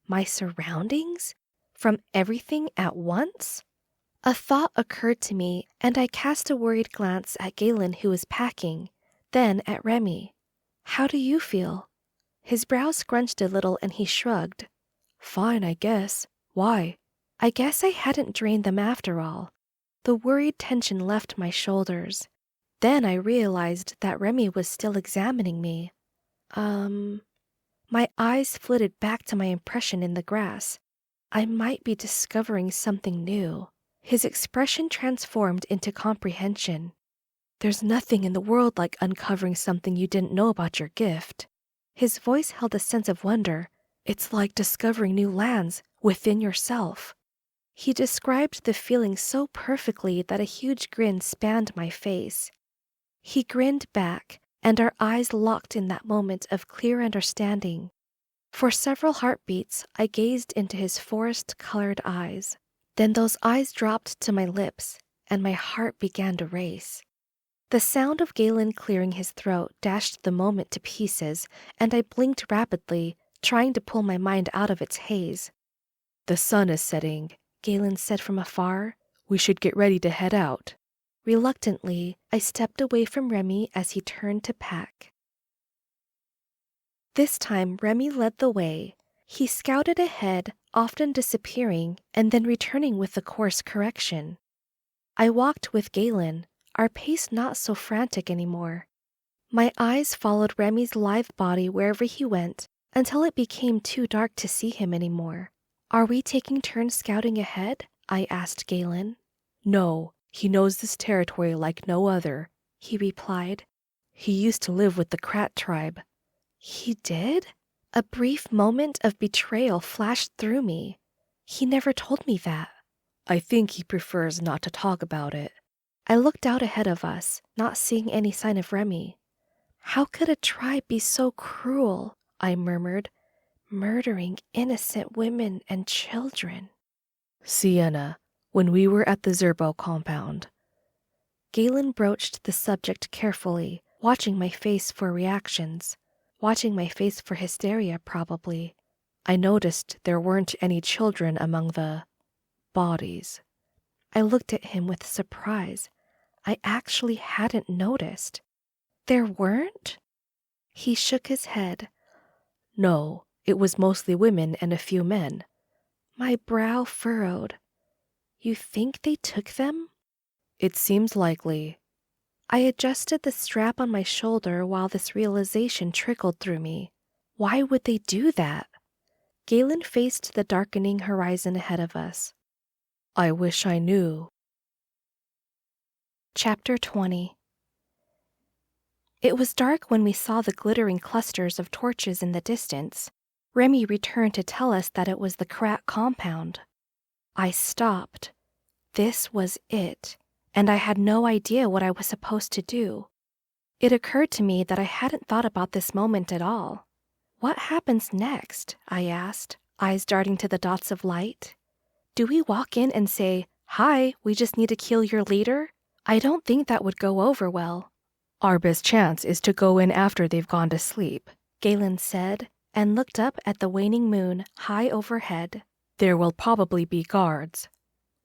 my surroundings? From everything at once? A thought occurred to me, and I cast a worried glance at Galen, who was packing, then at Remy. How do you feel? His brows scrunched a little and he shrugged. Fine, I guess. Why? I guess I hadn't drained them after all. The worried tension left my shoulders. Then I realized that Remy was still examining me. My eyes flitted back to my impression in the grass. I might be discovering something new. His expression transformed into comprehension. There's nothing in the world like uncovering something you didn't know about your gift. His voice held a sense of wonder. It's like discovering new lands within yourself. He described the feeling so perfectly that a huge grin spanned my face. He grinned back, and our eyes locked in that moment of clear understanding. For several heartbeats, I gazed into his forest-colored eyes. Then those eyes dropped to my lips, and my heart began to race. The sound of Galen clearing his throat dashed the moment to pieces, and I blinked rapidly, trying to pull my mind out of its haze. The sun is setting, Galen said from afar. We should get ready to head out. Reluctantly, I stepped away from Remy as he turned to pack. This time, Remy led the way. He scouted ahead, often disappearing, and then returning with the course correction. I walked with Galen, our pace not so frantic anymore. My eyes followed Remy's lithe body wherever he went, until it became too dark to see him anymore. Are we taking turns scouting ahead? I asked Galen. No, he knows this territory like no other, he replied. He used to live with the Krat tribe. He did? A brief moment of betrayal flashed through me. He never told me that. I think he prefers not to talk about it. I looked out ahead of us, not seeing any sign of Remy. How could a tribe be so cruel? I murmured, murdering innocent women and children. Siena, when we were at the Zerbo compound. Galen broached the subject carefully, watching my face for reactions. Watching my face for hysteria, probably. I noticed there weren't any children among the bodies. I looked at him with surprise. I actually hadn't noticed. There weren't? He shook his head. No, it was mostly women and a few men. My brow furrowed. You think they took them? It seems likely. I adjusted the strap on my shoulder while this realization trickled through me. Why would they do that? Galen faced the darkening horizon ahead of us. I wish I knew. Chapter 20. It was dark when we saw the glittering clusters of torches in the distance. Remy returned to tell us that it was the Krat compound. I stopped. This was it, and I had no idea what I was supposed to do. It occurred to me that I hadn't thought about this moment at all. What happens next? I asked, eyes darting to the dots of light. Do we walk in and say, "Hi, we just need to kill your leader"? I don't think that would go over well. Our best chance is to go in after they've gone to sleep, Galen said, and looked up at the waning moon high overhead. There will probably be guards.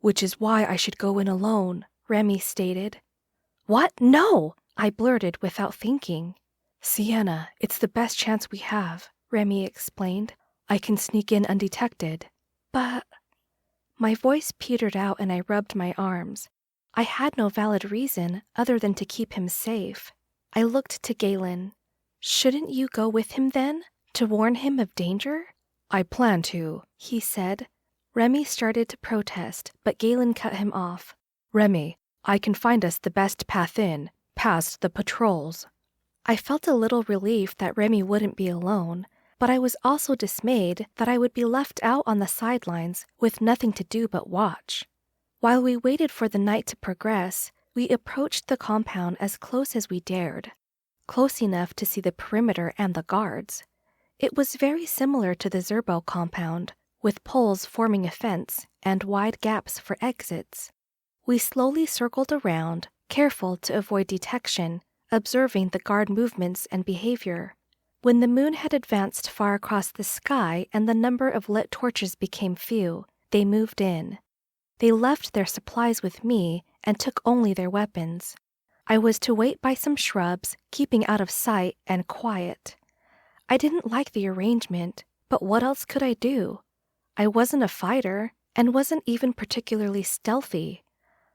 Which is why I should go in alone, Remy stated. What? No! I blurted without thinking. Siena, it's the best chance we have, Remy explained. I can sneak in undetected. But... My voice petered out and I rubbed my arms. I had no valid reason other than to keep him safe. I looked to Galen. Shouldn't you go with him then, to warn him of danger? I plan to, he said. Remy started to protest, but Galen cut him off. Remy, I can find us the best path in, past the patrols. I felt a little relief that Remy wouldn't be alone, but I was also dismayed that I would be left out on the sidelines with nothing to do but watch. While we waited for the night to progress, we approached the compound as close as we dared, close enough to see the perimeter and the guards. It was very similar to the Zerbo compound, with poles forming a fence and wide gaps for exits. We slowly circled around, careful to avoid detection, observing the guard movements and behavior. When the moon had advanced far across the sky and the number of lit torches became few, they moved in. They left their supplies with me and took only their weapons. I was to wait by some shrubs, keeping out of sight and quiet. I didn't like the arrangement, but what else could I do? I wasn't a fighter and wasn't even particularly stealthy.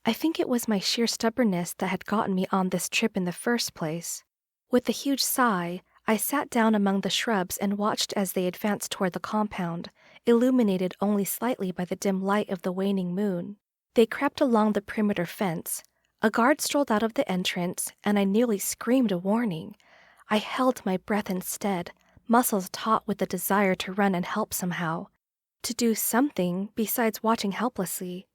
I think it was my sheer stubbornness that had gotten me on this trip in the first place. With a huge sigh, I sat down among the shrubs and watched as they advanced toward the compound, illuminated only slightly by the dim light of the waning moon. They crept along the perimeter fence. A guard strolled out of the entrance, and I nearly screamed a warning. I held my breath instead, muscles taut with the desire to run and help somehow, to do something besides watching helplessly.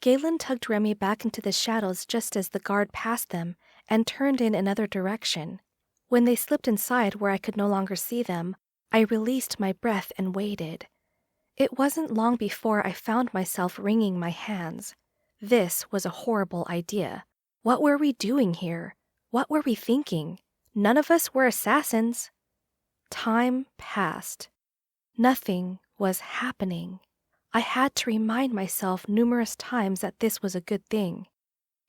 Galen tugged Remy back into the shadows just as the guard passed them and turned in another direction. When they slipped inside where I could no longer see them, I released my breath and waited. It wasn't long before I found myself wringing my hands. This was a horrible idea. What were we doing here? What were we thinking? None of us were assassins. Time passed. Nothing was happening. I had to remind myself numerous times that this was a good thing.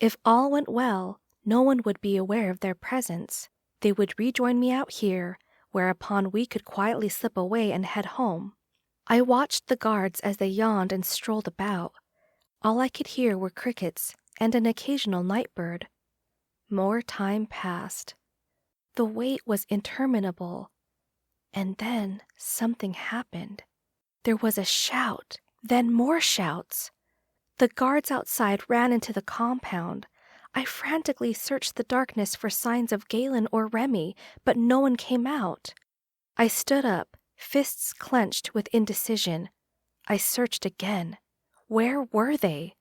If all went well, no one would be aware of their presence. They would rejoin me out here, whereupon we could quietly slip away and head home. I watched the guards as they yawned and strolled about. All I could hear were crickets and an occasional night bird. More time passed. The wait was interminable. And then something happened. There was a shout, then more shouts. The guards outside ran into the compound. I frantically searched the darkness for signs of Galen or Remy, but no one came out. I stood up, fists clenched with indecision. I searched again. Where were they?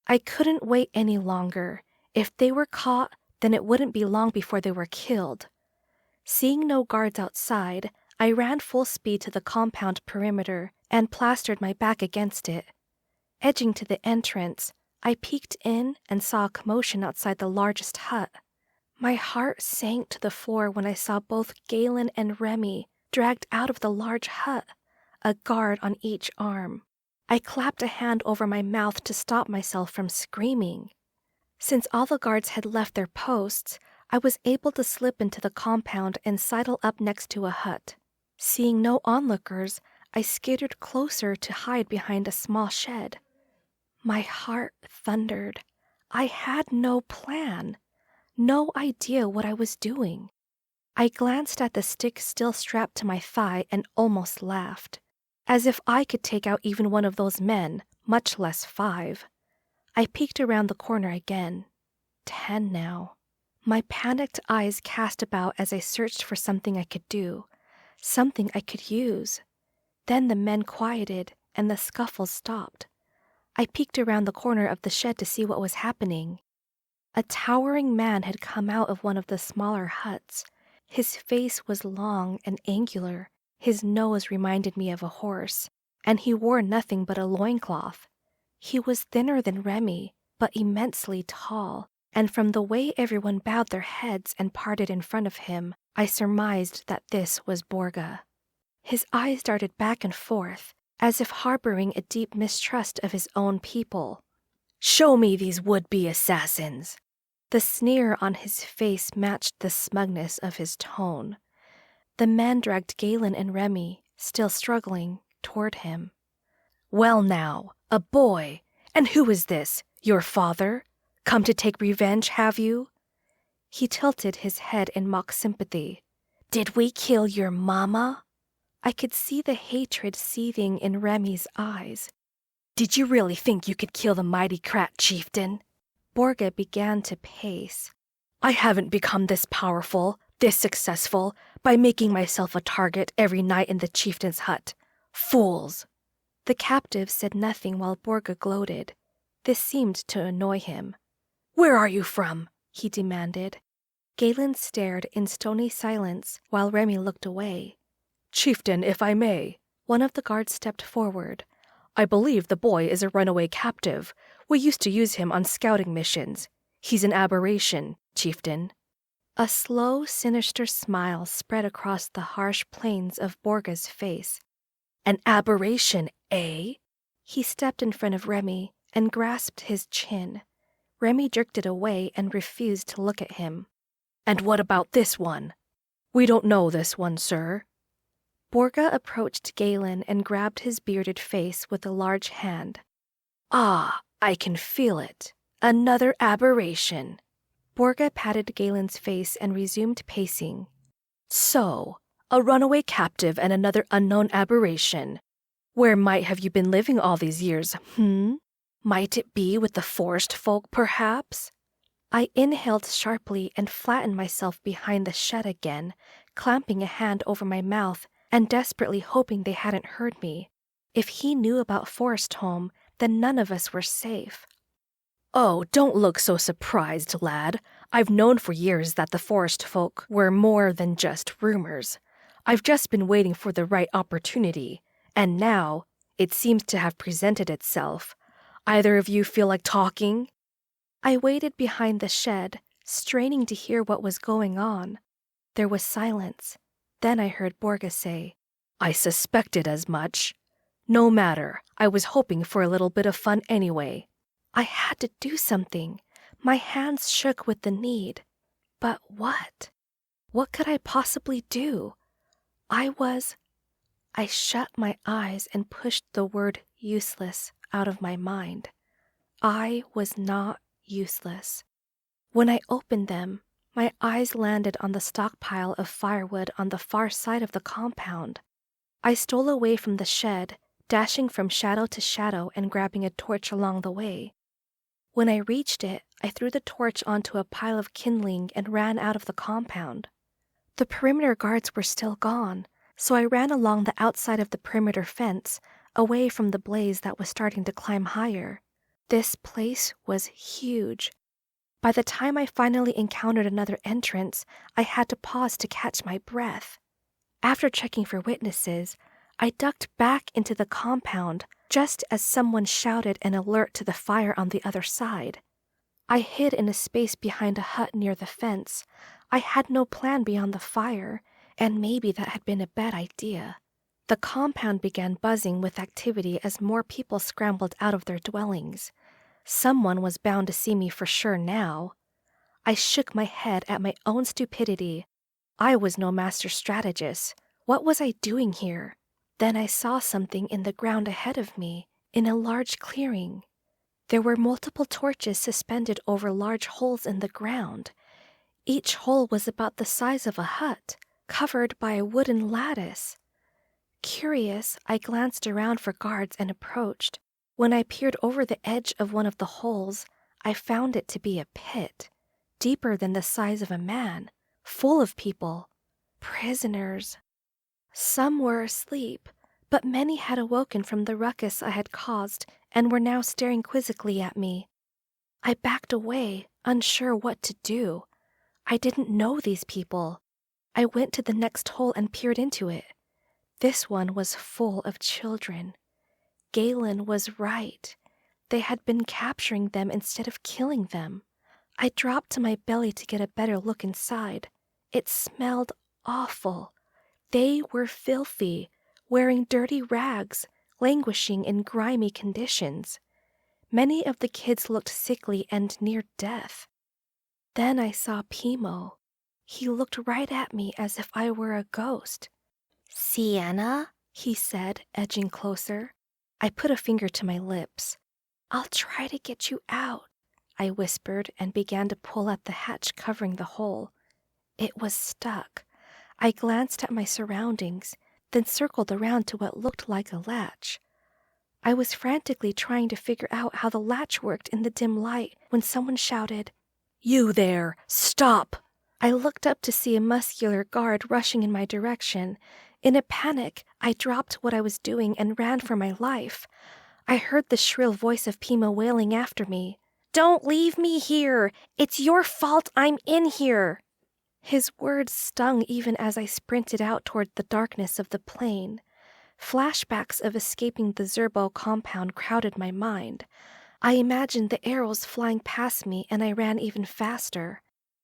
I couldn't wait any longer. If they were caught, then it wouldn't be long before they were killed. Seeing no guards outside, I ran full speed to the compound perimeter and plastered my back against it. Edging to the entrance, I peeked in and saw a commotion outside the largest hut. My heart sank to the floor when I saw both Galen and Remy dragged out of the large hut, a guard on each arm. I clapped a hand over my mouth to stop myself from screaming. Since all the guards had left their posts, I was able to slip into the compound and sidle up next to a hut. Seeing no onlookers, I skittered closer to hide behind a small shed. My heart thundered. I had no plan, no idea what I was doing. I glanced at the stick still strapped to my thigh and almost laughed, as if I could take out even one of those men, much less 5. I peeked around the corner again. 10 now. My panicked eyes cast about as I searched for something I could do, something I could use. Then the men quieted and the scuffles stopped. I peeked around the corner of the shed to see what was happening. A towering man had come out of one of the smaller huts. His face was long and angular. His nose reminded me of a horse, and he wore nothing but a loincloth. He was thinner than Remy, but immensely tall, and from the way everyone bowed their heads and parted in front of him, I surmised that this was Borga. His eyes darted back and forth, as if harboring a deep mistrust of his own people. "Show me these would-be assassins!" The sneer on his face matched the smugness of his tone. The man dragged Galen and Remy, still struggling, toward him. "Well now, a boy! And who is this? Your father? Come to take revenge, have you?" He tilted his head in mock sympathy. "Did we kill your mama?" I could see the hatred seething in Remy's eyes. "Did you really think you could kill the mighty Krat chieftain?" Borga began to pace. "I haven't become this powerful, this successful, by making myself a target every night in the chieftain's hut. Fools!" The captive said nothing while Borga gloated. This seemed to annoy him. "Where are you from?" he demanded. Galen stared in stony silence while Remy looked away. "Chieftain, if I may." One of the guards stepped forward. "I believe the boy is a runaway captive. We used to use him on scouting missions. He's an aberration, chieftain." A slow, sinister smile spread across the harsh planes of Borga's face. "An aberration, eh?" He stepped in front of Remy and grasped his chin. Remy jerked it away and refused to look at him. "And what about this one?" "We don't know this one, sir." Borga approached Galen and grabbed his bearded face with a large hand. "Ah, I can feel it. Another aberration." Borga patted Galen's face and resumed pacing. So, a runaway captive and another unknown aberration. Where might have you been living all these years, Might it be with the Forestfolk, perhaps? I inhaled sharply and flattened myself behind the shed again, clamping a hand over my mouth and desperately hoping they hadn't heard me. If he knew about Forestholm, then none of us were safe. Oh, don't look so surprised, lad. I've known for years that the Forestfolk were more than just rumors. I've just been waiting for the right opportunity, and now it seems to have presented itself. Either of you feel like talking? I waited behind the shed, straining to hear what was going on. There was silence. Then I heard Borga say, "I suspected as much. No matter, I was hoping for a little bit of fun anyway." I had to do something. My hands shook with the need. But what? What could I possibly do? I shut my eyes and pushed the word useless out of my mind. I was not useless. When I opened them, my eyes landed on the stockpile of firewood on the far side of the compound. I stole away from the shed, dashing from shadow to shadow and grabbing a torch along the way. When I reached it, I threw the torch onto a pile of kindling and ran out of the compound. The perimeter guards were still gone, so I ran along the outside of the perimeter fence, away from the blaze that was starting to climb higher. This place was huge. By the time I finally encountered another entrance, I had to pause to catch my breath. After checking for witnesses, I ducked back into the compound just as someone shouted an alert to the fire on the other side. I hid in a space behind a hut near the fence. I had no plan beyond the fire, and maybe that had been a bad idea. The compound began buzzing with activity as more people scrambled out of their dwellings. Someone was bound to see me for sure now. I shook my head at my own stupidity. I was no master strategist. What was I doing here? Then I saw something in the ground ahead of me, in a large clearing. There were multiple torches suspended over large holes in the ground. Each hole was about the size of a hut, covered by a wooden lattice. Curious, I glanced around for guards and approached. When I peered over the edge of one of the holes, I found it to be a pit, deeper than the size of a man, full of people, prisoners. Some were asleep, but many had awoken from the ruckus I had caused and were now staring quizzically at me. I backed away, unsure what to do. I didn't know these people. I went to the next hole and peered into it. This one was full of children. Galen was right. They had been capturing them instead of killing them. I dropped to my belly to get a better look inside. It smelled awful. They were filthy, wearing dirty rags, languishing in grimy conditions. Many of the kids looked sickly and near death. Then I saw Pimo. He looked right at me as if I were a ghost. "Siena?" he said, edging closer. I put a finger to my lips. "I'll try to get you out," I whispered and began to pull at the hatch covering the hole. It was stuck. I glanced at my surroundings, then circled around to what looked like a latch. I was frantically trying to figure out how the latch worked in the dim light when someone shouted, "You there! Stop!" I looked up to see a muscular guard rushing in my direction. In a panic, I dropped what I was doing and ran for my life. I heard the shrill voice of Pima wailing after me. "Don't leave me here! It's your fault I'm in here!" His words stung even as I sprinted out toward the darkness of the plain. Flashbacks of escaping the Zerbo compound crowded my mind. I imagined the arrows flying past me and I ran even faster.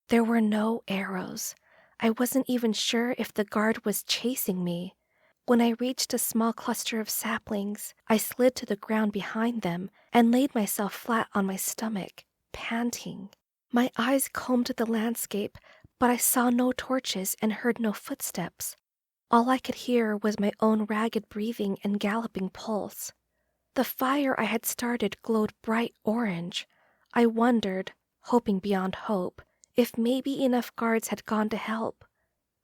There were no arrows. I wasn't even sure if the guard was chasing me. When I reached a small cluster of saplings, I slid to the ground behind them and laid myself flat on my stomach, panting. My eyes combed the landscape, but I saw no torches and heard no footsteps. All I could hear was my own ragged breathing and galloping pulse. The fire I had started glowed bright orange. I wondered, hoping beyond hope, if maybe enough guards had gone to help.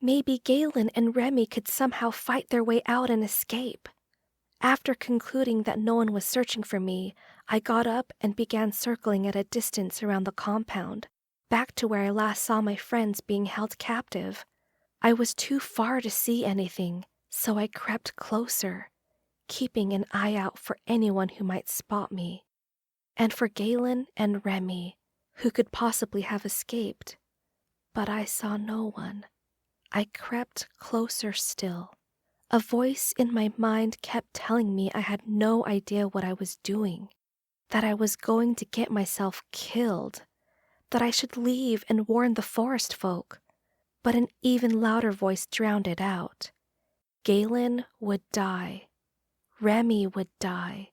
Maybe Galen and Remy could somehow fight their way out and escape. After concluding that no one was searching for me, I got up and began circling at a distance around the compound, back to where I last saw my friends being held captive. I was too far to see anything, so I crept closer, keeping an eye out for anyone who might spot me. And for Galen and Remy, who could possibly have escaped. But I saw no one. I crept closer still. A voice in my mind kept telling me I had no idea what I was doing, that I was going to get myself killed, that I should leave and warn the Forestfolk. But an even louder voice drowned it out. Galen would die. Remy would die.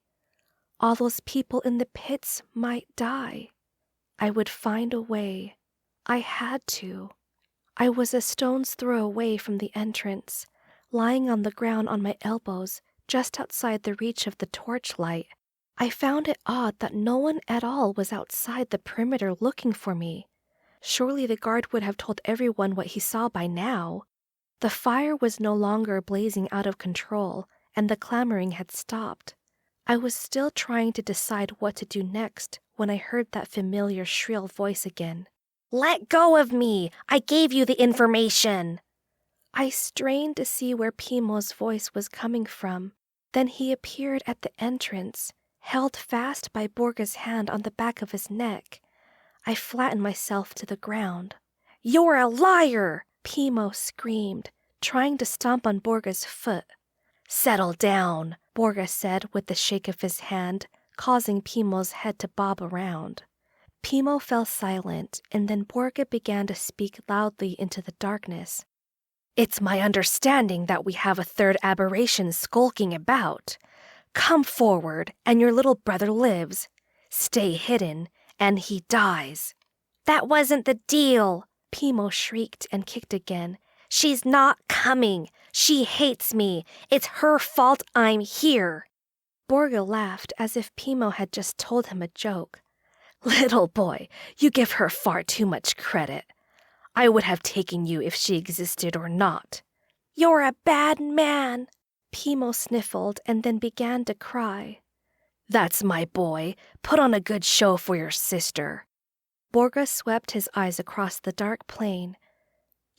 All those people in the pits might die. I would find a way. I had to. I was a stone's throw away from the entrance, lying on the ground on my elbows, just outside the reach of the torchlight. I found it odd that no one at all was outside the perimeter looking for me. Surely the guard would have told everyone what he saw by now. The fire was no longer blazing out of control, and the clamoring had stopped. I was still trying to decide what to do next when I heard that familiar shrill voice again. "Let go of me! I gave you the information!" I strained to see where Pimo's voice was coming from. Then he appeared at the entrance, held fast by Borga's hand on the back of his neck. I flattened myself to the ground. "You're a liar!" Pimo screamed, trying to stomp on Borga's foot. "Settle down," Borga said with the shake of his hand, causing Pimo's head to bob around. Pimo fell silent, and then Borga began to speak loudly into the darkness. "It's my understanding that we have a third aberration skulking about. Come forward, and your little brother lives. Stay hidden, and he dies." "That wasn't the deal!" Pimo shrieked and kicked again. "She's not coming. She hates me. It's her fault I'm here." Borga laughed as if Pimo had just told him a joke. "Little boy, you give her far too much credit. I would have taken you if she existed or not." "You're a bad man." Pimo sniffled and then began to cry. "That's my boy. Put on a good show for your sister." Borga swept his eyes across the dark plain.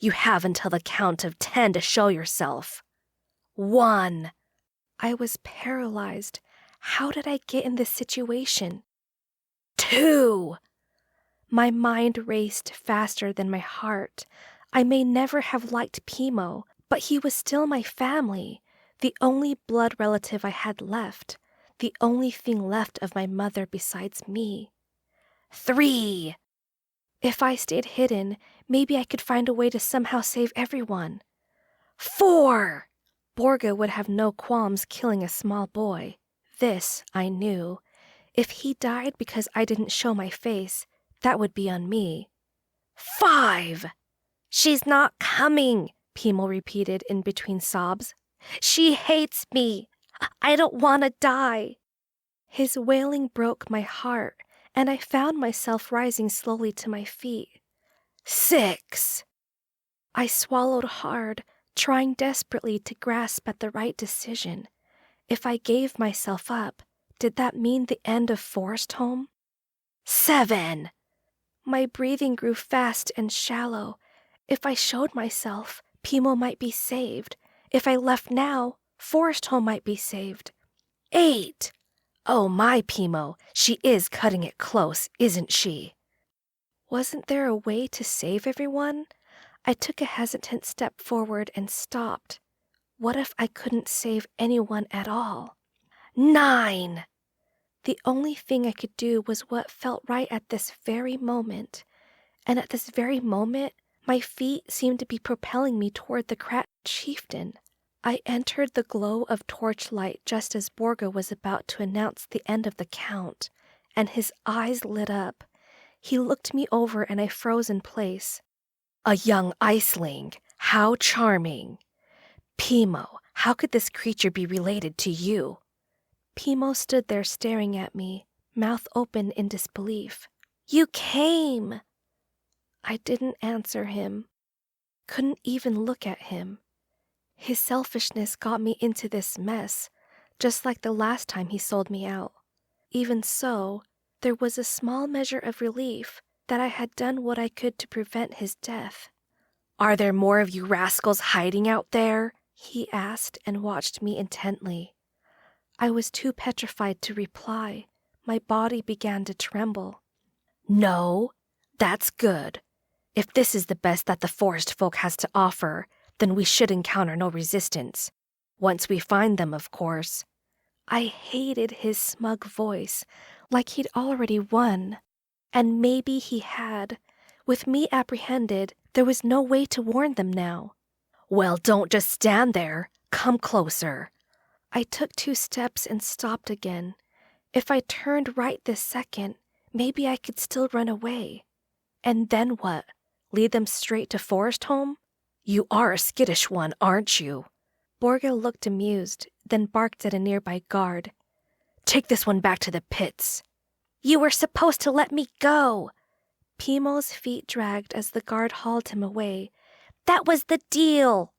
"You have until the count of 10 to show yourself." 1. I was paralyzed. How did I get in this situation? 2. My mind raced faster than my heart. I may never have liked Pimo, but he was still my family, the only blood relative I had left, the only thing left of my mother besides me. 3. If I stayed hidden, maybe I could find a way to somehow save everyone. 4. Borga would have no qualms killing a small boy. This I knew. If he died because I didn't show my face, that would be on me. 5. "She's not coming," Pimo repeated in between sobs. "She hates me. I don't want to die." His wailing broke my heart, and I found myself rising slowly to my feet. 6. I swallowed hard, trying desperately to grasp at the right decision. If I gave myself up, did that mean the end of Forest Home? 7. My breathing grew fast and shallow. If I showed myself, Pimo might be saved. If I left now, Forest Home might be saved. 8. Oh my, Pimo, she is cutting it close, isn't she? Wasn't there a way to save everyone? I took a hesitant step forward and stopped. What if I couldn't save anyone at all? 9. The only thing I could do was what felt right at this very moment. And at this very moment, my feet seemed to be propelling me toward the cracked chieftain. I entered the glow of torchlight just as Borga was about to announce the end of the count, and his eyes lit up. He looked me over and I froze in place. "A young iceling, how charming. Pimo, how could this creature be related to you?" Pimo stood there staring at me, mouth open in disbelief. "You came!" I didn't answer him. couldn't even look at him. His selfishness got me into this mess, just like the last time he sold me out. Even so, there was a small measure of relief that I had done what I could to prevent his death. "Are there more of you rascals hiding out there?" he asked and watched me intently. I was too petrified to reply. My body began to tremble. "No, that's good. If this is the best that the Forestfolk has to offer, then we should encounter no resistance. Once we find them, of course." I hated his smug voice, like he'd already won. And maybe he had. With me apprehended, there was no way to warn them now. "Well, don't just stand there. Come closer." I took 2 steps and stopped again. If I turned right this second, maybe I could still run away. And then what? Lead them straight to Forestholm? "You are a skittish one, aren't you?" Borga looked amused, then barked at a nearby guard. "Take this one back to the pits." "You were supposed to let me go!" Pimo's feet dragged as the guard hauled him away. "That was the deal!"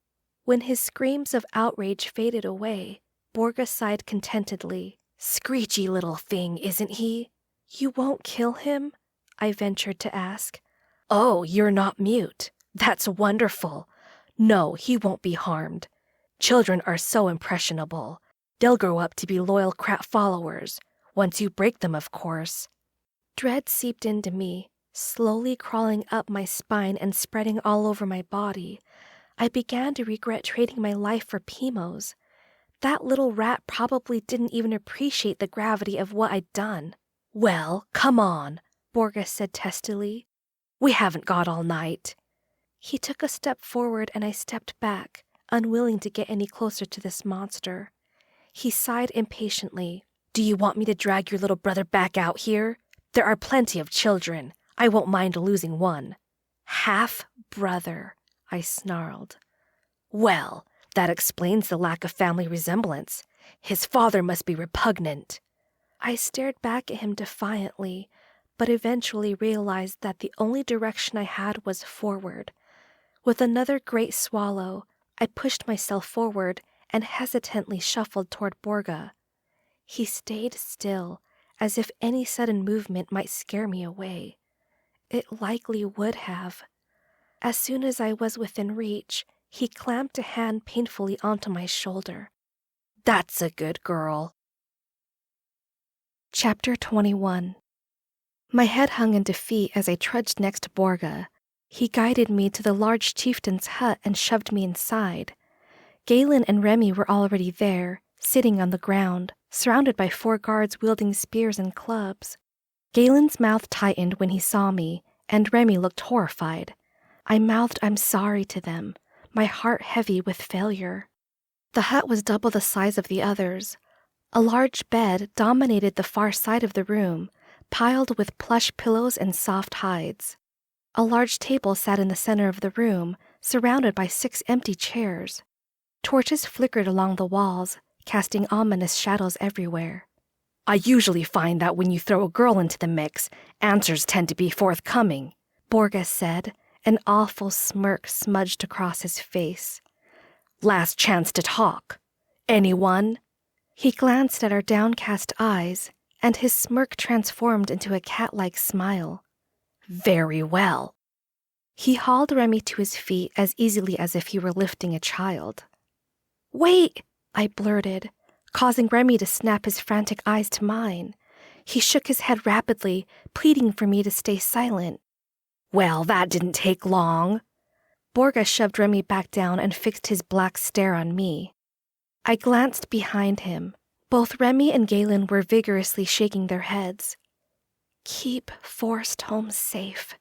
When his screams of outrage faded away, Borga sighed contentedly. "Screechy little thing, isn't he?" "You won't kill him?" I ventured to ask. "Oh, you're not mute. That's wonderful. No, he won't be harmed. Children are so impressionable. They'll grow up to be loyal Krat followers, once you break them, of course." Dread seeped into me, slowly crawling up my spine and spreading all over my body. I began to regret trading my life for Pimo's. That little rat probably didn't even appreciate the gravity of what I'd done. "Well, come on," Borga said testily. "We haven't got all night." He took a step forward and I stepped back, unwilling to get any closer to this monster. He sighed impatiently. "Do you want me to drag your little brother back out here? There are plenty of children. I won't mind losing one." "Half-brother," I snarled. "Well, that explains the lack of family resemblance. His father must be repugnant." I stared back at him defiantly, but eventually realized that the only direction I had was forward. With another great swallow, I pushed myself forward and hesitantly shuffled toward Borga. He stayed still, as if any sudden movement might scare me away. It likely would have. As soon as I was within reach, he clamped a hand painfully onto my shoulder. "That's a good girl." Chapter 21. My head hung in defeat as I trudged next to Borga. He guided me to the large chieftain's hut and shoved me inside. Galen and Remy were already there, sitting on the ground, surrounded by 4 guards wielding spears and clubs. Galen's mouth tightened when he saw me, and Remy looked horrified. I mouthed "I'm sorry" to them, my heart heavy with failure. The hut was double the size of the others. A large bed dominated the far side of the room, piled with plush pillows and soft hides. A large table sat in the center of the room, surrounded by 6 empty chairs. Torches flickered along the walls, casting ominous shadows everywhere. "I usually find that when you throw a girl into the mix, answers tend to be forthcoming," Borga said, an awful smirk smudged across his face. "Last chance to talk. Anyone?" He glanced at our downcast eyes, and his smirk transformed into a cat-like smile. "Very well." He hauled Remy to his feet as easily as if he were lifting a child. "Wait!" I blurted, causing Remy to snap his frantic eyes to mine. He shook his head rapidly, pleading for me to stay silent. "Well, that didn't take long." Borga shoved Remy back down and fixed his black stare on me. I glanced behind him. Both Remy and Galen were vigorously shaking their heads. "Keep Forestholm safe,"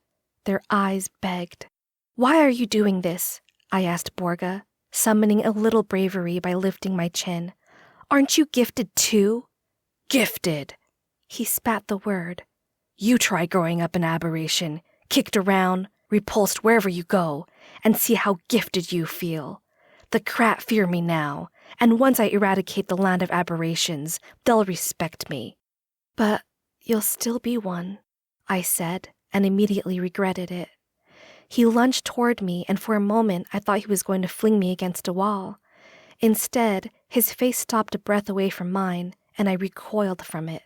their eyes begged. "Why are you doing this?" I asked Borga, summoning a little bravery by lifting my chin. "Aren't you gifted too?" "Gifted!" He spat the word. "You try growing up an aberration, kicked around, repulsed wherever you go, and see how gifted you feel. The Krat fear me now, and once I eradicate the land of aberrations, they'll respect me." "But you'll still be one," I said, and immediately regretted it. He lunged toward me, and for a moment I thought he was going to fling me against a wall. Instead, his face stopped a breath away from mine, and I recoiled from it.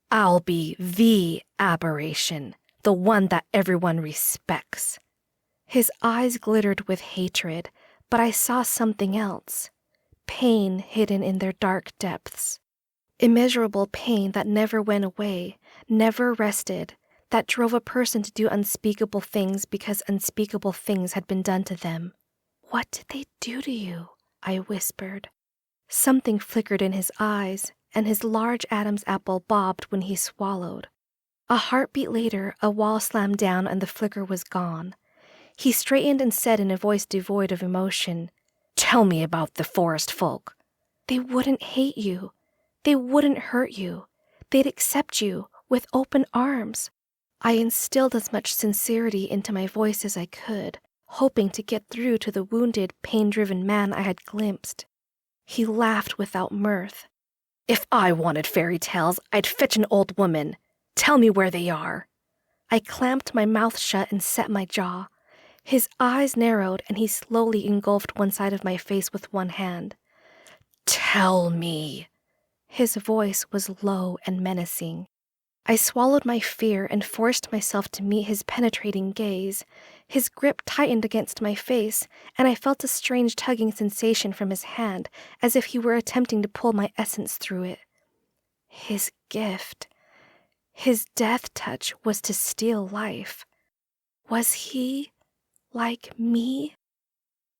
I'll be the aberration, the one that everyone respects. His eyes glittered with hatred, but I saw something else. Pain hidden in their dark depths. Immeasurable pain that never went away, never rested, that drove a person to do unspeakable things because unspeakable things had been done to them. What did they do to you? I whispered. Something flickered in his eyes, and his large Adam's apple bobbed when he swallowed. A heartbeat later, a wall slammed down and the flicker was gone. He straightened and said in a voice devoid of emotion, "Tell me about the Forestfolk." They wouldn't hate you. They wouldn't hurt you. They'd accept you with open arms. I instilled as much sincerity into my voice as I could, hoping to get through to the wounded, pain-driven man I had glimpsed. He laughed without mirth. "If I wanted fairy tales, I'd fetch an old woman. Tell me where they are." I clamped my mouth shut and set my jaw. His eyes narrowed, and he slowly engulfed one side of my face with one hand. "Tell me." His voice was low and menacing. I swallowed my fear and forced myself to meet his penetrating gaze. His grip tightened against my face, and I felt a strange tugging sensation from his hand, as if he were attempting to pull my essence through it. His gift, his death touch was to steal life. Was he like me?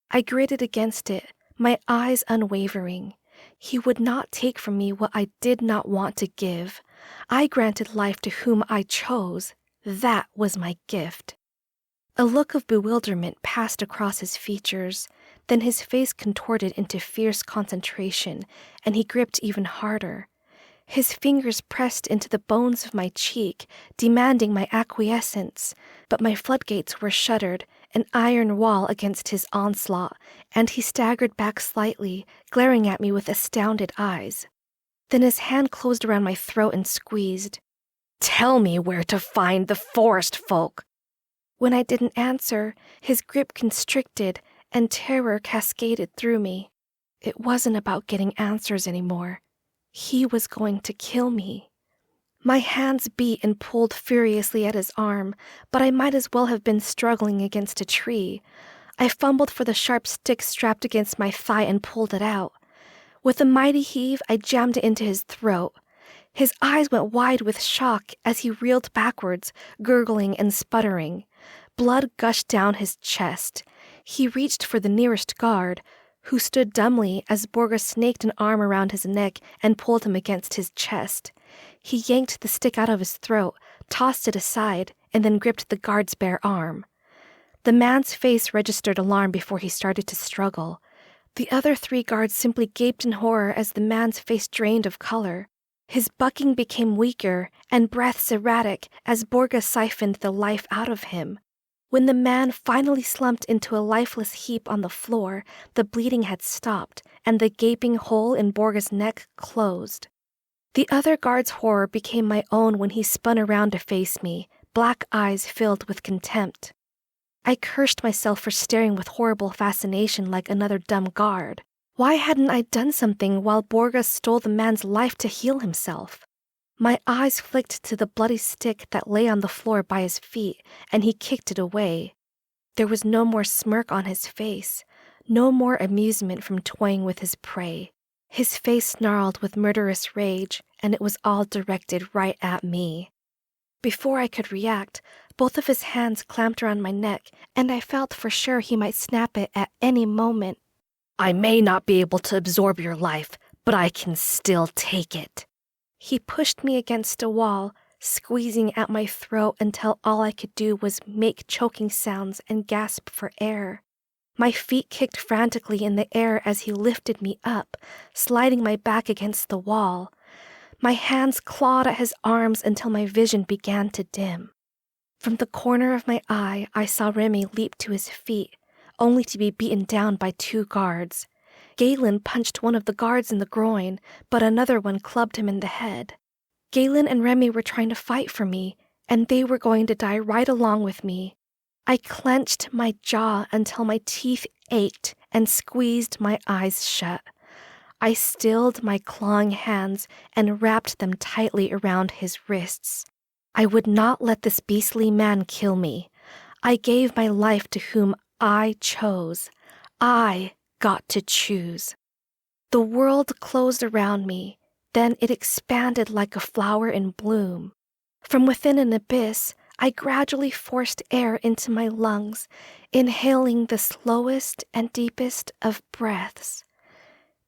I gritted against it, my eyes unwavering. He would not take from me what I did not want to give. I granted life to whom I chose. That was my gift. A look of bewilderment passed across his features. Then his face contorted into fierce concentration, and he gripped even harder. His fingers pressed into the bones of my cheek, demanding my acquiescence, but my floodgates were shuttered, an iron wall against his onslaught, and he staggered back slightly, glaring at me with astounded eyes. Then his hand closed around my throat and squeezed. "Tell me where to find the Forestfolk." When I didn't answer, his grip constricted, and terror cascaded through me. It wasn't about getting answers anymore. He was going to kill me. My hands beat and pulled furiously at his arm, but I might as well have been struggling against a tree. I fumbled for the sharp stick strapped against my thigh and pulled it out. With a mighty heave, I jammed it into his throat. His eyes went wide with shock as he reeled backwards, gurgling and sputtering. Blood gushed down his chest. He reached for the nearest guard, who stood dumbly as Borga snaked an arm around his neck and pulled him against his chest. He yanked the stick out of his throat, tossed it aside, and then gripped the guard's bare arm. The man's face registered alarm before he started to struggle. The other 3 guards simply gaped in horror as the man's face drained of color. His bucking became weaker and breaths erratic as Borga siphoned the life out of him. When the man finally slumped into a lifeless heap on the floor, the bleeding had stopped, and the gaping hole in Borga's neck closed. The other guard's horror became my own when he spun around to face me, black eyes filled with contempt. I cursed myself for staring with horrible fascination like another dumb guard. Why hadn't I done something while Borga stole the man's life to heal himself? My eyes flicked to the bloody stick that lay on the floor by his feet, and he kicked it away. There was no more smirk on his face, no more amusement from toying with his prey. His face snarled with murderous rage, and it was all directed right at me. Before I could react, both of his hands clamped around my neck, and I felt for sure he might snap it at any moment. "I may not be able to absorb your life, but I can still take it." He pushed me against a wall, squeezing at my throat until all I could do was make choking sounds and gasp for air. My feet kicked frantically in the air as he lifted me up, sliding my back against the wall. My hands clawed at his arms until my vision began to dim. From the corner of my eye, I saw Remy leap to his feet, only to be beaten down by 2 guards. Galen punched one of the guards in the groin, but another one clubbed him in the head. Galen and Remy were trying to fight for me, and they were going to die right along with me. I clenched my jaw until my teeth ached and squeezed my eyes shut. I stilled my clawing hands and wrapped them tightly around his wrists. I would not let this beastly man kill me. I gave my life to whom I chose. I got to choose. The world closed around me, then it expanded like a flower in bloom. From within an abyss, I gradually forced air into my lungs, inhaling the slowest and deepest of breaths.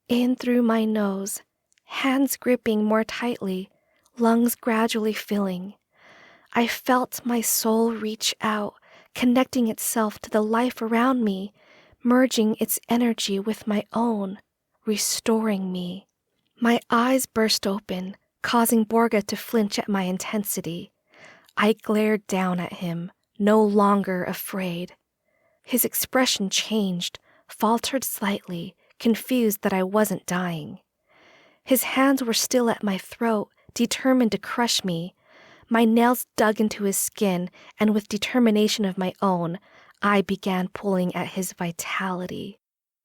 In through my nose, hands gripping more tightly, lungs gradually filling. I felt my soul reach out, connecting itself to the life around me, merging its energy with my own, restoring me. My eyes burst open, causing Borga to flinch at my intensity. I glared down at him, no longer afraid. His expression changed, faltered slightly, confused that I wasn't dying. His hands were still at my throat, determined to crush me. My nails dug into his skin, and with determination of my own, I began pulling at his vitality.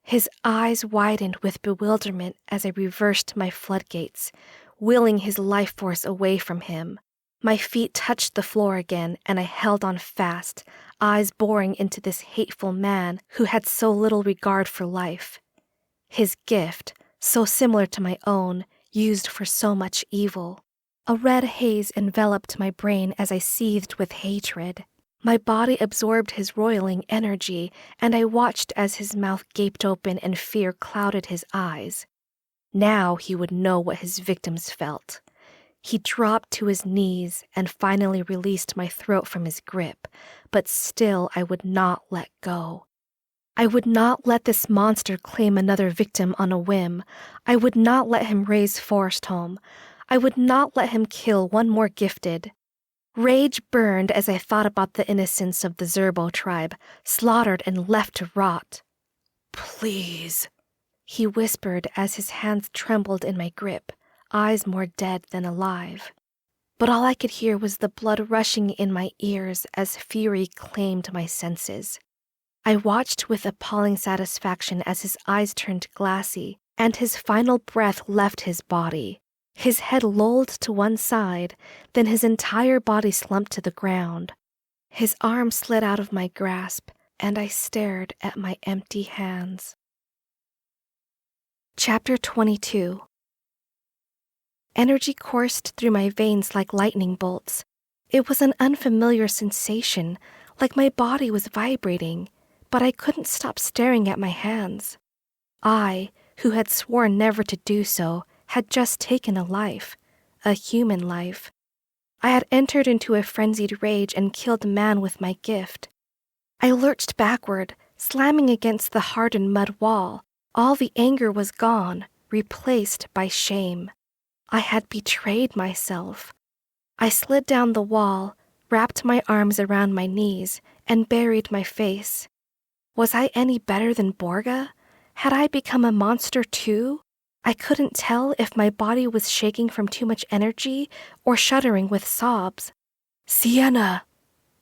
His eyes widened with bewilderment as I reversed my floodgates, willing his life force away from him. My feet touched the floor again, and I held on fast, eyes boring into this hateful man who had so little regard for life. His gift, so similar to my own, used for so much evil. A red haze enveloped my brain as I seethed with hatred. My body absorbed his roiling energy, and I watched as his mouth gaped open and fear clouded his eyes. Now he would know what his victims felt. He dropped to his knees and finally released my throat from his grip, but still I would not let go. I would not let this monster claim another victim on a whim. I would not let him raise Forestholm. I would not let him kill one more gifted. Rage burned as I thought about the innocents of the Zerbo tribe, slaughtered and left to rot. "Please," he whispered as his hands trembled in my grip, eyes more dead than alive. But all I could hear was the blood rushing in my ears as fury claimed my senses. I watched with appalling satisfaction as his eyes turned glassy and his final breath left his body. His head lolled to one side, then his entire body slumped to the ground. His arm slid out of my grasp, and I stared at my empty hands. Chapter 22. Energy coursed through my veins like lightning bolts. It was an unfamiliar sensation, like my body was vibrating, but I couldn't stop staring at my hands. I, who had sworn never to do so, had just taken a life, a human life. I had entered into a frenzied rage and killed a man with my gift. I lurched backward, slamming against the hardened mud wall. All the anger was gone, replaced by shame. I had betrayed myself. I slid down the wall, wrapped my arms around my knees, and buried my face. Was I any better than Borga? Had I become a monster too? I couldn't tell if my body was shaking from too much energy or shuddering with sobs. "Siena!"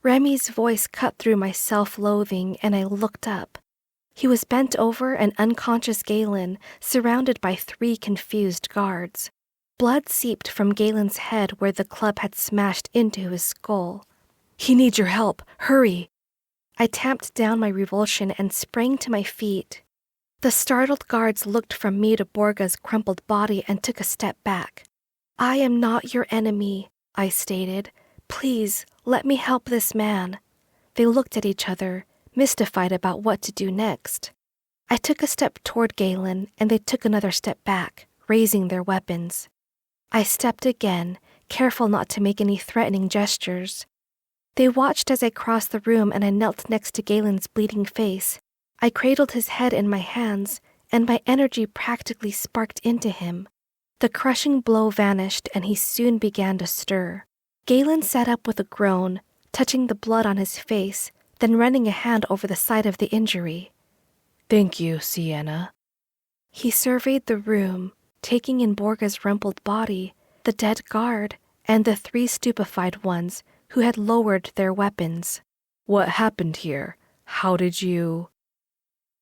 Remy's voice cut through my self-loathing, and I looked up. He was bent over an unconscious Galen, surrounded by 3 confused guards. Blood seeped from Galen's head where the club had smashed into his skull. "He needs your help. Hurry!" I tamped down my revulsion and sprang to my feet. The startled guards looked from me to Borga's crumpled body and took a step back. "I am not your enemy," I stated. "Please, let me help this man." They looked at each other, mystified about what to do next. I took a step toward Galen, and they took another step back, raising their weapons. I stepped again, careful not to make any threatening gestures. They watched as I crossed the room, and I knelt next to Galen's bleeding face. I cradled his head in my hands, and my energy practically sparked into him. The crushing blow vanished, and he soon began to stir. Galen sat up with a groan, touching the blood on his face, then running a hand over the site of the injury. "Thank you, Siena." He surveyed the room, taking in Borga's rumpled body, the dead guard, and the 3 stupefied ones who had lowered their weapons. What happened here? How did you...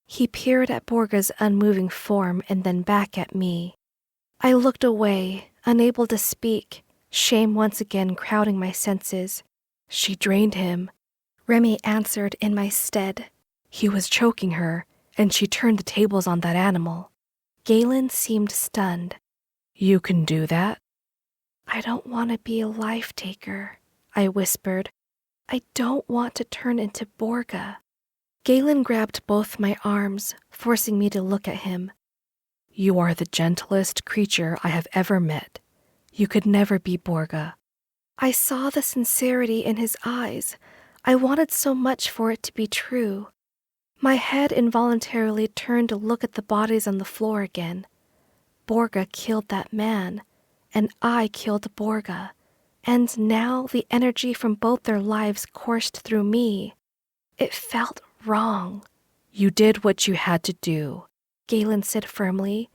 He peered at Borga's unmoving form and then back at me. I looked away, unable to speak, shame once again crowding my senses. She drained him, Remy answered in my stead. He was choking her, and she turned the tables on that animal. Galen seemed stunned. You can do that? I don't want to be a life taker, I whispered. I don't want to turn into Borga. Galen grabbed both my arms, forcing me to look at him. You are the gentlest creature I have ever met. You could never be Borga. I saw the sincerity in his eyes. I wanted so much for it to be true. My head involuntarily turned to look at the bodies on the floor again. Borga killed that man, and I killed Borga. And now the energy from both their lives coursed through me. It felt wrong. You did what you had to do, Galen said firmly.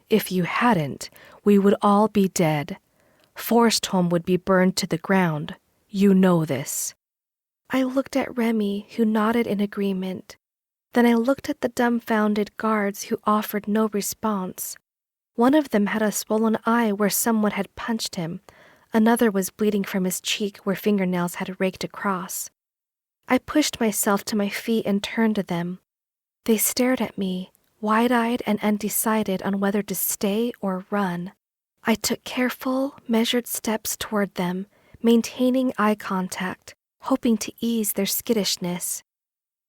If you hadn't, we would all be dead. Forestholm would be burned to the ground. You know this. I looked at Remy, who nodded in agreement. Then I looked at the dumbfounded guards who offered no response. One of them had a swollen eye where someone had punched him. Another was bleeding from his cheek where fingernails had raked across. I pushed myself to my feet and turned to them. They stared at me, wide-eyed and undecided on whether to stay or run. I took careful, measured steps toward them, maintaining eye contact, hoping to ease their skittishness.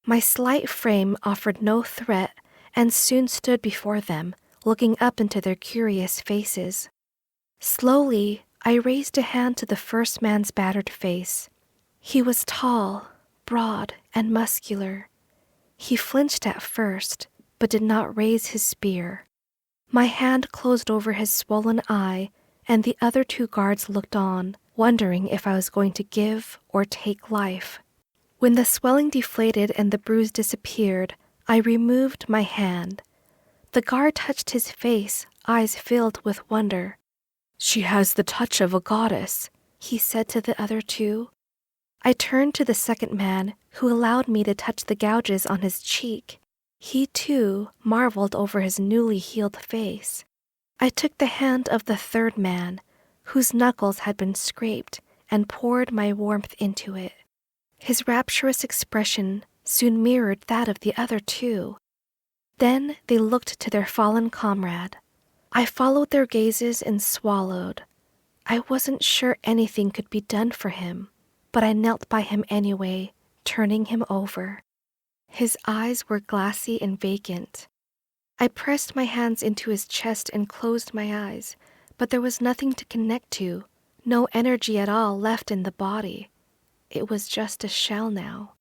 My slight frame offered no threat and soon stood before them, looking up into their curious faces. Slowly, I raised a hand to the first man's battered face. He was tall, broad, and muscular. He flinched at first, but did not raise his spear. My hand closed over his swollen eye, and the other two guards looked on, wondering if I was going to give or take life. When the swelling deflated and the bruise disappeared, I removed my hand. The guard touched his face, eyes filled with wonder. She has the touch of a goddess, he said to the other two. I turned to the second man, who allowed me to touch the gouges on his cheek. He, too, marveled over his newly healed face. I took the hand of the third man, whose knuckles had been scraped, and poured my warmth into it. His rapturous expression soon mirrored that of the other two. Then they looked to their fallen comrade. I followed their gazes and swallowed. I wasn't sure anything could be done for him, but I knelt by him anyway, turning him over. His eyes were glassy and vacant. I pressed my hands into his chest and closed my eyes, but there was nothing to connect to, no energy at all left in the body. It was just a shell now.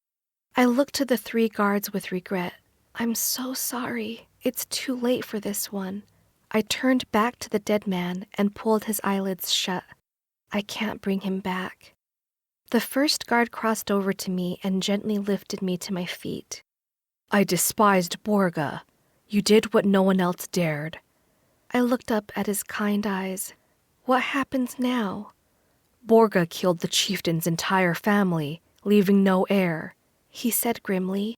I looked to the three guards with regret. I'm so sorry. It's too late for this one. I turned back to the dead man and pulled his eyelids shut. I can't bring him back. The first guard crossed over to me and gently lifted me to my feet. I despised Borga. You did what no one else dared. I looked up at his kind eyes. What happens now? Borga killed the chieftain's entire family, leaving no heir, he said grimly.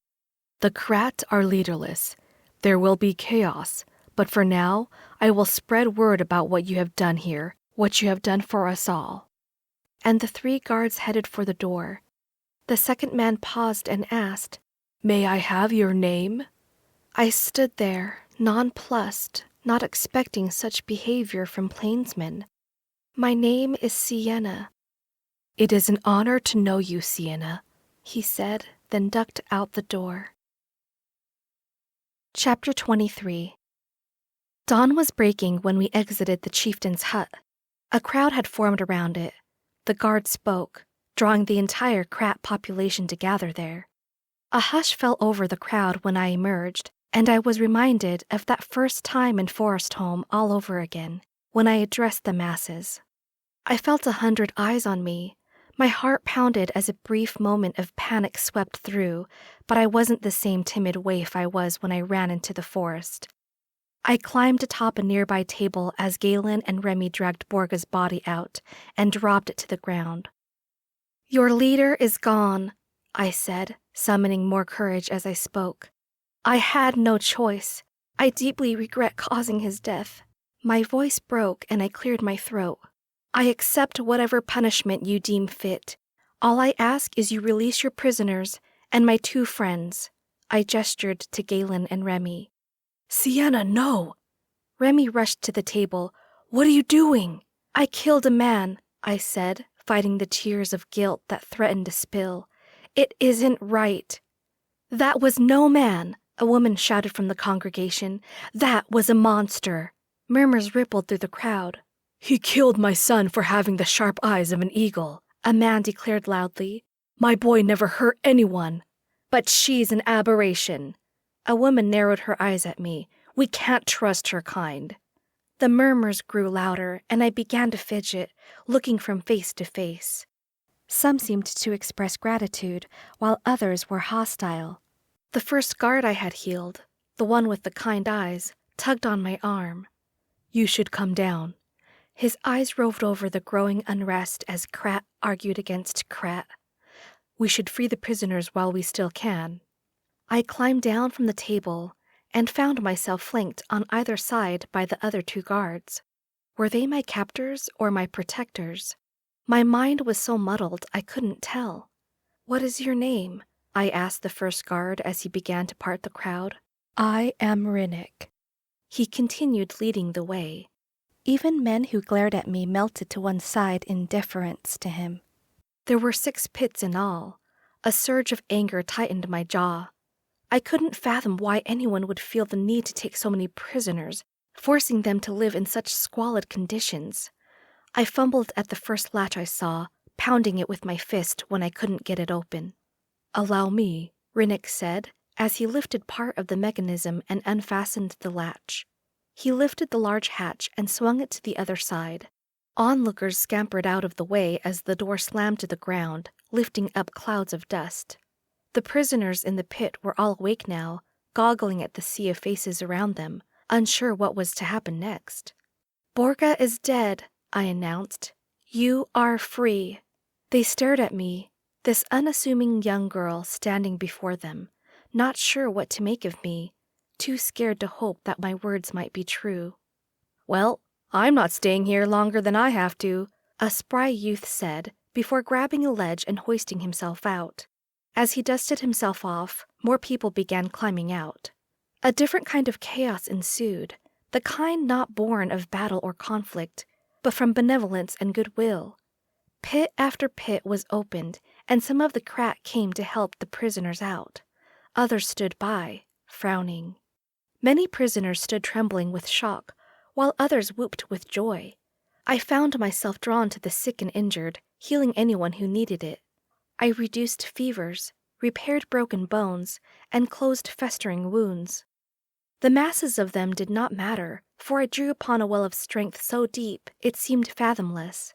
The Krat are leaderless. There will be chaos, but for now, I will spread word about what you have done here, what you have done for us all. And the three guards headed for the door. The second man paused and asked, May I have your name? I stood there, nonplussed, not expecting such behavior from Plainsmen. My name is Siena. It is an honor to know you, Siena, he said, then ducked out the door. Chapter 23. Dawn was breaking when we exited the chieftain's hut. A crowd had formed around it. The guard spoke, drawing the entire Krat population to gather there. A hush fell over the crowd when I emerged, and I was reminded of that first time in Forestholm all over again, when I addressed the masses. I felt 100 eyes on me. My heart pounded as a brief moment of panic swept through, but I wasn't the same timid waif I was when I ran into the forest. I climbed atop a nearby table as Galen and Remy dragged Borga's body out and dropped it to the ground. Your leader is gone. I said, summoning more courage as I spoke. I had no choice. I deeply regret causing his death. My voice broke and I cleared my throat. I accept whatever punishment you deem fit. All I ask is you release your prisoners and my 2 friends. I gestured to Galen and Remy. Siena, no! Remy rushed to the table. What are you doing? I killed a man, I said, fighting the tears of guilt that threatened to spill. It isn't right. That was no man, a woman shouted from the congregation. That was a monster. Murmurs rippled through the crowd. He killed my son for having the sharp eyes of an eagle, a man declared loudly. My boy never hurt anyone. But she's an aberration. A woman narrowed her eyes at me. We can't trust her kind. The murmurs grew louder, and I began to fidget, looking from face to face. Some seemed to express gratitude, while others were hostile. The first guard I had healed, the one with the kind eyes, tugged on my arm. You should come down. His eyes roved over the growing unrest as Krat argued against Krat. We should free the prisoners while we still can. I climbed down from the table and found myself flanked on either side by the other 2 guards. Were they my captors or my protectors? My mind was so muddled I couldn't tell. What is your name? I asked the first guard as he began to part the crowd. I am Rinnick. He continued leading the way. Even men who glared at me melted to one side in deference to him. There were 6 pits in all. A surge of anger tightened my jaw. I couldn't fathom why anyone would feel the need to take so many prisoners, forcing them to live in such squalid conditions. I fumbled at the first latch I saw, pounding it with my fist when I couldn't get it open. Allow me, Rinnick said, as he lifted part of the mechanism and unfastened the latch. He lifted the large hatch and swung it to the other side. Onlookers scampered out of the way as the door slammed to the ground, lifting up clouds of dust. The prisoners in the pit were all awake now, goggling at the sea of faces around them, unsure what was to happen next. Borga is dead, I announced. You are free. They stared at me, this unassuming young girl standing before them, not sure what to make of me, too scared to hope that my words might be true. Well, I'm not staying here longer than I have to, a spry youth said, before grabbing a ledge and hoisting himself out. As he dusted himself off, more people began climbing out. A different kind of chaos ensued, the kind not born of battle or conflict, but from benevolence and goodwill. Pit after pit was opened, and some of the Krat came to help the prisoners out. Others stood by, frowning. Many prisoners stood trembling with shock, while others whooped with joy. I found myself drawn to the sick and injured, healing anyone who needed it. I reduced fevers, repaired broken bones, and closed festering wounds. The masses of them did not matter, for I drew upon a well of strength so deep it seemed fathomless.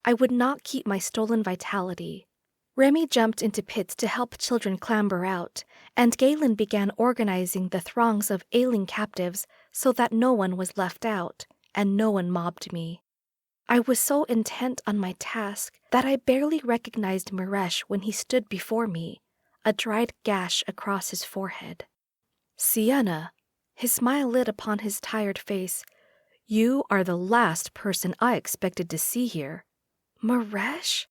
I would not keep my stolen vitality. Remy jumped into pits to help children clamber out, and Galen began organizing the throngs of ailing captives so that no one was left out, and no one mobbed me. I was so intent on my task that I barely recognized Maresh when he stood before me, a dried gash across his forehead. Siena, his smile lit upon his tired face. You are the last person I expected to see here. Maresh?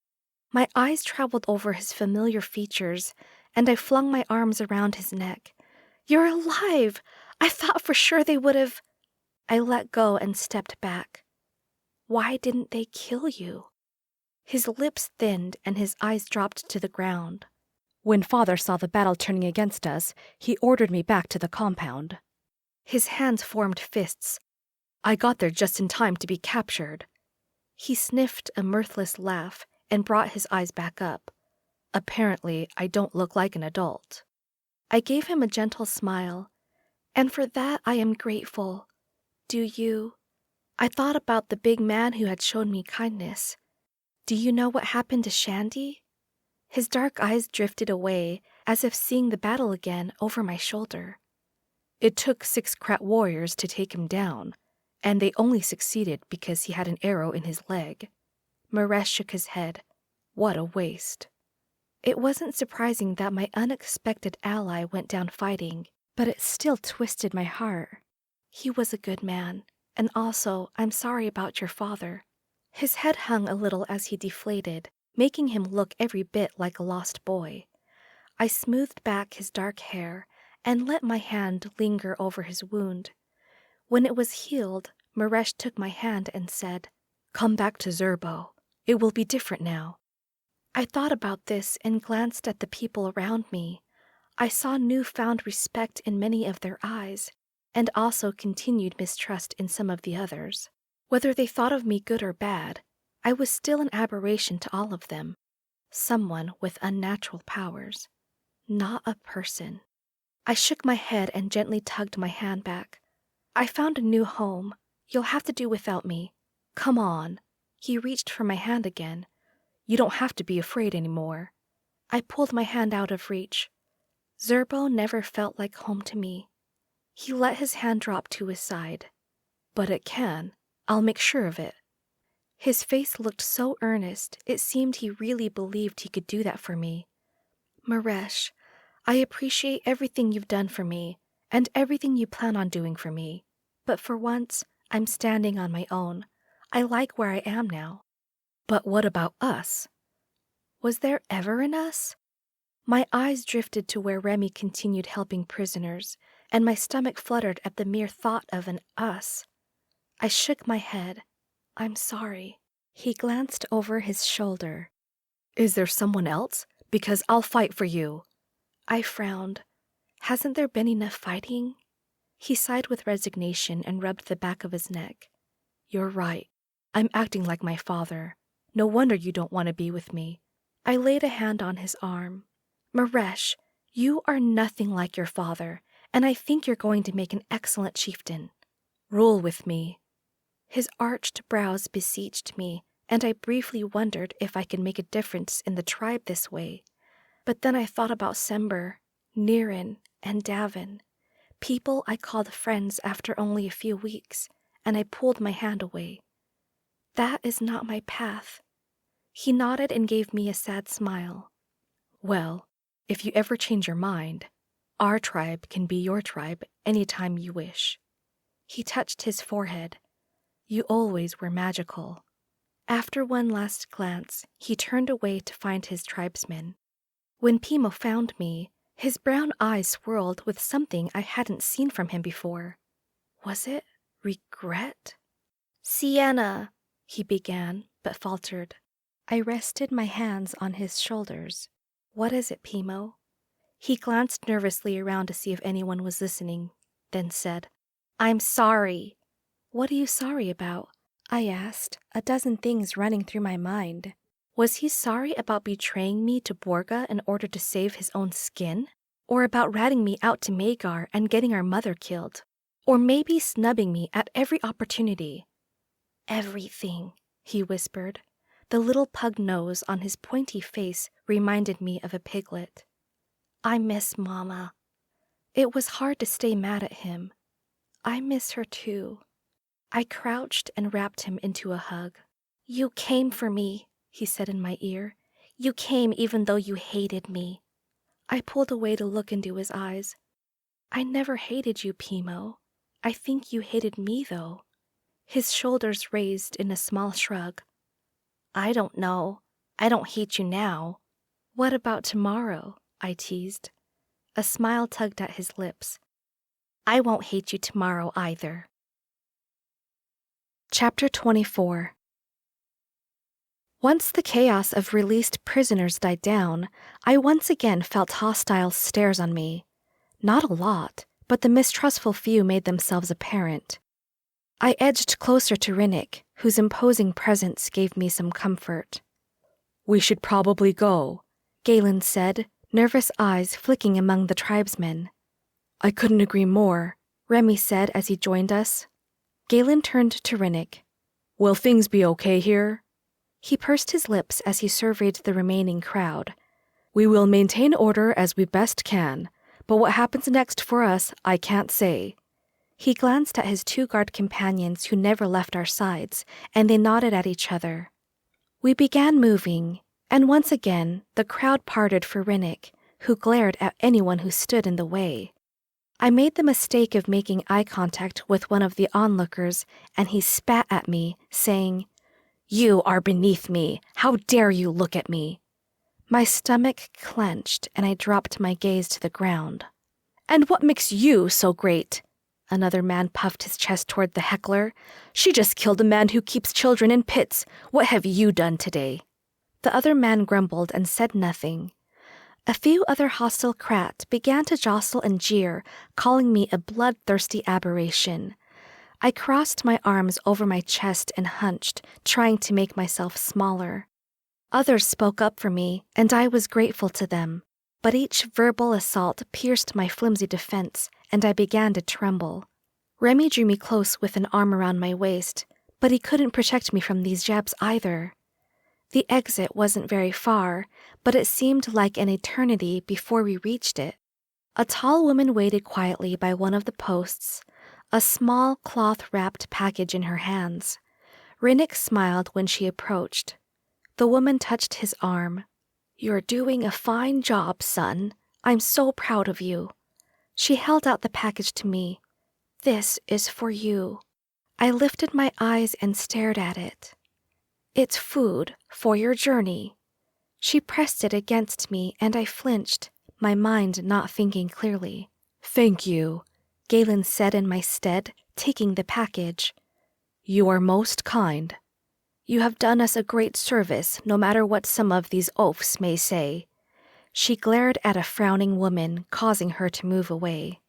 My eyes traveled over his familiar features, and I flung my arms around his neck. You're alive! I thought for sure they would have... I let go and stepped back. Why didn't they kill you? His lips thinned and his eyes dropped to the ground. When Father saw the battle turning against us, he ordered me back to the compound. His hands formed fists. I got there just in time to be captured. He sniffed a mirthless laugh and brought his eyes back up. Apparently, I don't look like an adult. I gave him a gentle smile, and for that I am grateful. Do you? I thought about the big man who had shown me kindness. Do you know what happened to Shandy? His dark eyes drifted away, as if seeing the battle again over my shoulder. It took 6 Krat warriors to take him down, and they only succeeded because he had an arrow in his leg. Maresh shook his head. What a waste. It wasn't surprising that my unexpected ally went down fighting, but it still twisted my heart. He was a good man, and also I'm sorry about your father. His head hung a little as he deflated, making him look every bit like a lost boy. I smoothed back his dark hair and let my hand linger over his wound. When it was healed, Maresh took my hand and said, "Come back to Zerbo. It will be different now." I thought about this and glanced at the people around me. I saw newfound respect in many of their eyes, and also continued mistrust in some of the others. Whether they thought of me good or bad, I was still an aberration to all of them. Someone with unnatural powers. Not a person. I shook my head and gently tugged my hand back. "I found a new home. You'll have to do without me. Come on." He reached for my hand again. "You don't have to be afraid anymore." I pulled my hand out of reach. Zerbo never felt like home to me. He let his hand drop to his side. "But it can. I'll make sure of it." His face looked so earnest, it seemed he really believed he could do that for me. "Maresh, I appreciate everything you've done for me, and everything you plan on doing for me. But for once, I'm standing on my own. I like where I am now." "But what about us?" Was there ever an us? My eyes drifted to where Remy continued helping prisoners, and my stomach fluttered at the mere thought of an us. I shook my head. "I'm sorry." He glanced over his shoulder. "Is there someone else? Because I'll fight for you." I frowned. Hasn't there been enough fighting? He sighed with resignation and rubbed the back of his neck. "You're right. I'm acting like my father. No wonder you don't want to be with me." I laid a hand on his arm. "Maresh, you are nothing like your father, and I think you're going to make an excellent chieftain. Rule with me." His arched brows beseeched me, and I briefly wondered if I could make a difference in the tribe this way. But then I thought about Sember, Niran, and Davin, people I called friends after only a few weeks, and I pulled my hand away. That is not my path. He nodded and gave me a sad smile. "Well, if you ever change your mind, our tribe can be your tribe anytime you wish." He touched his forehead. "You always were magical." After one last glance, he turned away to find his tribesmen. When Pimo found me, his brown eyes swirled with something I hadn't seen from him before. Was it regret? "Siena," he began, but faltered. I rested my hands on his shoulders. "What is it, Pimo?" He glanced nervously around to see if anyone was listening, then said, "I'm sorry." "What are you sorry about?" I asked, a dozen things running through my mind. Was he sorry about betraying me to Borga in order to save his own skin? Or about ratting me out to Magar and getting our mother killed? Or maybe snubbing me at every opportunity? "Everything," he whispered. The little pug nose on his pointy face reminded me of a piglet. "I miss Mama." It was hard to stay mad at him. I miss her too. I crouched and wrapped him into a hug. "You came for me," he said in my ear. "You came even though you hated me." I pulled away to look into his eyes. "I never hated you, Pimo. I think you hated me, though." His shoulders raised in a small shrug. "I don't know. I don't hate you now." "What about tomorrow?" I teased. A smile tugged at his lips. "I won't hate you tomorrow either." Chapter 24. Once the chaos of released prisoners died down, I once again felt hostile stares on me. Not a lot, but the mistrustful few made themselves apparent. I edged closer to Rinnik, whose imposing presence gave me some comfort. "We should probably go," Galen said, nervous eyes flicking among the tribesmen. "I couldn't agree more," Remy said as he joined us. Galen turned to Rinnik. "Will things be okay here?" He pursed his lips as he surveyed the remaining crowd. "We will maintain order as we best can, but what happens next for us, I can't say." He glanced at his two guard companions who never left our sides, and they nodded at each other. We began moving. And once again, the crowd parted for Rinnick, who glared at anyone who stood in the way. I made the mistake of making eye contact with one of the onlookers, and he spat at me, saying, "You are beneath me. How dare you look at me?" My stomach clenched, and I dropped my gaze to the ground. "And what makes you so great?" Another man puffed his chest toward the heckler. "She just killed a man who keeps children in pits. What have you done today?" The other man grumbled and said nothing. A few other hostile Krat began to jostle and jeer, calling me a bloodthirsty aberration. I crossed my arms over my chest and hunched, trying to make myself smaller. Others spoke up for me, and I was grateful to them, but each verbal assault pierced my flimsy defense, and I began to tremble. Remy drew me close with an arm around my waist, but he couldn't protect me from these jabs either. The exit wasn't very far, but it seemed like an eternity before we reached it. A tall woman waited quietly by one of the posts, a small cloth-wrapped package in her hands. Rinnick smiled when she approached. The woman touched his arm. "You're doing a fine job, son. I'm so proud of you." She held out the package to me. "This is for you." I lifted my eyes and stared at it. "It's food for your journey." She pressed it against me, and I flinched, my mind not thinking clearly. "Thank you," Galen said in my stead, taking the package. "You are most kind. You have done us a great service, no matter what some of these oafs may say." She glared at a frowning woman, causing her to move away.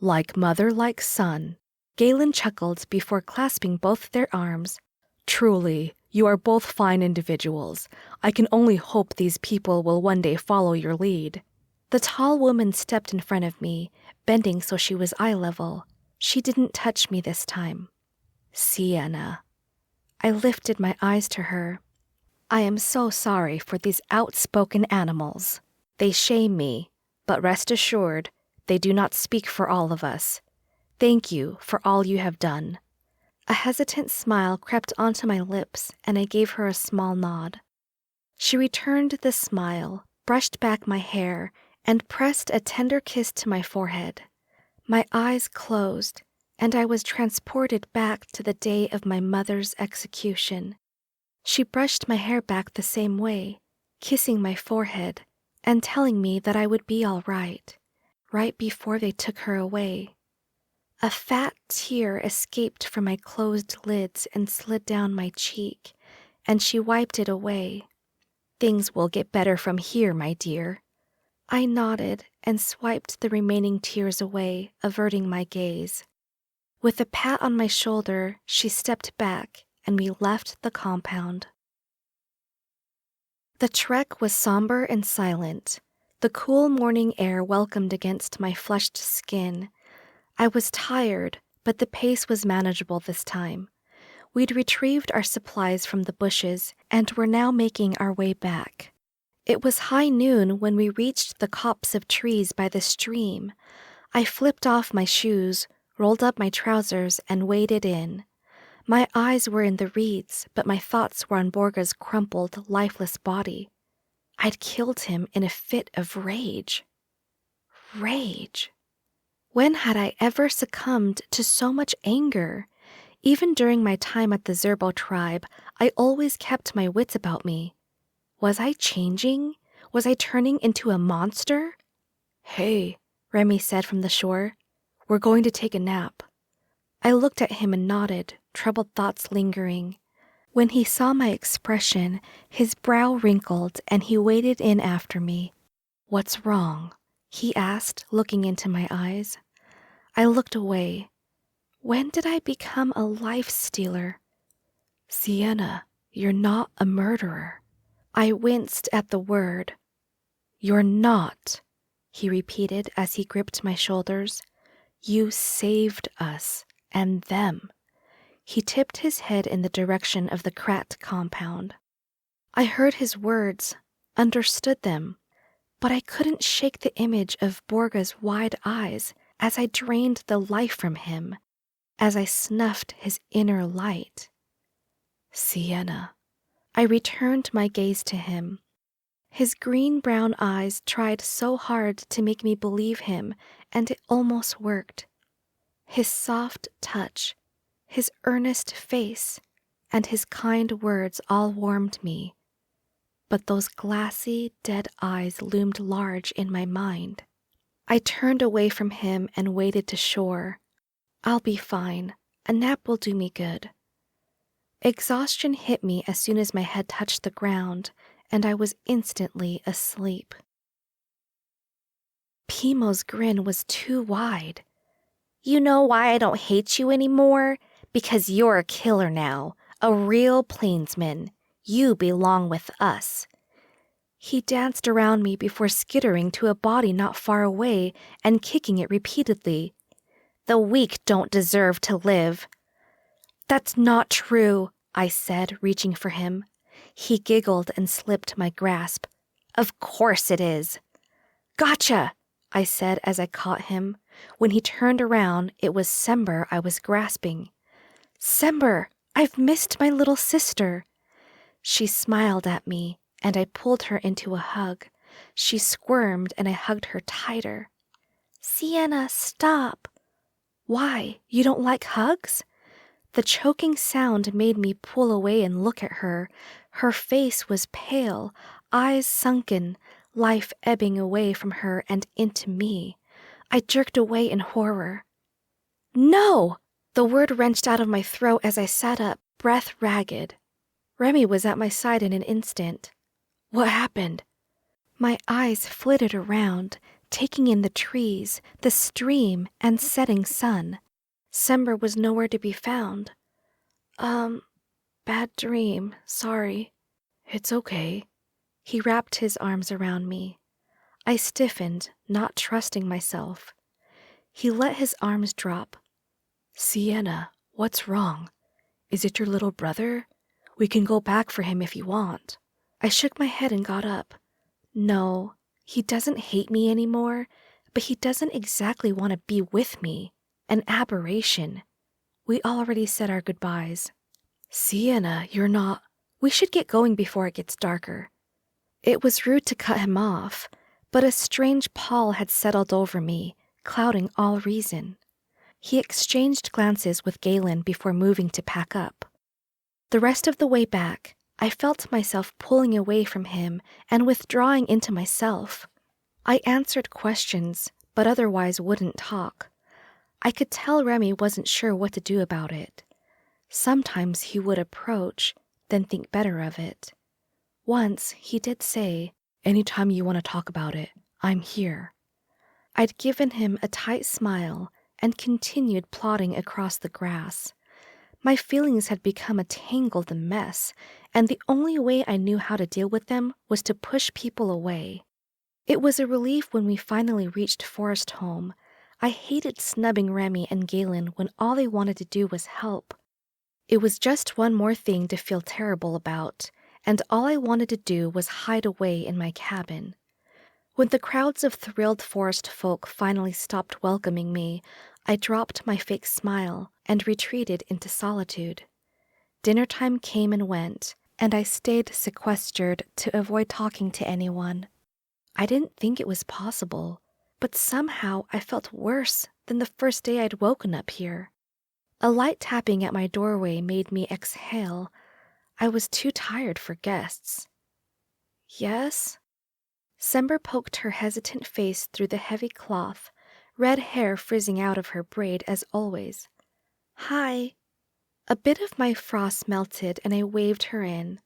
"Like mother, like son." Galen chuckled before clasping both their arms. "Truly, you are both fine individuals. I can only hope these people will one day follow your lead." The tall woman stepped in front of me, bending so she was eye level. She didn't touch me this time. "Siena." I lifted my eyes to her. "I am so sorry for these outspoken animals. They shame me, but rest assured, they do not speak for all of us. Thank you for all you have done." A hesitant smile crept onto my lips, and I gave her a small nod. She returned the smile, brushed back my hair, and pressed a tender kiss to my forehead. My eyes closed, and I was transported back to the day of my mother's execution. She brushed my hair back the same way, kissing my forehead, and telling me that I would be all right before they took her away. A fat tear escaped from my closed lids and slid down my cheek, and she wiped it away. "Things will get better from here, my dear." I nodded and swiped the remaining tears away, averting my gaze. With a pat on my shoulder, she stepped back, and we left the compound. The trek was somber and silent. The cool morning air welcomed against my flushed skin. I was tired, but the pace was manageable this time. We'd retrieved our supplies from the bushes and were now making our way back. It was high noon when we reached the copse of trees by the stream. I flipped off my shoes, rolled up my trousers, and waded in. My eyes were in the reeds, but my thoughts were on Borga's crumpled, lifeless body. I'd killed him in a fit of rage. Rage. When had I ever succumbed to so much anger? Even during my time at the Zerbo tribe, I always kept my wits about me. Was I changing? Was I turning into a monster? "Hey," Remy said from the shore. "We're going to take a nap." I looked at him and nodded, troubled thoughts lingering. When he saw my expression, his brow wrinkled and he waded in after me. "What's wrong?" he asked, looking into my eyes. I looked away. When did I become a life stealer? "Siena, you're not a murderer." I winced at the word. "You're not," he repeated as he gripped my shoulders. "You saved us, and them." He tipped his head in the direction of the Krat compound. I heard his words, understood them, but I couldn't shake the image of Borga's wide eyes as I drained the life from him, as I snuffed his inner light. "Siena." I returned my gaze to him. His green-brown eyes tried so hard to make me believe him, and it almost worked. His soft touch, his earnest face, and his kind words all warmed me. But those glassy, dead eyes loomed large in my mind. I turned away from him and waded to shore. I'll be fine. A nap will do me good. Exhaustion hit me as soon as my head touched the ground, and I was instantly asleep. Pimo's grin was too wide. You know why I don't hate you anymore? Because you're a killer now, a real Plainsman. You belong with us. He danced around me before skittering to a body not far away and kicking it repeatedly. The weak don't deserve to live. That's not true, I said, reaching for him. He giggled and slipped my grasp. Of course it is. Gotcha, I said as I caught him. When he turned around, it was Sember I was grasping. Sember, I've missed my little sister. She smiled at me, and I pulled her into a hug. She squirmed, and I hugged her tighter. Siena, stop. Why, you don't like hugs? The choking sound made me pull away and look at her. Her face was pale, eyes sunken, life ebbing away from her and into me. I jerked away in horror. No! The word wrenched out of my throat as I sat up, breath ragged. Remy was at my side in an instant. What happened? My eyes flitted around, taking in the trees, the stream, and setting sun. Sember was nowhere to be found. Bad dream, sorry. It's okay. He wrapped his arms around me. I stiffened, not trusting myself. He let his arms drop. Siena, what's wrong? Is it your little brother? We can go back for him if you want. I shook my head and got up. No, he doesn't hate me anymore, but he doesn't exactly want to be with me. An aberration. We already said our goodbyes. Siena, you're not... We should get going before it gets darker. It was rude to cut him off, but a strange pall had settled over me, clouding all reason. He exchanged glances with Galen before moving to pack up. The rest of the way back, I felt myself pulling away from him and withdrawing into myself. I answered questions, but otherwise wouldn't talk. I could tell Remy wasn't sure what to do about it. Sometimes he would approach, then think better of it. Once he did say, "Anytime you want to talk about it, I'm here." I'd given him a tight smile and continued plodding across the grass. My feelings had become a tangled mess, and the only way I knew how to deal with them was to push people away. It was a relief when we finally reached Forestholm. I hated snubbing Remy and Galen when all they wanted to do was help. It was just one more thing to feel terrible about, and all I wanted to do was hide away in my cabin. When the crowds of thrilled Forestfolk finally stopped welcoming me, I dropped my fake smile and retreated into solitude. Dinner time came and went, and I stayed sequestered to avoid talking to anyone. I didn't think it was possible, but somehow I felt worse than the first day I'd woken up here. A light tapping at my doorway made me exhale. I was too tired for guests. Yes? Sember poked her hesitant face through the heavy cloth, red hair frizzing out of her braid as always. Hi. A bit of my frost melted and I waved her in.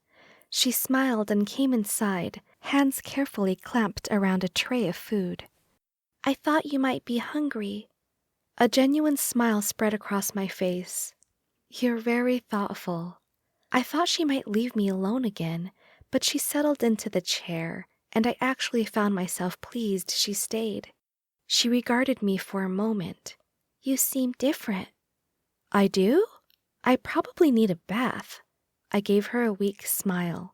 She smiled and came inside, hands carefully clamped around a tray of food. I thought you might be hungry. A genuine smile spread across my face. You're very thoughtful. I thought she might leave me alone again, but she settled into the chair, and I actually found myself pleased she stayed. She regarded me for a moment. You seem different. I do? I probably need a bath. I gave her a weak smile.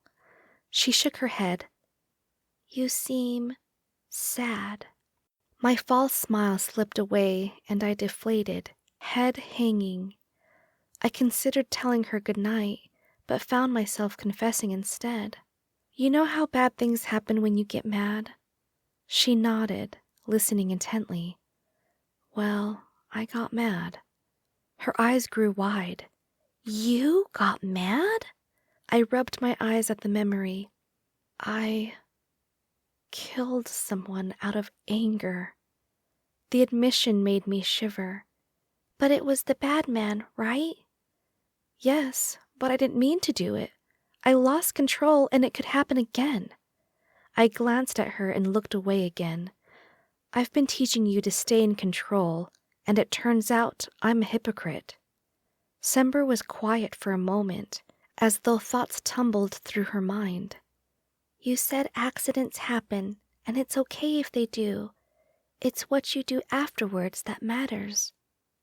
She shook her head. You seem sad. My false smile slipped away, and I deflated, head hanging. I considered telling her good night, but found myself confessing instead. You know how bad things happen when you get mad? She nodded, listening intently. Well, I got mad. Her eyes grew wide. You got mad? I rubbed my eyes at the memory. I killed someone out of anger. The admission made me shiver. But it was the bad man, right? Yes, but I didn't mean to do it. I lost control and it could happen again. I glanced at her and looked away again. I've been teaching you to stay in control, and it turns out I'm a hypocrite. Sember was quiet for a moment, as though thoughts tumbled through her mind. You said accidents happen, and it's okay if they do. It's what you do afterwards that matters.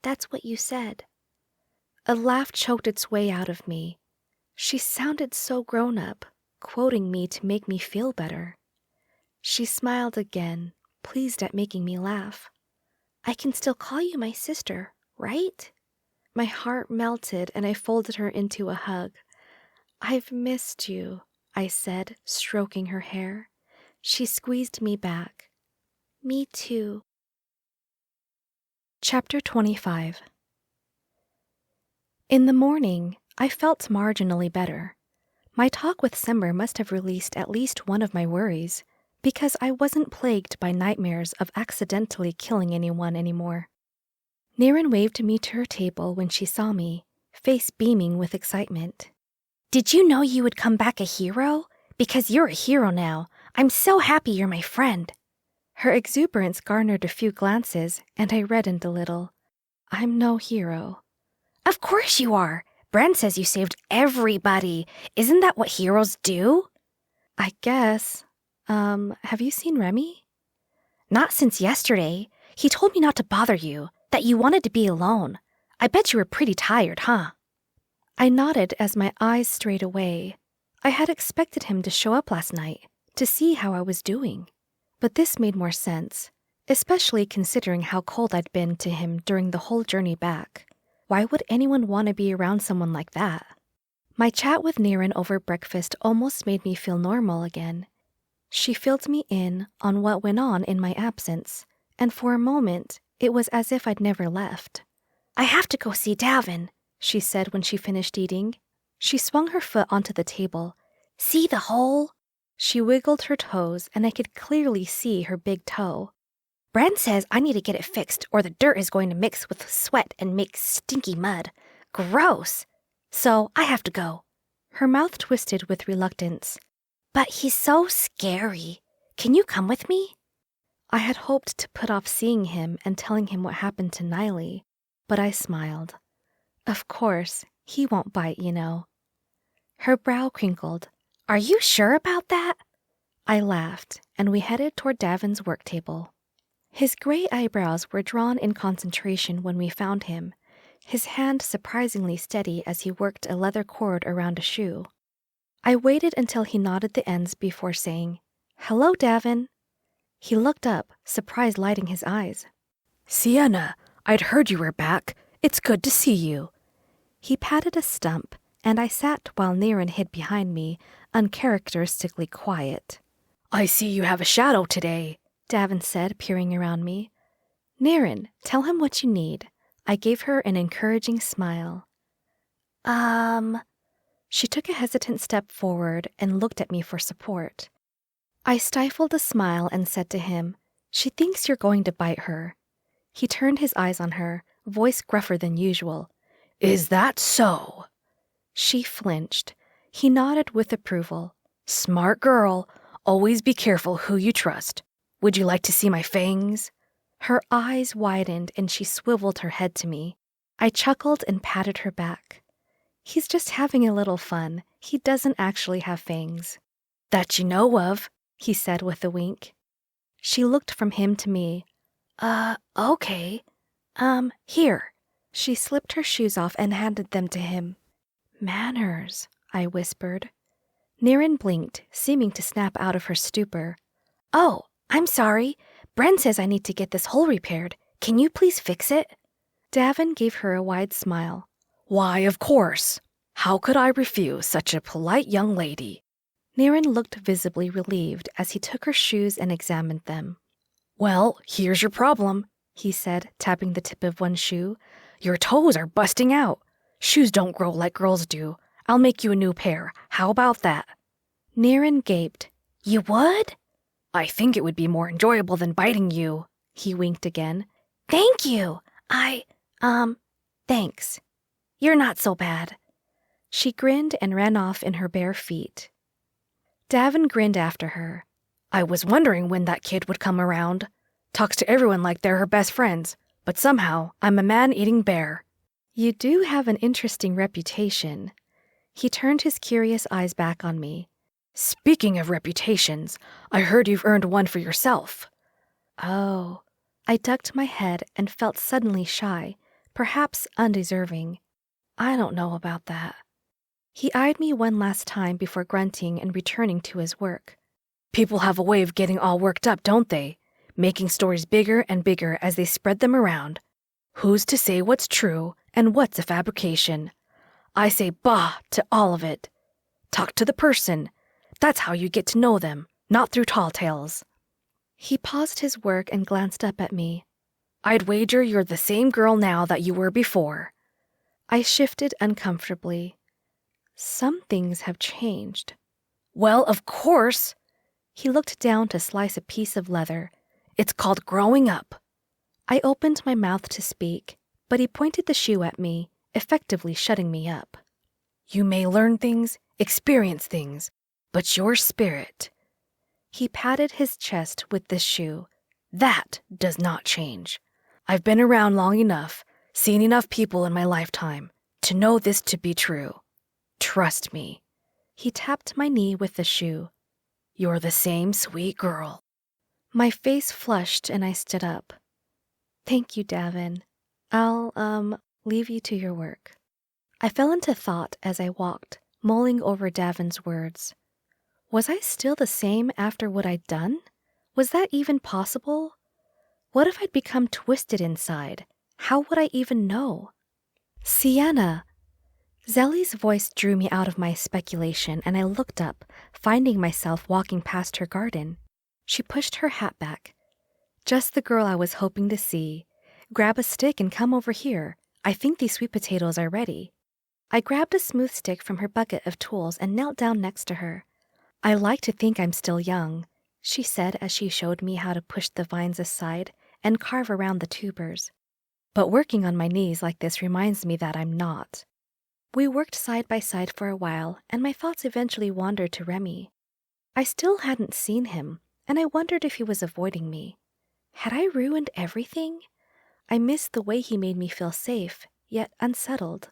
That's what you said. A laugh choked its way out of me. She sounded so grown up, quoting me to make me feel better. She smiled again, pleased at making me laugh. I can still call you my sister, right? My heart melted and I folded her into a hug. I've missed you, I said, stroking her hair. She squeezed me back. Me too. Chapter 25. In the morning, I felt marginally better. My talk with Sember must have released at least one of my worries, because I wasn't plagued by nightmares of accidentally killing anyone anymore. Niren waved me to her table when she saw me, face beaming with excitement. Did you know you would come back a hero? Because you're a hero now. I'm so happy you're my friend. Her exuberance garnered a few glances, and I reddened a little. I'm no hero. Of course you are. Bren says you saved everybody. Isn't that what heroes do? I guess. Have you seen Remy? Not since yesterday. He told me not to bother you, that you wanted to be alone. I bet you were pretty tired, huh? I nodded as my eyes strayed away. I had expected him to show up last night, to see how I was doing. But this made more sense, especially considering how cold I'd been to him during the whole journey back. Why would anyone want to be around someone like that? My chat with Niren over breakfast almost made me feel normal again. She filled me in on what went on in my absence, and for a moment, it was as if I'd never left. I have to go see Davin, she said when she finished eating. She swung her foot onto the table. See the hole? She wiggled her toes, and I could clearly see her big toe. Bren says I need to get it fixed, or the dirt is going to mix with sweat and make stinky mud. Gross! So I have to go. Her mouth twisted with reluctance. But he's so scary. Can you come with me? I had hoped to put off seeing him and telling him what happened to Niley, but I smiled. Of course, he won't bite, you know. Her brow crinkled. Are you sure about that? I laughed, and we headed toward Davin's work table. His gray eyebrows were drawn in concentration when we found him, his hand surprisingly steady as he worked a leather cord around a shoe. I waited until he knotted the ends before saying, Hello, Davin. He looked up, surprise lighting his eyes. Siena, I'd heard you were back. It's good to see you. He patted a stump, and I sat while Niren hid behind me, uncharacteristically quiet. I see you have a shadow today, Davin said, peering around me. Niren, tell him what you need. I gave her an encouraging smile. She took a hesitant step forward and looked at me for support. I stifled a smile and said to him, She thinks you're going to bite her. He turned his eyes on her, voice gruffer than usual. Is that so? She flinched. He nodded with approval. Smart girl. Always be careful who you trust. Would you like to see my fangs? Her eyes widened and she swiveled her head to me. I chuckled and patted her back. He's just having a little fun. He doesn't actually have fangs. That you know of, he said with a wink. She looked from him to me. Okay. Here. She slipped her shoes off and handed them to him. Manners, I whispered. Niren blinked, seeming to snap out of her stupor. Oh, I'm sorry. Bren says I need to get this hole repaired. Can you please fix it? Davin gave her a wide smile. Why, of course. How could I refuse such a polite young lady? Niren looked visibly relieved as he took her shoes and examined them. "Well, here's your problem," he said, tapping the tip of one shoe. "Your toes are busting out. Shoes don't grow like girls do. I'll make you a new pair. How about that?" Niren gaped. "You would?" "I think it would be more enjoyable than biting you." He winked again. "Thank you. Thanks. You're not so bad." She grinned and ran off in her bare feet. Davin grinned after her. "I was wondering when that kid would come around. Talks to everyone like they're her best friends, but somehow I'm a man-eating bear." "You do have an interesting reputation." He turned his curious eyes back on me. "Speaking of reputations, I heard you've earned one for yourself." "Oh." I ducked my head and felt suddenly shy, perhaps undeserving. "I don't know about that." He eyed me one last time before grunting and returning to his work. "People have a way of getting all worked up, don't they? Making stories bigger and bigger as they spread them around. Who's to say what's true and what's a fabrication? I say bah to all of it. Talk to the person. That's how you get to know them, not through tall tales." He paused his work and glanced up at me. "I'd wager you're the same girl now that you were before." I shifted uncomfortably. Some things have changed. "Well, of course." He looked down to slice a piece of leather. "It's called growing up." I opened my mouth to speak, but he pointed the shoe at me, effectively shutting me up. "You may learn things, experience things, but your spirit." He patted his chest with the shoe. "That does not change. I've been around long enough, seen enough people in my lifetime, to know this to be true. Trust me." He tapped my knee with the shoe. "You're the same sweet girl." My face flushed and I stood up. "Thank you, Davin. I'll, leave you to your work." I fell into thought as I walked, mulling over Davin's words. Was I still the same after what I'd done? Was that even possible? What if I'd become twisted inside? How would I even know? "Siena!" Zelly's voice drew me out of my speculation, and I looked up, finding myself walking past her garden. She pushed her hat back. "Just the girl I was hoping to see. Grab a stick and come over here. I think these sweet potatoes are ready." I grabbed a smooth stick from her bucket of tools and knelt down next to her. "I like to think I'm still young," she said as she showed me how to push the vines aside and carve around the tubers. "But working on my knees like this reminds me that I'm not." We worked side by side for a while, and my thoughts eventually wandered to Remy. I still hadn't seen him, and I wondered if he was avoiding me. Had I ruined everything? I missed the way he made me feel safe, yet unsettled.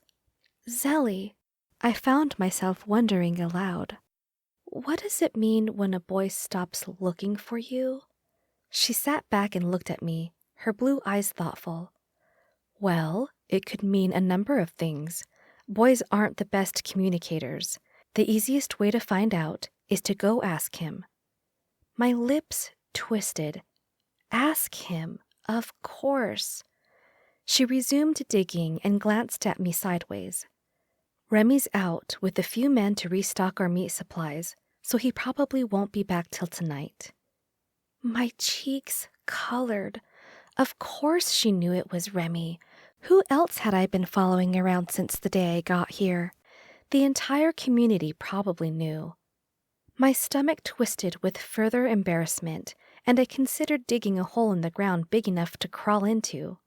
"Zelly," I found myself wondering aloud. "What does it mean when a boy stops looking for you?" She sat back and looked at me, her blue eyes thoughtful. "Well, it could mean a number of things. Boys aren't the best communicators. The easiest way to find out is to go ask him." My lips twisted. Ask him, of course. She resumed digging and glanced at me sideways. "Remy's out with a few men to restock our meat supplies, so he probably won't be back till tonight." My cheeks colored. Of course she knew it was Remy. Who else had I been following around since the day I got here? The entire community probably knew. My stomach twisted with further embarrassment, and I considered digging a hole in the ground big enough to crawl into.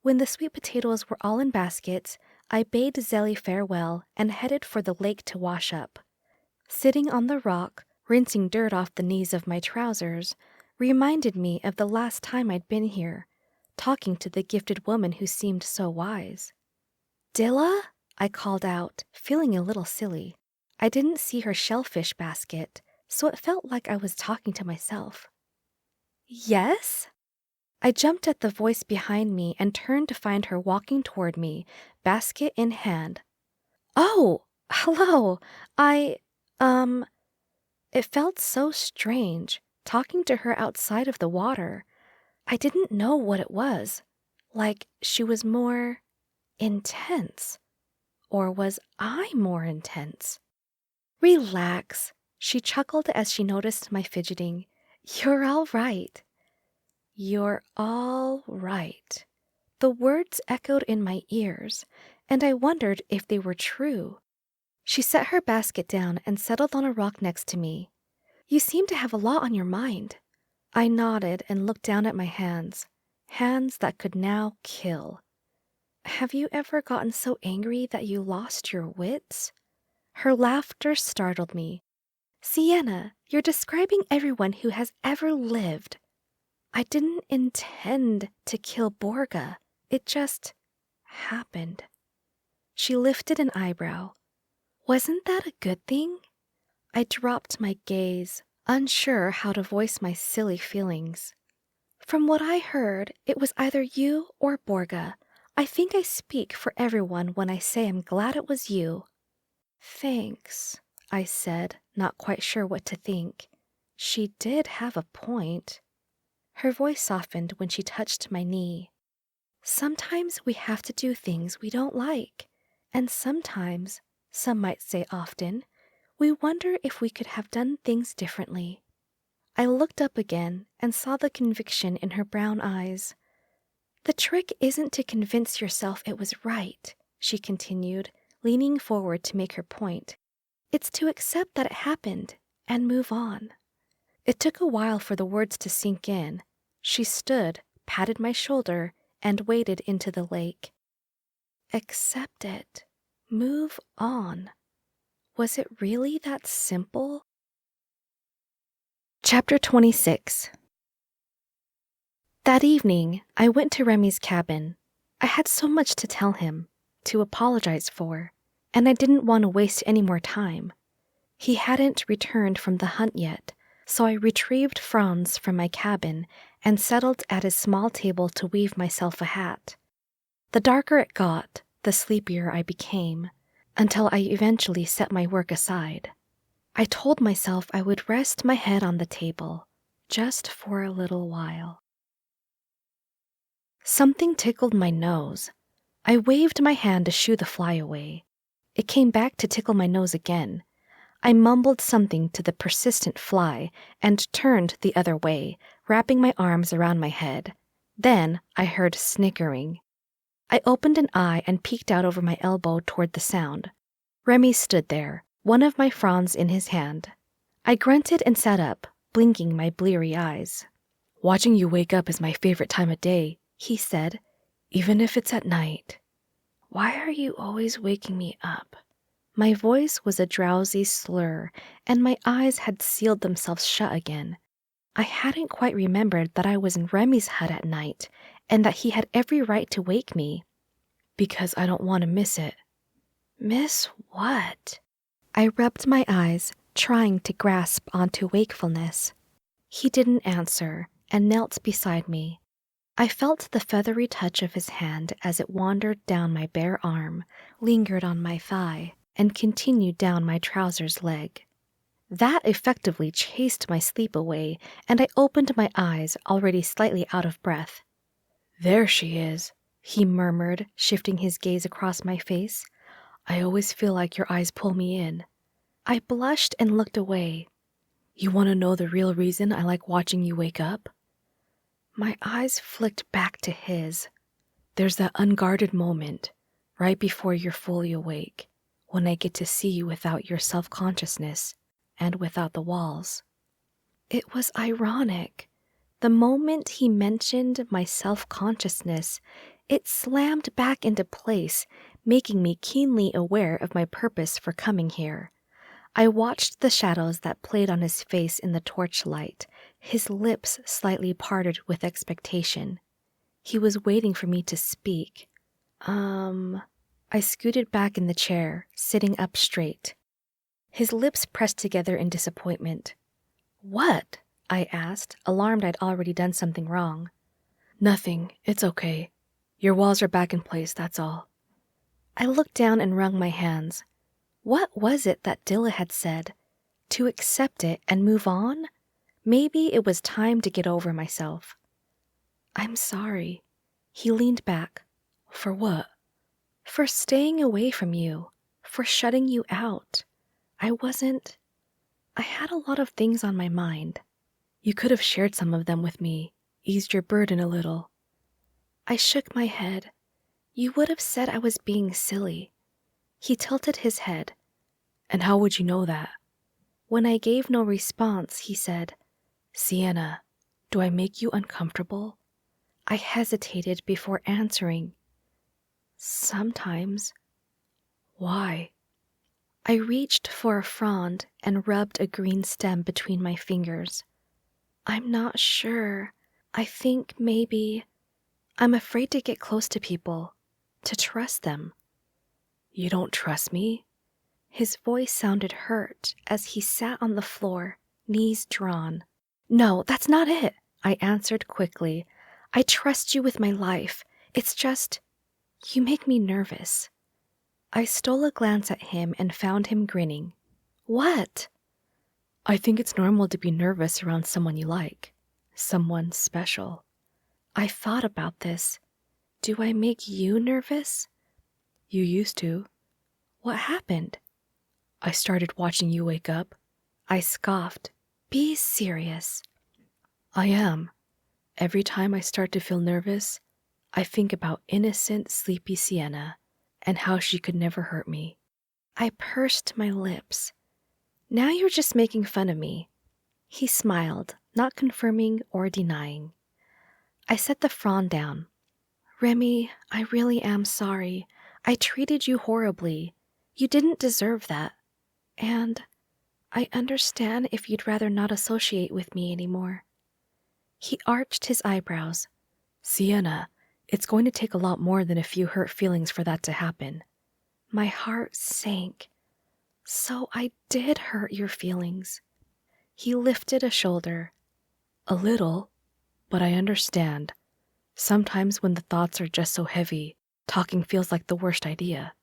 When the sweet potatoes were all in baskets, I bade Zelly farewell and headed for the lake to wash up. Sitting on the rock, rinsing dirt off the knees of my trousers, reminded me of the last time I'd been here, talking to the gifted woman who seemed so wise. "Dilla?" I called out, feeling a little silly. I didn't see her shellfish basket, so it felt like I was talking to myself. "Yes?" I jumped at the voice behind me and turned to find her walking toward me, basket in hand. "Oh, hello. It felt so strange, talking to her outside of the water. I didn't know what it was. Like she was more intense. Or was I more intense? "Relax," She chuckled as she noticed my fidgeting. You're all right. You're all right. The words echoed in my ears, and I wondered if they were true. She set her basket down and settled on a rock next to me. You seem to have a lot on your mind. I nodded and looked down at my hands, hands that could now kill. Have you ever gotten so angry that you lost your wits? Her laughter startled me. Siena, you're describing everyone who has ever lived. I didn't intend to kill Borga. It just happened. She lifted an eyebrow. Wasn't that a good thing? I dropped my gaze, unsure how to voice my silly feelings. From what I heard, it was either you or Borga. I think I speak for everyone when I say I'm glad it was you. Thanks, I said, not quite sure what to think. She did have a point. Her voice softened when she touched my knee. Sometimes we have to do things we don't like, and sometimes, some might say often, we wonder if we could have done things differently. I looked up again and saw the conviction in her brown eyes. The trick isn't to convince yourself it was right, she continued, leaning forward to make her point. It's to accept that it happened and move on. It took a while for the words to sink in. She stood, patted my shoulder, and waded into the lake. Accept it. Move on. Was it really that simple? Chapter 26. That evening, I went to Remy's cabin. I had so much to tell him, to apologize for, and I didn't want to waste any more time. He hadn't returned from the hunt yet, so I retrieved Franz from my cabin and settled at his small table to weave myself a hat. The darker it got, the sleepier I became, until I eventually set my work aside. I told myself I would rest my head on the table, just for a little while. Something tickled my nose. I waved my hand to shoo the fly away. It came back to tickle my nose again. I mumbled something to the persistent fly and turned the other way, wrapping my arms around my head. Then I heard snickering. I opened an eye and peeked out over my elbow toward the sound. Remy stood there, one of my fronds in his hand. I grunted and sat up, blinking my bleary eyes. Watching you wake up is my favorite time of day, he said, even if it's at night. Why are you always waking me up? My voice was a drowsy slur, and my eyes had sealed themselves shut again. I hadn't quite remembered that I was in Remy's hut at night, and that he had every right to wake me. Because I don't want to miss it. Miss what? I rubbed my eyes, trying to grasp onto wakefulness. He didn't answer, and knelt beside me. I felt the feathery touch of his hand as it wandered down my bare arm, lingered on my thigh, and continued down my trousers leg. That effectively chased my sleep away, and I opened my eyes, already slightly out of breath. There she is, he murmured, shifting his gaze across my face. I always feel like your eyes pull me in. I blushed and looked away. You want to know the real reason I like watching you wake up? My eyes flicked back to his. There's that unguarded moment, right before you're fully awake, when I get to see you without your self-consciousness and without the walls. It was ironic. The moment he mentioned my self-consciousness, it slammed back into place, making me keenly aware of my purpose for coming here. I watched the shadows that played on his face in the torchlight, his lips slightly parted with expectation. He was waiting for me to speak. I scooted back in the chair, sitting up straight. His lips pressed together in disappointment. What? I asked, alarmed I'd already done something wrong. Nothing. It's okay. Your walls are back in place, that's all. I looked down and wrung my hands. What was it that Dilla had said? To accept it and move on? Maybe it was time to get over myself. I'm sorry. He leaned back. For what? For staying away from you. For shutting you out. I wasn't I had a lot of things on my mind. You could have shared some of them with me, eased your burden a little. I shook my head. You would have said I was being silly. He tilted his head. And how would you know that? When I gave no response, he said, Siena, do I make you uncomfortable? I hesitated before answering. Sometimes. Why? I reached for a frond and rubbed a green stem between my fingers. I'm not sure. I think maybe I'm afraid to get close to people, to trust them. You don't trust me? His voice sounded hurt as he sat on the floor, knees drawn. No, that's not it, I answered quickly. I trust you with my life. It's just, you make me nervous. I stole a glance at him and found him grinning. What? I think it's normal to be nervous around someone you like, someone special. I thought about this. Do I make you nervous? You used to. What happened? I started watching you wake up. I scoffed. Be serious. I am. Every time I start to feel nervous, I think about innocent, sleepy Siena and how she could never hurt me. I pursed my lips. Now you're just making fun of me. He smiled, not confirming or denying. I set the frond down. Remy, I really am sorry. I treated you horribly. You didn't deserve that. And I understand if you'd rather not associate with me anymore. He arched his eyebrows. Siena, it's going to take a lot more than a few hurt feelings for that to happen. My heart sank. So I did hurt your feelings. He lifted a shoulder. A little, but I understand. Sometimes when the thoughts are just so heavy, talking feels like the worst idea.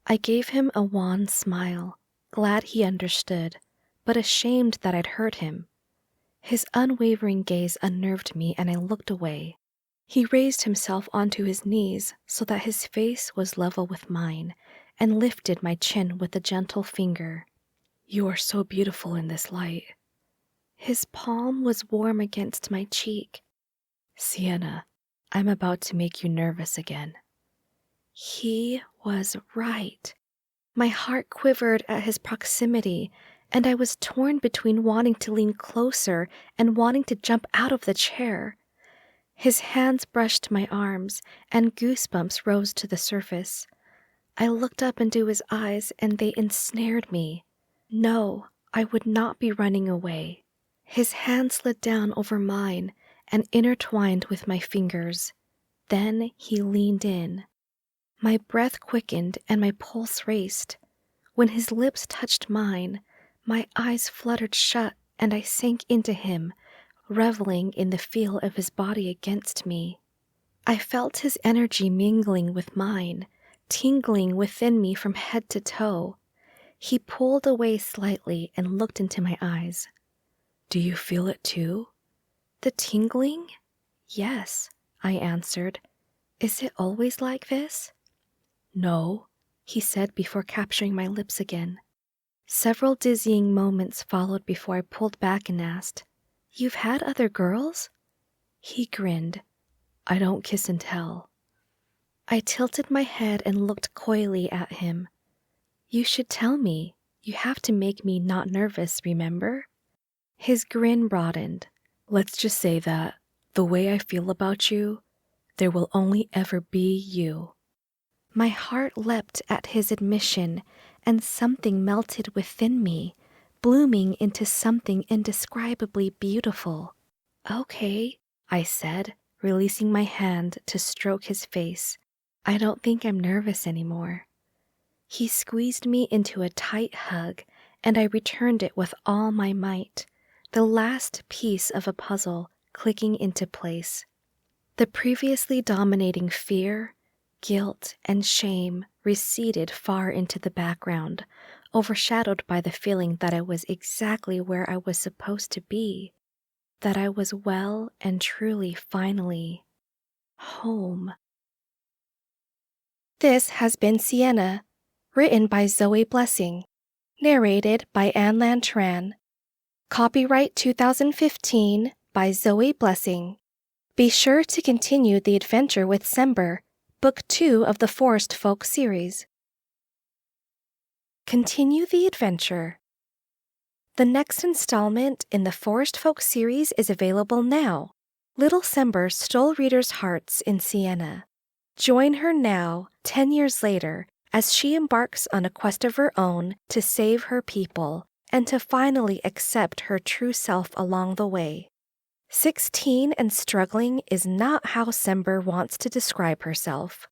I gave him a wan smile, glad he understood, but ashamed that I'd hurt him. His unwavering gaze unnerved me and I looked away. He raised himself onto his knees so that his face was level with mine and lifted my chin with a gentle finger. You are so beautiful in this light. His palm was warm against my cheek. Siena, I'm about to make you nervous again. He was right. My heart quivered at his proximity, and I was torn between wanting to lean closer and wanting to jump out of the chair. His hands brushed my arms, and goosebumps rose to the surface. I looked up into his eyes, and they ensnared me. No, I would not be running away. His hand slid down over mine and intertwined with my fingers. Then he leaned in. My breath quickened and my pulse raced. When his lips touched mine, my eyes fluttered shut and I sank into him, reveling in the feel of his body against me. I felt his energy mingling with mine, tingling within me from head to toe. He pulled away slightly and looked into my eyes. Do you feel it too? The tingling? Yes, I answered. Is it always like this? No, he said before capturing my lips again. Several dizzying moments followed before I pulled back and asked, You've had other girls? He grinned. I don't kiss and tell. I tilted my head and looked coyly at him. You should tell me. You have to make me not nervous, remember? His grin broadened. Let's just say that, the way I feel about you, there will only ever be you. My heart leapt at his admission, and something melted within me, blooming into something indescribably beautiful. Okay, I said, releasing my hand to stroke his face. I don't think I'm nervous anymore. He squeezed me into a tight hug, and I returned it with all my might, the last piece of a puzzle clicking into place. The previously dominating fear, guilt, and shame receded far into the background, overshadowed by the feeling that I was exactly where I was supposed to be, that I was well and truly finally home. This has been Siena, written by Zoe Blessing, narrated by Anne Lantran. Copyright 2015 by Zoe Blessing. Be sure to continue the adventure with Sember, Book 2 of the Forestfolk series. Continue the adventure. The next installment in the Forestfolk series is available now. Little Sember stole readers' hearts in Siena. Join her now, 10 years later, as she embarks on a quest of her own to save her people and to finally accept her true self along the way. 16 and struggling is not how Sember wants to describe herself.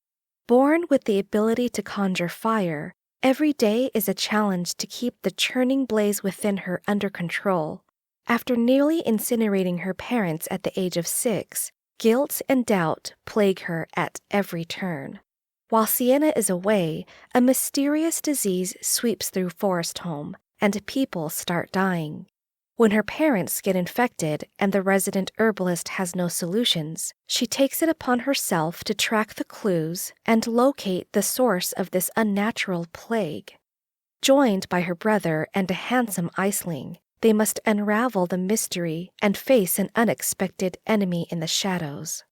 Born with the ability to conjure fire, every day is a challenge to keep the churning blaze within her under control. After nearly incinerating her parents at the age of 6, guilt and doubt plague her at every turn. While Siena is away, a mysterious disease sweeps through Forestholm, and people start dying. When her parents get infected and the resident herbalist has no solutions, she takes it upon herself to track the clues and locate the source of this unnatural plague. Joined by her brother and a handsome iceling, they must unravel the mystery and face an unexpected enemy in the shadows.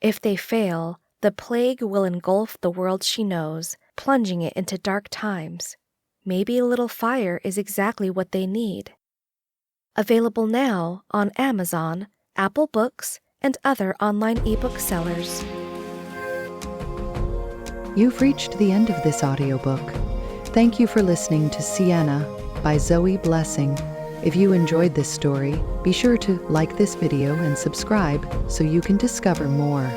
If they fail, the plague will engulf the world she knows, plunging it into dark times. Maybe a little fire is exactly what they need. Available now on Amazon, Apple Books, and other online ebook sellers. You've reached the end of this audiobook. Thank you for listening to Siena by Zoe Blessing. If you enjoyed this story, be sure to like this video and subscribe so you can discover more.